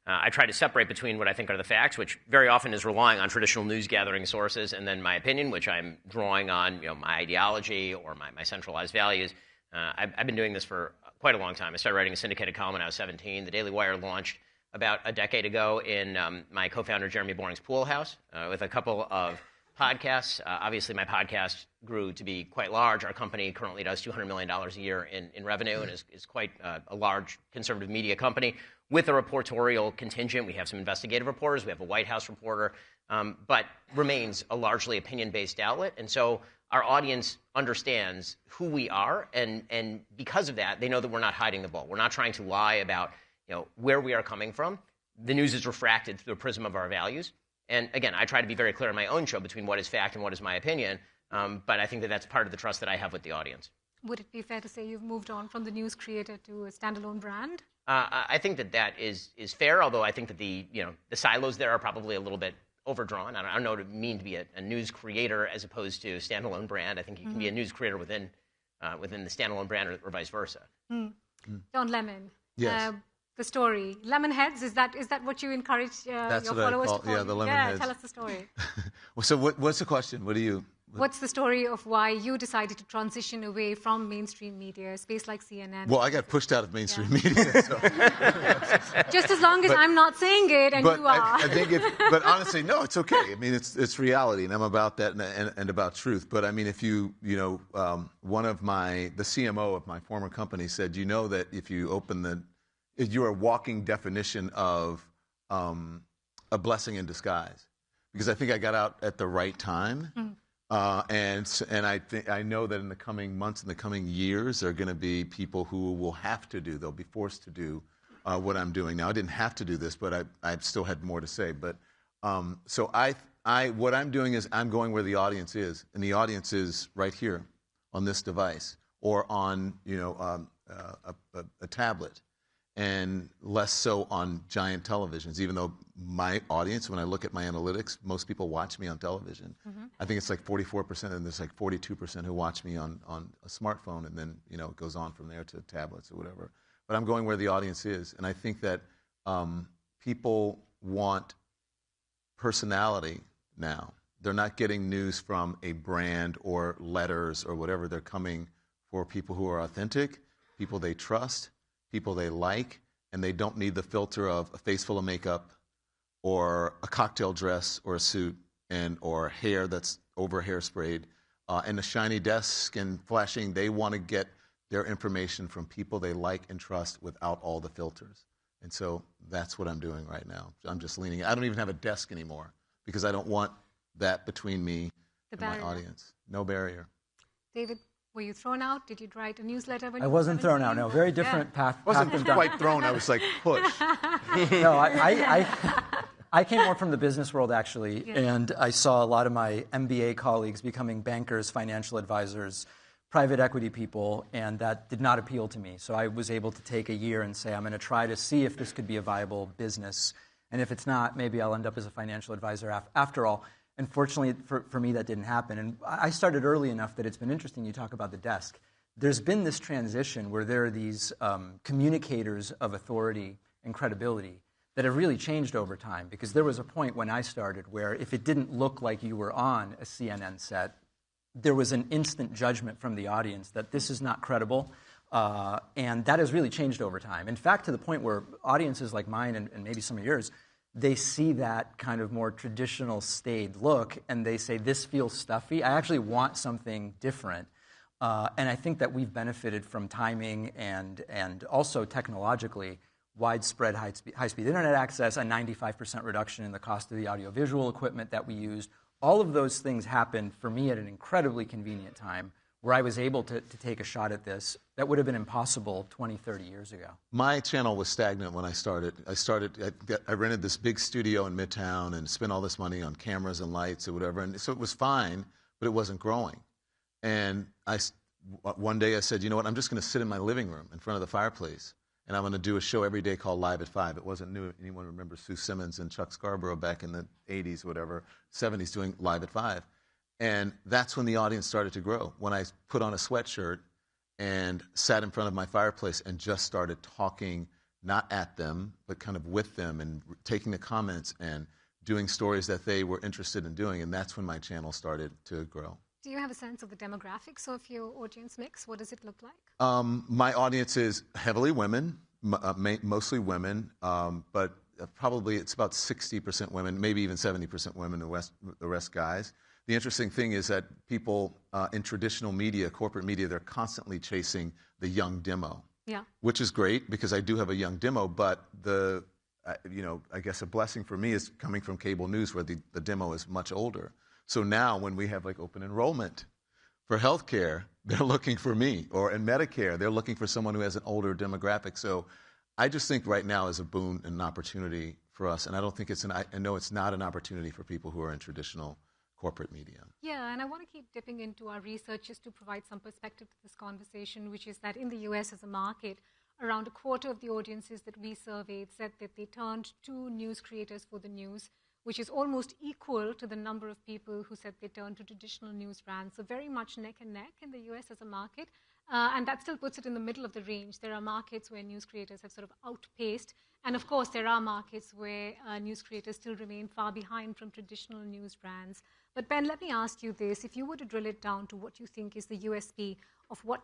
Speaker 9: I try to separate between what I think are the facts, which very often is relying on traditional news gathering sources, and then my opinion, which I'm drawing on my ideology or my centralized values. I've been doing this for quite a long time. I started writing a syndicated column when I was 17. The Daily Wire launched about a decade ago in my co-founder Jeremy Boring's pool house with a couple of podcasts. Obviously, my podcast grew to be quite large. Our company currently does $200 million a year in revenue and is quite a large conservative media company with a reportorial contingent. We have some investigative reporters. We have a White House reporter, but remains a largely opinion-based outlet. And so our audience understands who we are, and because of that, they know that we're not hiding the ball. We're not trying to lie about where we are coming from. The news is refracted through the prism of our values. And again, I try to be very clear on my own show between what is fact and what is my opinion, but I think that that's part of the trust that I have with the audience.
Speaker 24: Would it be fair to say you've moved on from the news creator to a standalone brand?
Speaker 9: I think that is fair, although I think that the silos there are probably a little bit overdrawn. I don't know what it means to be a news creator as opposed to a standalone brand. I think you can be a news creator within the standalone brand or vice versa.
Speaker 24: Don Lemon.
Speaker 8: Yes.
Speaker 24: The story. Lemonheads, is that what you encourage your followers to call
Speaker 8: the Lemonheads.
Speaker 24: Yeah, tell us the story.
Speaker 8: So what's the question?
Speaker 24: What's the story of why you decided to transition away from mainstream media, space like CNN?
Speaker 8: Well, I got pushed out of mainstream media. So.
Speaker 24: Just as long as I'm not saying it and you are.
Speaker 8: I think but honestly, no, it's okay. I mean, it's reality, and I'm about that and about truth. But I mean, if one of the CMO of my former company said, that if you open you're a walking definition of a blessing in disguise, because I think I got out at the right time. And I know that in the coming months, in the coming years, there are going to be people who will have to they'll be forced to do what I'm doing now. I didn't have to do this, but I still had more to say. But so what I'm doing is I'm going where the audience is, and the audience is right here on this device or on a tablet, and less so on giant televisions, even though my audience, when I look at my analytics, most people watch me on television. I think it's like 44%, and there's like 42% who watch me on a smartphone, and then it goes on from there to tablets or whatever. But I'm going where the audience is, and I think that people want personality now. They're not getting news from a brand or letters or whatever. They're coming for people who are authentic, people they trust, people they like, and they don't need the filter of a face full of makeup or a cocktail dress or a suit or hair that's over hairsprayed and a shiny desk and flashing. They want to get their information from people they like and trust without all the filters. And so that's what I'm doing right now. I'm just leaning. I don't even have a desk anymore because I don't want that between me and my audience. No barrier.
Speaker 24: David? Were you thrown out? Did you write a newsletter when
Speaker 10: I
Speaker 24: you were
Speaker 10: wasn't thrown out, no. Very different path.
Speaker 8: I wasn't quite thrown. I was like pushed.
Speaker 10: No, I came more from the business world, actually, and I saw a lot of my MBA colleagues becoming bankers, financial advisors, private equity people, and that did not appeal to me. So I was able to take a year and say, I'm going to try to see if this could be a viable business. And if it's not, maybe I'll end up as a financial advisor after all. And fortunately, for me, that didn't happen. And I started early enough that it's been interesting. You talk about the desk. There's been this transition where there are these communicators of authority and credibility that have really changed over time. Because there was a point when I started where if it didn't look like you were on a CNN set, there was an instant judgment from the audience that this is not credible. And that has really changed over time. In fact, to the point where audiences like mine and maybe some of yours, they see that kind of more traditional staid look, and they say, this feels stuffy. I actually want something different. And I think that we've benefited from timing and also technologically widespread high-speed internet access, a 95% reduction in the cost of the audiovisual equipment that we used. All of those things happened for me at an incredibly convenient time where I was able to take a shot at this that would have been impossible 20, 30 years ago.
Speaker 8: My channel was stagnant when I started. I rented this big studio in Midtown and spent all this money on cameras and lights or whatever. And so it was fine, but it wasn't growing. And one day I said, you know what, I'm just going to sit in my living room in front of the fireplace, and I'm going to do a show every day called Live at 5. It wasn't new. Anyone remember Sue Simmons and Chuck Scarborough back in the 80s or whatever, 70s, doing Live at 5. And that's when the audience started to grow. When I put on a sweatshirt and sat in front of my fireplace and just started talking, not at them, but kind of with them and taking the comments and doing stories that they were interested in doing. And that's when my channel started to grow.
Speaker 24: Do you have a sense of the demographics of your audience mix? What does it look like?
Speaker 8: My audience is heavily women, mostly women, but probably it's about 60% women, maybe even 70% women, the rest guys. The interesting thing is that people in traditional media, corporate media, they're constantly chasing the young demo, which is great because I do have a young demo, but I guess a blessing for me is coming from cable news where the demo is much older. So now when we have like open enrollment for healthcare, they're looking for me, or in Medicare, they're looking for someone who has an older demographic. So I just think right now is a boon and an opportunity for us, and I don't think I know it's not an opportunity for people who are in traditional corporate media.
Speaker 24: Yeah, and I want to keep dipping into our research just to provide some perspective to this conversation, which is that in the US as a market, around a quarter of the audiences that we surveyed said that they turned to news creators for the news, which is almost equal to the number of people who said they turned to traditional news brands. So very much neck and neck in the US as a market. And that still puts it in the middle of the range. There are markets where news creators have sort of outpaced. And of course, there are markets where news creators still remain far behind from traditional news brands. But Ben, let me ask you this. If you were to drill it down to what you think is the USP of what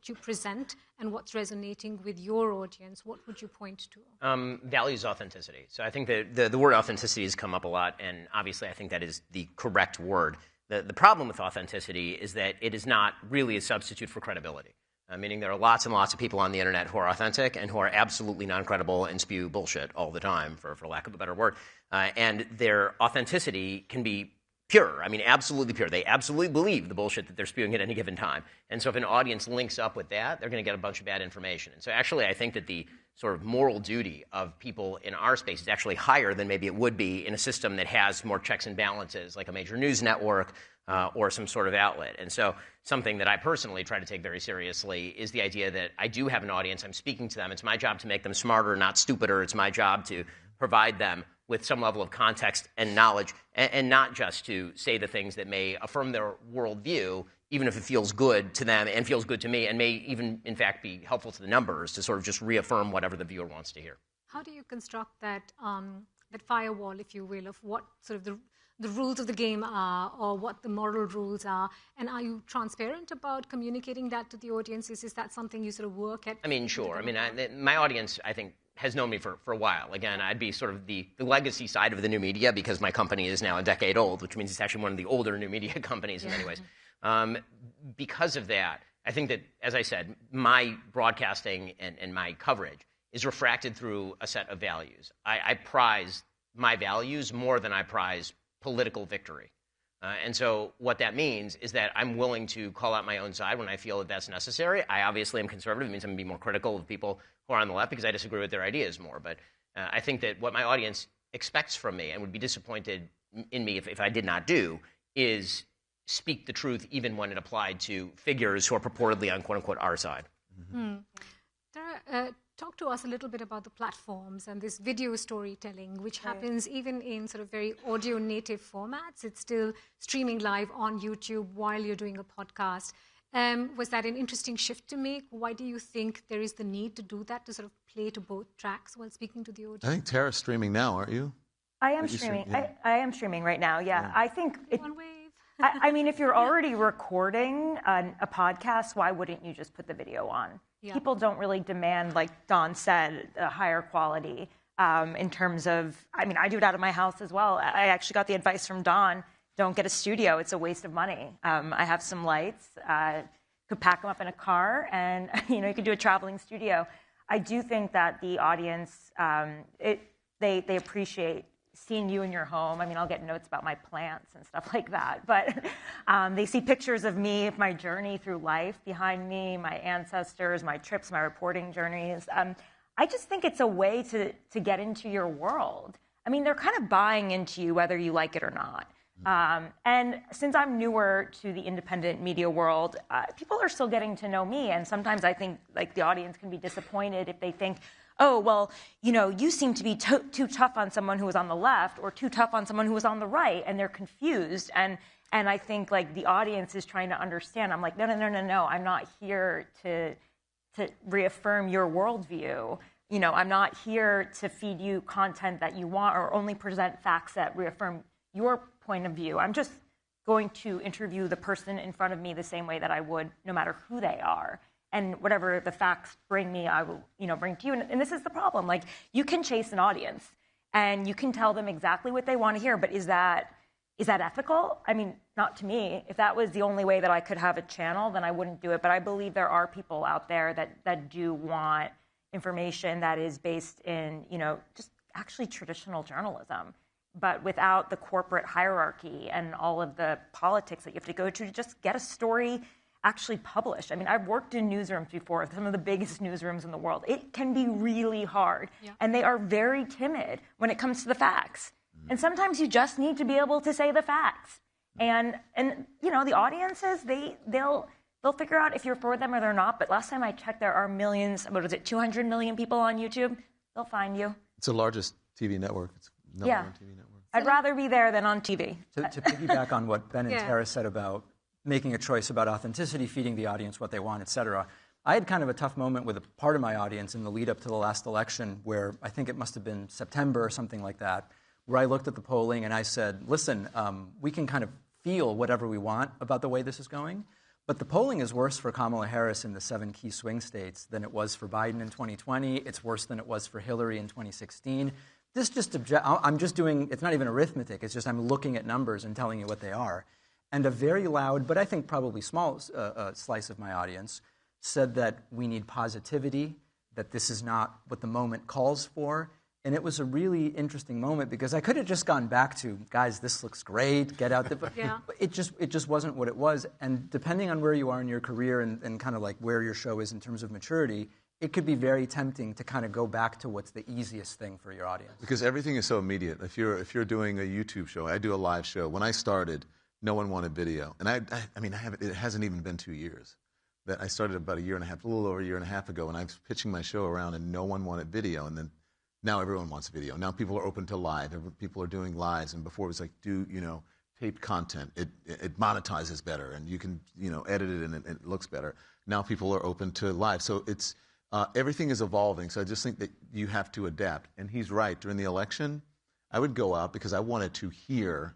Speaker 24: you present and what's resonating with your audience, what would you point to?
Speaker 9: Values authenticity. So I think that the word authenticity has come up a lot, and obviously I think that is the correct word. The problem with authenticity is that it is not really a substitute for credibility, meaning there are lots and lots of people on the internet who are authentic and who are absolutely non-credible and spew bullshit all the time, for lack of a better word. And their authenticity can be pure. I mean, absolutely pure. They absolutely believe the bullshit that they're spewing at any given time. And so if an audience links up with that, they're going to get a bunch of bad information. And so actually, I think that the sort of moral duty of people in our space is actually higher than maybe it would be in a system that has more checks and balances, like a major news network or some sort of outlet. And so something that I personally try to take very seriously is the idea that I do have an audience. I'm speaking to them. It's my job to make them smarter, not stupider. It's my job to provide them with some level of context and knowledge, and not just to say the things that may affirm their worldview, even if it feels good to them and feels good to me, and may even, in fact, be helpful to the numbers to sort of just reaffirm whatever the viewer wants to hear.
Speaker 24: How do you construct that firewall, if you will, of what sort of the rules of the game are, or what the moral rules are? And are you transparent about communicating that to the audiences? Is that something you sort of work at?
Speaker 9: I mean, sure. I mean, my audience, I think, has known me for a while. Again, I'd be sort of the legacy side of the new media because my company is now a decade old, which means it's actually one of the older new media companies in many ways. Because of that, I think that, as I said, my broadcasting and my coverage is refracted through a set of values. I prize my values more than I prize political victory. And so what that means is that I'm willing to call out my own side when I feel that that's necessary. I obviously am conservative. It means I'm going to be more critical of people who are on the left because I disagree with their ideas more. But I think that what my audience expects from me and would be disappointed in me if I did not do is speak the truth even when it applied to figures who are purportedly on quote-unquote our side.
Speaker 24: Tara, talk to us a little bit about the platforms and this video storytelling, which happens even in sort of very audio-native formats. It's still streaming live on YouTube while you're doing a podcast. Was that an interesting shift to make? Why do you think there is the need to do that, to sort of play to both tracks while speaking to the audience?
Speaker 8: I think Tara's streaming now, aren't you?
Speaker 25: I am streaming. I am streaming right now, yeah. I think...
Speaker 24: One wave.
Speaker 25: I mean, if you're already recording a podcast, why wouldn't you just put the video on? Yeah. People don't really demand, like Don said, a higher quality in terms of... I mean, I do it out of my house as well. I actually got the advice from Don, don't get a studio. It's a waste of money. I have some lights. Could pack them up in a car, and you could do a traveling studio. I do think that the audience, they appreciate seeing you in your home. I mean, I'll get notes about my plants and stuff like that, but they see pictures of me, my journey through life behind me, my ancestors, my trips, my reporting journeys. I just think it's a way to get into your world. I mean, they're kind of buying into you whether you like it or not. And since I'm newer to the independent media world, people are still getting to know me. And sometimes I think like the audience can be disappointed if they think, oh, well, you seem to be too tough on someone who was on the left or too tough on someone who was on the right, and they're confused. And I think like the audience is trying to understand. I'm like, no. I'm not here to reaffirm your worldview. I'm not here to feed you content that you want or only present facts that reaffirm your point of view. I'm just going to interview the person in front of me the same way that I would no matter who they are. And whatever the facts bring me, I will, bring to you. And this is the problem. Like, you can chase an audience, and you can tell them exactly what they want to hear, but is that ethical? I mean, not to me. If that was the only way that I could have a channel, then I wouldn't do it. But I believe there are people out there that do want information that is based in, just actually traditional journalism, but without the corporate hierarchy and all of the politics that you have to go to just get a story actually published. I mean, I've worked in newsrooms before, some of the biggest newsrooms in the world. It can be really hard, and they are very timid when it comes to the facts. And sometimes you just need to be able to say the facts. And the audiences, they'll figure out if you're for them or they're not. But last time I checked, there are millions, 200 million people on YouTube. They'll find you.
Speaker 8: It's the largest TV network. It's number one TV network.
Speaker 25: I'd rather be there than on TV.
Speaker 10: To piggyback on what Ben and Tara said about making a choice about authenticity, feeding the audience what they want, et cetera. I had kind of a tough moment with a part of my audience in the lead up to the last election where I think it must have been September or something like that, where I looked at the polling and I said, listen, we can kind of feel whatever we want about the way this is going, but the polling is worse for Kamala Harris in the 7 key swing states than it was for Biden in 2020. It's worse than it was for Hillary in 2016. I'm just doing, it's not even arithmetic, it's just I'm looking at numbers and telling you what they are. And a very loud, but I think probably small slice of my audience said that we need positivity, that this is not what the moment calls for. And it was a really interesting moment because I could have just gone back to, guys, this looks great, get out there. But it just wasn't what it was. And depending on where you are in your career and kind of like where your show is in terms of maturity, it could be very tempting to kind of go back to what's the easiest thing for your audience.
Speaker 8: Because everything is so immediate. If you're doing a YouTube show, I do a live show. When I started, no one wanted video. And it hasn't even been 2 years. That I started about a little over a year and a half ago, and I was pitching my show around, and no one wanted video. And then now everyone wants video. Now people are open to live. People are doing lives. And before it was like, taped content. It monetizes better, and you can, edit it, and it looks better. Now people are open to live. So it's everything is evolving. So I just think that you have to adapt. And he's right. During the election, I would go out because I wanted to hear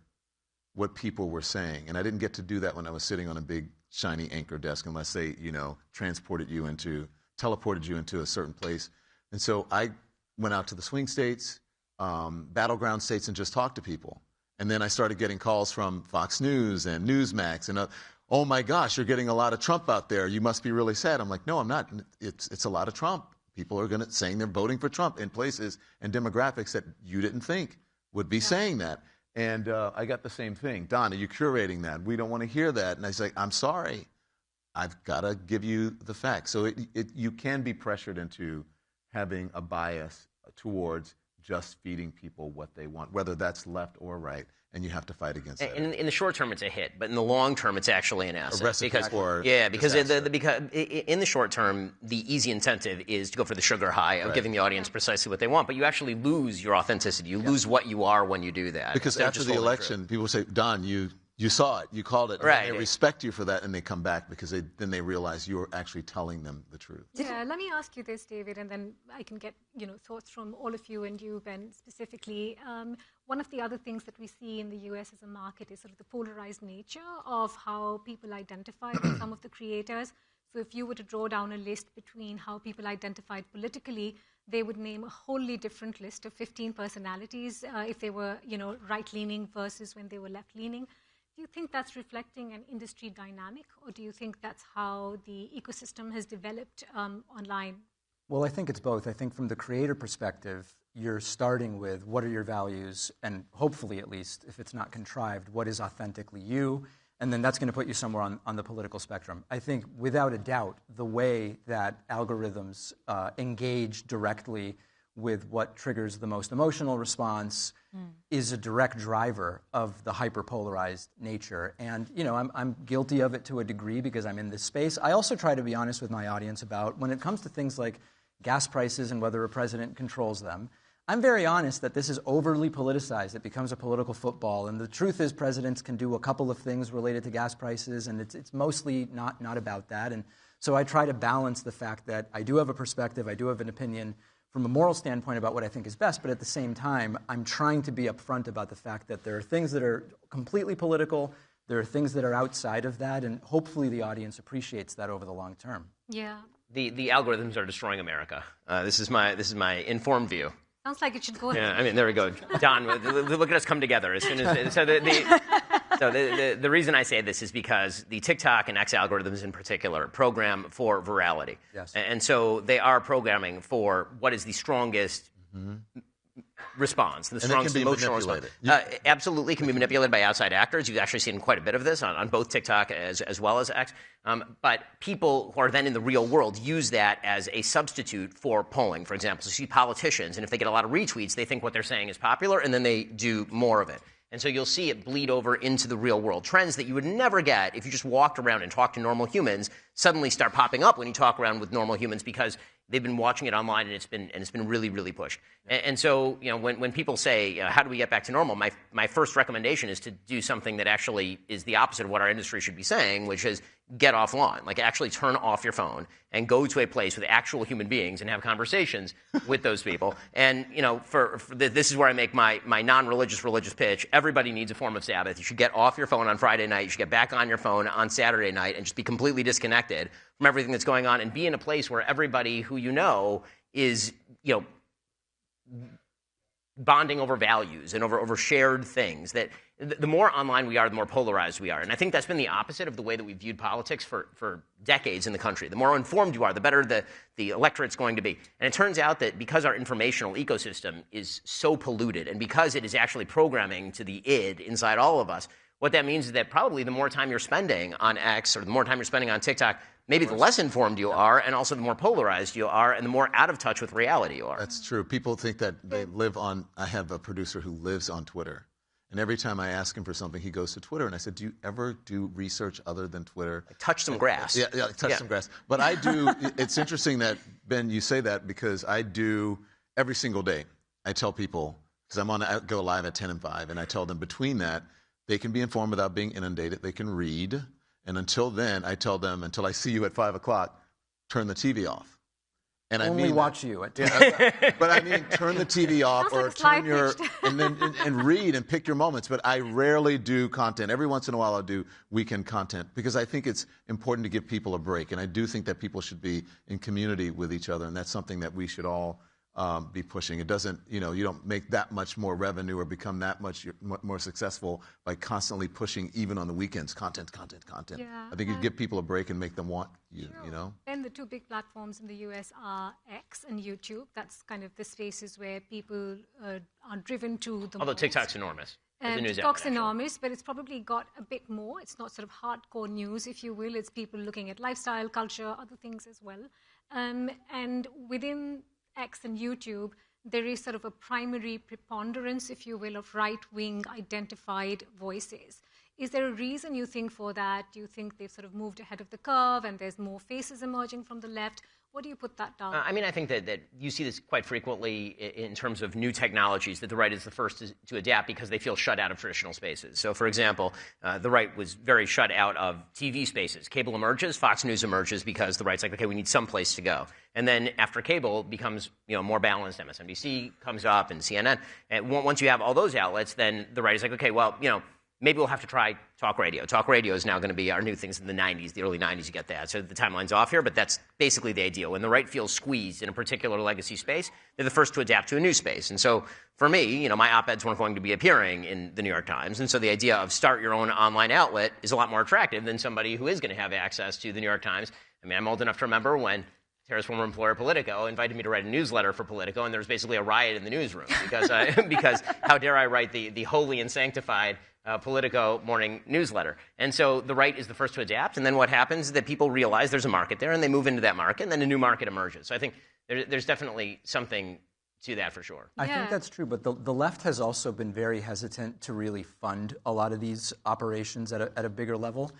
Speaker 8: what people were saying. And I didn't get to do that when I was sitting on a big, shiny anchor desk unless they, teleported you into a certain place. And so I went out to the swing states, battleground states, and just talked to people. And then I started getting calls from Fox News and Newsmax and, oh my gosh, you're getting a lot of Trump out there. You must be really sad. I'm like, no, I'm not. It's a lot of Trump. People are saying they're voting for Trump in places and demographics that you didn't think would be saying that. And I got the same thing. Don, are you curating that? We don't want to hear that. And I say, I'm sorry. I've got to give you the facts. So you can be pressured into having a bias towards just feeding people what they want, whether that's left or right, and you have to fight against that.
Speaker 9: In the short term, it's a hit, but in the long term, it's actually an asset.
Speaker 8: A recipe for
Speaker 9: because in the short term, the easy incentive is to go for the sugar high of giving the audience precisely what they want, but you actually lose your authenticity. You lose what you are when you do that.
Speaker 8: Because after the election, people say, Don, you saw it, you called it, and they respect you for that, and they come back because then they realize you're actually telling them the truth.
Speaker 24: Yeah, let me ask you this, David, and then I can get thoughts from all of you and you, Ben, specifically. One of the other things that we see in the US as a market is sort of the polarized nature of how people identify with some of the creators. So if you were to draw down a list between how people identified politically, they would name a wholly different list of 15 personalities if they were, right-leaning versus when they were left-leaning. Do you think that's reflecting an industry dynamic, or do you think that's how the ecosystem has developed online?
Speaker 10: Well, I think it's both. I think from the creator perspective, you're starting with what are your values, and hopefully at least, if it's not contrived, what is authentically you, and then that's going to put you somewhere on the political spectrum. I think without a doubt, the way that algorithms engage directly with what triggers the most emotional response is a direct driver of the hyperpolarized nature. And, I'm guilty of it to a degree because I'm in this space. I also try to be honest with my audience about when it comes to things like gas prices and whether a president controls them. I'm very honest that this is overly politicized. It becomes a political football. And the truth is presidents can do a couple of things related to gas prices, and it's mostly not about that. And so I try to balance the fact that I do have a perspective, I do have an opinion, from a moral standpoint about what I think is best, but at the same time, I'm trying to be upfront about the fact that there are things that are completely political, there are things that are outside of that, and hopefully the audience appreciates that over the long term.
Speaker 24: Yeah.
Speaker 9: The algorithms are destroying America. This is my informed view.
Speaker 24: Sounds like it should go ahead.
Speaker 9: Yeah, I mean, there we go. Don, look at us come together. As soon as the reason I say this is because the TikTok and X algorithms in particular program for virality.
Speaker 10: Yes.
Speaker 9: And so they are programming for what is the strongest response, the strongest emotional response. Absolutely can be manipulated by outside actors. You've actually seen quite a bit of this on both TikTok as well as X. But people who are then in the real world use that as a substitute for polling, for example. So you see politicians, and if they get a lot of retweets, they think what they're saying is popular, and then they do more of it. And so you'll see it bleed over into the real world. Trends that you would never get if you just walked around and talked to normal humans suddenly start popping up when you talk around with normal humans because they've been watching it online and it's been really, really pushed. And so when people say, how do we get back to normal, my first recommendation is to do something that actually is the opposite of what our industry should be saying, which is get offline. Like actually turn off your phone and go to a place with actual human beings and have conversations with those people. And this is where I make my non-religious pitch. Everybody needs a form of Sabbath. You should get off your phone on Friday night. You should get back on your phone on Saturday night and just be completely disconnected from everything that's going on and be in a place where everybody who you know is bonding over values and over shared things. That the more online we are, the more polarized we are. And I think that's been the opposite of the way that we viewed politics for decades in the country. The more informed you are, the better the electorate's going to be. And it turns out that because our informational ecosystem is so polluted and because it is actually programming to the id inside all of us, what that means is that probably the more time you're spending on X or the more time you're spending on TikTok, maybe the less informed you are, and also the more polarized you are, and the more out of touch with reality you are.
Speaker 8: That's true. People think that they live on. I have a producer who lives on Twitter. And every time I ask him for something, he goes to Twitter. And I said, do you ever do research other than Twitter?
Speaker 9: Like touch some grass.
Speaker 8: Yeah, touch some grass. But I do. It's interesting that, Ben, you say that because I do every single day. I tell people, because I go live at 10 and 5, and I tell them between that, they can be informed without being inundated. They can read. And until then, I tell them, until I see you at 5 o'clock, turn the TV off. And
Speaker 10: only watch you at 10.
Speaker 8: But I mean, turn the TV off or turn your and read and pick your moments. But I rarely do content. Every once in a while, I'll do weekend content because I think it's important to give people a break. And I do think that people should be in community with each other, and that's something that we should all be pushing. It doesn't, you don't make that much more revenue or become that much more successful by constantly pushing, even on the weekends, content.
Speaker 24: Yeah,
Speaker 8: I think you give people a break and make them want you,
Speaker 24: And the two big platforms in the US are X and YouTube. That's kind of the spaces where people are driven to the
Speaker 9: Although
Speaker 24: most.
Speaker 9: TikTok's enormous.
Speaker 24: TikTok's enormous, but it's probably got a bit more. It's not sort of hardcore news, if you will. It's people looking at lifestyle, culture, other things as well. And within X and YouTube, there is sort of a primary preponderance, if you will, of right-wing identified voices. Is there a reason you think for that? Do you think they've sort of moved ahead of the curve and there's more faces emerging from the left? What do you put that down?
Speaker 9: I mean, I think that you see this quite frequently in terms of new technologies, that the right is the first to adapt because they feel shut out of traditional spaces. So, for example, the right was very shut out of TV spaces. Cable emerges, Fox News emerges because the right's like, okay, we need some place to go. And then after cable becomes more balanced, MSNBC comes up and CNN. And once you have all those outlets, then the right is like, okay, well, maybe we'll have to try talk radio. Talk radio is now going to be our new things in the 90s, the early 90s, you get that. So the timeline's off here, but that's basically the idea. When the right feels squeezed in a particular legacy space, they're the first to adapt to a new space. And so for me, my op-eds weren't going to be appearing in the New York Times. And so the idea of start your own online outlet is a lot more attractive than somebody who is going to have access to the New York Times. I mean, I'm old enough to remember when Tara's former employer, Politico, invited me to write a newsletter for Politico, and there was basically a riot in the newsroom because how dare I write the holy and sanctified Politico morning newsletter. And so the right is the first to adapt, and then what happens is that people realize there's a market there, and they move into that market, and then a new market emerges. So I think there's definitely something to that for sure.
Speaker 10: I think that's true, but the left has also been very hesitant to really fund a lot of these operations at a bigger level.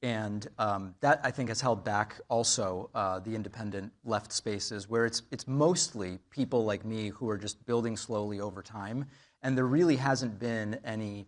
Speaker 10: And that, I think, has held back also the independent left spaces, where it's mostly people like me who are just building slowly over time, and there really hasn't been any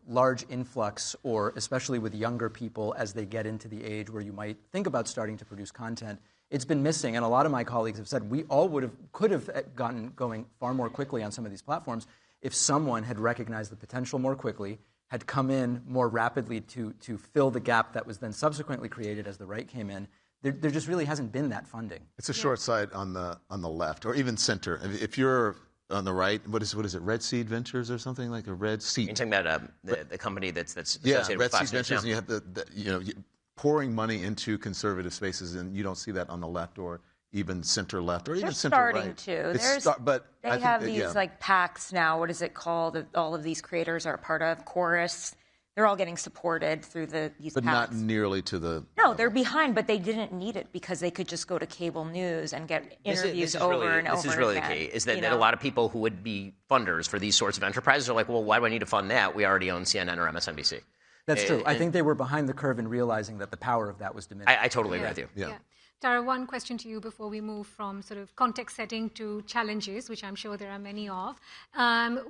Speaker 10: large influx, or especially with younger people as they get into the age where you might think about starting to produce content. It's been missing, and a lot of my colleagues have said we all could have gotten going far more quickly on some of these platforms if someone had recognized the potential more quickly, had come in more rapidly to fill the gap that was then subsequently created as the right came in. There just really hasn't been that funding.
Speaker 8: It's a short side on the left, or even center. If you're on the right, what is it? Red Seed Ventures or something like a Red Seed?
Speaker 9: You're talking about the company that's associated with Fox News.
Speaker 8: Red Seed Ventures, and you have pouring money into conservative spaces, and you don't see that on the left or even center left or even center right.
Speaker 25: They're starting to. They have these like PACs now. What is it called? All of these creators are part of Chorus. They're all getting supported through these
Speaker 8: But
Speaker 25: PACs.
Speaker 8: not nearly to the...
Speaker 25: No, they're behind, but they didn't need it because they could just go to cable news and get interviews over and over again.
Speaker 9: This is really the key, is that a lot of people who would be funders for these sorts of enterprises are like, well, why do I need to fund that? We already own CNN or MSNBC.
Speaker 10: That's true. I think they were behind the curve in realizing that the power of that was diminished.
Speaker 9: I totally agree with you.
Speaker 24: Yeah. Tara, one question to you before we move from sort of context setting to challenges, which I'm sure there are many of.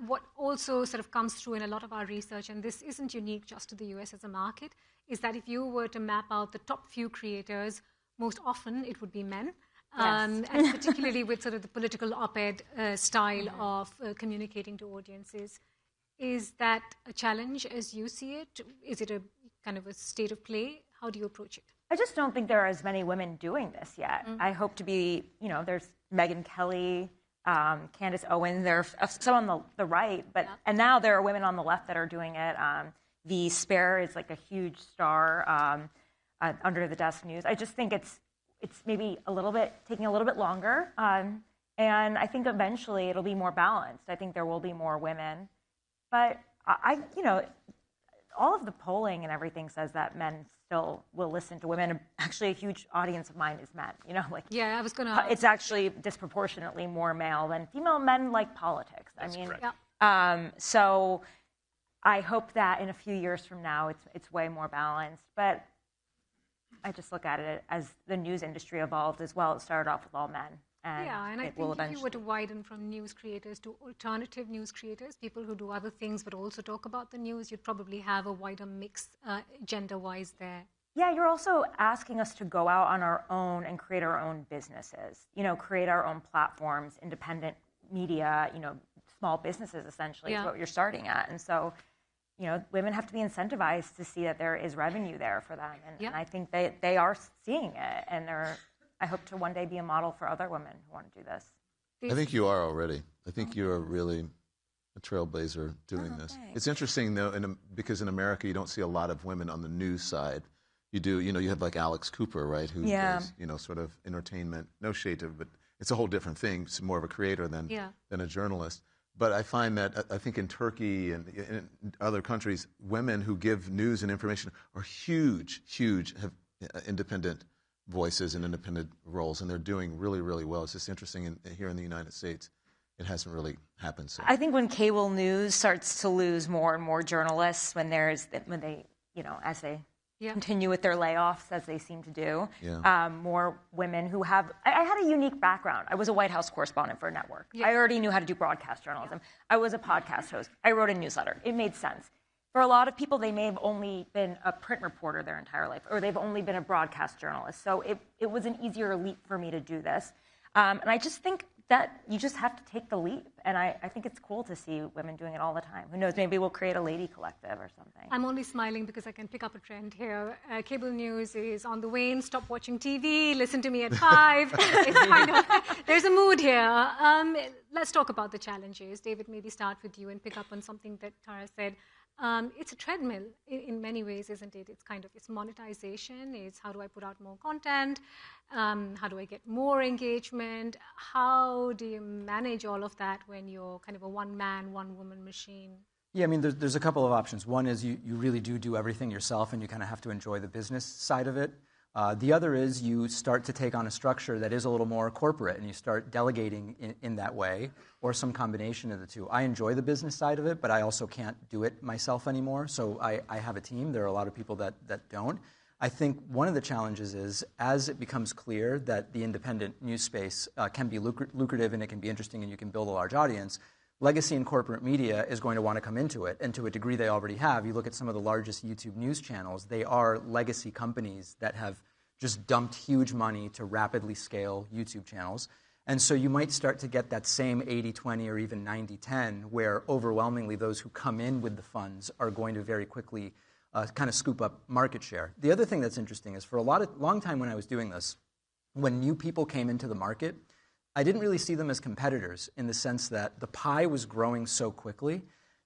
Speaker 24: What also sort of comes through in a lot of our research, and this isn't unique just to the US as a market, is that if you were to map out the top few creators, most often it would be men. And particularly with sort of the political op-ed style of communicating to audiences. Is that a challenge as you see it? Is it a kind of a state of play? How do you approach it?
Speaker 25: I just don't think there are as many women doing this yet. I hope to be, there's Megyn Kelly, Candace Owens, there are some on the right, and now there are women on the left that are doing it. The Spare is like a huge star under the desk news. I just think it's maybe taking a little bit longer, and I think eventually it'll be more balanced. I think there will be more women, but all of the polling and everything says that men still will listen to women. Actually, a huge audience of mine is men.
Speaker 24: Yeah, I was going to.
Speaker 25: It's actually disproportionately more male than female. Men like politics.
Speaker 9: That's correct.
Speaker 25: So I hope that in a few years from now, it's way more balanced. But I just look at it as the news industry evolved as well. It started off with all men. And
Speaker 24: I think if you were to widen from news creators to alternative news creators, people who do other things but also talk about the news, you'd probably have a wider mix gender-wise there.
Speaker 25: Yeah, you're also asking us to go out on our own and create our own businesses, create our own platforms, independent media, small businesses essentially is what you're starting at. And so, women have to be incentivized to see that there is revenue there for them. And I think they are seeing it, and I hope to one day be a model for other women who want to do this.
Speaker 8: I think you are already. I think you are really a trailblazer doing this.
Speaker 25: Thanks.
Speaker 8: It's interesting, though, because in America you don't see a lot of women on the news side. You do, you have like Alex Cooper, right, who does, sort of entertainment. No shade to, but it's a whole different thing. It's more of a creator than a journalist. But I find that, I think in Turkey and in other countries, women who give news and information are huge, have independent voices and independent roles, and they're doing really, really well. It's just interesting here in the United States. it hasn't really happened. So
Speaker 25: I think when cable news starts to lose more and more journalists, as they continue with their layoffs, as they seem to do, more women who have. I had a unique background. I was a White House correspondent for a network. I already knew how to do broadcast journalism. I was a podcast host. I wrote a newsletter. It made sense. For a lot of people, they may have only been a print reporter their entire life, or they've only been a broadcast journalist. So it was an easier leap for me to do this. And I just think that you just have to take the leap. And I think it's cool to see women doing it all the time. Who knows, maybe we'll create a lady collective or something.
Speaker 24: I'm only smiling because I can pick up a trend here. Cable news is on the wane. Stop watching TV. Listen to me at 5. It's kind of, there's a mood here. Let's talk about the challenges. David, maybe start with you and pick up on something that Tara said. It's a treadmill in many ways, isn't it? It's monetization. It's how do I put out more content? How do I get more engagement? How do you manage all of that when you're kind of a one-man, one-woman machine?
Speaker 10: Yeah, I mean, there's a couple of options. One is you really do everything yourself, and you kind of have to enjoy the business side of it. The other is you start to take on a structure that is a little more corporate, and you start delegating in that way, or some combination of the two. I enjoy the business side of it, but I also can't do it myself anymore, so I have a team. There are a lot of people that don't. I think one of the challenges is, as it becomes clear that the independent news space can be lucrative and it can be interesting and you can build a large audience, legacy and corporate media is going to want to come into it, and to a degree they already have. You look at some of the largest YouTube news channels, they are legacy companies that have just dumped huge money to rapidly scale YouTube channels. And so you might start to get that same 80-20 or even 90-10, where overwhelmingly those who come in with the funds are going to very quickly kind of scoop up market share. The other thing that's interesting is for a long time when I was doing this, when new people came into the market, I didn't really see them as competitors in the sense that the pie was growing so quickly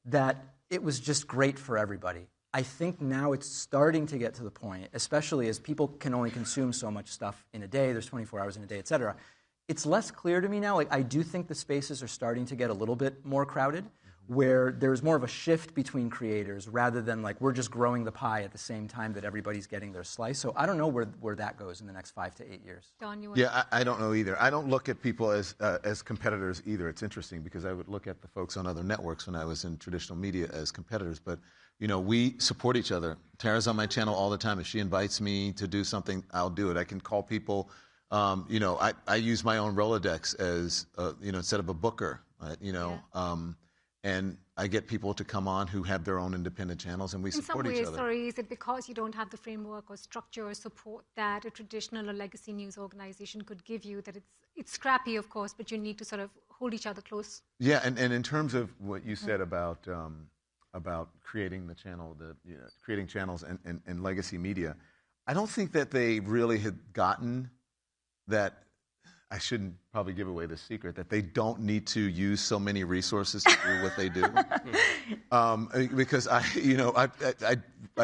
Speaker 10: that it was just great for everybody. I think now it's starting to get to the point, especially as people can only consume so much stuff in a day, there's 24 hours in a day, et cetera. It's less clear to me now. Like, I do think the spaces are starting to get a little bit more crowded, where there's more of a shift between creators rather than like we're just growing the pie at the same time that everybody's getting their slice. So I don't know where that goes in the next 5 to 8 years.
Speaker 24: Don, you
Speaker 8: I don't know either. I don't look at people as competitors either. It's interesting because I would look at the folks on other networks when I was in traditional media as competitors, but we support each other. Tara's on my channel all the time. If she invites me to do something, I'll do it. I can call people. I use my own Rolodex as instead of a booker. And I get people to come on who have their own independent channels, and we support each other.
Speaker 24: In some ways, is it because you don't have the framework or structure or support that a traditional or legacy news organization could give you, that it's scrappy, of course, but you need to sort of hold each other close?
Speaker 8: Yeah, and in terms of what you said about creating the channel, creating channels and legacy media, I don't think that they really had gotten that. I shouldn't probably give away the secret that they don't need to use so many resources to do what they do, because I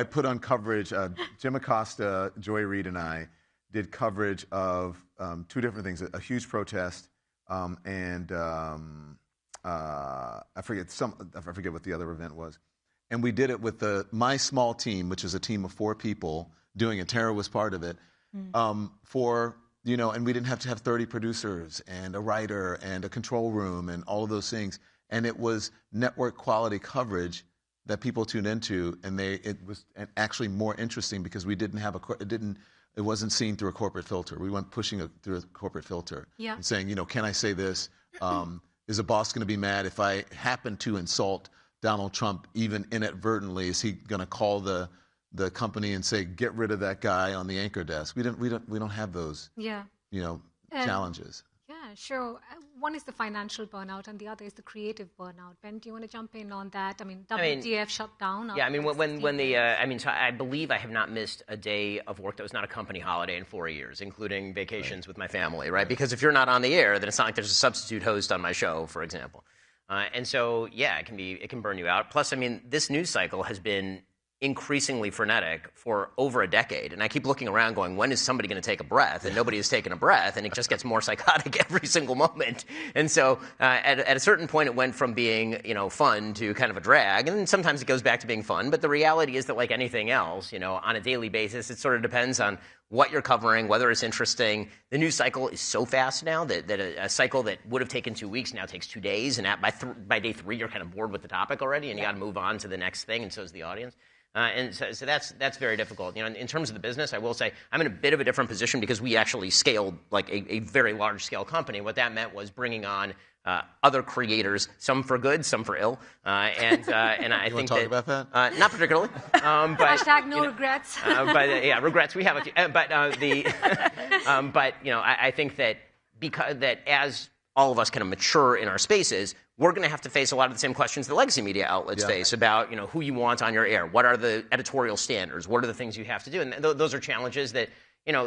Speaker 8: put on coverage. Jim Acosta, Joy Reid, and I did coverage of 2 different things: a huge protest and I forget what the other event was, and we did it with my small team, which is a team of 4 people doing it. Tara was part of it and we didn't have to have 30 producers and a writer and a control room and all of those things. And it was network quality coverage that people tuned into, and it was actually more interesting because we didn't have it wasn't seen through a corporate filter. We went pushing through a corporate filter and saying, can I say this? Is a boss going to be mad if I happen to insult Donald Trump even inadvertently? Is he going to call the company and say, get rid of that guy on the anchor desk? We don't have those challenges.
Speaker 24: Yeah, sure. One is the financial burnout, and the other is the creative burnout. Ben, do you want to jump in on that? WTF shut down.
Speaker 9: Yeah, so I believe I have not missed a day of work that was not a company holiday in 4 years, including vacations with my family, right? Because if you're not on the air, then it's not like there's a substitute host on my show, for example. And so, it can burn you out. Plus, this news cycle has been increasingly frenetic for over a decade. And I keep looking around going, when is somebody going to take a breath? And nobody has taken a breath, and it just gets more psychotic every single moment. And so at a certain point, it went from being, fun to kind of a drag. And then sometimes it goes back to being fun. But the reality is that like anything else, on a daily basis, it sort of depends on what you're covering, whether it's interesting. The news cycle is so fast now that a cycle that would have taken 2 weeks now takes 2 days. And by day 3, you're kind of bored with the topic already, and you got to move on to the next thing, and so is the audience. And so that's very difficult. In terms of the business, I will say I'm in a bit of a different position because we actually scaled like a very large-scale company. What that meant was bringing on other creators, some for good, some for ill, and I
Speaker 8: you
Speaker 9: think
Speaker 8: talk about that?
Speaker 9: Not particularly. But,
Speaker 24: Hashtag no regrets.
Speaker 9: But yeah, regrets we have a few. But I think that that as all of us kind of mature in our spaces, we're going to have to face a lot of the same questions the legacy media outlets face about who you want on your air, what are the editorial standards, what are the things you have to do, and those are challenges that.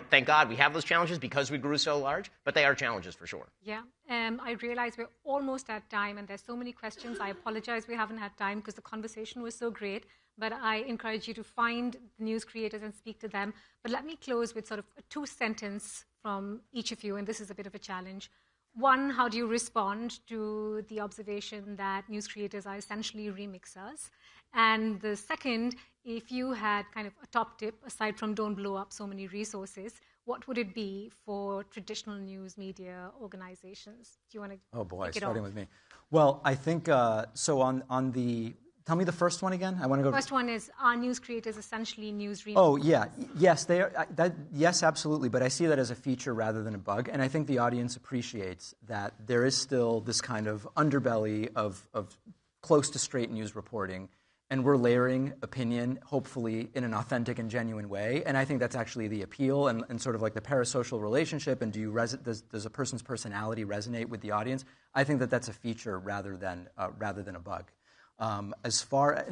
Speaker 9: Thank God we have those challenges because we grew so large, but they are challenges for sure.
Speaker 24: Yeah, I realize we're almost at time, and there's so many questions. I apologize we haven't had time because the conversation was so great, but I encourage you to find the news creators and speak to them. But let me close with sort of a 2-sentence from each of you, and this is a bit of a challenge. One, how do you respond to the observation that news creators are essentially remixers? And the second, if you had kind of a top tip, aside from don't blow up so many resources, what would it be for traditional news media organizations? Do you want to
Speaker 10: Oh boy,
Speaker 24: kick it
Speaker 10: starting
Speaker 24: off?
Speaker 10: with me. Well, I think, so on the, tell me the first one again. I want to go.
Speaker 24: First one is, are news creators essentially news remixers?
Speaker 10: Oh, yeah. Yes, they are. Yes, absolutely. But I see that as a feature rather than a bug. And I think the audience appreciates that there is still this kind of underbelly of close to straight news reporting. And we're layering opinion, hopefully, in an authentic and genuine way. And I think that's actually the appeal and sort of like the parasocial relationship. And does a person's personality resonate with the audience? I think that's a feature rather than a bug. And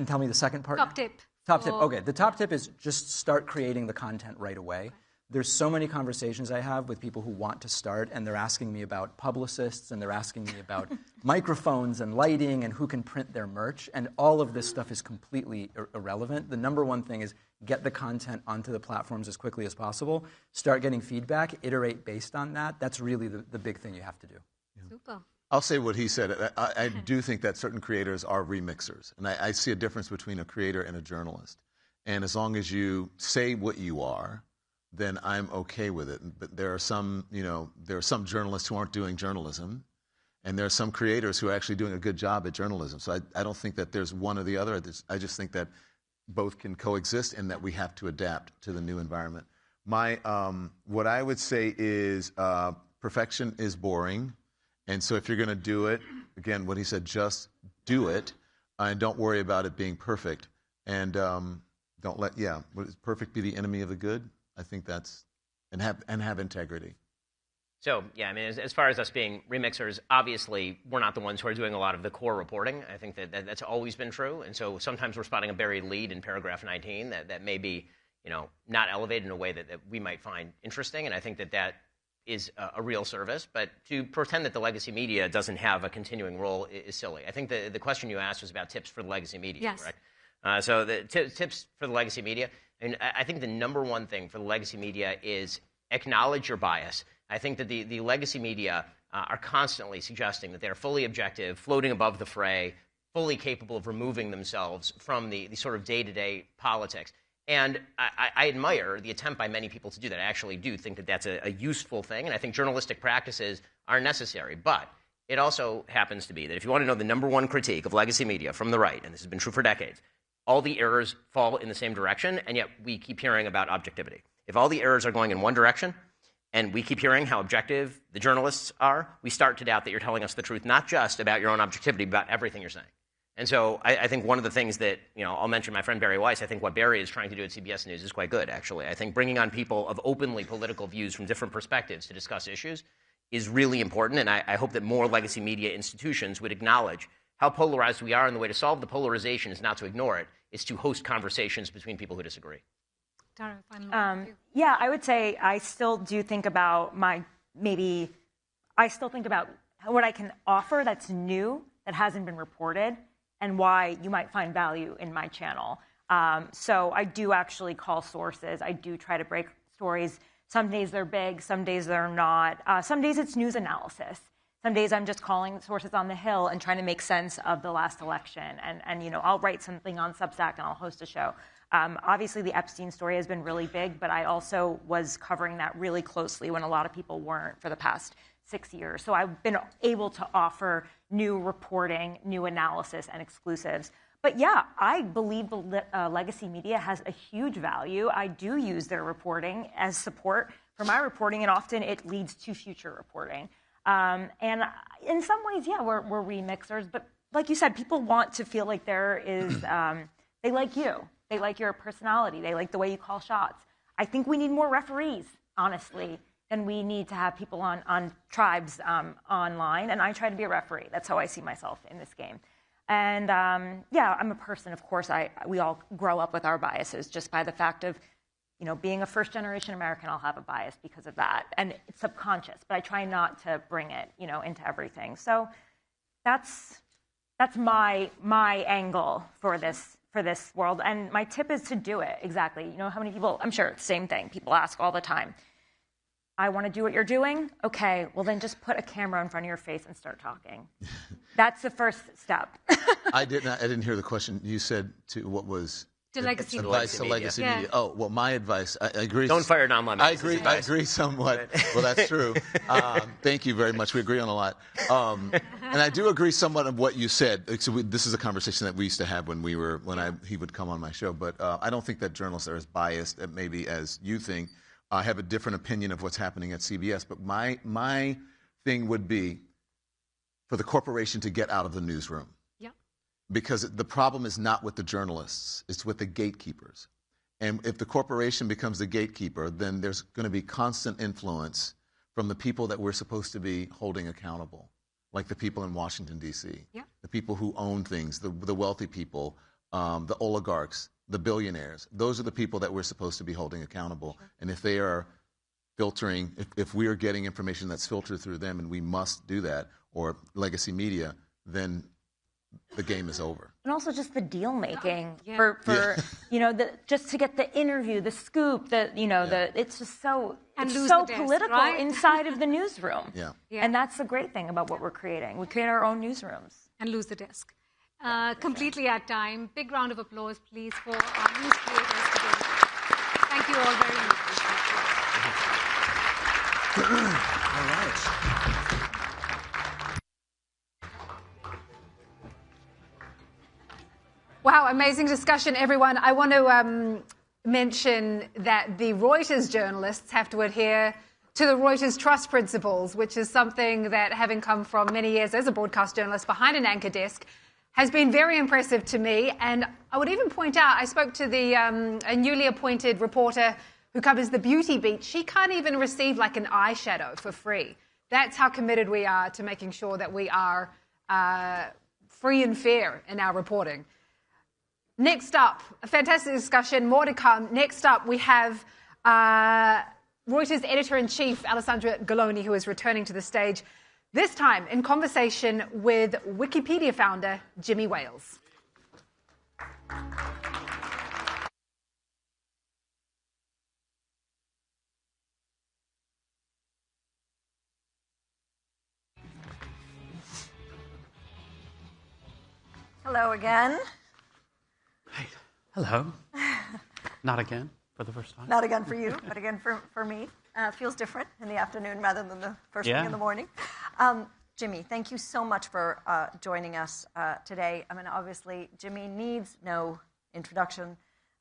Speaker 10: tell me the second part.
Speaker 24: Top tip.
Speaker 10: Top tip. Okay, the top tip is just start creating the content right away. Okay. There's so many conversations I have with people who want to start, and they're asking me about publicists, and they're asking me about microphones and lighting and who can print their merch, and all of this stuff is completely irrelevant. The number one thing is get the content onto the platforms as quickly as possible, start getting feedback, iterate based on that. That's really the big thing you have to do.
Speaker 24: Yeah. Super.
Speaker 8: I'll say what he said. I do think that certain creators are remixers, and I see a difference between a creator and a journalist. And as long as you say what you are, then I'm okay with it. But there are some journalists who aren't doing journalism, and there are some creators who are actually doing a good job at journalism. So I don't think that there's one or the other. I just think that both can coexist and that we have to adapt to the new environment. What I would say is perfection is boring. And so if you're going to do it, again, what he said, just do it, and don't worry about it being perfect. And don't let, perfect be the enemy of the good? I think that's, and have integrity.
Speaker 9: So, yeah, I mean, as far as us being remixers, obviously, we're not the ones who are doing a lot of the core reporting. I think that's always been true. And so sometimes we're spotting a buried lead in paragraph 19 that may be, not elevated in a way that we might find interesting. And I think that is a real service. But to pretend that the legacy media doesn't have a continuing role is silly. I think the question you asked was about tips for the legacy media,
Speaker 24: yes.
Speaker 9: Correct? So the tips for the legacy media, and I think the number one thing for the legacy media is acknowledge your bias. I think that the legacy media are constantly suggesting that they're fully objective, floating above the fray, fully capable of removing themselves from the sort of day-to-day politics. And I admire the attempt by many people to do that. I actually do think that that's a useful thing, and I think journalistic practices are necessary. But it also happens to be that if you want to know the number one critique of legacy media from the right, and this has been true for decades, all the errors fall in the same direction, and yet we keep hearing about objectivity. If all the errors are going in one direction, and we keep hearing how objective the journalists are, we start to doubt that you're telling us the truth, not just about your own objectivity, but about everything you're saying. And so I think one of the things that, I'll mention my friend Barry Weiss, I think what Barry is trying to do at CBS News is quite good, actually. I think bringing on people of openly political views from different perspectives to discuss issues is really important, and I hope that more legacy media institutions would acknowledge how polarized we are, and the way to solve the polarization is not to ignore it, is to host conversations between people who disagree.
Speaker 24: Tara,
Speaker 25: yeah, I would say I still do think about I still think about what I can offer that's new, that hasn't been reported, and why you might find value in my channel. So I do actually call sources. I do try to break stories. Some days they're big, some days they're not. Some days it's news analysis. Some days I'm just calling sources on the Hill and trying to make sense of the last election. And I'll write something on Substack and I'll host a show. Obviously, the Epstein story has been really big, but I also was covering that really closely when a lot of people weren't for the past 6 years. So I've been able to offer new reporting, new analysis, and exclusives. But yeah, I believe the legacy media has a huge value. I do use their reporting as support for my reporting, and often it leads to future reporting. And in some ways, yeah, we're remixers. But like you said, people want to feel like there is, they like you. They like your personality. They like the way you call shots. I think we need more referees, honestly, than we need to have people on tribes online. And I try to be a referee. That's how I see myself in this game. And yeah, I'm a person, of course. We all grow up with our biases just by the fact of, being a first-generation American. I'll have a bias because of that, and it's subconscious. But I try not to bring it, into everything. So that's my angle for this world. And my tip is to do it. Exactly. How many people? I'm sure it's the same thing. People ask all the time. I want to do what you're doing. Okay, well then just put a camera in front of your face and start talking. That's the first step.
Speaker 8: I didn't hear the question. You said what was
Speaker 24: legacy
Speaker 8: advice to legacy media? Oh, well, my advice. I agree.
Speaker 9: Don't fire an online.
Speaker 8: I agree somewhat. Well, that's true. Thank you very much. We agree on a lot. And I do agree somewhat of what you said. So this is a conversation that we used to have when he would come on my show. But I don't think that journalists are as biased, maybe as you think. I have a different opinion of what's happening at CBS. But my thing would be for the corporation to get out of the newsroom. Because the problem is not with the journalists, it's with the gatekeepers. And if the corporation becomes the gatekeeper, then there's going to be constant influence from the people that we're supposed to be holding accountable, like the people in Washington, D.C., the people who own things, the wealthy people, the oligarchs, the billionaires. Those are the people that we're supposed to be holding accountable. And if they are filtering, if we are getting information that's filtered through them, and we must do that, or legacy media, then the game is over.
Speaker 25: And also just the deal making for just to get the interview, the scoop, it's just so political right? inside of the newsroom. And that's the great thing about what we're creating. We create our own newsrooms.
Speaker 24: And lose the desk. Completely at time. Big round of applause, please, for our news creators today. Thank you all very much.
Speaker 8: All right.
Speaker 3: Wow, amazing discussion, everyone. I want to mention that the Reuters journalists have to adhere to the Reuters trust principles, which is something that, having come from many years as a broadcast journalist behind an anchor desk, has been very impressive to me. And I would even point out, I spoke to a newly appointed reporter who covers the beauty beat. She can't even receive like an eyeshadow for free. That's how committed we are to making sure that we are free and fair in our reporting. Next up, a fantastic discussion, more to come. Next up, we have Reuters editor-in-chief, Alessandra Galloni, who is returning to the stage, this time in conversation with Wikipedia founder Jimmy Wales.
Speaker 11: Hello again.
Speaker 12: Hello. Not again for the first time.
Speaker 11: Not again for you, but again for me. Feels different in the afternoon rather than the first thing in the morning. Jimmy, thank you so much for joining us today. I mean, obviously, Jimmy needs no introduction,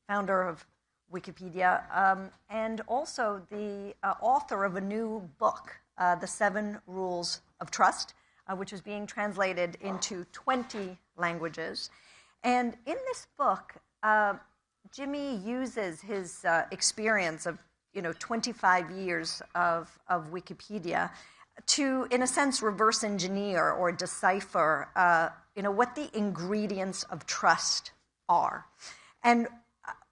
Speaker 11: founder of Wikipedia, and also the author of a new book, The 7 Rules of Trust, which is being translated into 20 languages. And in this book, Jimmy uses his experience of 25 years of Wikipedia to, in a sense, reverse engineer or decipher what the ingredients of trust are. And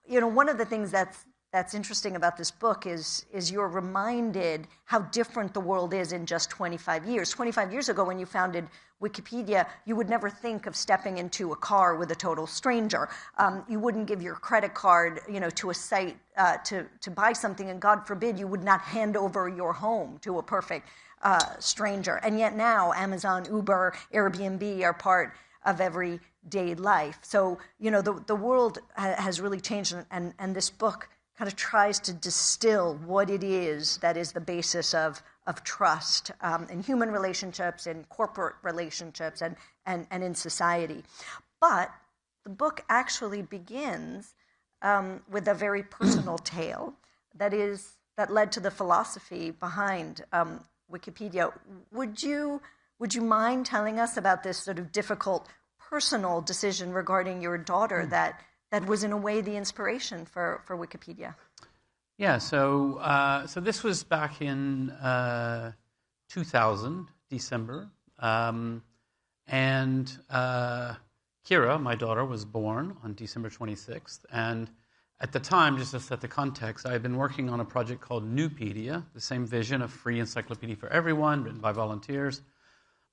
Speaker 11: one of the things that's interesting about this book is you're reminded how different the world is in just 25 years. 25 years ago, when you founded Wikipedia, you would never think of stepping into a car with a total stranger. You wouldn't give your credit card, to a site to buy something, and God forbid you would not hand over your home to a perfect stranger. And yet now Amazon, Uber, Airbnb are part of everyday life. So, the world has really changed, and this book kind of tries to distill what it is that is the basis of trust in human relationships, in corporate relationships, and in society. But the book actually begins with a very personal tale that led to the philosophy behind Wikipedia. Would you mind telling us about this sort of difficult personal decision regarding your daughter that was in a way the inspiration for Wikipedia?
Speaker 12: Yeah, so this was back in 2000, December, and Kira, my daughter, was born on December 26th, and at the time, just to set the context, I had been working on a project called Newpedia, the same vision of free encyclopedia for everyone, written by volunteers,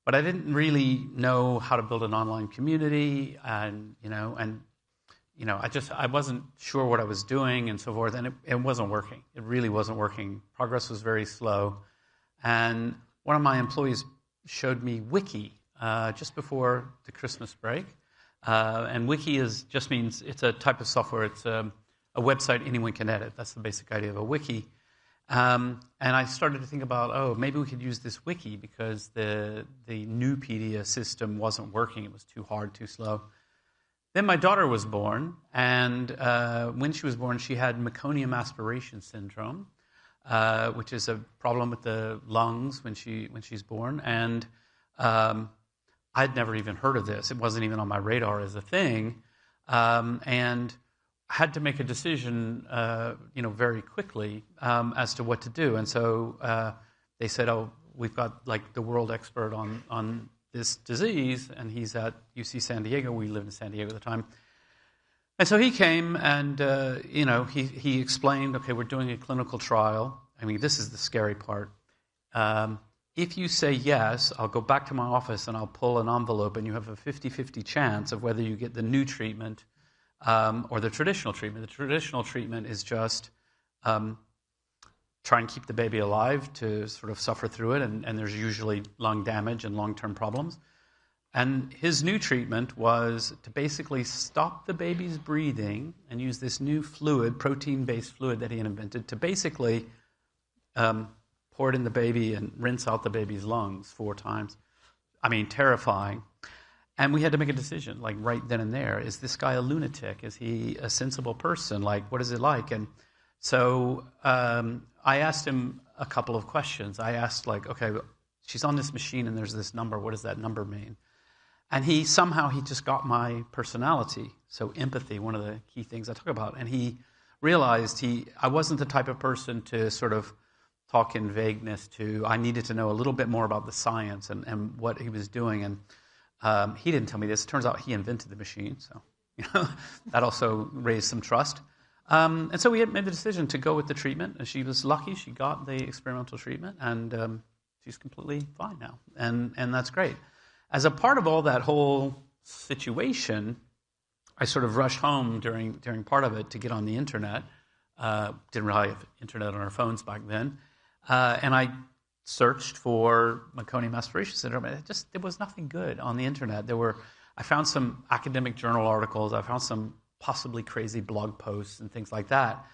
Speaker 12: but I didn't really know how to build an online community, and I wasn't sure what I was doing and so forth, and it wasn't working. It really wasn't working. Progress was very slow. And one of my employees showed me Wiki just before the Christmas break. And Wiki just means it's a type of software. It's a website anyone can edit. That's the basic idea of a wiki. And I started to think about, maybe we could use this wiki because the Newpedia system wasn't working. It was too hard, too slow. Then my daughter was born, and when she was born, she had meconium aspiration syndrome, which is a problem with the lungs when she's born. And I'd never even heard of this. It wasn't even on my radar as a thing, and had to make a decision, very quickly as to what to do. And so they said, we've got like the world expert on this disease, and he's at UC San Diego. We lived in San Diego at the time. And so he came and, he explained, okay, we're doing a clinical trial. I mean, this is the scary part. If you say yes, I'll go back to my office and I'll pull an envelope, and you have a 50-50 chance of whether you get the new treatment or the traditional treatment. The traditional treatment is just try and keep the baby alive to sort of suffer through it, and there's usually lung damage and long-term problems. And his new treatment was to basically stop the baby's breathing and use this new fluid, protein-based fluid that he had invented, to basically pour it in the baby and rinse out the baby's lungs 4 times. I mean, terrifying. And we had to make a decision, like right then and there. Is this guy a lunatic? Is he a sensible person? Like, what is it like? And so I asked him a couple of questions. I asked, like, okay, she's on this machine and there's this number. What does that number mean? And he just got my personality. So empathy, one of the key things I talk about. And he realized I wasn't the type of person to sort of talk in vagueness I needed to know a little bit more about the science and what he was doing. And he didn't tell me this. It turns out he invented the machine. So that also raised some trust. And so we had made the decision to go with the treatment. And she was lucky. She got the experimental treatment, and she's completely fine now. And that's great. As a part of all that whole situation, I sort of rushed home during part of it to get on the internet. Didn't really have internet on our phones back then. And I searched for meconium aspiration syndrome. There was nothing good on the internet. I found some academic journal articles. I found some possibly crazy blog posts and things like that.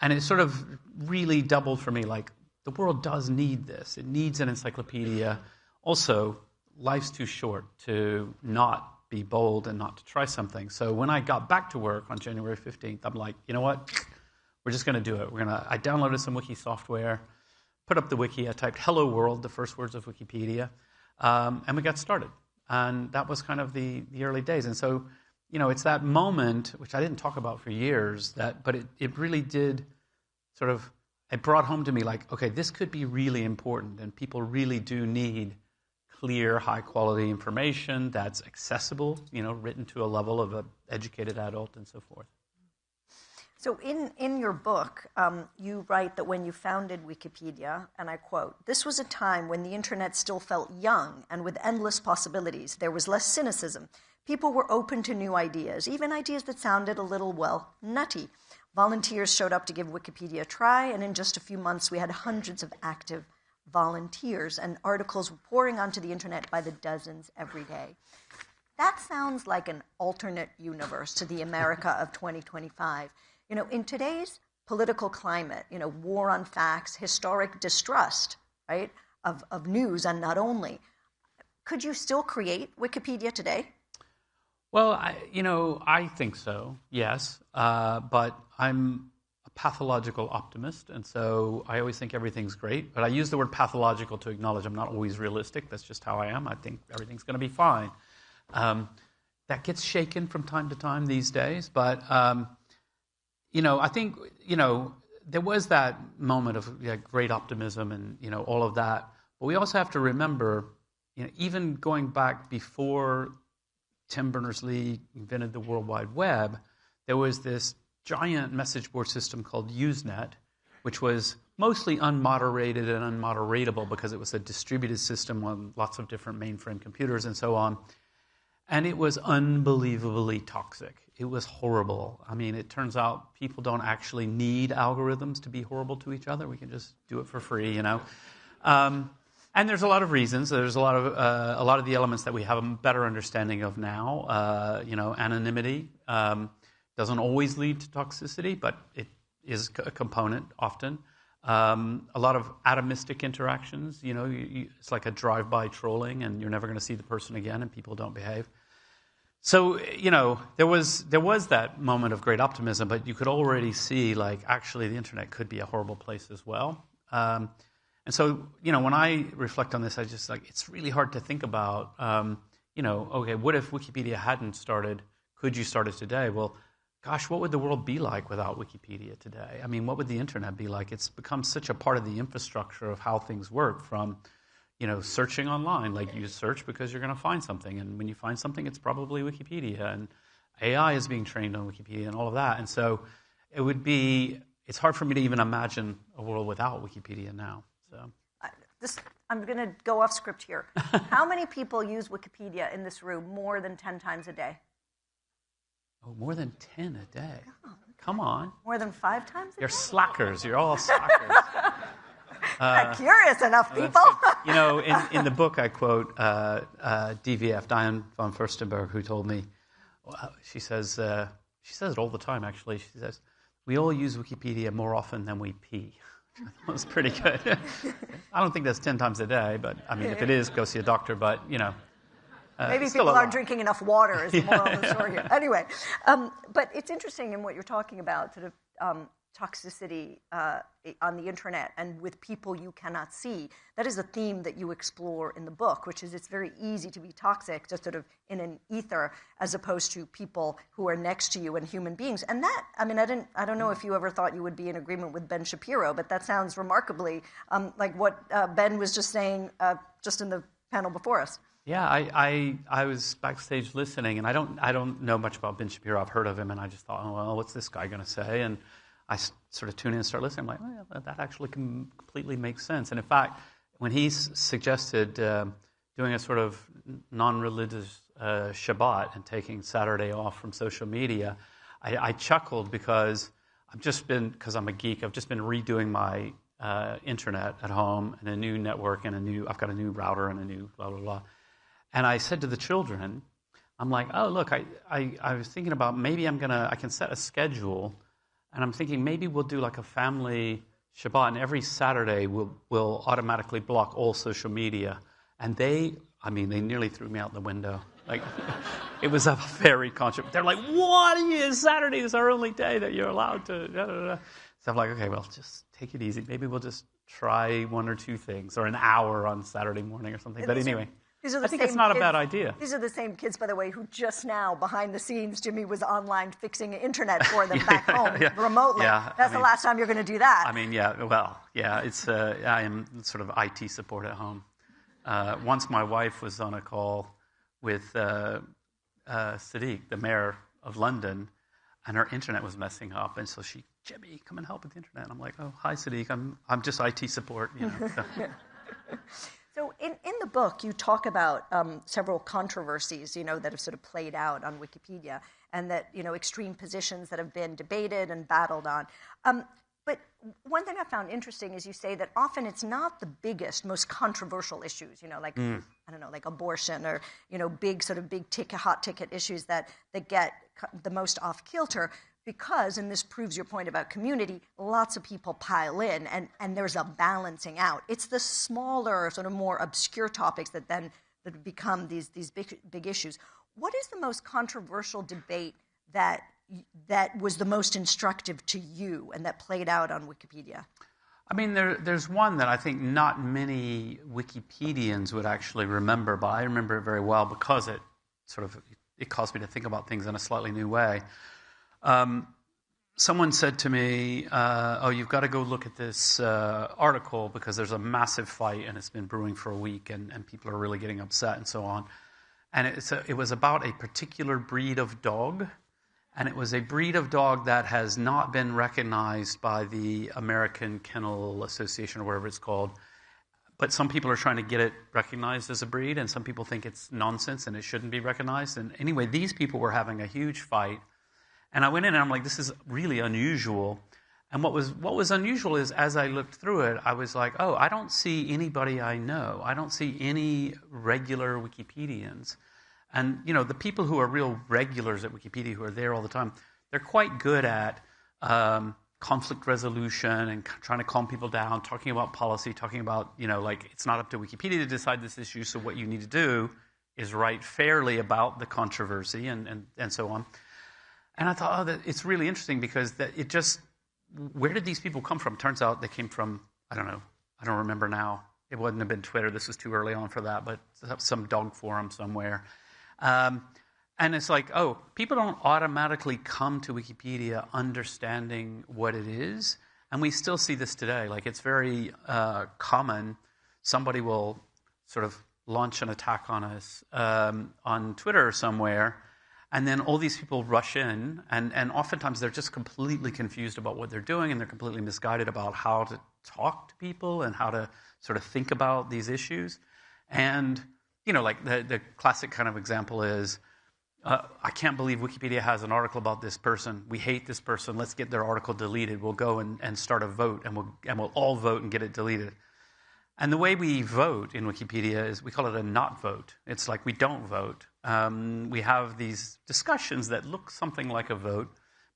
Speaker 12: And it sort of really doubled for me, like, the world does need this. It needs an encyclopedia. Also, life's too short to not be bold and not to try something. So when I got back to work on January 15th, I'm like, you know what? We're just going to do it. I downloaded some wiki software, put up the wiki. I typed "Hello World," the first words of Wikipedia, and we got started. And that was kind of the early days. And so, it's that moment, which I didn't talk about for years, but it really did sort of, it brought home to me, like, okay, this could be really important, and people really do need clear, high-quality information that's accessible, written to a level of an educated adult and so forth.
Speaker 11: So in your book, you write that when you founded Wikipedia, and I quote, "This was a time when the internet still felt young and with endless possibilities. There was less cynicism. People were open to new ideas, even ideas that sounded a little, nutty. Volunteers showed up to give Wikipedia a try, and in just a few months we had hundreds of active volunteers, and articles pouring onto the internet by the dozens every day. That sounds like an alternate universe to the America of 2025. In today's political climate, war on facts, historic distrust, right, of news, and not only, could you still create Wikipedia today?
Speaker 12: Well, I think so, yes. But I'm a pathological optimist, and so I always think everything's great. But I use the word pathological to acknowledge I'm not always realistic. That's just how I am. I think everything's going to be fine. That gets shaken from time to time these days. But, I think, there was that moment of great optimism and, all of that. But we also have to remember, even going back before Tim Berners-Lee invented the World Wide Web, there was this giant message board system called Usenet, which was mostly unmoderated and unmoderatable because it was a distributed system on lots of different mainframe computers and so on. And it was unbelievably toxic. It was horrible. I mean, it turns out people don't actually need algorithms to be horrible to each other. We can just do it for free, And there's a lot of reasons. There's a lot of the elements that we have a better understanding of now. Anonymity doesn't always lead to toxicity, but it is a component often. A lot of atomistic interactions. It's like a drive-by trolling, and you're never going to see the person again, and people don't behave. So there was that moment of great optimism, but you could already see actually the internet could be a horrible place as well. And so, when I reflect on this, I just it's really hard to think about, okay, what if Wikipedia hadn't started? Could you start it today? Well, gosh, what would the world be like without Wikipedia today? I mean, what would the internet be like? It's become such a part of the infrastructure of how things work from, searching online. You search because you're going to find something. And when you find something, it's probably Wikipedia. And AI is being trained on Wikipedia and all of that. And so it's hard for me to even imagine a world without Wikipedia now. So.
Speaker 11: I'm going to go off script here. How many people use Wikipedia in this room more than 10 times a day?
Speaker 12: Oh, more than 10 a day. Come on.
Speaker 11: More than 5 times a day?
Speaker 12: You're slackers. You're all slackers.
Speaker 11: Not curious enough, people.
Speaker 12: In the book, I quote DVF, Diane von Furstenberg, who told me, she says it all the time, actually. She says, we all use Wikipedia more often than we pee. That was pretty good. I don't think that's 10 times a day, but I mean, if it is, go see a doctor. But
Speaker 11: maybe people aren't drinking enough water is the moral of the story here. Anyway, but it's interesting in what you're talking about, sort of toxicity on the internet and with people you cannot see. That is a theme that you explore in the book, which is it's very easy to be toxic, just sort of in an ether, as opposed to people who are next to you and human beings. And that, I mean, I don't know if you ever thought you would be in agreement with Ben Shapiro, but that sounds remarkably like what Ben was just saying just in the panel before us.
Speaker 12: Yeah, I was backstage listening, and I don't know much about Ben Shapiro. I've heard of him, and I just thought, oh, well, what's this guy going to say? And I sort of tune in and start listening. I'm like, oh, yeah, that actually completely makes sense. And in fact, when he suggested doing a sort of non-religious Shabbat and taking Saturday off from social media, I chuckled because because I'm a geek, I've just been redoing my internet at home and a new network and I've got a new router and a new blah, blah, blah. And I said to the children, I'm like, oh, look, I was thinking about maybe I can set a schedule. And I'm thinking maybe we'll do like a family Shabbat, and every Saturday we'll automatically block all social media. And they nearly threw me out the window. Like, it was a very conscious. They're like, what? Saturday is our only day that you're allowed to. Da, da, da. So I'm like, okay, well, just take it easy. Maybe we'll just try 1 or 2 things, or an hour on Saturday morning or something. But anyway. I think it's not a bad idea.
Speaker 11: These are the same kids, by the way, who just now, behind the scenes, Jimmy was online fixing internet for them back home remotely. Yeah, That's the last time you're going to do that.
Speaker 12: I mean, it's I am sort of IT support at home. Once my wife was on a call with Sadiq, the mayor of London, and her internet was messing up, and so Jimmy, come and help with the internet. And I'm like, oh, hi, Sadiq, I'm just IT support, So.
Speaker 11: So in the book, you talk about several controversies, that have sort of played out on Wikipedia, and that, extreme positions that have been debated and battled on. But one thing I found interesting is you say that often it's not the biggest, most controversial issues, like, I don't know, like abortion or, big ticket, hot ticket issues that get the most off kilter because, and this proves your point about community, lots of people pile in and there's a balancing out. It's the smaller, sort of more obscure topics that become these big issues. What is the most controversial debate that was the most instructive to you and that played out on Wikipedia?
Speaker 12: I mean, there's one that I think not many Wikipedians would actually remember, but I remember it very well because it caused me to think about things in a slightly new way. Someone said to me, you've got to go look at this article because there's a massive fight and it's been brewing for a week and people are really getting upset and so on. And it was about a particular breed of dog. And it was a breed of dog that has not been recognized by the American Kennel Association or whatever it's called. But some people are trying to get it recognized as a breed, and some people think it's nonsense and it shouldn't be recognized. And anyway, these people were having a huge fight. And I went in and I'm like, this is really unusual. And what was unusual is as I looked through it, I was like, I don't see anybody I know. I don't see any regular Wikipedians. And, the people who are real regulars at Wikipedia, who are there all the time, they're quite good at conflict resolution and trying to calm people down, talking about policy, talking about, it's not up to Wikipedia to decide this issue, so what you need to do is write fairly about the controversy and so on. And I thought, that it's really interesting because where did these people come from? Turns out they came from, I don't know, I don't remember now. It wouldn't have been Twitter. This was too early on for that, but some dog forum somewhere. And it's like, people don't automatically come to Wikipedia understanding what it is. And we still see this today. Like, it's very common. Somebody will sort of launch an attack on us on Twitter or somewhere, and then all these people rush in, and oftentimes they're just completely confused about what they're doing, and they're completely misguided about how to talk to people and how to sort of think about these issues. And like the classic kind of example is, I can't believe Wikipedia has an article about this person. We hate this person. Let's get their article deleted. We'll go and start a vote, and we'll all vote and get it deleted. And the way we vote in Wikipedia is we call it a not vote. It's like we don't vote. We have these discussions that look something like a vote,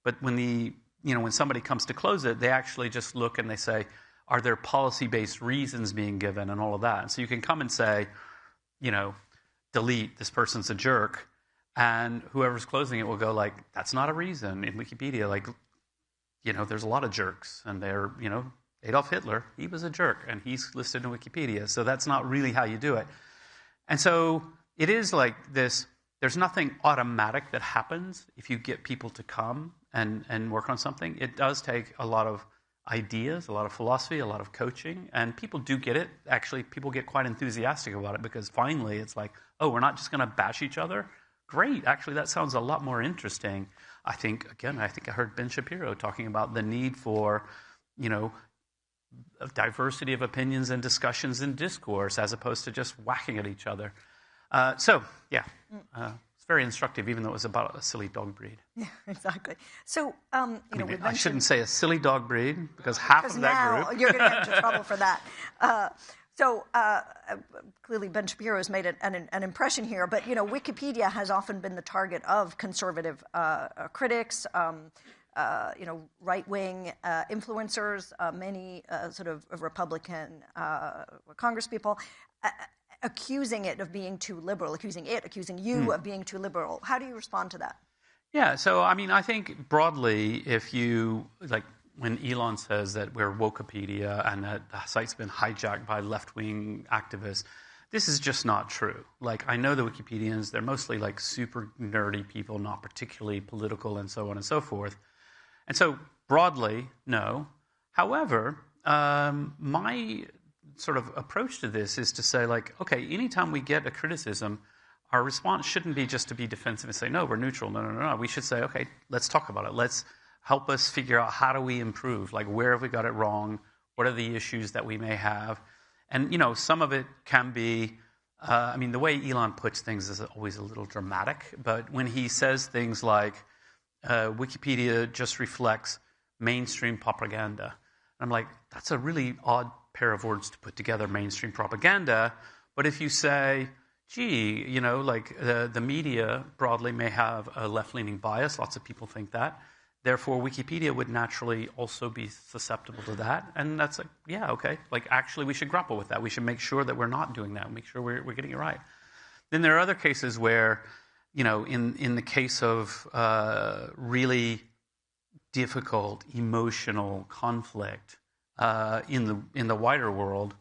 Speaker 12: but when when somebody comes to close it, they actually just look and they say, are there policy-based reasons being given and all of that? And so you can come and say, delete, this person's a jerk, and whoever's closing it will go like, that's not a reason. In Wikipedia, there's a lot of jerks, and they're, Adolf Hitler, he was a jerk, and he's listed in Wikipedia, so that's not really how you do it. And so it is like this, there's nothing automatic that happens if you get people to come and work on something. It does take a lot of ideas, a lot of philosophy, a lot of coaching, and people do get it. Actually, people get quite enthusiastic about it because finally it's like, we're not just going to bash each other. Great, actually that sounds a lot more interesting. I think I heard Ben Shapiro talking about the need for, of diversity of opinions and discussions and discourse as opposed to just whacking at each other. It's very instructive, even though it was about a silly dog breed.
Speaker 11: Yeah, exactly. So,
Speaker 12: I shouldn't say a silly dog breed because half of that group.
Speaker 11: You're going to get into trouble for that. Clearly Ben Shapiro has made an impression here, but Wikipedia has often been the target of conservative critics, right-wing influencers, many sort of Republican congresspeople, accusing it of being too liberal, accusing you of being too liberal. How do you respond to that?
Speaker 12: Yeah, so I think broadly, if you when Elon says that we're Wokepedia and that the site's been hijacked by left-wing activists, this is just not true. I know the Wikipedians, they're mostly super nerdy people, not particularly political and so on and so forth. And so broadly, no. However, my sort of approach to this is to say okay, anytime we get a criticism, our response shouldn't be just to be defensive and say, no, we're neutral. No. We should say, okay, let's talk about it. Let's help us figure out how do we improve? Where have we got it wrong? What are the issues that we may have? And, some of it can be, the way Elon puts things is always a little dramatic, but when he says things like, Wikipedia just reflects mainstream propaganda. And I'm like, that's a really odd pair of words to put together, mainstream propaganda. But if you say, gee, you know, like the media broadly may have a left-leaning bias, lots of people think that, therefore Wikipedia would naturally also be susceptible to that. And that's like, yeah, okay, like actually we should grapple with that. We should make sure that we're not doing that, make sure we're getting it right. Then there are other cases where, you know, in the case of really difficult emotional conflict in the wider world,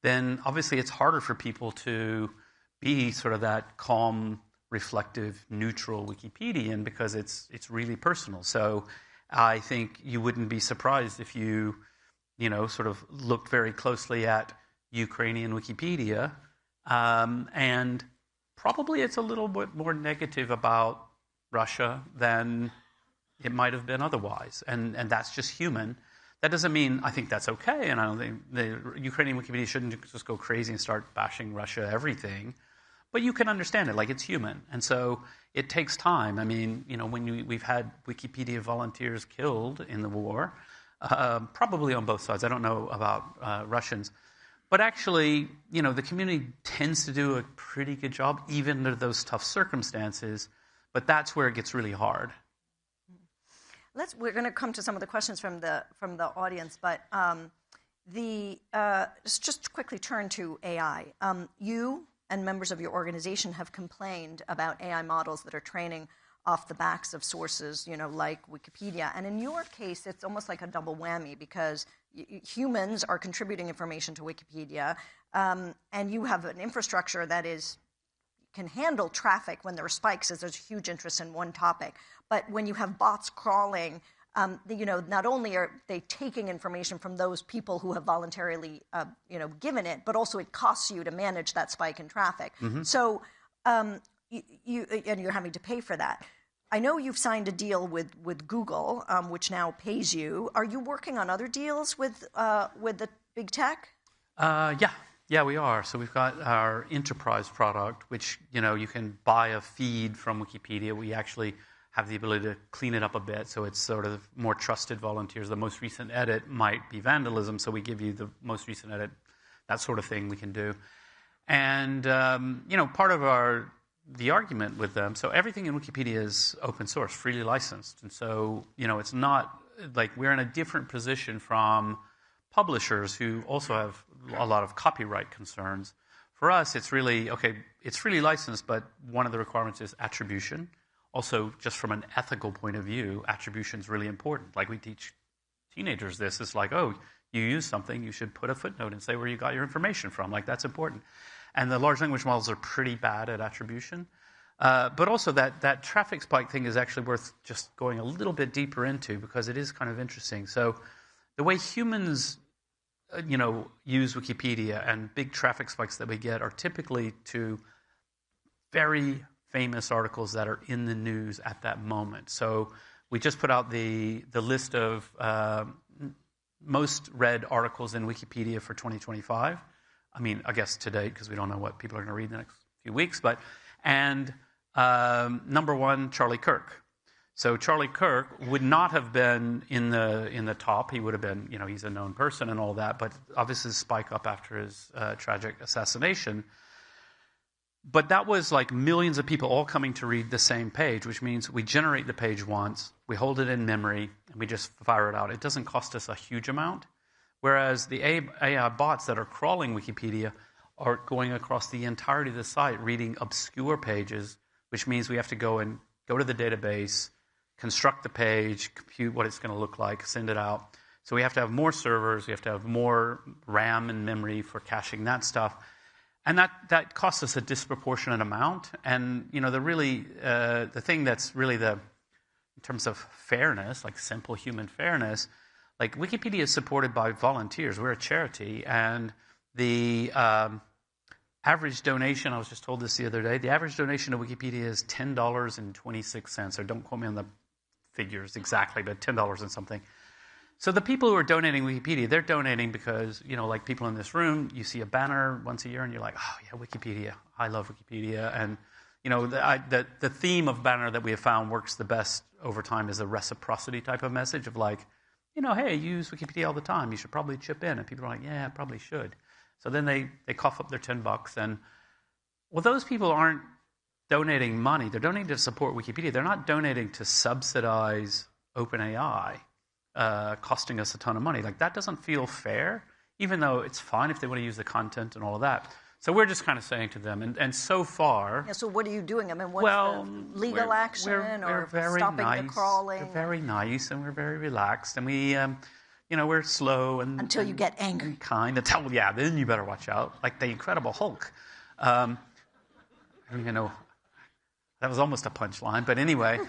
Speaker 12: then obviously it's harder for people to be sort of that calm, reflective, neutral Wikipedian because it's really personal. So I think you wouldn't be surprised if you know, sort of looked very closely at Ukrainian Wikipedia, and probably it's a little bit more negative about Russia than it might have been otherwise, and that's just human. That doesn't mean I think that's okay, and I don't think the Ukrainian Wikipedia shouldn't just go crazy and start bashing Russia everything. But you can understand it, like it's human. And so it takes time. I mean, you know, when we've had Wikipedia volunteers killed in the war, probably on both sides. I don't know about Russians. But actually, you know, the community tends to do a pretty good job, even under those tough circumstances. But that's where it gets really hard.
Speaker 11: We're going to come to some of the questions from the audience, but let's just quickly turn to AI. You and members of your organization have complained about AI models that are training off the backs of sources, you know, like Wikipedia. And in your case, it's almost like a double whammy because humans are contributing information to Wikipedia, and you have an infrastructure that can handle traffic when there are spikes, as there's huge interest in one topic. But when you have bots crawling, you know, not only are they taking information from those people who have voluntarily, you know, given it, but also it costs you to manage that spike in traffic. Mm-hmm. So and you're having to pay for that. I know you've signed a deal with Google, which now pays you. Are you working on other deals with the big tech?
Speaker 12: Yeah, we are. So we've got our enterprise product, which, you know, you can buy a feed from Wikipedia. We actually have the ability to clean it up a bit, so it's sort of more trusted volunteers. The most recent edit might be vandalism, so we give you the most recent edit, that sort of thing we can do. And, you know, part of the argument with them, so everything in Wikipedia is open source, freely licensed. And so, you know, it's not like we're in a different position from publishers who also have a lot of copyright concerns. For us, it's really, okay, it's freely licensed, but one of the requirements is attribution. Also, just from an ethical point of view, attribution is really important. Like we teach teenagers this. It's like, oh, you use something, you should put a footnote and say where you got your information from. Like that's important. And the large language models are pretty bad at attribution. But also that traffic spike thing is actually worth just going a little bit deeper into because it is kind of interesting. So the way humans you know, use Wikipedia and big traffic spikes that we get are typically to very famous articles that are in the news at that moment. So we just put out the list of most read articles in Wikipedia for 2025. I mean, I guess today, because we don't know what people are going to read in the next few weeks. And number one, Charlie Kirk. So Charlie Kirk would not have been in the top. He would have been, you know, he's a known person and all that, but obviously spike up after his tragic assassination. But that was like millions of people all coming to read the same page, which means we generate the page once, we hold it in memory, and we just fire it out. It doesn't cost us a huge amount. Whereas the AI bots that are crawling Wikipedia are going across the entirety of the site, reading obscure pages, which means we have to go to the database, construct the page, compute what it's going to look like, send it out. So we have to have more servers, we have to have more RAM and memory for caching that stuff. And that costs us a disproportionate amount. And, you know, the thing that's really in terms of fairness, like simple human fairness, like Wikipedia is supported by volunteers. We're a charity. And the average donation, I was just told this the other day, the average donation to Wikipedia is $10.26. So don't quote me on the figures exactly, but $10 and something. So the people who are donating Wikipedia, they're donating because, you know, like people in this room, you see a banner once a year and you're like, oh, yeah, Wikipedia. I love Wikipedia. And, you know, the theme of banner that we have found works the best over time is a reciprocity type of message of like, hey, I use Wikipedia all the time. You should probably chip in. And people are like, yeah, I probably should. So then they cough up their $10. And, well, those people aren't donating money. They're donating to support Wikipedia. They're not donating to subsidize OpenAI, costing us a ton of money. Like, that doesn't feel fair, even though it's fine if they want to use the content and all of that. So we're just kind of saying to them, and so far...
Speaker 11: Yeah, so what are you doing? I mean, what's the legal action or stopping the crawling?
Speaker 12: We're very nice, and we're very relaxed, and we, we're slow and...
Speaker 11: Until you get angry.
Speaker 12: And kind. Then you better watch out. Like the Incredible Hulk. I don't even know... That was almost a punchline, but anyway.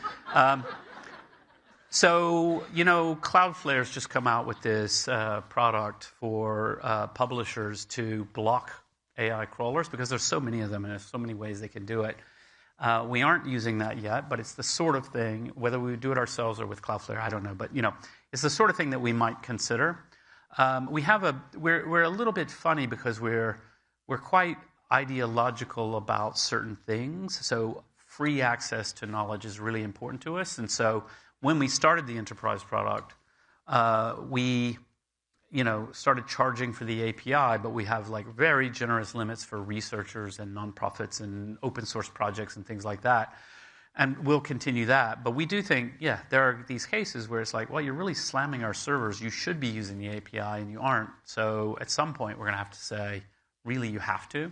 Speaker 12: So, Cloudflare's just come out with this product for publishers to block AI crawlers because there's so many of them and there's so many ways they can do it. We aren't using that yet, but it's the sort of thing, whether we do it ourselves or with Cloudflare, I don't know, but it's the sort of thing that we might consider. We're a little bit funny because we're quite ideological about certain things. So free access to knowledge is really important to us, and so when we started the enterprise product, we started charging for the API, but we have like very generous limits for researchers and nonprofits and open source projects and things like that. And we'll continue that. But we do think, there are these cases where it's like, well, you're really slamming our servers. You should be using the API and you aren't. So at some point, we're going to have to say, really, you have to.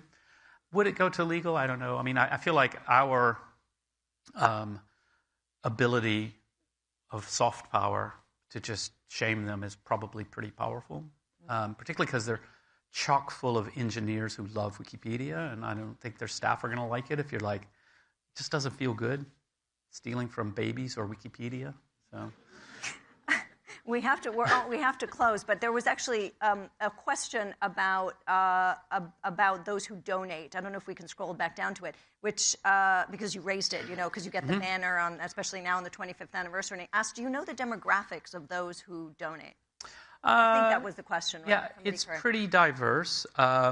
Speaker 12: Would it go to legal? I don't know. I mean, I feel like our ability of soft power to just shame them is probably pretty powerful, particularly because they're chock full of engineers who love Wikipedia, and I don't think their staff are going to like it if you're like, it just doesn't feel good stealing from babies or Wikipedia. So
Speaker 11: we have to close, but there was actually a question about those who donate. I don't know if we can scroll back down to it, which because you raised it, because you get the banner on, especially now on the 25th anniversary. And asked, do you know the demographics of those who donate? I think that was the question. Right?
Speaker 12: Yeah, it's pretty diverse. I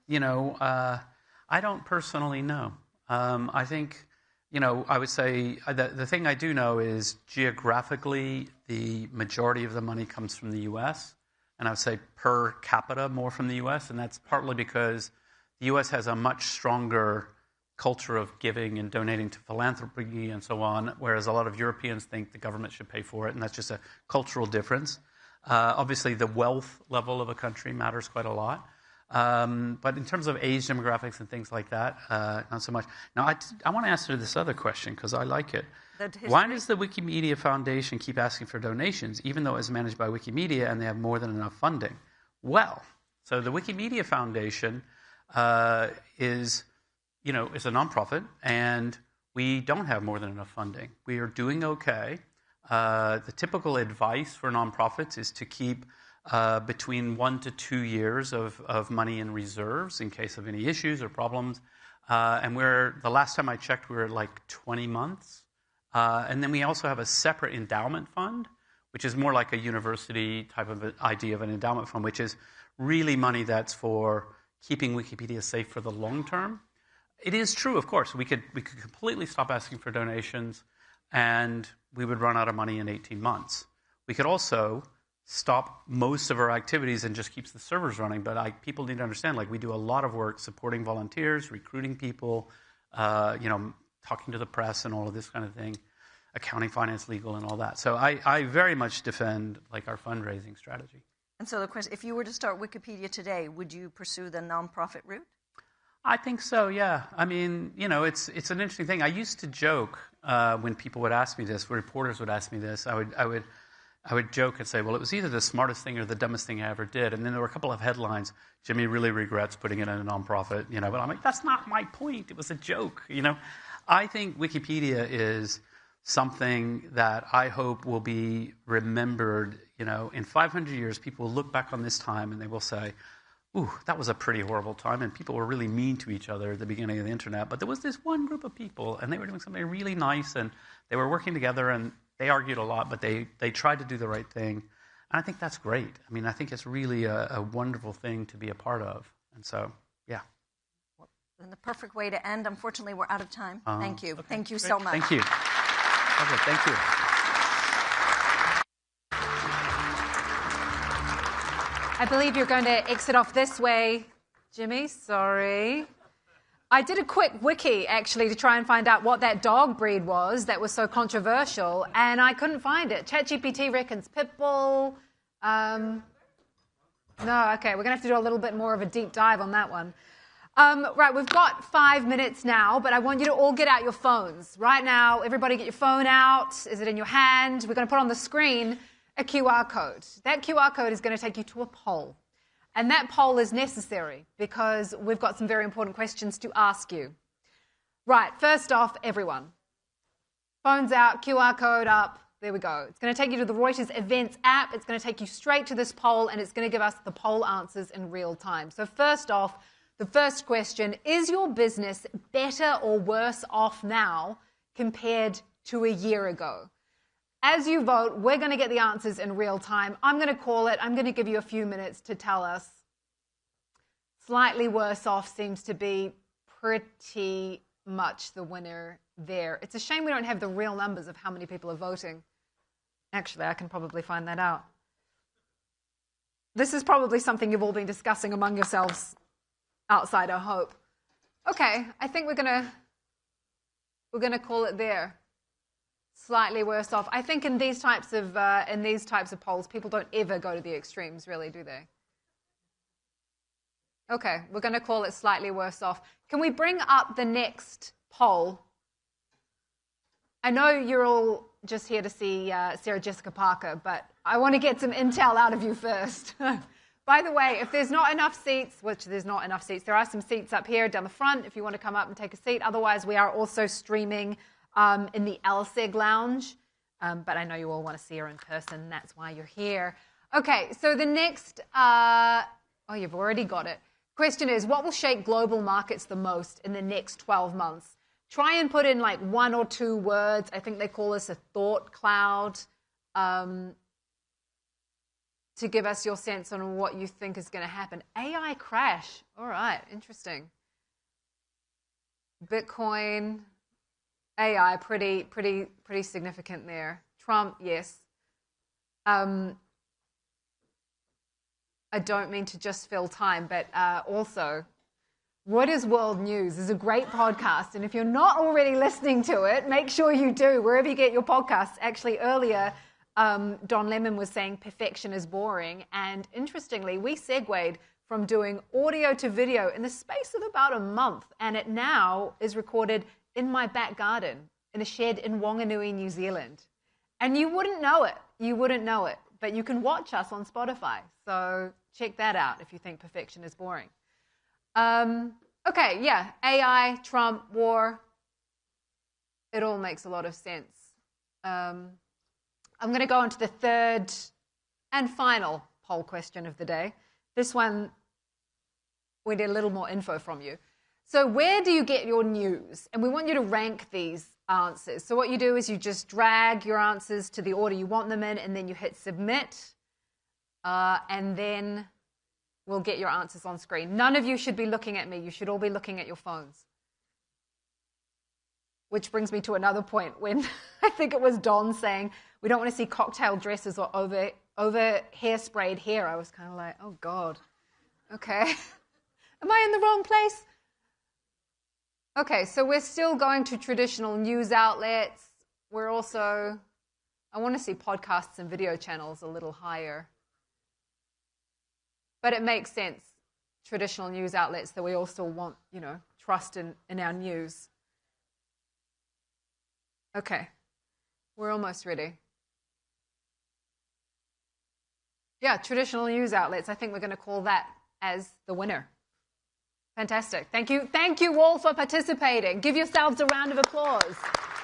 Speaker 12: don't personally know. I think. I would say the thing I do know is geographically, the majority of the money comes from the U.S., and I would say per capita more from the U.S., and that's partly because the U.S. has a much stronger culture of giving and donating to philanthropy and so on, whereas a lot of Europeans think the government should pay for it, and that's just a cultural difference. Obviously, the wealth level of a country matters quite a lot. But in terms of age demographics and things like that, not so much. Now, I want to answer this other question because I like it. Why does the Wikimedia Foundation keep asking for donations, even though it's managed by Wikimedia and they have more than enough funding? Well, so the Wikimedia Foundation is a nonprofit, and we don't have more than enough funding. We are doing okay. The typical advice for nonprofits is to keep between 1 to 2 years of money in reserves in case of any issues or problems. And the last time I checked, we were at like 20 months. And then we also have a separate endowment fund, which is more like a university type of idea of an endowment fund, which is really money that's for keeping Wikipedia safe for the long term. It is true, of course. We could completely stop asking for donations, and we would run out of money in 18 months. We could also stop most of our activities and just keeps the servers running. But people need to understand, we do a lot of work supporting volunteers, recruiting people, talking to the press and all of this kind of thing, accounting, finance, legal, and all that. So I very much defend our fundraising strategy.
Speaker 11: And so the question, if you were to start Wikipedia today, would you pursue the nonprofit route?
Speaker 12: I think so, yeah. I mean, it's an interesting thing. I used to joke when people would ask me this, when reporters would ask me this, I would joke and say, well, it was either the smartest thing or the dumbest thing I ever did. And then there were a couple of headlines, Jimmy really regrets putting it in a nonprofit, but I'm like, that's not my point. It was a joke, I think Wikipedia is something that I hope will be remembered, in 500 years, people will look back on this time and they will say, ooh, that was a pretty horrible time, and people were really mean to each other at the beginning of the internet. But there was this one group of people, and they were doing something really nice, and they were working together, and they argued a lot, but they tried to do the right thing. And I think that's great. I mean, I think it's really a wonderful thing to be a part of. And so, yeah.
Speaker 11: Well, and the perfect way to end. Unfortunately, we're out of time. Thank you. Okay. Thank you so much.
Speaker 12: Thank you. Okay, thank you.
Speaker 3: I believe you're going to exit off this way. Jimmy, sorry. I did a quick wiki, actually, to try and find out what that dog breed was that was so controversial, and I couldn't find it. ChatGPT reckons pit bull. No, okay, we're going to have to do a little bit more of a deep dive on that one. Right, we've got 5 minutes now, but I want you to all get out your phones. Right now, everybody get your phone out. Is it in your hand? We're going to put on the screen a QR code. That QR code is going to take you to a poll. And that poll is necessary because we've got some very important questions to ask you. Right, first off, everyone. Phones out, QR code up. There we go. It's going to take you to the Reuters Events app. It's going to take you straight to this poll, and it's going to give us the poll answers in real time. So first off, the first question, is your business better or worse off now compared to a year ago? As you vote, we're going to get the answers in real time. I'm going to call it. I'm going to give you a few minutes to tell us. Slightly worse off seems to be pretty much the winner there. It's a shame we don't have the real numbers of how many people are voting. Actually, I can probably find that out. This is probably something you've all been discussing among yourselves outside, I hope. Okay, I think we're going to call it there. Slightly worse off. I think in these types of polls, people don't ever go to the extremes, really, do they? Okay, we're going to call it slightly worse off. Can we bring up the next poll? I know you're all just here to see Sarah Jessica Parker, but I want to get some intel out of you first. By the way, if there's not enough seats, which there's not enough seats, there are some seats up here down the front if you want to come up and take a seat. Otherwise, we are also streaming in the LSEG lounge, but I know you all want to see her in person. That's why you're here. Okay, so the next, you've already got it. Question is, what will shake global markets the most in the next 12 months? Try and put in like 1 or 2 words. I think they call this a thought cloud, to give us your sense on what you think is going to happen. AI crash. All right, interesting. Bitcoin. AI, pretty significant there. Trump, yes. I don't mean to just fill time, but also, What is World News is a great podcast, and if you're not already listening to it, make sure you do, wherever you get your podcasts. Actually, earlier, Don Lemon was saying perfection is boring, and interestingly, we segued from doing audio to video in the space of about a month, and it now is recorded in my back garden in a shed in Wanganui, New Zealand. And you wouldn't know it. You wouldn't know it. But you can watch us on Spotify. So check that out if you think perfection is boring. Okay, yeah. AI, Trump, war. It all makes a lot of sense. I'm going to go on to the third and final poll question of the day. This one, we need a little more info from you. So where do you get your news? And we want you to rank these answers. So what you do is you just drag your answers to the order you want them in, and then you hit submit, and then we'll get your answers on screen. None of you should be looking at me. You should all be looking at your phones. Which brings me to another point when I think it was Don saying, we don't want to see cocktail dresses or over hairsprayed hair. I was kind of like, oh, God. Okay. Am I in the wrong place? Okay, so we're still going to traditional news outlets. We're also, I want to see podcasts and video channels a little higher. But it makes sense, traditional news outlets, that we also want, trust in our news. Okay, we're almost ready. Yeah, traditional news outlets. I think we're going to call that as the winner. Fantastic. Thank you. Thank you all for participating. Give yourselves a round of applause.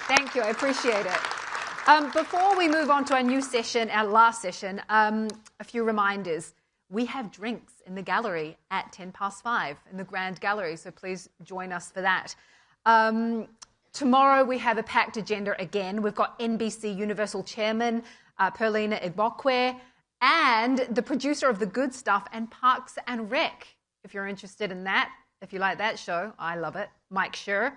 Speaker 3: Thank you. I appreciate it. Before we move on to our new session, our last session, a few reminders. We have drinks in the gallery at 5:10 in the Grand Gallery, so please join us for that. Tomorrow we have a packed agenda again. We've got NBC Universal Chairman Perlina Igbokwe and the producer of The Good Stuff and Parks and Rec. If you're interested in that, if you like that show, I love it, Mike Schur.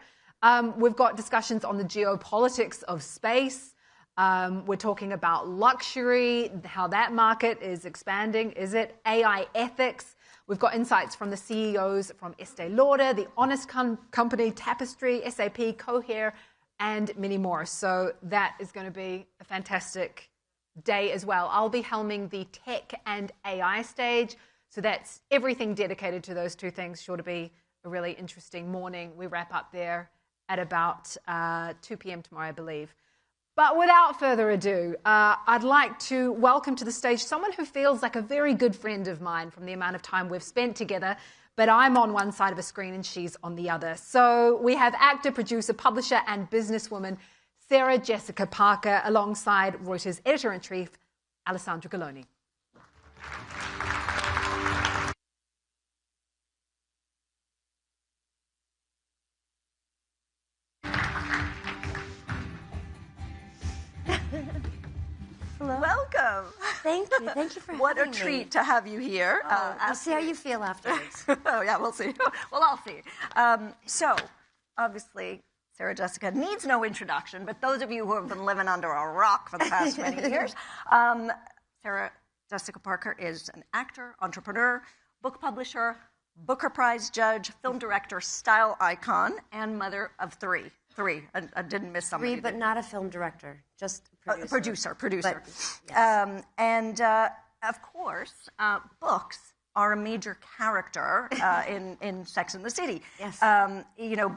Speaker 3: We've got discussions on the geopolitics of space. We're talking about luxury, how that market is expanding. Is it AI ethics? We've got insights from the CEOs from Estee Lauder, The Honest Company, Tapestry, SAP, Cohere, and many more. So that is going to be a fantastic day as well. I'll be helming the tech and AI stage. So that's everything dedicated to those two things. Sure to be a really interesting morning. We wrap up there at about 2 p.m. tomorrow, I believe. But without further ado, I'd like to welcome to the stage someone who feels like a very good friend of mine from the amount of time we've spent together, but I'm on one side of a screen and she's on the other. So we have actor, producer, publisher, and businesswoman Sarah Jessica Parker alongside Reuters editor-in-chief Alessandra Galloni.
Speaker 11: Hello. Welcome.
Speaker 13: Thank you. Thank you for having me.
Speaker 11: What a treat to have you here.
Speaker 13: We'll see how you feel afterwards.
Speaker 11: Oh, yeah, we'll see. Well, I'll see. So, obviously, Sarah Jessica needs no introduction, but those of you who have been living under a rock for the past many years, Sarah Jessica Parker is an actor, entrepreneur, book publisher, Booker Prize judge, film director, style icon, and mother of three. I didn't miss somebody.
Speaker 13: Three, but not a film director, just a
Speaker 11: producer.
Speaker 13: But, yes.
Speaker 11: And of course, books are a major character in Sex and the City.
Speaker 13: Yes.
Speaker 11: You know,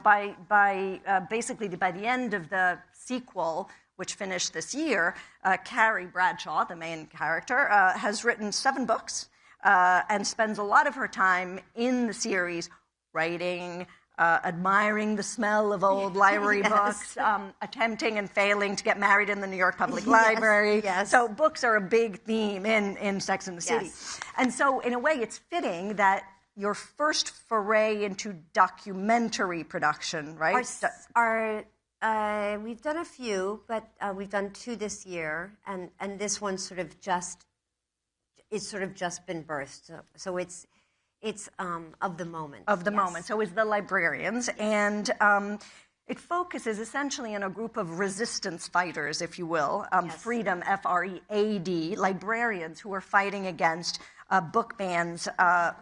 Speaker 11: basically by the end of the sequel, which finished this year, Carrie Bradshaw, the main character, has written 7 books and spends a lot of her time in the series writing, admiring the smell of old library books, attempting and failing to get married in the New York Public Library.
Speaker 13: Yes.
Speaker 11: So books are a big theme in Sex and the City.
Speaker 13: Yes.
Speaker 11: And so in a way, it's fitting that your first foray into documentary production, right?
Speaker 13: We've done a few, but we've done 2 this year, and this one's sort of just been birthed. So it's of the moment.
Speaker 11: Of the moment. So is The Librarians. And it focuses essentially on a group of resistance fighters, if you will. Freedom, F-R-E-A-D, librarians who are fighting against book bans by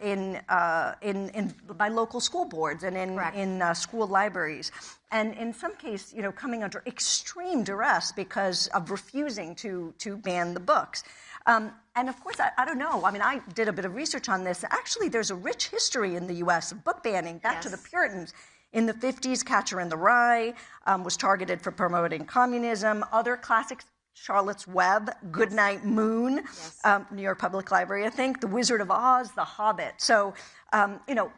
Speaker 11: local school boards and in school libraries. And in some case, you know, coming under extreme duress because of refusing to ban the books. And of course, I don't know. I mean, I did a bit of research on this. Actually, there's a rich history in the U.S. of book banning back to the Puritans. In the 50s, Catcher in the Rye was targeted for promoting communism. Other classics, Charlotte's Web, Goodnight Moon, New York Public Library, I think, The Wizard of Oz, The Hobbit. So, you know,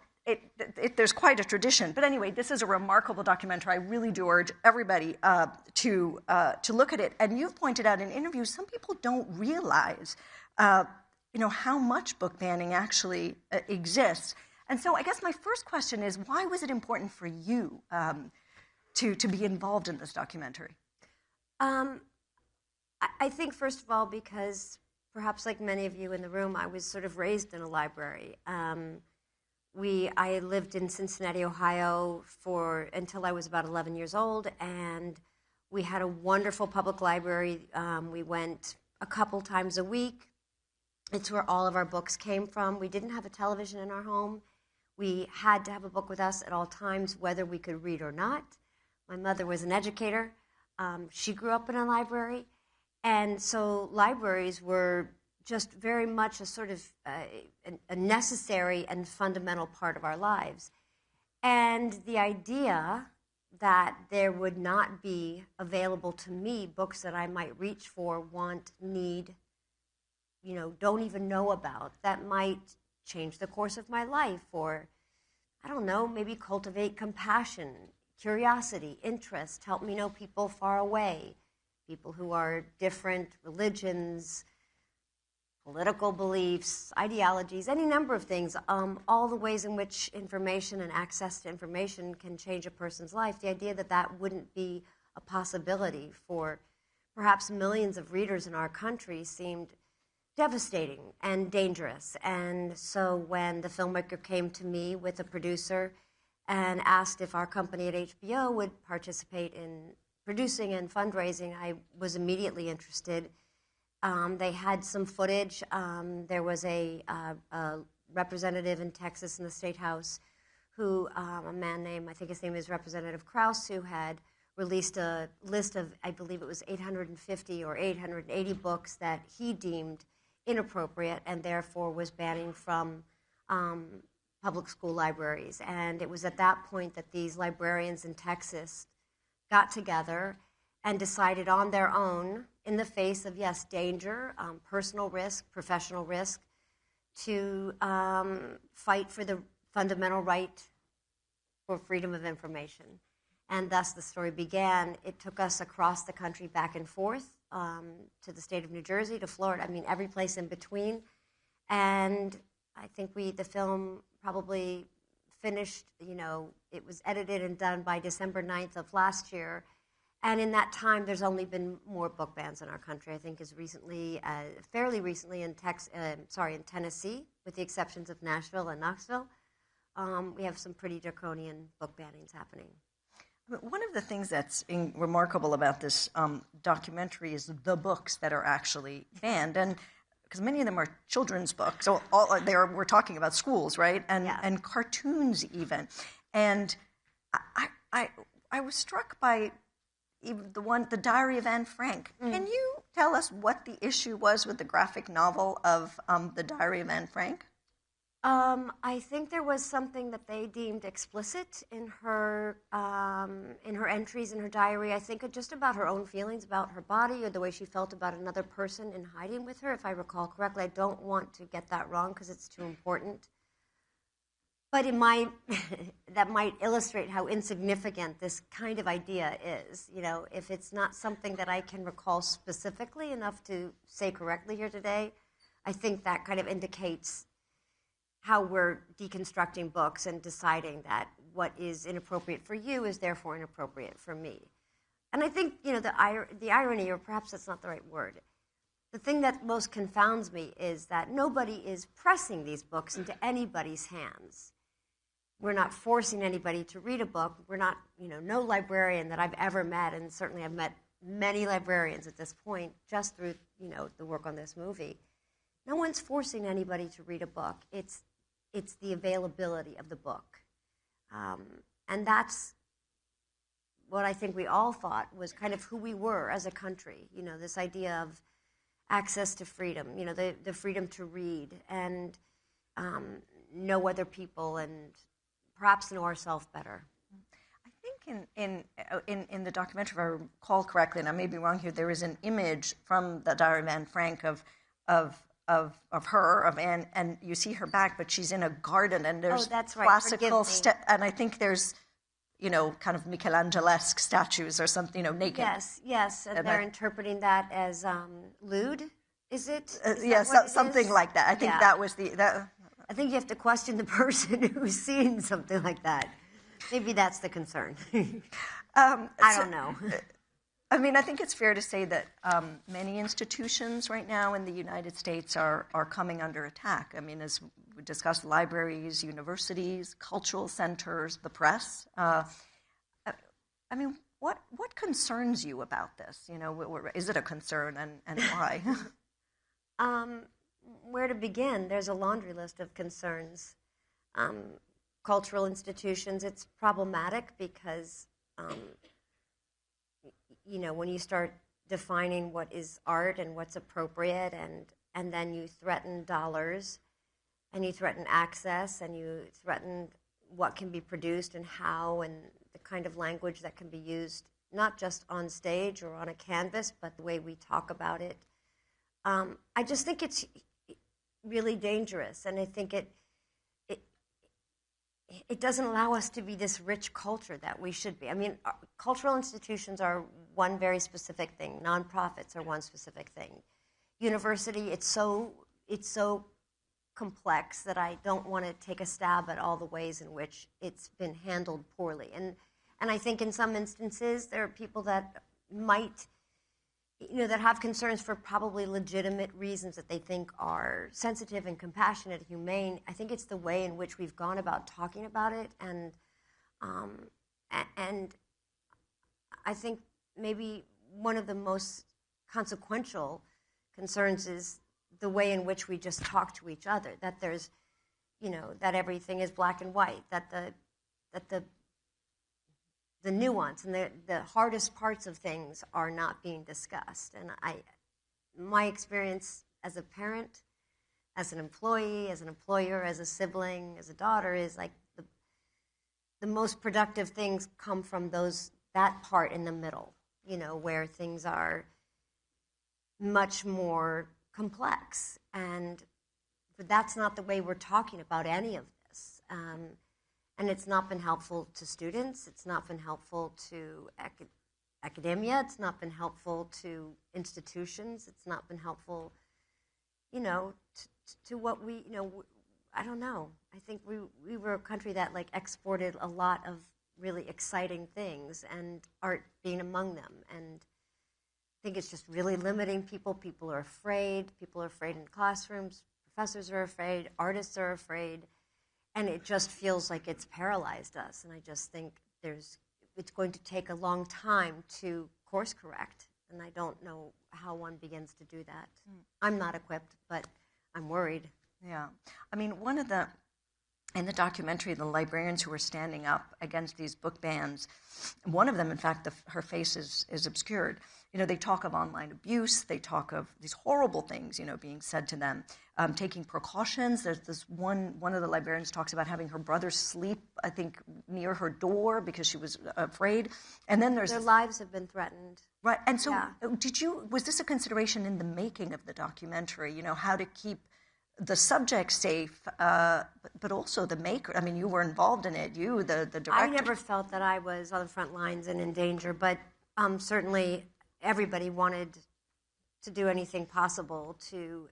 Speaker 11: there's quite a tradition. But anyway, this is a remarkable documentary. I really do urge everybody to look at it. And you've pointed out in interviews, some people don't realize, you know, how much book banning actually exists. And so I guess my first question is, why was it important for you to be involved in this documentary?
Speaker 13: I think, first of all, because perhaps like many of you in the room, I was sort of raised in a library. I lived in Cincinnati, Ohio until I was about 11 years old, and we had a wonderful public library. We went a couple times a week. It's where all of our books came from. We didn't have a television in our home. We had to have a book with us at all times, whether we could read or not. My mother was an educator. She grew up in a library, and so libraries were just very much a sort of a necessary and fundamental part of our lives. And the idea that there would not be available to me books that I might reach for, want, need, you know, don't even know about, that might change the course of my life, or, I don't know, maybe cultivate compassion, curiosity, interest, help me know people far away, people who are different religions, political beliefs, ideologies, any number of things, all the ways in which information and access to information can change a person's life. The idea that that wouldn't be a possibility for perhaps millions of readers in our country seemed devastating and dangerous. And so when the filmmaker came to me with a producer and asked if our company at HBO would participate in producing and fundraising, I was immediately interested. They had some footage. There was a representative in Texas in the State House who, a man named, I think his name is Representative Krause, who had released a list of, I believe it was 850 or 880 books that he deemed inappropriate and therefore was banning from public school libraries. And it was at that point that these librarians in Texas got together and decided on their own, in the face of, yes, danger, personal risk, professional risk, to fight for the fundamental right for freedom of information. And thus the story began. It took us across the country back and forth to the state of New Jersey, to Florida, I mean, every place in between. And I think the film probably finished, it was edited and done by December 9th of last year. And in that time, there's only been more book bans in our country. I think as recently, fairly recently in Tennessee, with the exceptions of Nashville and Knoxville, we have some pretty draconian book bannings happening.
Speaker 11: One of the things that's remarkable about this documentary is the books that are actually banned, and because many of them are children's books. So we're talking about schools, right? And cartoons even. And I was struck by the Diary of Anne Frank. Can you tell us what the issue was with the graphic novel of the Diary of Anne Frank?
Speaker 13: I think there was something that they deemed explicit in her entries in her diary. I think just about her own feelings about her body or the way she felt about another person in hiding with her, if I recall correctly. I don't want to get that wrong because it's too important. But that might illustrate how insignificant this kind of idea is. If it's not something that I can recall specifically enough to say correctly here today, I think that kind of indicates how we're deconstructing books and deciding that what is inappropriate for you is therefore inappropriate for me. And I think, the irony, or perhaps that's not the right word, the thing that most confounds me is that nobody is pressing these books into anybody's hands. We're not forcing anybody to read a book. We're not, no librarian that I've ever met, and certainly I've met many librarians at this point just through, the work on this movie. No one's forcing anybody to read a book. It's the availability of the book. And that's what I think we all thought was kind of who we were as a country. This idea of access to freedom, the freedom to read and know other people and perhaps know ourselves better.
Speaker 11: I think in the documentary, if I recall correctly, and I may be wrong here, there is an image from the Diary of Anne Frank of Anne, and you see her back, but she's in a garden, and there's classical and I think there's, kind of Michelangelesque statues or something, naked.
Speaker 13: Yes, and they're interpreting that as lewd. Is it?
Speaker 11: Yes, something like that. I think that was
Speaker 13: I think you have to question the person who's seeing something like that. Maybe that's the concern. I don't know.
Speaker 11: I think it's fair to say that many institutions right now in the United States are coming under attack. As we discussed, libraries, universities, cultural centers, the press. What concerns you about this? Is it a concern, and why?
Speaker 13: Where to begin? There's a laundry list of concerns. Cultural institutions, it's problematic because when you start defining what is art and what's appropriate, and then you threaten dollars, and you threaten access, and you threaten what can be produced and how, and the kind of language that can be used, not just on stage or on a canvas, but the way we talk about it. I just think it's really dangerous, and I think it doesn't allow us to be this rich culture that we should be. Cultural institutions are one very specific thing. Nonprofits are one specific thing. University, it's so complex that I don't want to take a stab at all the ways in which it's been handled poorly. And I think in some instances there are people that might, that have concerns for probably legitimate reasons that they think are sensitive and compassionate, humane. I think it's the way in which we've gone about talking about it, and I think maybe one of the most consequential concerns is the way in which we just talk to each other, that there's, that everything is black and white, that the nuance and the hardest parts of things are not being discussed. And my experience as a parent, as an employee, as an employer, as a sibling, as a daughter is like the most productive things come from that part in the middle, where things are much more complex. But that's not the way we're talking about any of this. And it's not been helpful to students. It's not been helpful to academia. It's not been helpful to institutions. It's not been helpful, to what we, I don't know. I think we were a country that exported a lot of really exciting things, and art being among them. And I think it's just really limiting people. People are afraid. People are afraid in classrooms. Professors are afraid. Artists are afraid. And it just feels like it's paralyzed us. And I just think it's going to take a long time to course correct. And I don't know how one begins to do that. I'm not equipped, but I'm worried.
Speaker 11: Yeah. I mean, in the documentary, the librarians who were standing up against these book bans, one of them, in fact, her face is obscured. They talk of online abuse. They talk of these horrible things, being said to them, taking precautions. There's this one of the librarians talks about having her brother sleep, I think, near her door because she was afraid. And then their
Speaker 13: lives have been threatened.
Speaker 11: Right. And so was this a consideration in the making of the documentary, how to keep the subject safe, but also the maker? I mean, you were involved in it, the director.
Speaker 13: I never felt that I was on the front lines and in danger, but certainly everybody wanted to do anything possible to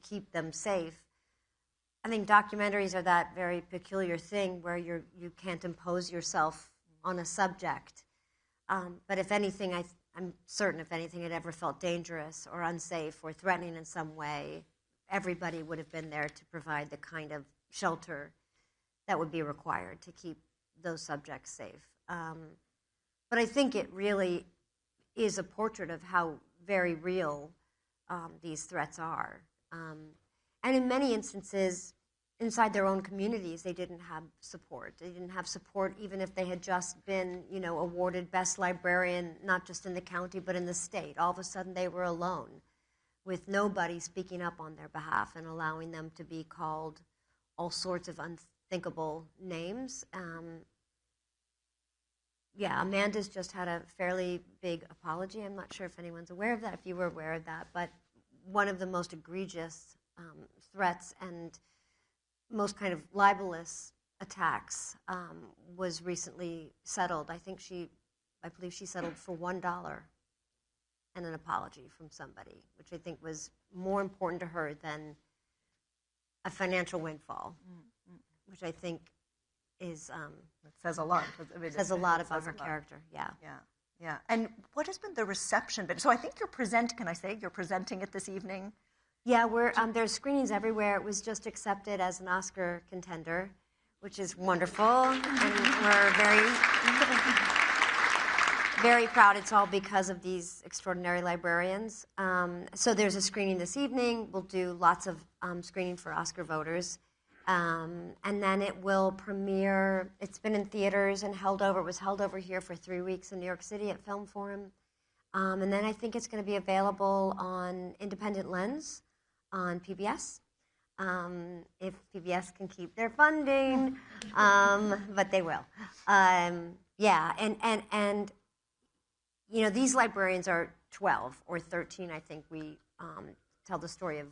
Speaker 13: keep them safe. I think documentaries are that very peculiar thing where you can't impose yourself on a subject. But if anything, I'm certain if anything had ever felt dangerous or unsafe or threatening in some way, everybody would have been there to provide the kind of shelter that would be required to keep those subjects safe. But I think it really is a portrait of how very real these threats are. And in many instances, inside their own communities, they didn't have support. They didn't have support even if they had just been, awarded best librarian, not just in the county, but in the state. All of a sudden, they were alone with nobody speaking up on their behalf and allowing them to be called all sorts of unthinkable names. Amanda's just had a fairly big apology. I'm not sure if anyone's aware of that, if you were aware of that, but one of the most egregious threats and most kind of libelous attacks was recently settled. I believe she settled for $1 and an apology from somebody, which I think was more important to her than a financial windfall, which I think is
Speaker 11: it says a lot.
Speaker 13: Says a lot about her character.
Speaker 11: Yeah. And what has been the reception been? So I think you're presenting it this evening.
Speaker 13: Yeah, there's screenings everywhere. It was just accepted as an Oscar contender, which is wonderful, and we're very, very proud. It's all because of these extraordinary librarians. So there's a screening this evening. We'll do lots of screening for Oscar voters. And then it will premiere. It's been in theaters and it was held over here for 3 weeks in New York City at Film Forum. And then I think it's going to be available on Independent Lens on PBS, if PBS can keep their funding, but they will. And these librarians are 12 or 13, I think. We tell the story of,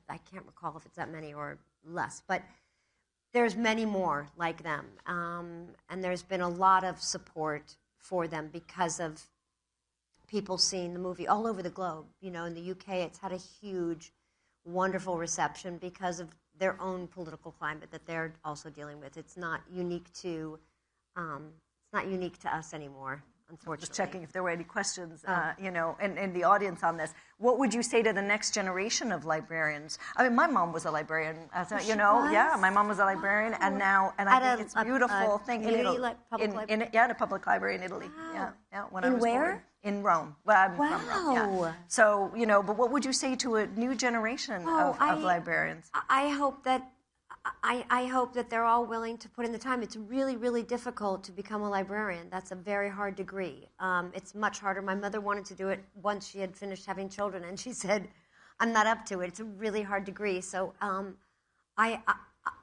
Speaker 13: I can't recall if it's that many or less, but there's many more like them. And there's been a lot of support for them because of people seeing the movie all over the globe. In the UK, it's had a huge, wonderful reception because of their own political climate that they're also dealing with. It's not unique to us anymore.
Speaker 11: unfortunately. Just checking if there were any questions, in the audience on this. What would you say to the next generation of librarians? I mean, my mom was a librarian, Yeah, my mom was a librarian, and I think it's a beautiful thing in Italy. In a public library in Italy. Wow. Yeah. When I was
Speaker 13: where?
Speaker 11: Born. In Rome. Well, I'm from Rome. Yeah. So, but what would you say to a new generation of librarians?
Speaker 13: I hope that they're all willing to put in the time. It's really, really difficult to become a librarian. That's a very hard degree. It's much harder. My mother wanted to do it once she had finished having children, and she said, I'm not up to it. It's a really hard degree. So I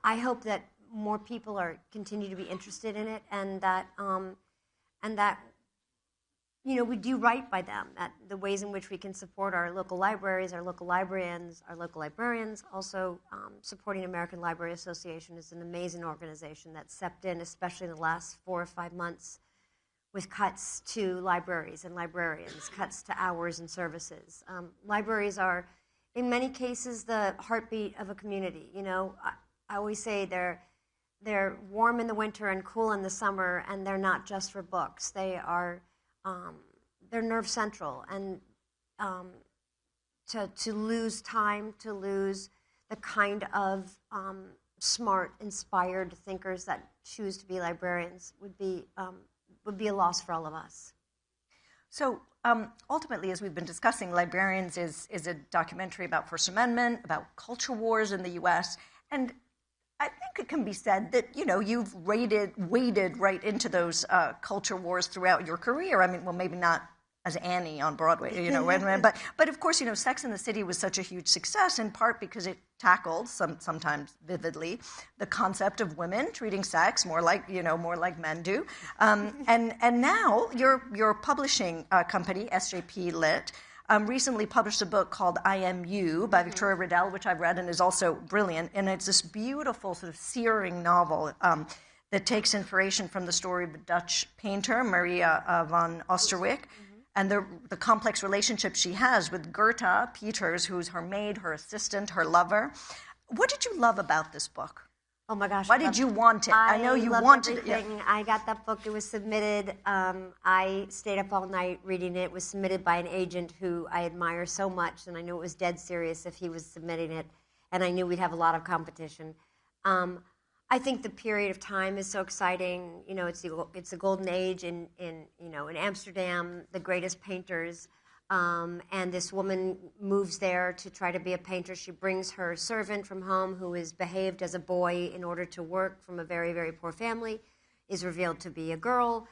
Speaker 13: hope that more people continue to be interested in it, and that we do right by them, that the ways in which we can support our local libraries, our local librarians. Also, supporting American Library Association is an amazing organization that stepped in, especially in the last 4 or 5 months, with cuts to libraries and librarians, cuts to hours and services. Libraries are, in many cases, the heartbeat of a community. I always say they're warm in the winter and cool in the summer, and they're not just for books. They're nerve central, and to lose time, to lose the kind of smart, inspired thinkers that choose to be librarians would be a loss for all of us.
Speaker 11: So ultimately, as we've been discussing, Librarians is a documentary about First Amendment, about culture wars in the U.S., and I think it can be said that, you've waded right into those culture wars throughout your career. I mean, well, maybe not as Annie on Broadway, but of course, Sex and the City was such a huge success, in part because it tackled, sometimes vividly, the concept of women treating sex more like men do. And now your publishing company, SJP Lit, recently published a book called I Am You by Victoria Riddell, which I've read and is also brilliant. And it's this beautiful, sort of searing novel that takes inspiration from the story of a Dutch painter, Maria van Oosterwijk, and the complex relationship she has with Gerta Peters, who's her maid, her assistant, her lover. What did you love about this book?
Speaker 13: Oh my gosh.
Speaker 11: Why did you want it? I know you wanted it.
Speaker 13: Yeah. I got that book. It was submitted. I stayed up all night reading it. It was submitted by an agent who I admire so much, and I knew it was dead serious if he was submitting it, and I knew we'd have a lot of competition. I think the period of time is so exciting. It's the golden age in Amsterdam, the greatest painters. And this woman moves there to try to be a painter. She brings her servant from home who is behaved as a boy in order to work, from a very, very poor family, is revealed to be a girl.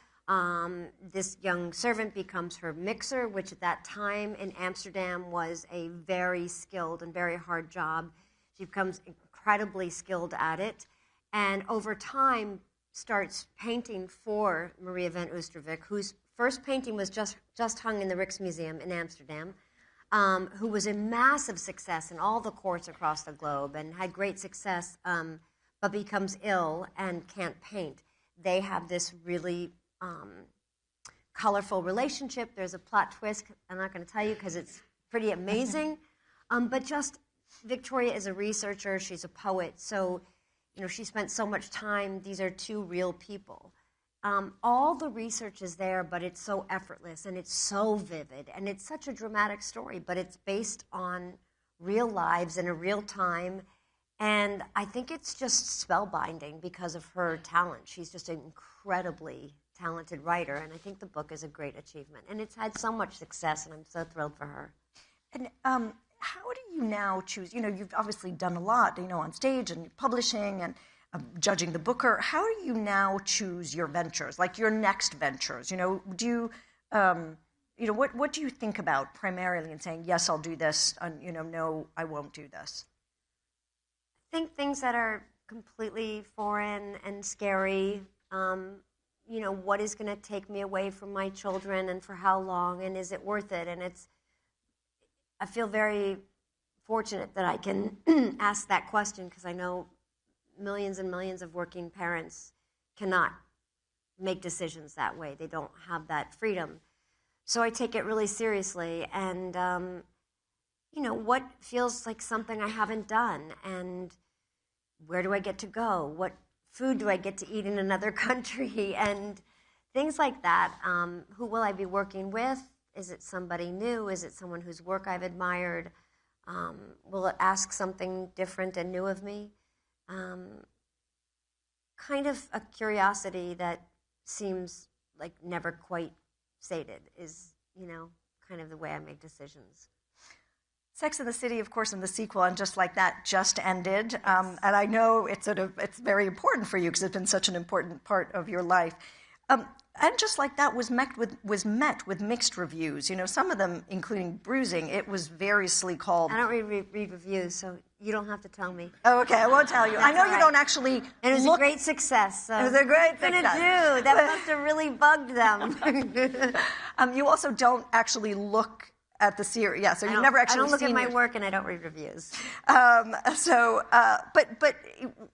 Speaker 13: This young servant becomes her mixer, which at that time in Amsterdam was a very skilled and very hard job. She becomes incredibly skilled at it, and over time starts painting for Maria van Oosterwijk, whose first painting was just hung in the Rijksmuseum in Amsterdam, who was a massive success in all the courts across the globe and had great success, but becomes ill and can't paint. They have this really colorful relationship. There's a plot twist I'm not going to tell you because it's pretty amazing. But just Victoria is a researcher. She's a poet. So, she spent so much time. These are two real people. All the research is there, but it's so effortless and it's so vivid and it's such a dramatic story, but it's based on real lives in a real time. And I think it's just spellbinding because of her talent. She's just an incredibly talented writer, and I think the book is a great achievement. And it's had so much success, and I'm so thrilled for her.
Speaker 11: And how do you now choose? You've obviously done a lot, on stage and publishing and judging the Booker. How do you now choose your ventures, like your next ventures? Do you, what do you think about primarily in saying, yes, I'll do this, and, no, I won't do this?
Speaker 13: I think things that are completely foreign and scary, what is going to take me away from my children and for how long, and is it worth it? And I feel very fortunate that I can ask that question, because I know millions and millions of working parents cannot make decisions that way. They don't have that freedom. So I take it really seriously, and what feels like something I haven't done, and where do I get to go? What food do I get to eat in another country? And things like that. Who will I be working with? Is it somebody new? Is it someone whose work I've admired? Will it ask something different and new of me? Kind of a curiosity that seems like never quite sated is, kind of the way I make decisions.
Speaker 11: Sex and the City, of course, and the sequel, and Just Like That, just ended. And I know it's very important for you because it's been such an important part of your life. And Just Like That was met with mixed reviews. Some of them, including bruising, it was variously called.
Speaker 13: I don't read reviews, so you don't have to tell me.
Speaker 11: Oh, okay, I won't tell you. I know you don't actually.
Speaker 13: And it was a great success. So
Speaker 11: it was a great success.
Speaker 13: What are you gonna do? That must have really bugged them.
Speaker 11: You also don't actually look at the series. Yeah, so you've never actually.
Speaker 13: I don't look
Speaker 11: seen
Speaker 13: at my work, and I don't read reviews.
Speaker 11: But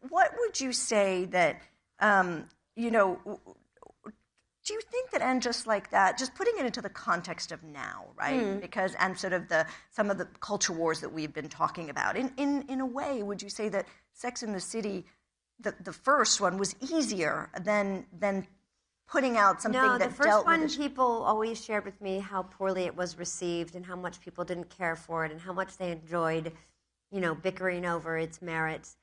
Speaker 11: what would you say that do you think that And Just Like That, just putting it into the context of now, right? Because and sort of some of the culture wars that we've been talking about, in a way, would you say that Sex and the City, the first one, was easier than putting out something that dealt with it?
Speaker 13: No, the first one, people always shared with me how poorly it was received and how much people didn't care for it and how much they enjoyed, bickering over its merits.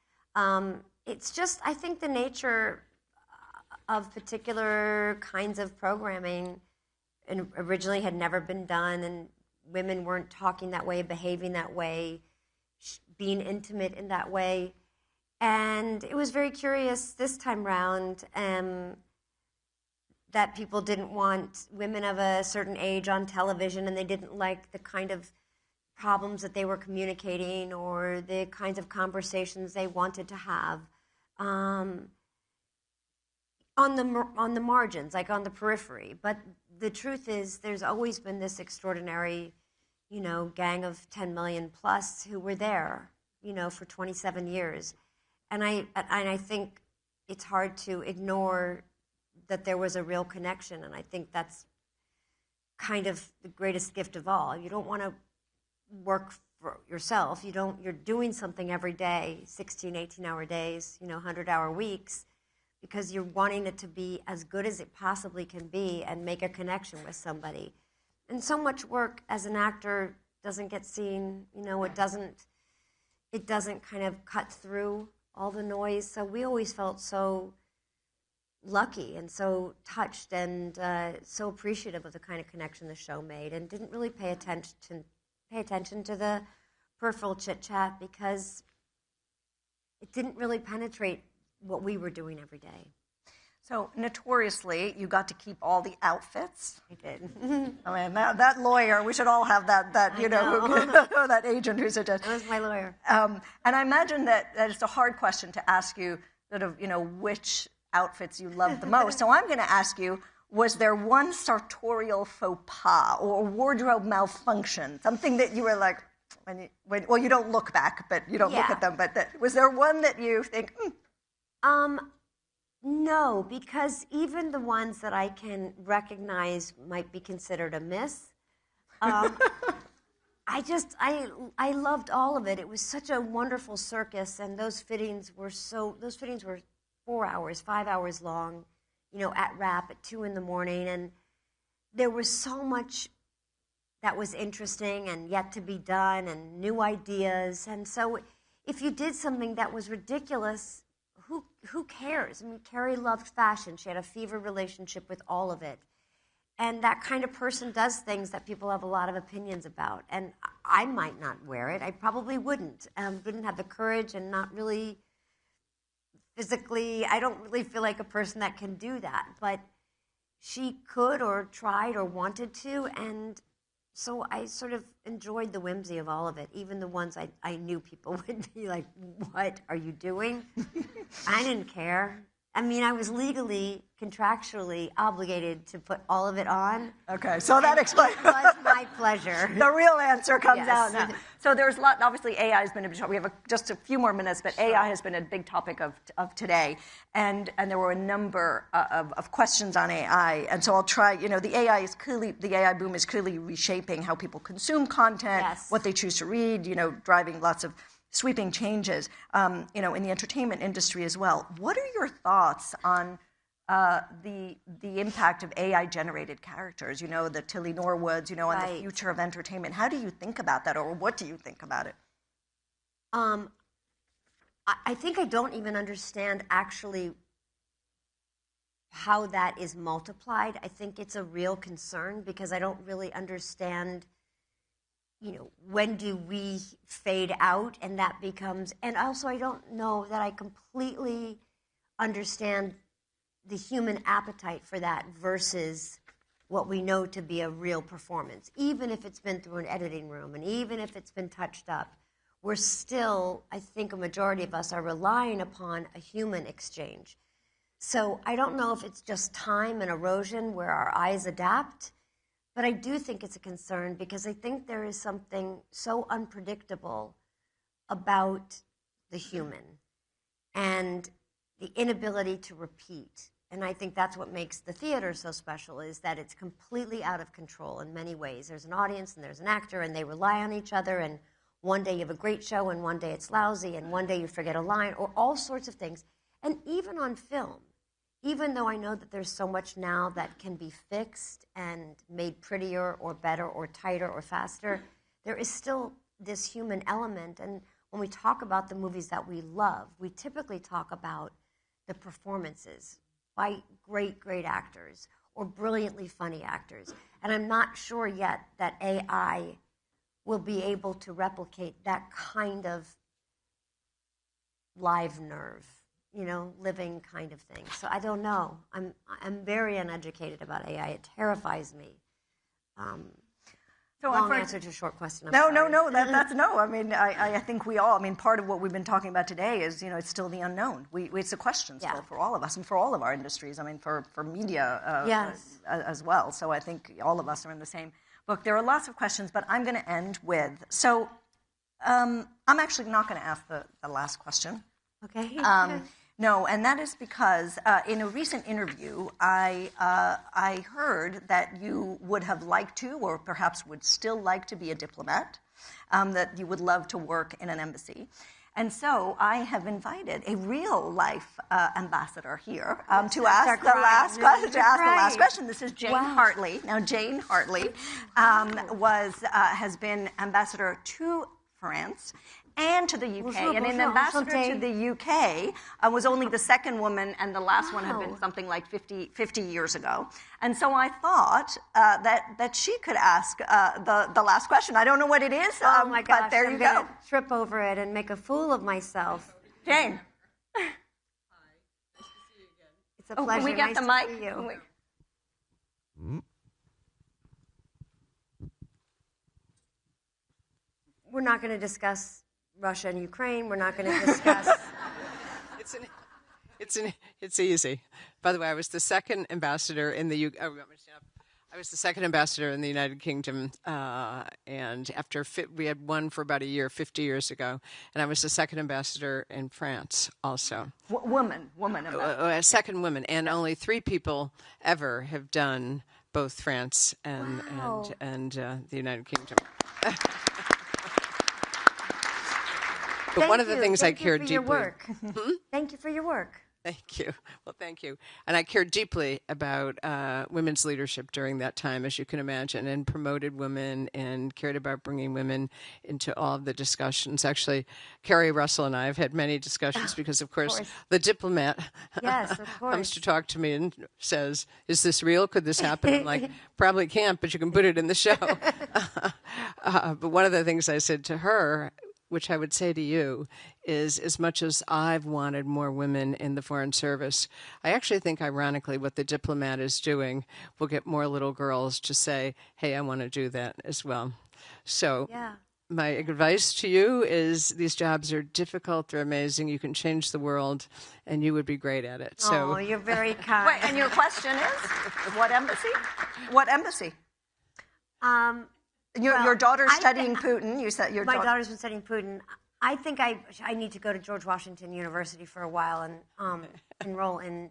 Speaker 13: It's just, I think, the nature of particular kinds of programming and originally had never been done, and women weren't talking that way, behaving that way, being intimate in that way. And it was very curious this time round that people didn't want women of a certain age on television, and they didn't like the kind of problems that they were communicating or the kinds of conversations they wanted to have. On the margins, like on the periphery. But the truth is, there's always been this extraordinary, gang of 10 million plus who were there, for 27 years. And I think it's hard to ignore that there was a real connection. And I think that's kind of the greatest gift of all. You don't want to work for yourself. You're doing something every day, 16, 18-hour days, 100-hour weeks, because you're wanting it to be as good as it possibly can be and make a connection with somebody. And so much work as an actor doesn't get seen, it doesn't kind of cut through all the noise. So we always felt so lucky and so touched and so appreciative of the kind of connection the show made, and didn't really pay attention to the peripheral chit-chat because it didn't really penetrate what we were doing every day.
Speaker 11: So notoriously, you got to keep all the outfits.
Speaker 13: I did.
Speaker 11: I mean, that lawyer, we should all have that that agent who suggested.
Speaker 13: That was my lawyer.
Speaker 11: And I imagine that it's a hard question to ask you, sort of, which outfits you loved the most. So I'm going to ask you, was there one sartorial faux pas or wardrobe malfunction, something that you were like, well, you don't look back, but you don't look at them, but was there one that you think,
Speaker 13: No, because even the ones that I can recognize might be considered a miss. I loved all of it. It was such a wonderful circus, and those fittings were 4 hours, 5 hours long, at wrap at 2 a.m, and there was so much that was interesting and yet to be done and new ideas. And so if you did something that was ridiculous, who cares? I mean, Carrie loved fashion. She had a fever relationship with all of it. And that kind of person does things that people have a lot of opinions about. And I might not wear it. I probably wouldn't have the courage, and not really physically, I don't really feel like a person that can do that. But she could, or tried, or wanted to, and so I sort of enjoyed the whimsy of all of it, even the ones I knew people would be like, what are you doing? I didn't care. I mean, I was legally, contractually obligated to put all of it on.
Speaker 11: Okay, so that explains.
Speaker 13: It was my pleasure.
Speaker 11: The real answer comes out now. So there's a lot, obviously AI has been, we have just a few more minutes, but AI has been a big topic of today. And there were a number of questions on AI. And so I'll try, the AI boom is clearly reshaping how people consume content, what they choose to read, driving lots of sweeping changes, in the entertainment industry as well. What are your thoughts on the impact of AI-generated characters, the Tilly Norwoods, and the future of entertainment. How do you think about that, or what do you think about it?
Speaker 13: I think I don't even understand actually how that is multiplied. I think it's a real concern because I don't really understand, when do we fade out and that becomes, and also I don't know that I completely understand the human appetite for that versus what we know to be a real performance. Even if it's been through an editing room and even if it's been touched up, we're still, I think a majority of us are relying upon a human exchange. So I don't know if it's just time and erosion where our eyes adapt, but I do think it's a concern because I think there is something so unpredictable about the human and the inability to repeat. And I think that's what makes the theater so special, is that it's completely out of control in many ways. There's an audience and there's an actor and they rely on each other, and one day you have a great show and one day it's lousy and one day you forget a line, or all sorts of things. And even on film, even though I know that there's so much now that can be fixed and made prettier or better or tighter or faster, there is still this human element. And when we talk about the movies that we love, we typically talk about the performances by great, great actors or brilliantly funny actors. And I'm not sure yet that AI will be able to replicate that kind of live nerve, living kind of thing. So I don't know. I'm very uneducated about AI. It terrifies me. Long answer to a short question.
Speaker 11: No. That's no. I mean, I think we all. I mean, part of what we've been talking about today is, it's still the unknown. It's a question still for all of us and for all of our industries. I mean, for media as well. So I think all of us are in the same book. There are lots of questions, but I'm going to end with. So I'm actually not going to ask the last question.
Speaker 13: Okay.
Speaker 11: No, and that is because in a recent interview, I heard that you would have liked to, or perhaps would still like to be a diplomat, that you would love to work in an embassy. And so I have invited a real-life ambassador here to ask the last question. This is Jane Hartley. Now, Jane Hartley has been ambassador to France and to the UK, and an ambassador to the UK was only the second woman, and the last one had been something like 50 years ago. And so I thought that she could ask the last question. I don't know what it is,
Speaker 13: oh my gosh,
Speaker 11: but there you go.
Speaker 13: I'm gonna trip over it and make a fool of myself.
Speaker 11: Jane.
Speaker 13: Hi. Nice to see you again. It's a pleasure.
Speaker 11: Can we get
Speaker 13: nice
Speaker 11: the mic?
Speaker 13: To see you. We're not going to discuss Russia and Ukraine. We're not going to discuss.
Speaker 14: It's easy. By the way, I was the second ambassador in the UK. I was the second ambassador in the United Kingdom, and after we had one for about a year, 50 years ago, and I was the second ambassador in France also.
Speaker 11: Woman ambassador.
Speaker 14: A second woman, and only 3 people ever have done both France and the United Kingdom. But one of the things I cared deeply.
Speaker 13: Thank you for your work.
Speaker 14: Thank you. Well, thank you. And I cared deeply about women's leadership during that time, as you can imagine, and promoted women and cared about bringing women into all of the discussions. Actually, Carrie Russell and I have had many discussions because, of course, the diplomat comes to talk to me and says, "Is this real? Could this happen?" I'm like, "Probably can't, but you can put it in the show." But one of the things I said to her, which I would say to you, is as much as I've wanted more women in the Foreign Service, I actually think, ironically, what the diplomat is doing will get more little girls to say, hey, I want to do that as well. So my advice to you is these jobs are difficult, they're amazing, you can change the world, and you would be great at it.
Speaker 13: So you're very kind.
Speaker 11: Wait, and your question is, what embassy? What embassy? Your daughter's studying Putin. You said
Speaker 13: my daughter's been studying Putin. I think I need to go to George Washington University for a while and enroll in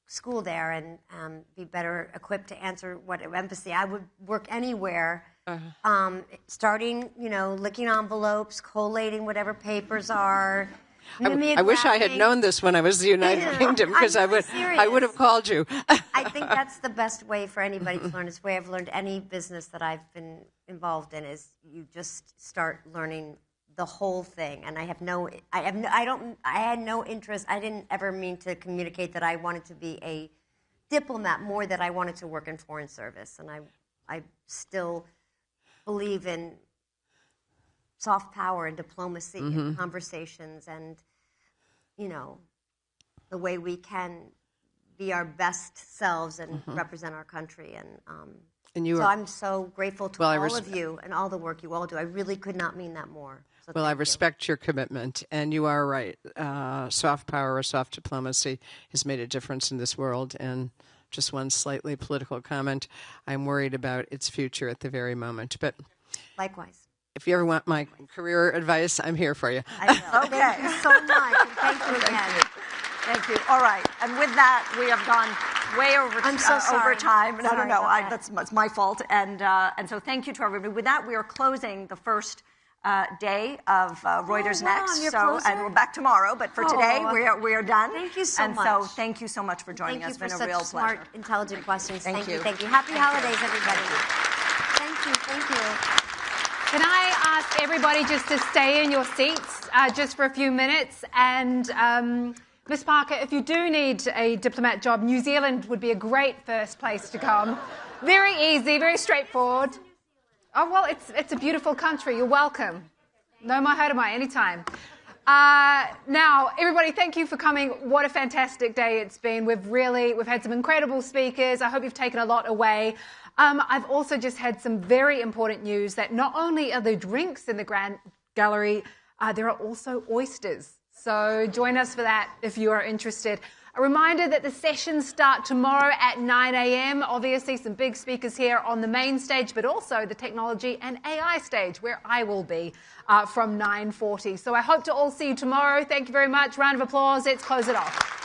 Speaker 13: school there and be better equipped to answer what embassy. I would work anywhere, starting, licking envelopes, collating whatever papers are,
Speaker 14: I wish I had known this when I was the United Kingdom, because I would have called you.
Speaker 13: I think that's the best way for anybody to learn. It's the way I've learned any business that I've been involved in is you just start learning the whole thing. And I had no interest. I didn't ever mean to communicate that I wanted to be a diplomat, more that I wanted to work in foreign service. And I still believe in soft power and diplomacy and conversations and, the way we can be our best selves and represent our country. So I'm so grateful to all of you and all the work you all do. I really could not mean that more. So
Speaker 14: I respect your commitment, and you are right. Soft power or soft diplomacy has made a difference in this world. And just one slightly political comment, I'm worried about its future at the very moment. But
Speaker 13: likewise.
Speaker 14: If you ever want my career advice, I'm here for you.
Speaker 11: I will. Okay. Thank you so much. And thank you again.
Speaker 16: Thank you. All right. And with that, we have gone way over over time. No, that's my fault. And so thank you to everybody. With that, we are closing the first day of Reuters Next. And we're back tomorrow. But for today, we are done.
Speaker 13: Thank you so much.
Speaker 16: And so thank you so much for joining us. It's been a real pleasure.
Speaker 13: Smart, intelligent questions. Thank you. Thank you. Happy holidays, everybody. Thank you. Thank you.
Speaker 3: Can I ask everybody just to stay in your seats just for a few minutes? And Ms. Parker, if you do need a diplomat job, New Zealand would be a great first place to come. Very easy, very straightforward. Oh, well, it's a beautiful country. You're welcome. No mai hara mai, anytime. Now, everybody, thank you for coming. What a fantastic day it's been. We've had some incredible speakers. I hope you've taken a lot away. I've also just had some very important news that not only are there drinks in the Grand Gallery, there are also oysters. So join us for that if you are interested. A reminder that the sessions start tomorrow at 9 a.m. Obviously, some big speakers here on the main stage, but also the technology and AI stage, where I will be from 9:40. So I hope to all see you tomorrow. Thank you very much. Round of applause. Let's close it off.